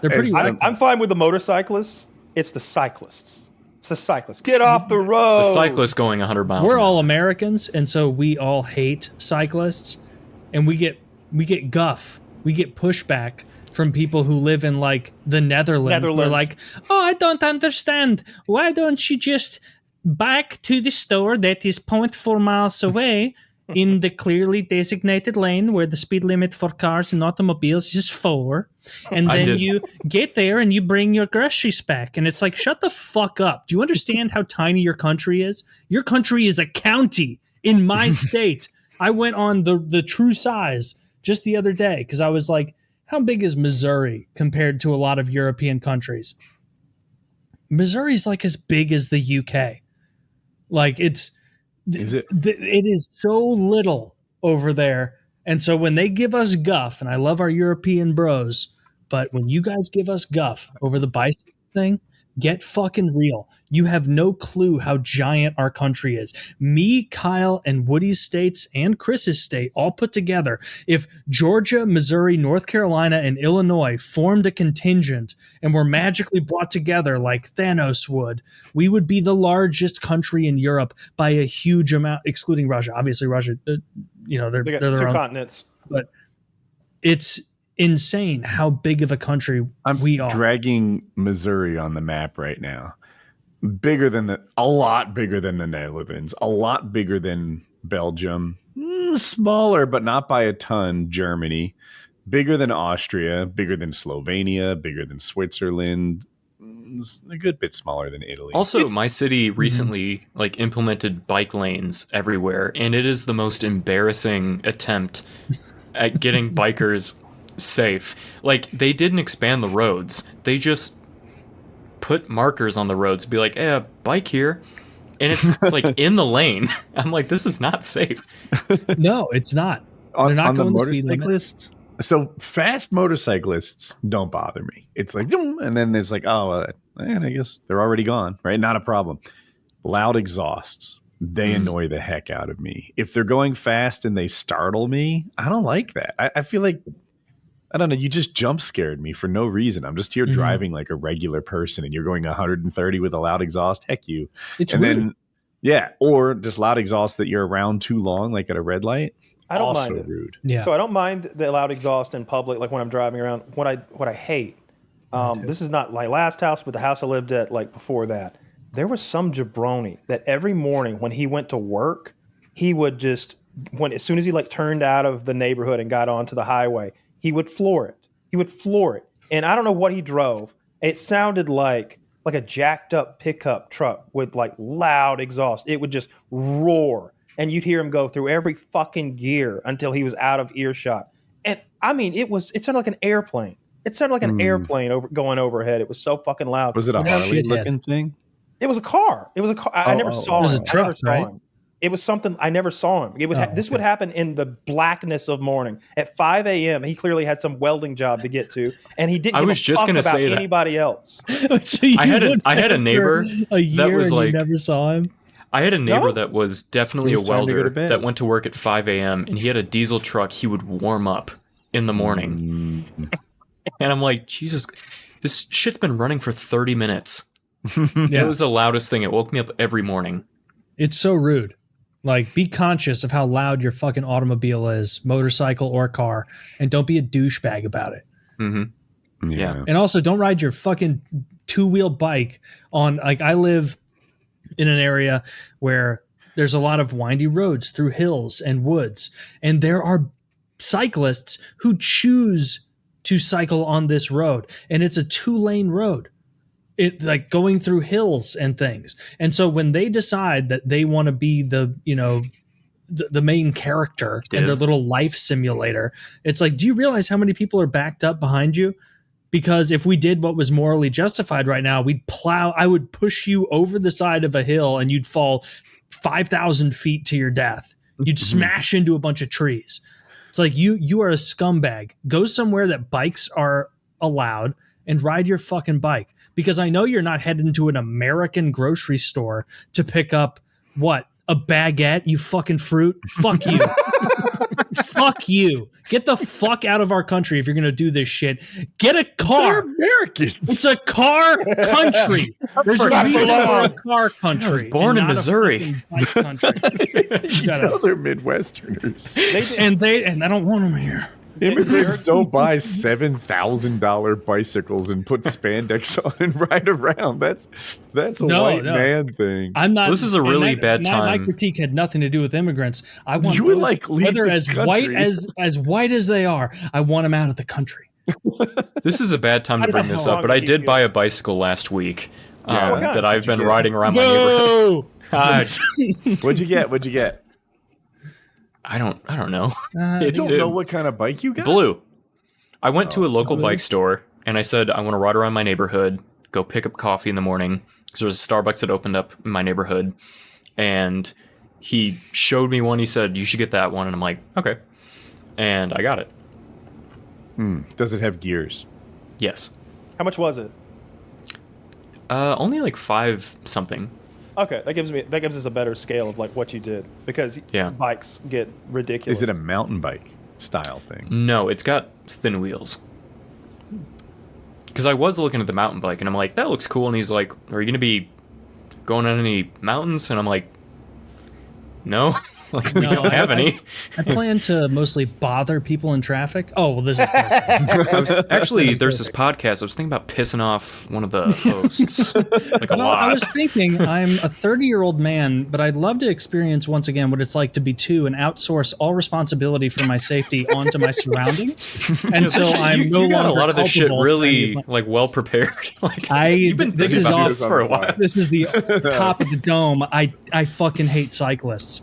pretty. I'm fine with the motorcyclists. It's the cyclists. It's the cyclists. Get off the road. The cyclists going 100 miles. We're all Americans, and so we all hate cyclists, and we get guff. We get pushback from people who live in like the Netherlands. They're like, oh, I don't understand. Why don't you just back to the store that is 0.4 miles away? In the clearly designated lane where the speed limit for cars and automobiles is 4. And then you get there and you bring your groceries back. And it's like, shut the fuck up. Do you understand how tiny your country is? Your country is a county in my state. I went on the true size just the other day because I was like, how big is Missouri compared to a lot of European countries? Missouri's like as big as the UK. Like it's... Is it? It is so little over there. And so when they give us guff, and I love our European bros, but when you guys give us guff over the bicycle thing, get fucking real. You have no clue how giant our country is. Me, Kyle, and Woody's states and Chris's state all put together. If Georgia, Missouri, North Carolina, and Illinois formed a contingent and were magically brought together like Thanos would, we would be the largest country in Europe by a huge amount, excluding Russia. Obviously, Russia, they're their two own continents. But it's insane how big of a country we are. I'm dragging Missouri on the map right now. A lot bigger than the Netherlands, a lot bigger than Belgium, smaller, but not by a ton. Germany, bigger than Austria, bigger than Slovenia, bigger than Switzerland, a good bit smaller than Italy. Also, my city recently like implemented bike lanes everywhere, and it is the most embarrassing attempt at getting bikers safe. Like, they didn't expand the roads. They just put markers on the roads, be like, hey, a bike here. And it's like in the lane. I'm like, this is not safe. No, it's not. They're not on going the the speed limit. motorcyclists. So fast motorcyclists don't bother me. It's like, and then there's like, I guess they're already gone, right? Not a problem. Loud exhausts. They annoy the heck out of me. If they're going fast and they startle me, I don't like that. I feel like, I don't know, you just jump scared me for no reason. I'm just here driving like a regular person and you're going 130 with a loud exhaust. Heck you. It's and rude. then, yeah, or just loud exhaust that you're around too long, like at a red light. I don't also mind it. Rude. Yeah. So I don't mind the loud exhaust in public, like when I'm driving around. What I hate, this is not my last house, but the house I lived at like before that. There was some jabroni that every morning when he went to work, he would just, as soon as he like turned out of the neighborhood and got onto the highway, he would floor it. And I don't know what he drove. It sounded like a jacked up pickup truck with like loud exhaust. It would just roar. And you'd hear him go through every fucking gear until he was out of earshot. And I mean, it sounded like an airplane. It sounded like an airplane going overhead. It was so fucking loud. Was it a Harley looking thing? It was a car. I never saw him. It was a truck, right? It was something I never saw him. This would happen in the blackness of morning at 5 a.m. He clearly had some welding job to get to, and he didn't. About anybody else. So I had a neighbor that was like, you never saw him. I had a neighbor that was definitely a welder that went to work at 5 a.m. and he had a diesel truck he would warm up in the morning. And I'm like, Jesus, this shit's been running for 30 minutes. Yeah. It was the loudest thing. It woke me up every morning. It's so rude. Like, be conscious of how loud your fucking automobile is, motorcycle or car, and don't be a douchebag about it. Mm-hmm. Yeah. And also, don't ride your fucking two-wheel bike on, like, I live in an area where there's a lot of windy roads through hills and woods. And there are cyclists who choose to cycle on this road. And it's a 2-lane road. It like going through hills and things. And so when they decide that they want to be the main character in their little life simulator, it's like, do you realize how many people are backed up behind you? Because if we did what was morally justified right now, I would push you over the side of a hill and you'd fall 5,000 feet to your death. You'd smash into a bunch of trees. It's like, you are a scumbag. Go somewhere that bikes are allowed and ride your fucking bike. Because I know you're not heading to an American grocery store to pick up what? A baguette, you fucking fruit. Fuck you. Fuck you. Get the fuck out of our country if you're going to do this shit. Get a car. They're Americans. It's a car country. There's a reason we're a car country. I was born in Missouri. Bike country. They're Midwesterners. And I don't want them here. Immigrants don't buy $7,000 bicycles and put spandex on and ride around. That's a white man thing. I'm not. This is a really bad time. My critique had nothing to do with immigrants. I want you those, like whether as white as they are. I want them out of the country. This is a bad time to bring this up, but I did buy a bicycle last week that I've been riding around my neighborhood. What'd you get? I don't know. You don't know what kind of bike you got? Blue. I went to a local bike store and I said, I want to ride around my neighborhood, go pick up coffee in the morning, because there was a Starbucks that opened up in my neighborhood. And he showed me one. He said, you should get that one. And I'm like, okay. And I got it. Does it have gears? Yes. How much was it? Only like 5 something. Okay, that gives us a better scale of like what you did, because bikes get ridiculous. Is it a mountain bike style thing? No, it's got thin wheels. Because I was looking at the mountain bike and I'm like, that looks cool. And he's like, are you going to be going on any mountains? And I'm like, no. Like, we don't have any. I plan to mostly bother people in traffic. Oh, well, this is perfect. There's this podcast. I was thinking about pissing off one of the hosts. Like a lot. I was thinking, I'm a 30-year-old man, but I'd love to experience once again what it's like to be 2 and outsource all responsibility for my safety onto my surroundings. And so I'm no longer a lot of this shit really like well prepared. Like, you've been thinking about this for a while. This is the top of the dome. I fucking hate cyclists.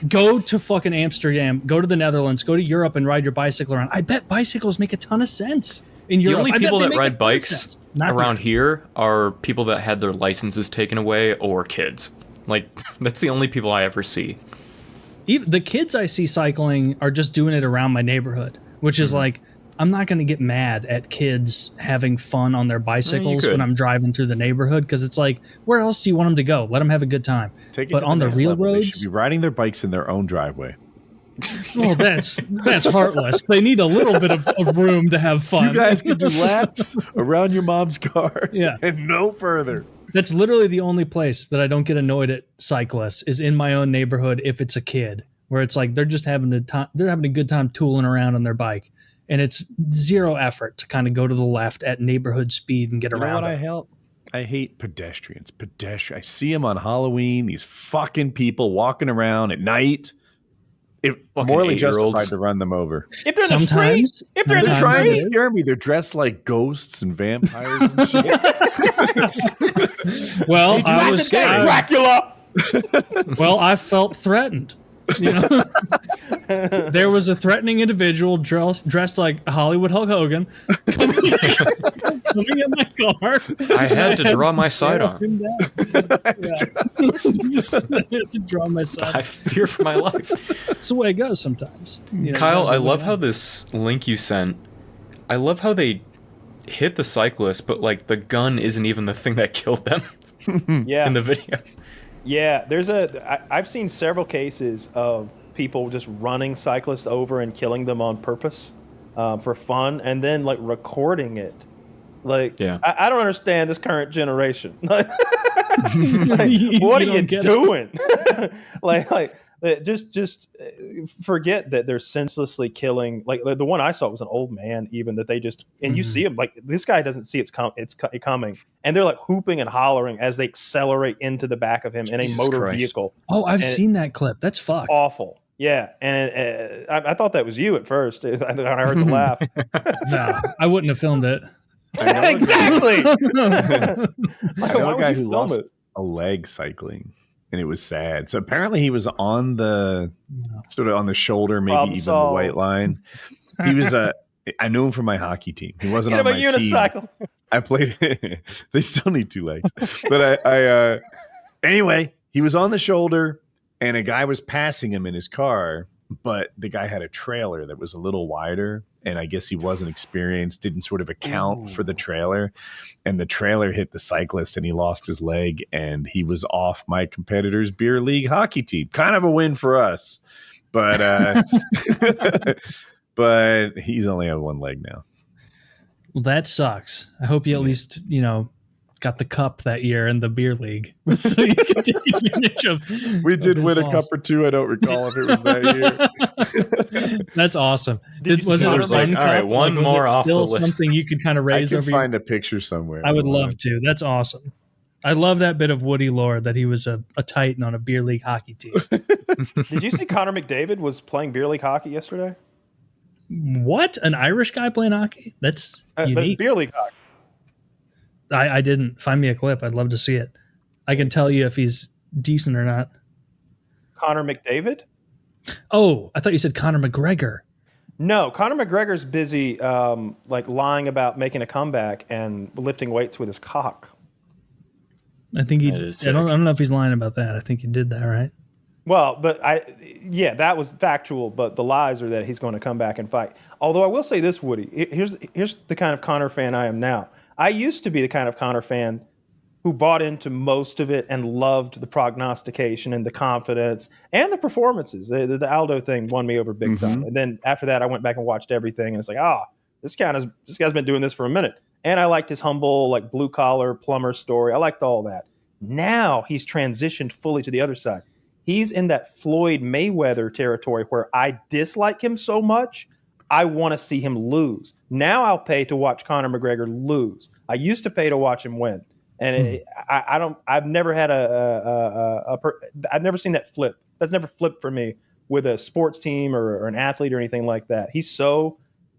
Go to fucking Amsterdam, go to the Netherlands, go to Europe and ride your bicycle around. I bet bicycles make a ton of sense in Europe. The only people that ride bikes around here are people that had their licenses taken away or kids. Like, that's the only people I ever see. Even the kids I see cycling are just doing it around my neighborhood, which is like, I'm not going to get mad at kids having fun on their bicycles when I'm driving through the neighborhood, because it's like, where else do you want them to go? Let them have a good time. But on the real roads, they should be riding their bikes in their own driveway. Well, that's heartless. They need a little bit of room to have fun. You guys can do laps around your mom's car, yeah, and no further. That's literally the only place that I don't get annoyed at cyclists is in my own neighborhood. If it's a kid, where it's like they're just having a good time tooling around on their bike. And it's zero effort to kind of go to the left at neighborhood speed and get around. You know what I hate pedestrians. I see them on Halloween. These fucking people walking around at night. It's morally justified to run them over. If they're in the trying to scare me, they're dressed like ghosts and vampires and shit. Well, I was Dracula. Well, I felt threatened. You know, there was a threatening individual dressed like Hollywood Hulk Hogan coming in my car. I had to draw my sight on. I had to draw my sight. I fear for my life. That's the way it goes sometimes. You know, Kyle, I love how this link you sent. I love how they hit the cyclist, but like the gun isn't even the thing that killed them. Yeah. In the video. Yeah, I've seen several cases of people just running cyclists over and killing them on purpose for fun, and then like recording it. Like, yeah. I don't understand this current generation. Like, what are you doing? like Just forget that they're senselessly killing. Like the one I saw was an old man, even that they just and you see him like this guy doesn't see it's coming, and they're like hooping and hollering as they accelerate into the back of him in a motor vehicle. Oh, I've seen that clip. That's fucked. Awful. Yeah, and I thought that was you at first when I heard the laugh. No, I wouldn't have filmed it. Exactly. I know a guy who lost a leg cycling, and it was sad. So apparently he was on the sort of on the shoulder, maybe even the white line. He was I knew him from my hockey team. He wasn't on my unicycle. Team. I played. They still need 2 legs, but I anyway, he was on the shoulder, and a guy was passing him in his car. But the guy had a trailer that was a little wider, and I guess he wasn't experienced, didn't sort of account for the trailer, and the trailer hit the cyclist, and he lost his leg, and he was off my competitor's beer league hockey team. Kind of a win for us, but but he's only on 1 leg now. Well, that sucks. I hope you at least got the cup that year in the beer league, so you can take advantage of. We did win a cup or 2. I don't recall if it was that year. That's awesome. Was it like, all right, one more off the list? Something you could kind of raise I over. Find a picture somewhere. I would love to. That's awesome. I love that bit of Woody lore that he was a Titan on a beer league hockey team. Did you see Connor McDavid was playing beer league hockey yesterday? What? An Irish guy playing hockey? That's unique. Beer league hockey. I didn't. Find me a clip. I'd love to see it. I can tell you if he's decent or not. Connor McDavid? Oh, I thought you said Conor McGregor. No, Conor McGregor's busy like lying about making a comeback and lifting weights with his cock. I think he. I don't know if he's lying about that. I think he did that, right? Well, but that was factual. But the lies are that he's going to come back and fight. Although I will say this, Woody, here's the kind of Conor fan I am now. I used to be the kind of Conor fan who bought into most of it and loved the prognostication and the confidence and the performances. The Aldo thing won me over big time. And then after that, I went back and watched everything, and it's like, this guy's been doing this for a minute. And I liked his humble, like blue collar plumber story. I liked all that. Now he's transitioned fully to the other side. He's in that Floyd Mayweather territory where I dislike him so much, I want to see him lose. Now I'll pay to watch Conor McGregor lose. I used to pay to watch him win, and I've never had I've never seen that flip. That's never flipped for me with a sports team or an athlete or anything like that. He's so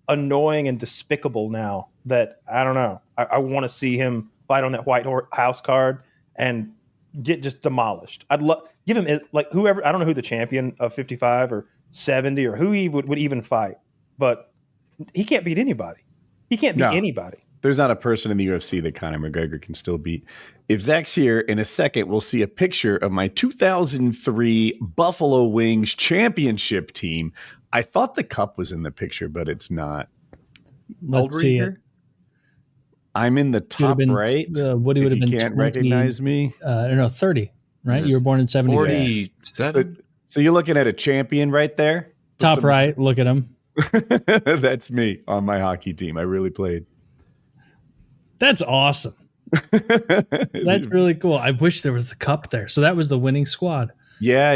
annoying and despicable now that I don't know. I want to see him fight on that White House card and get just demolished. I'd give him like whoever. I don't know who the champion of 55 or 70 or who he would even fight. But he can't beat anybody. He can't beat anybody. There's not a person in the UFC that Conor McGregor can still beat. If Zach's here in a second, we'll see a picture of my 2003 Buffalo Wings championship team. I thought the cup was in the picture, but it's not. Let's see it. I'm in the top right. Woody would have been. You can't recognize me. No, 30. Right, you were born in 70. 47. So you're looking at a champion right there. Top right. Look at him. That's me on my hockey team. I really played. That's awesome. That's really cool. I wish there was the cup there. So that was the winning squad. Yeah.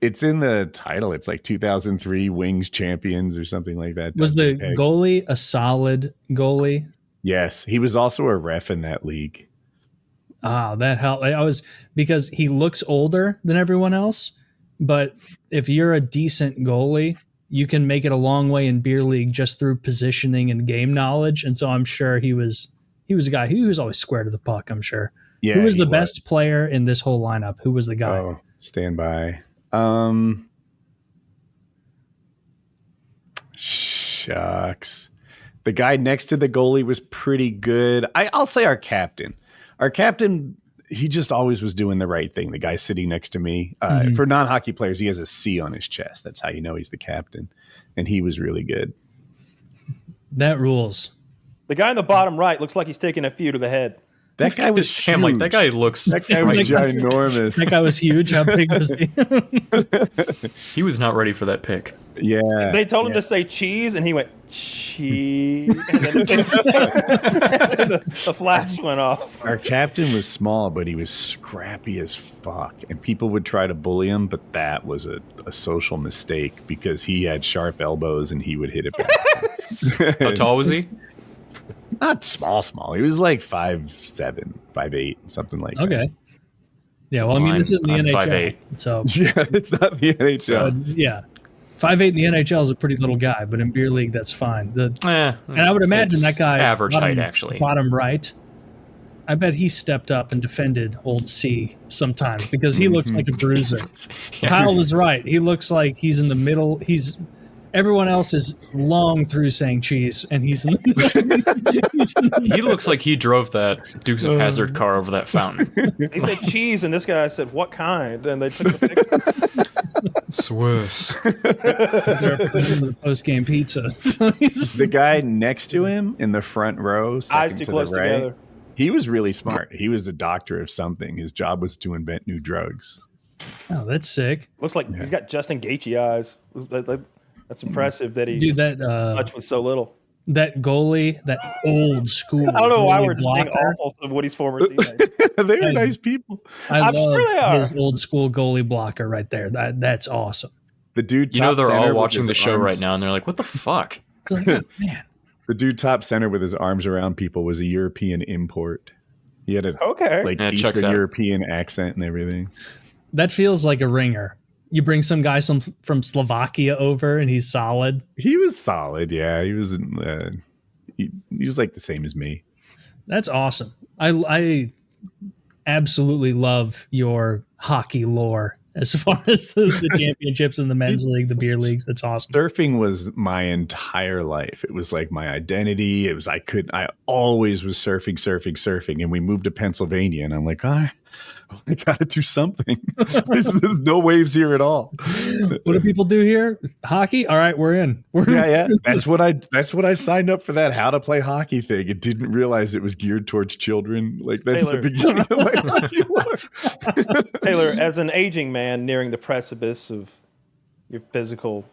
It's in the title. It's like 2003 Wings champions or something like that. Was the goalie a solid goalie? Yes, he was also a ref in that league. That helped. Because he looks older than everyone else, but if you're a decent goalie, you can make it a long way in beer league just through positioning and game knowledge. And so I'm sure he was a guy who was always square to the puck, I'm sure. Yeah, who was the best player in this whole lineup? Who was the guy? Oh, stand by. Shucks. The guy next to the goalie was pretty good. I'll say our captain. Our captain, he just always was doing the right thing. The guy sitting next to me. For non-hockey players, he has a C on his chest. That's how you know he's the captain. And he was really good. That rules. The guy in the bottom right looks like he's taking a few to the head. That guy was Sam, like that guy looks. That guy was ginormous. That guy was huge. How big was he? He was not ready for that pick. Yeah. They told him to say cheese, and he went cheese, and then the flash went off. Our captain was small, but he was scrappy as fuck, and people would try to bully him, but that was a social mistake because he had sharp elbows and he would hit it back. How tall was he? Not small. He was like 5'7", 5'8", something like that. Okay. Yeah, well, I mean, this isn't the NHL. 5'8". So Yeah, it's not the NHL. yeah. 5'8" in the NHL is a pretty little guy, but in beer league, that's fine. And I would imagine that guy, average height, actually. Bottom right, I bet he stepped up and defended old C sometimes because he looks like a bruiser. Yeah. Kyle was right. He looks like he's in the middle. Everyone else is long through saying cheese, and he's in the He looks like he drove that Dukes of Hazzard car over that fountain. He said cheese, and this guy said, "What kind?" And they took the picture. Swiss. the post-game pizza. The guy next to him in the front row, Eyes too close together. He was really smart. He was a doctor of something. His job was to invent new drugs. Oh, that's sick. Looks like he's got Justin Gaethje eyes. That's impressive that he touched with so little. That goalie, that old school. I don't know why we're just blocker. being awful to Woody's former teammates. They were nice people. I'm love sure they are. his old school goalie blocker right there. That's awesome. The dude, You know they're top all center watching with the his show arms- right now, and they're like, "What the fuck?" Like, oh, man, The dude top center with his arms around people was a European import. He had a Okay. Yeah, it checks Eastern out. European accent and everything. that feels like a ringer. You bring some guy from Slovakia over, and he's solid. He was solid. Yeah, he was. He was like the same as me. That's awesome. I absolutely love your hockey lore as far as the championships in the men's league, the beer leagues. That's awesome. Surfing was my entire life. It was like my identity. It was I always was surfing. And we moved to Pennsylvania, and I'm like, I got to do something. There's no waves here at all. What do people do here? Hockey? All right, we're in. Yeah. That's what I signed up for, that how to play hockey thing. And didn't realize it was geared towards children. Like that's Taylor. the beginning of my hockey lore. Taylor, as an aging man nearing the precipice of your physical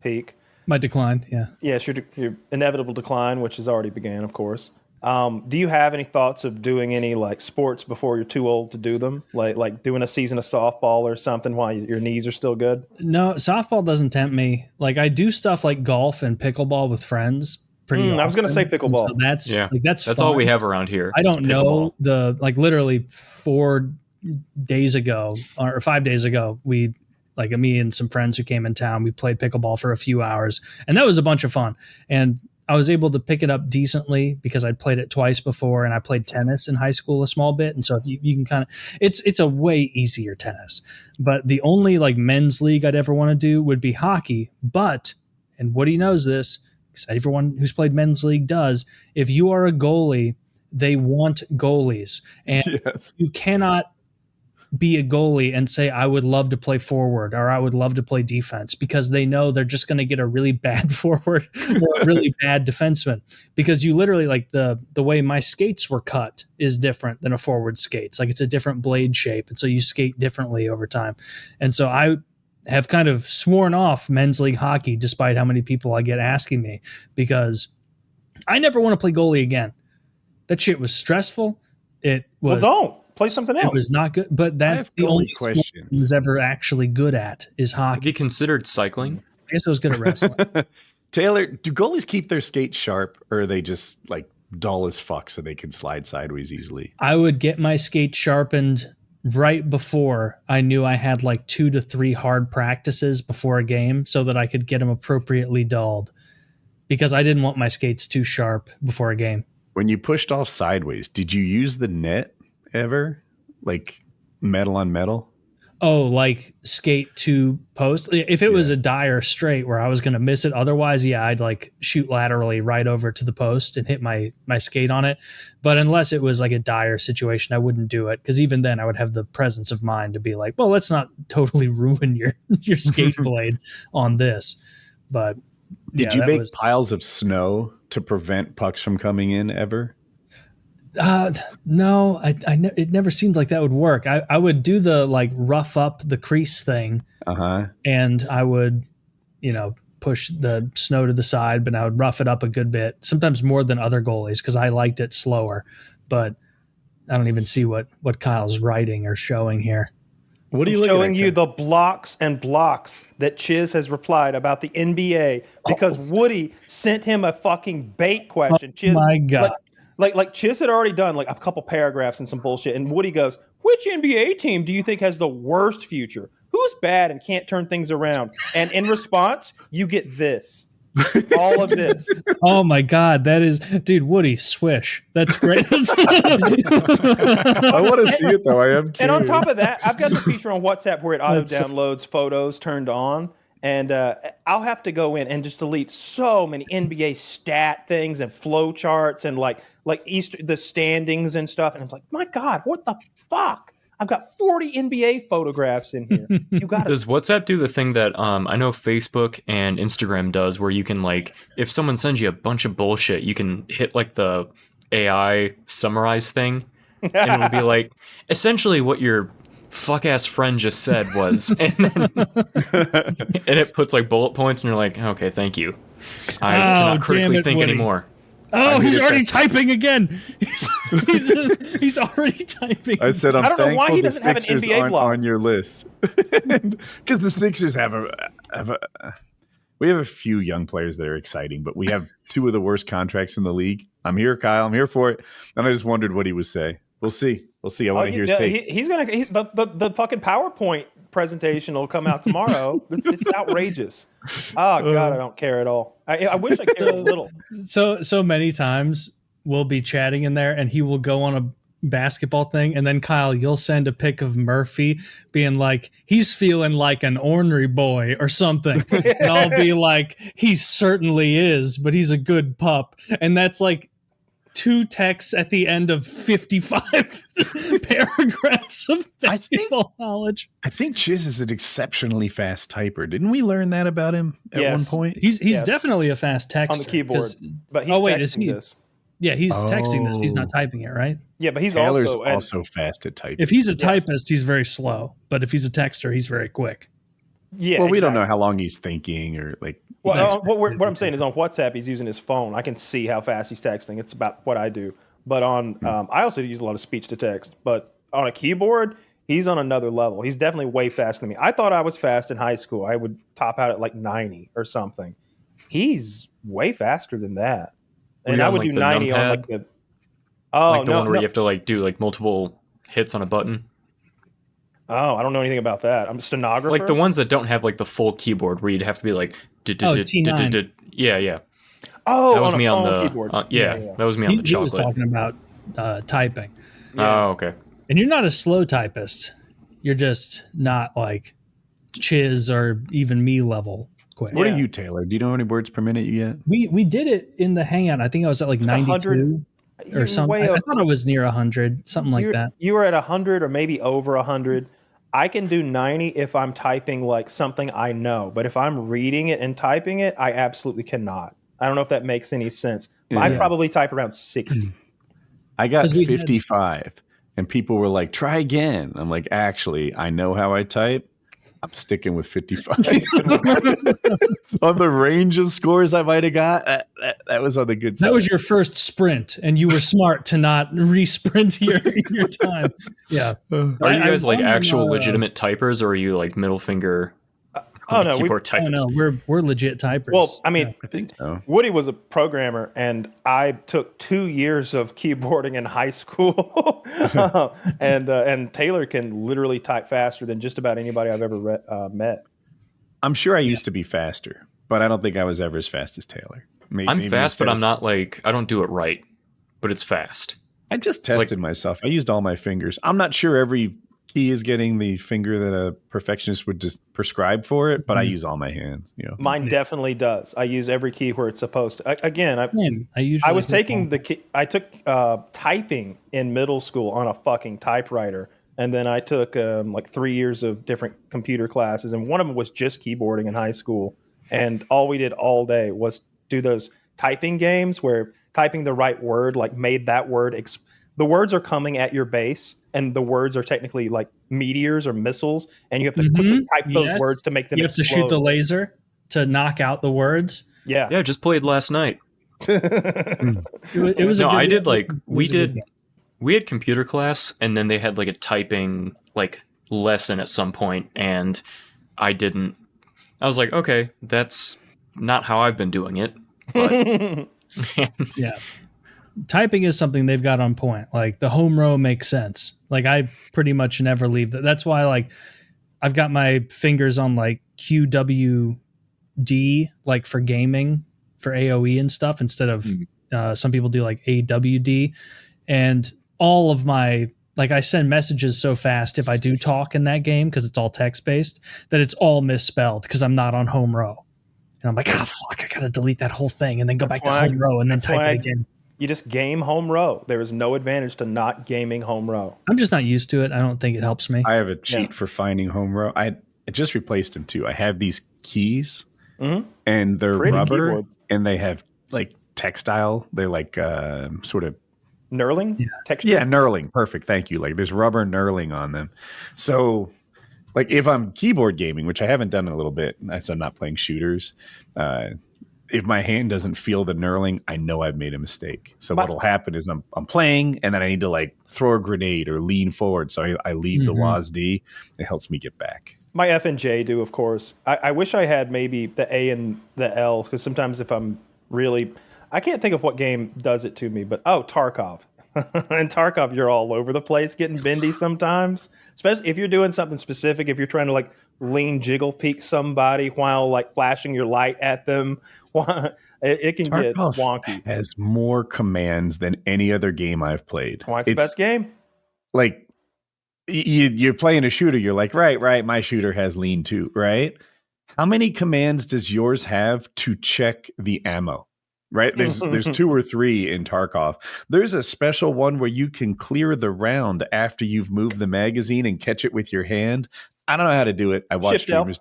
peak, My decline. Yeah. yes, your inevitable decline, which has already began, of course. Do you have any thoughts of doing any like sports before you're too old to do them? Like doing a season of softball or something while your knees are still good? No, softball doesn't tempt me. Like I do stuff like golf and pickleball with friends. Pretty. I was going to say often. pickleball. So that's That's fun. all we have around here. I don't is know pickleball. literally 4 days ago or 5 days ago, we like me and some friends who came in town, we played pickleball for a few hours, and that was a bunch of fun. And I was able to pick it up decently because I'd played it twice before, and I played tennis in high school a small bit. And so if you can kind of, it's a way easier tennis. But the only like men's league I'd ever want to do would be hockey. But, and Woody knows this, because everyone who's played men's league does, if you are a goalie, they want goalies. And Yes. you cannot be a goalie and say, I would love to play forward or I would love to play defense, because they know they're just going to get a really bad forward or a really bad defenseman, because you literally like the way my skates were cut is different than a forward skates. Like it's a different blade shape. And so you skate differently over time. And so I have kind of sworn off men's league hockey, despite how many people I get asking me, because I never want to play goalie again. That shit was stressful. It was, Well, don't. Play something else. it was not good, but that's the only sport question. I was ever actually good at is Have hockey. you considered cycling? I guess I was good at wrestling. Taylor, do goalies keep their skates sharp, or are they just like dull as fuck so they can slide sideways easily? I would get my skate sharpened right before I knew I had like 2 to 3 hard practices before a game so that I could get them appropriately dulled, because I didn't want my skates too sharp before a game. When you pushed off sideways, did you use the net ever? Like metal on metal? Oh, like skate to post. If it was a dire straight where I was going to miss it, otherwise, yeah, I'd like shoot laterally right over to the post and hit my skate on it. But unless it was like a dire situation, I wouldn't do it, because even then I would have the presence of mind to be like, well, let's not totally ruin your skate blade on this. But Did you make piles of snow to prevent pucks from coming in ever? No, it never seemed like that would work. I would do the like rough up the crease thing, and I would, push the snow to the side, but I would rough it up a good bit, sometimes more than other goalies because I liked it slower. But I don't even see what Kyle's writing or showing here. What are you showing you the blocks and blocks that Chiz has replied about the NBA because Woody sent him a fucking bait question. Chiz, my God. Like Chiz had already done like a couple paragraphs and some bullshit, and Woody goes, "Which NBA team do you think has the worst future? Who's bad and can't turn things around?" And in response, you get this. All of this. Oh my God, that is, dude, Woody, swish. That's great. I want to see it though. I am curious. And on top of that, I've got the feature on WhatsApp where it auto downloads photos turned on. And I'll have to go in and just delete so many NBA stat things and flow charts and like the standings and stuff. And I'm like, my God, what the fuck? I've got 40 NBA photographs in here. You got Does WhatsApp do the thing that I know Facebook and Instagram does, where you can like, if someone sends you a bunch of bullshit, you can hit like the AI summarize thing, and it'll be like essentially what your fuck ass friend just said was, and it puts like bullet points, and you're like, okay, thank you. I cannot critically think Woody. anymore. Oh, he's already typing again. He's already typing. I said, I don't know why he doesn't have an Sixers NBA aren't blog on your list because the Sixers we have a few young players that are exciting, but we have two of the worst contracts in the league. I'm here, Kyle. I'm here for it, and I just wondered what he would say. We'll see. I want to hear his take. He's gonna the fucking PowerPoint presentation will come out tomorrow. It's outrageous. Oh God, I don't care at all. I wish I cared a little. So many times we'll be chatting in there, and he will go on a basketball thing, and then Kyle, you'll send a pic of Murphy being like, he's feeling like an ornery boy or something, and I'll be like, he certainly is, but he's a good pup, and that's like 2 texts at the end of 55 paragraphs of basketball knowledge. I think Chiz is an exceptionally fast typer. Didn't we learn that about him at one point? He's definitely a fast texter on the keyboard. But he's is he? This. Yeah, he's texting this. He's not typing it, right? Yeah, but he's Taylor's also fast at typing. If he's a typist, he's very slow. But if he's a texter, he's very quick. Yeah. Well, we don't know how long he's thinking or like. Well, what I'm saying is on WhatsApp, he's using his phone. I can see how fast he's texting. It's about what I do. But on, I also use a lot of speech to text. But on a keyboard, he's on another level. He's definitely way faster than me. I thought I was fast in high school. I would top out at like 90 or something. He's way faster than that. And I would do 90 on like the. Oh, like the one where you have to like do like multiple hits on a button. Oh, I don't know anything about that. I'm a stenographer. Like the ones that don't have like the full keyboard where you'd have to be like T9. Yeah. Oh, that was on me on the keyboard. That was me on the chocolate. He was talking about typing. Yeah. Oh, okay. And you're not a slow typist. You're just not like Chiz or even me level quick. What are you, Taylor? Do you know how many words per minute you get? We did it in the Hangout. I think I was at like 92 or something. I thought I was near 100, something like that. You were at 100 or maybe over 100. I can do 90 if I'm typing like something I know, but if I'm reading it and typing it, I absolutely cannot. I don't know if that makes any sense. I probably type around 60. I got 55, and people were like, "Try again." I'm like, "Actually, I know how I type. I'm sticking with 55." On the range of scores I might have got, that was on the good side. That was your first sprint, and you were smart to not re-sprint your time. Yeah. Are you guys like actual legitimate typers, or are you like middle finger? Keyboard typers? Oh no, we're legit typers. Well, I mean, I think so. Woody was a programmer, and I took 2 years of keyboarding in high school. And Taylor can literally type faster than just about anybody I've ever met. I'm sure I used to be faster, but I don't think I was ever as fast as Taylor. I'm fast, but I'm not like, I don't do it right, but it's fast. I just tested myself. I used all my fingers. I'm not sure every key is getting the finger that a perfectionist would just prescribe for it, but I use all my hands. Mine definitely does. I use every key where it's supposed to. Again, I took typing in middle school on a fucking typewriter, and then I took like 3 years of different computer classes, and one of them was just keyboarding in high school, and all we did all day was do those typing games where typing the right word like made that word the words are coming at your base, and the words are technically like meteors or missiles, and you have to quickly type those words to make them. You have to shoot the laser to knock out the words. Yeah, just played last night. It was. I did like we had computer class, and then they had like a typing like lesson at some point, and I was like, okay, that's not how I've been doing it. But, yeah. Typing is something they've got on point. Like the home row makes sense. Like I pretty much never leave that. That's why like I've got my fingers on like QWD, like for gaming, for AOE and stuff, instead of some people do like AWD. And all of my, like I send messages so fast if I do talk in that game, because it's all text based, that it's all misspelled because I'm not on home row. And I'm like, fuck, I gotta delete that whole thing and then go back to home row and then type it again. You just game home row. There is no advantage to not gaming home row. I'm just not used to it. I don't think it helps me. I have a cheat for finding home row. I just replaced them too. I have these keys and they're pretty rubber keyboard. And they have like textile. They're like sort of knurling texture. Yeah, knurling. Perfect. Thank you. Like there's rubber knurling on them. So like if I'm keyboard gaming, which I haven't done in a little bit, as I'm not playing shooters, if my hand doesn't feel the knurling, I know I've made a mistake. So what'll happen is I'm playing and then I need to like throw a grenade or lean forward. So I leave the WASD. It helps me get back. My F and J do, of course. I wish I had maybe the A and the L, because sometimes if I'm really, I can't think of what game does it to me, but Tarkov. And Tarkov, you're all over the place getting bendy sometimes, especially if you're doing something specific. If you're trying to like lean jiggle peek somebody while like flashing your light at them, it can Tarkov get wonky. Has more commands than any other game I've played. Why it's the best game? Like you're playing a shooter, you're like, right, my shooter has lean too, right? How many commands does yours have to check the ammo? Right? There's 2 or 3 in Tarkov. There's a special one where you can clear the round after you've moved the magazine and catch it with your hand. I don't know how to do it. I watched streamers.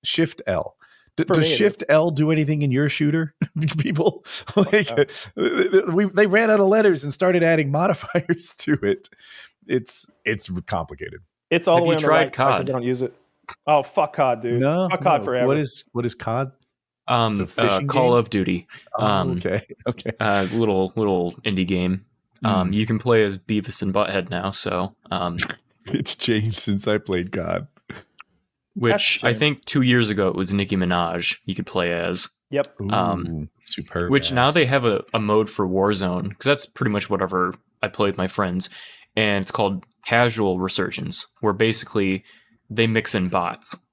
Shift L. Does Shift L do anything in your shooter? People like they ran out of letters and started adding modifiers to it. It's complicated. It's all the way on the right side because I don't use it. Oh, fuck COD, dude. Fuck COD forever. What is COD? Call of Duty. Okay. Little indie game. You can play as Beavis and Butthead now, so it's changed since I played COD. Which I think 2 years ago it was Nicki Minaj you could play as. Yep. Superb. Which now they have a mode for Warzone, because that's pretty much whatever I play with my friends, and it's called Casual Resurgence, where basically they mix in bots.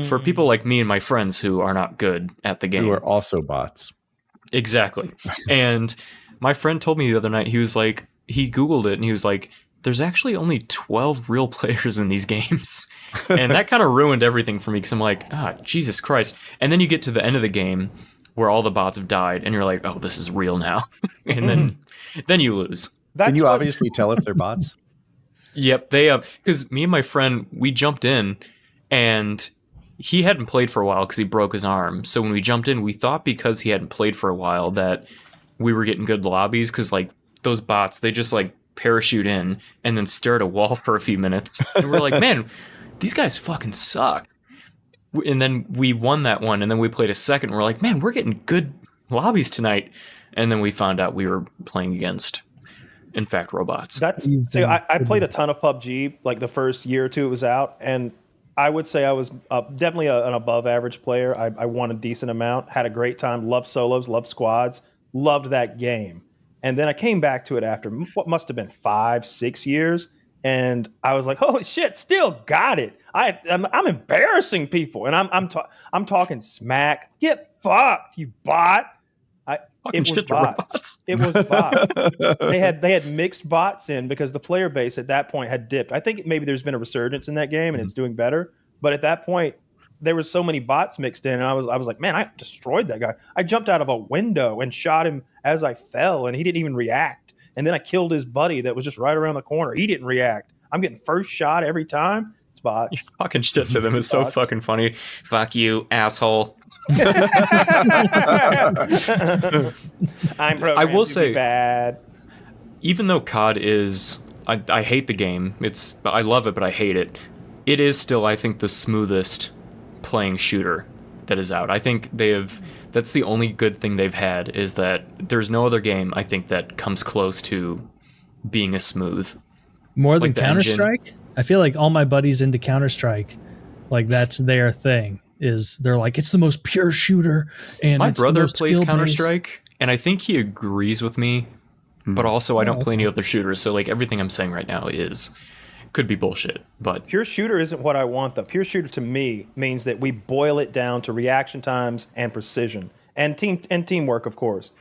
For people like me and my friends who are not good at the game. Who are also bots. Exactly. And my friend told me the other night, he was like, he Googled it and he was like, there's actually only 12 real players in these games. And that kind of ruined everything for me, because I'm like, Jesus Christ. And then you get to the end of the game where all the bots have died and you're like, oh, this is real now. And then you lose. Can you obviously tell if they're bots? Yep. They because me and my friend, we jumped in and he hadn't played for a while because he broke his arm. So when we jumped in, we thought because he hadn't played for a while that we were getting good lobbies, because like those bots, they just like parachute in and then stare at a wall for a few minutes. And we're like, man, these guys fucking suck. And then we won that one, and then we played a second. And we're like, man, we're getting good lobbies tonight. And then we found out we were playing against, in fact, robots. I played a ton of PUBG like the first year or two it was out, and I would say I was definitely an above average player. I won a decent amount, had a great time, loved solos, loved squads, loved that game. And then I came back to it after what must have been 5-6 years, and I was like, holy shit, still got it. I'm embarrassing people, and I'm talking smack. Get fucked, you bot. It was bots. It was bots. They had mixed bots in because the player base at that point had dipped. I think maybe there's been a resurgence in that game and it's doing better. But at that point, there was so many bots mixed in, and I was like, man, I destroyed that guy. I jumped out of a window and shot him as I fell, and he didn't even react. And then I killed his buddy that was just right around the corner. He didn't react. I'm getting first shot every time. It's bots. You talking shit to them is so fucking funny. Fuck you, asshole. I'm programmed I will to say be bad. even though COD is, I hate the game. I love it, but I hate it. It is still, I think, the smoothest playing shooter that is out. I think that's the only good thing they've had, is that there's no other game, I think, that comes close to being as smooth. More than Counter-Strike? I feel like all my buddies into Counter-Strike, like that's their thing. They're like, it's the most pure shooter, and my it's brother the most plays skill-based. Counter-Strike, and I think he agrees with me, but also I don't play any other shooters, so like everything I'm saying right now could be bullshit. But pure shooter isn't what I want, though. Pure shooter to me means that we boil it down to reaction times and precision and teamwork, of course.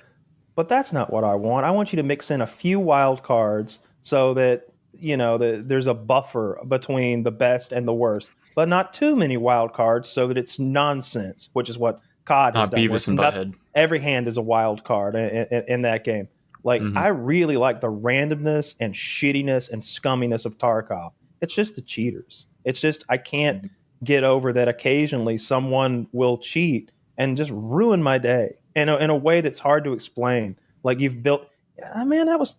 But that's not what I want. I want you to mix in a few wild cards so that there's a buffer between the best and the worst, but not too many wild cards so that it's nonsense, which is what COD has done. Beavis and Butthead. Every hand is a wild card in that game. Like, I really like the randomness and shittiness and scumminess of Tarkov. It's just the cheaters. It's just, I can't get over that occasionally someone will cheat and just ruin my day in a way that's hard to explain. Like, you've built, man, that was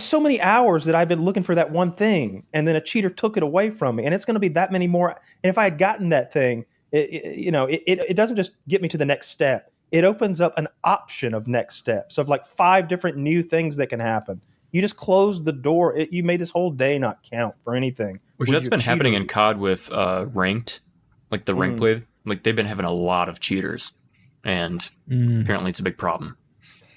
so many hours that I've been looking for that one thing, and then a cheater took it away from me, and it's going to be that many more. And if I had gotten that thing, it doesn't just get me to the next step. It opens up an option of next steps of like 5 different new things that can happen. You just closed the door. You made this whole day not count for anything. Which that's been happening in COD with ranked, like the ranked play. Like they've been having a lot of cheaters, and apparently it's a big problem.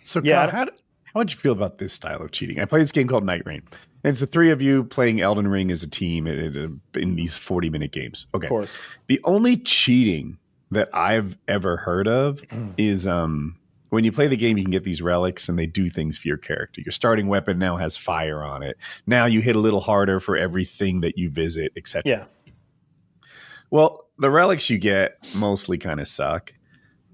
So yeah, how would you feel about this style of cheating? I play this game called Night Rain. And it's the 3 of you playing Elden Ring as a team in these 40-minute games. Okay. Of course. The only cheating that I've ever heard of is when you play the game, you can get these relics and they do things for your character. Your starting weapon now has fire on it. Now you hit a little harder for everything that you visit, etc. Yeah. Well, the relics you get mostly kind of suck,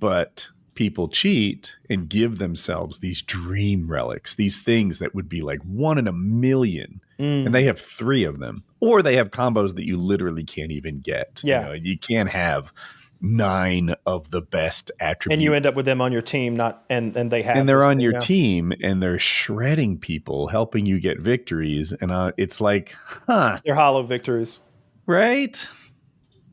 but people cheat and give themselves these dream relics, these things that would be like 1 in a million, and they have 3 of them, or they have combos that you literally can't even get. Yeah. You can't have 9 of the best attributes, and you end up with them on your team, and they're on your team, and they're shredding people, helping you get victories, and it's like, they're hollow victories, right?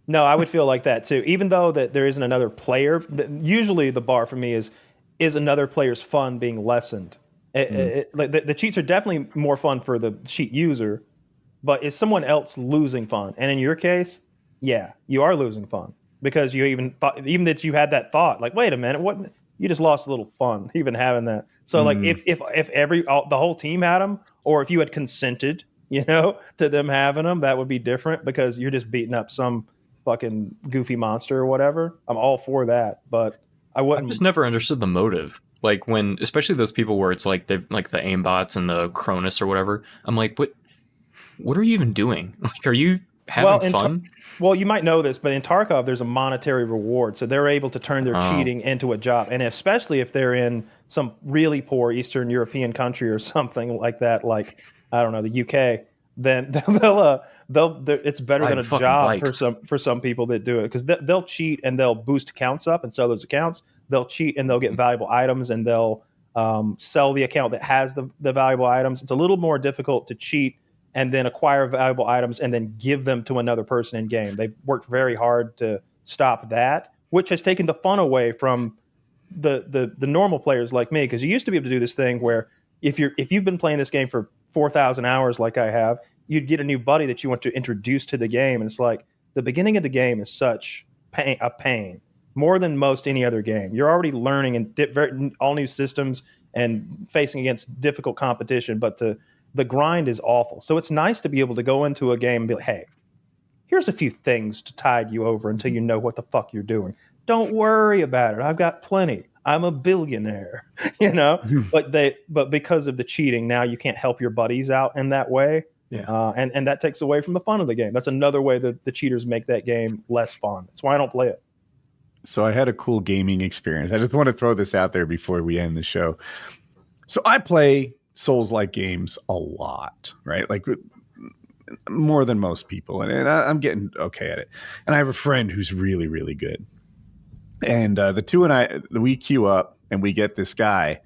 No, I would feel like that too. Even though that there isn't another player, usually the bar for me is another player's fun being lessened. Like the cheats are definitely more fun for the cheat user, but is someone else losing fun? And in your case, yeah, you are losing fun because you even that you had that thought, like, wait a minute, what? You just lost a little fun even having that. So like if the whole team had them, or if you had consented, to them having them, that would be different because you're just beating up some fucking goofy monster or whatever. I'm all for that, but I've just never understood the motive. Like when, especially those people where it's like they like the aimbots and the Cronus or whatever. I'm like, what are you even doing? Like, are you having fun? Well, you might know this, but in Tarkov, there's a monetary reward, so they're able to turn their cheating into a job, and especially if they're in some really poor Eastern European country or something like that, like I don't know, the UK. Then it's better than a job for some people that do it, because they'll cheat and they'll boost accounts up and sell those accounts. They'll cheat and they'll get valuable items and they'll sell the account that has the valuable items. It's a little more difficult to cheat and then acquire valuable items and then give them to another person in game. They've worked very hard to stop that, which has taken the fun away from the normal players like me, because you used to be able to do this thing where if you've been playing this game for 4,000 hours like I have, you'd get a new buddy that you want to introduce to the game, and it's like the beginning of the game is such a pain, more than most any other game. You're already learning and all new systems and facing against difficult competition, but the grind is awful. So it's nice to be able to go into a game and be like, hey, here's a few things to tide you over until you know what the fuck you're doing. Don't worry about it. I've got plenty. I'm a billionaire, but because of the cheating, now you can't help your buddies out in that way. Yeah. And that takes away from the fun of the game. That's another way that the cheaters make that game less fun. That's why I don't play it. So I had a cool gaming experience. I just want to throw this out there before we end the show. So I play Souls-like games a lot, right? Like more than most people. And I'm getting okay at it. And I have a friend who's really, really good. And the two and we queue up and we get this guy,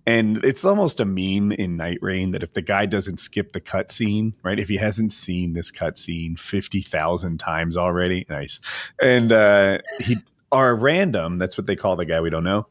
And it's almost a meme in Night Rain that if the guy doesn't skip the cutscene, right? If he hasn't seen this cutscene 50,000 times already, nice. And our random, that's what they call the guy we don't know,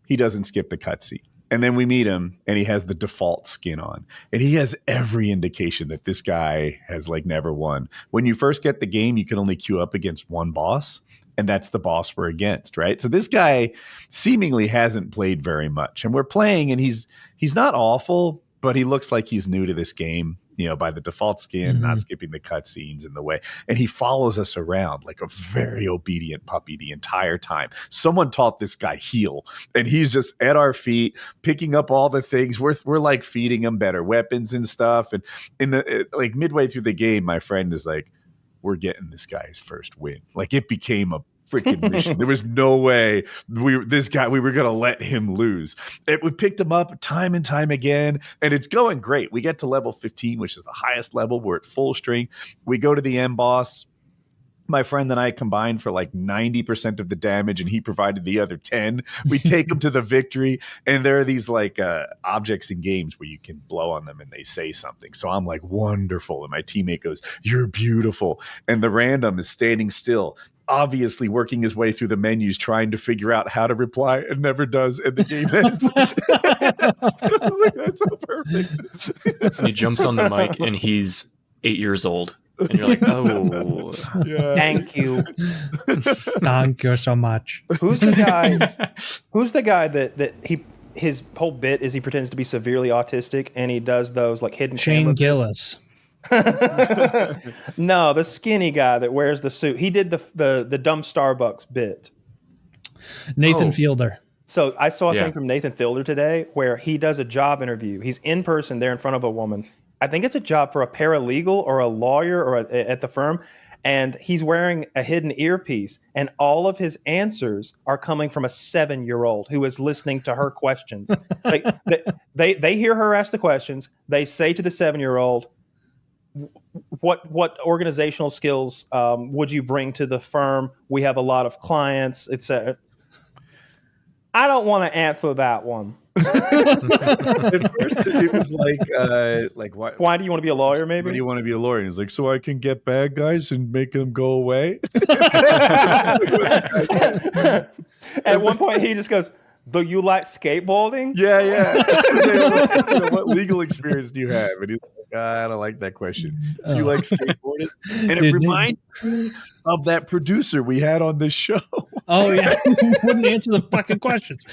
he doesn't skip the cutscene. And then we meet him and he has the default skin on. And he has every indication that this guy has like never won. When you first get the game, you can only queue up against one boss. And that's the boss we're against, right? So this guy seemingly hasn't played very much. And we're playing and he's not awful, but he looks like he's new to this game, by the default skin, not skipping the cutscenes in the way. And he follows us around like a very obedient puppy the entire time. Someone taught this guy heal, and he's just at our feet, picking up all the things. We're like feeding him better weapons and stuff. And in the like midway through the game, my friend is like, we're getting this guy's first win. Like it became a freaking mission. There was no way we were going to let him lose. We picked him up time and time again, and it's going great. We get to level 15, which is the highest level. We're at full strength. We go to the end boss. My friend and I combined for like 90% of the damage, and he provided the other 10. We take him to the victory, and there are these like objects in games where you can blow on them and they say something. So I'm like, wonderful. And my teammate goes, you're beautiful. And the random is standing still, obviously working his way through the menus, trying to figure out how to reply, and never does. And the game ends. I was like, that's so perfect. And he jumps on the mic, and he's 8 years old. And you're like, oh, yeah. Thank you. Thank you so much. Who's the guy? Who's the guy that his whole bit is he pretends to be severely autistic and he does those like hidden Shane Gillis. No, the skinny guy that wears the suit. He did the dumb Starbucks bit. Nathan Fielder. So I saw a thing from Nathan Fielder today where he does a job interview. He's in person there in front of a woman. I think it's a job for a paralegal or a lawyer or at the firm. And he's wearing a hidden earpiece. And all of his answers are coming from a 7-year-old who is listening to her questions. Like they hear her ask the questions. They say to the 7-year-old, what organizational skills would you bring to the firm? We have a lot of clients, etc. I don't want to answer that one. At first, it was like why do you want to be a lawyer? Maybe why do you want to be a lawyer? And he's like, so I can get bad guys and make them go away. At one point, he just goes, "Do you like skateboarding?" Yeah. What legal experience do you have? And he's like, I don't like that question. Do you like skateboarding? And it reminds me of that producer we had on this show. Oh yeah, wouldn't answer the fucking questions.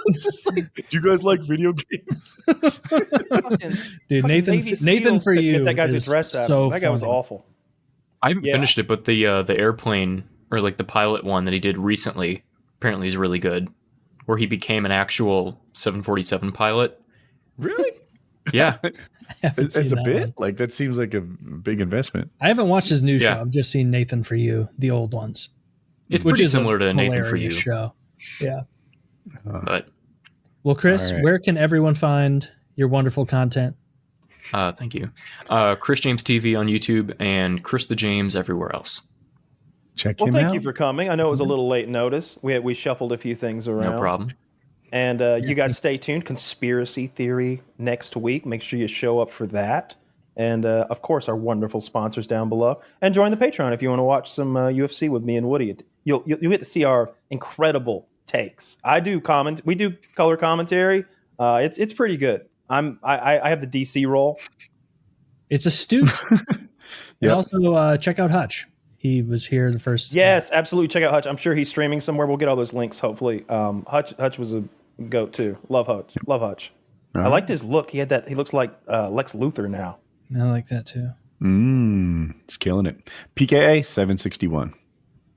It's just like, do you guys like video games? Dude, Nathan for you. That guy's address so that guy was awful. I haven't finished it, but the airplane or like the pilot one that he did recently apparently is really good, where he became an actual 747 pilot. Really? Yeah. As a bit? One. Like that seems like a big investment. I haven't watched his new show. I've just seen Nathan for You, the old ones. It's pretty similar to Nathan for You show. Yeah. But well, Chris, where can everyone find your wonderful content? Thank you. Chris James TV on YouTube and Chris the James everywhere else. Check him out. Well, thank you for coming. I know it was a little late notice. We shuffled a few things around. No problem. And you guys stay tuned. Conspiracy Theory next week. Make sure you show up for that. And, of course, our wonderful sponsors down below. And join the Patreon if you want to watch some UFC with me and Woody. You'll get to see our incredible takes. We do color commentary. It's pretty good. I have the DC role. It's astute. And also check out Hutch. He was here the first. Yes, absolutely. Check out Hutch. I'm sure he's streaming somewhere. We'll get all those links, hopefully. Hutch was a goat, too. Love Hutch. Love Hutch. I liked his look. He looks like Lex Luthor now. I like that, too. It's killing it. PKA 761.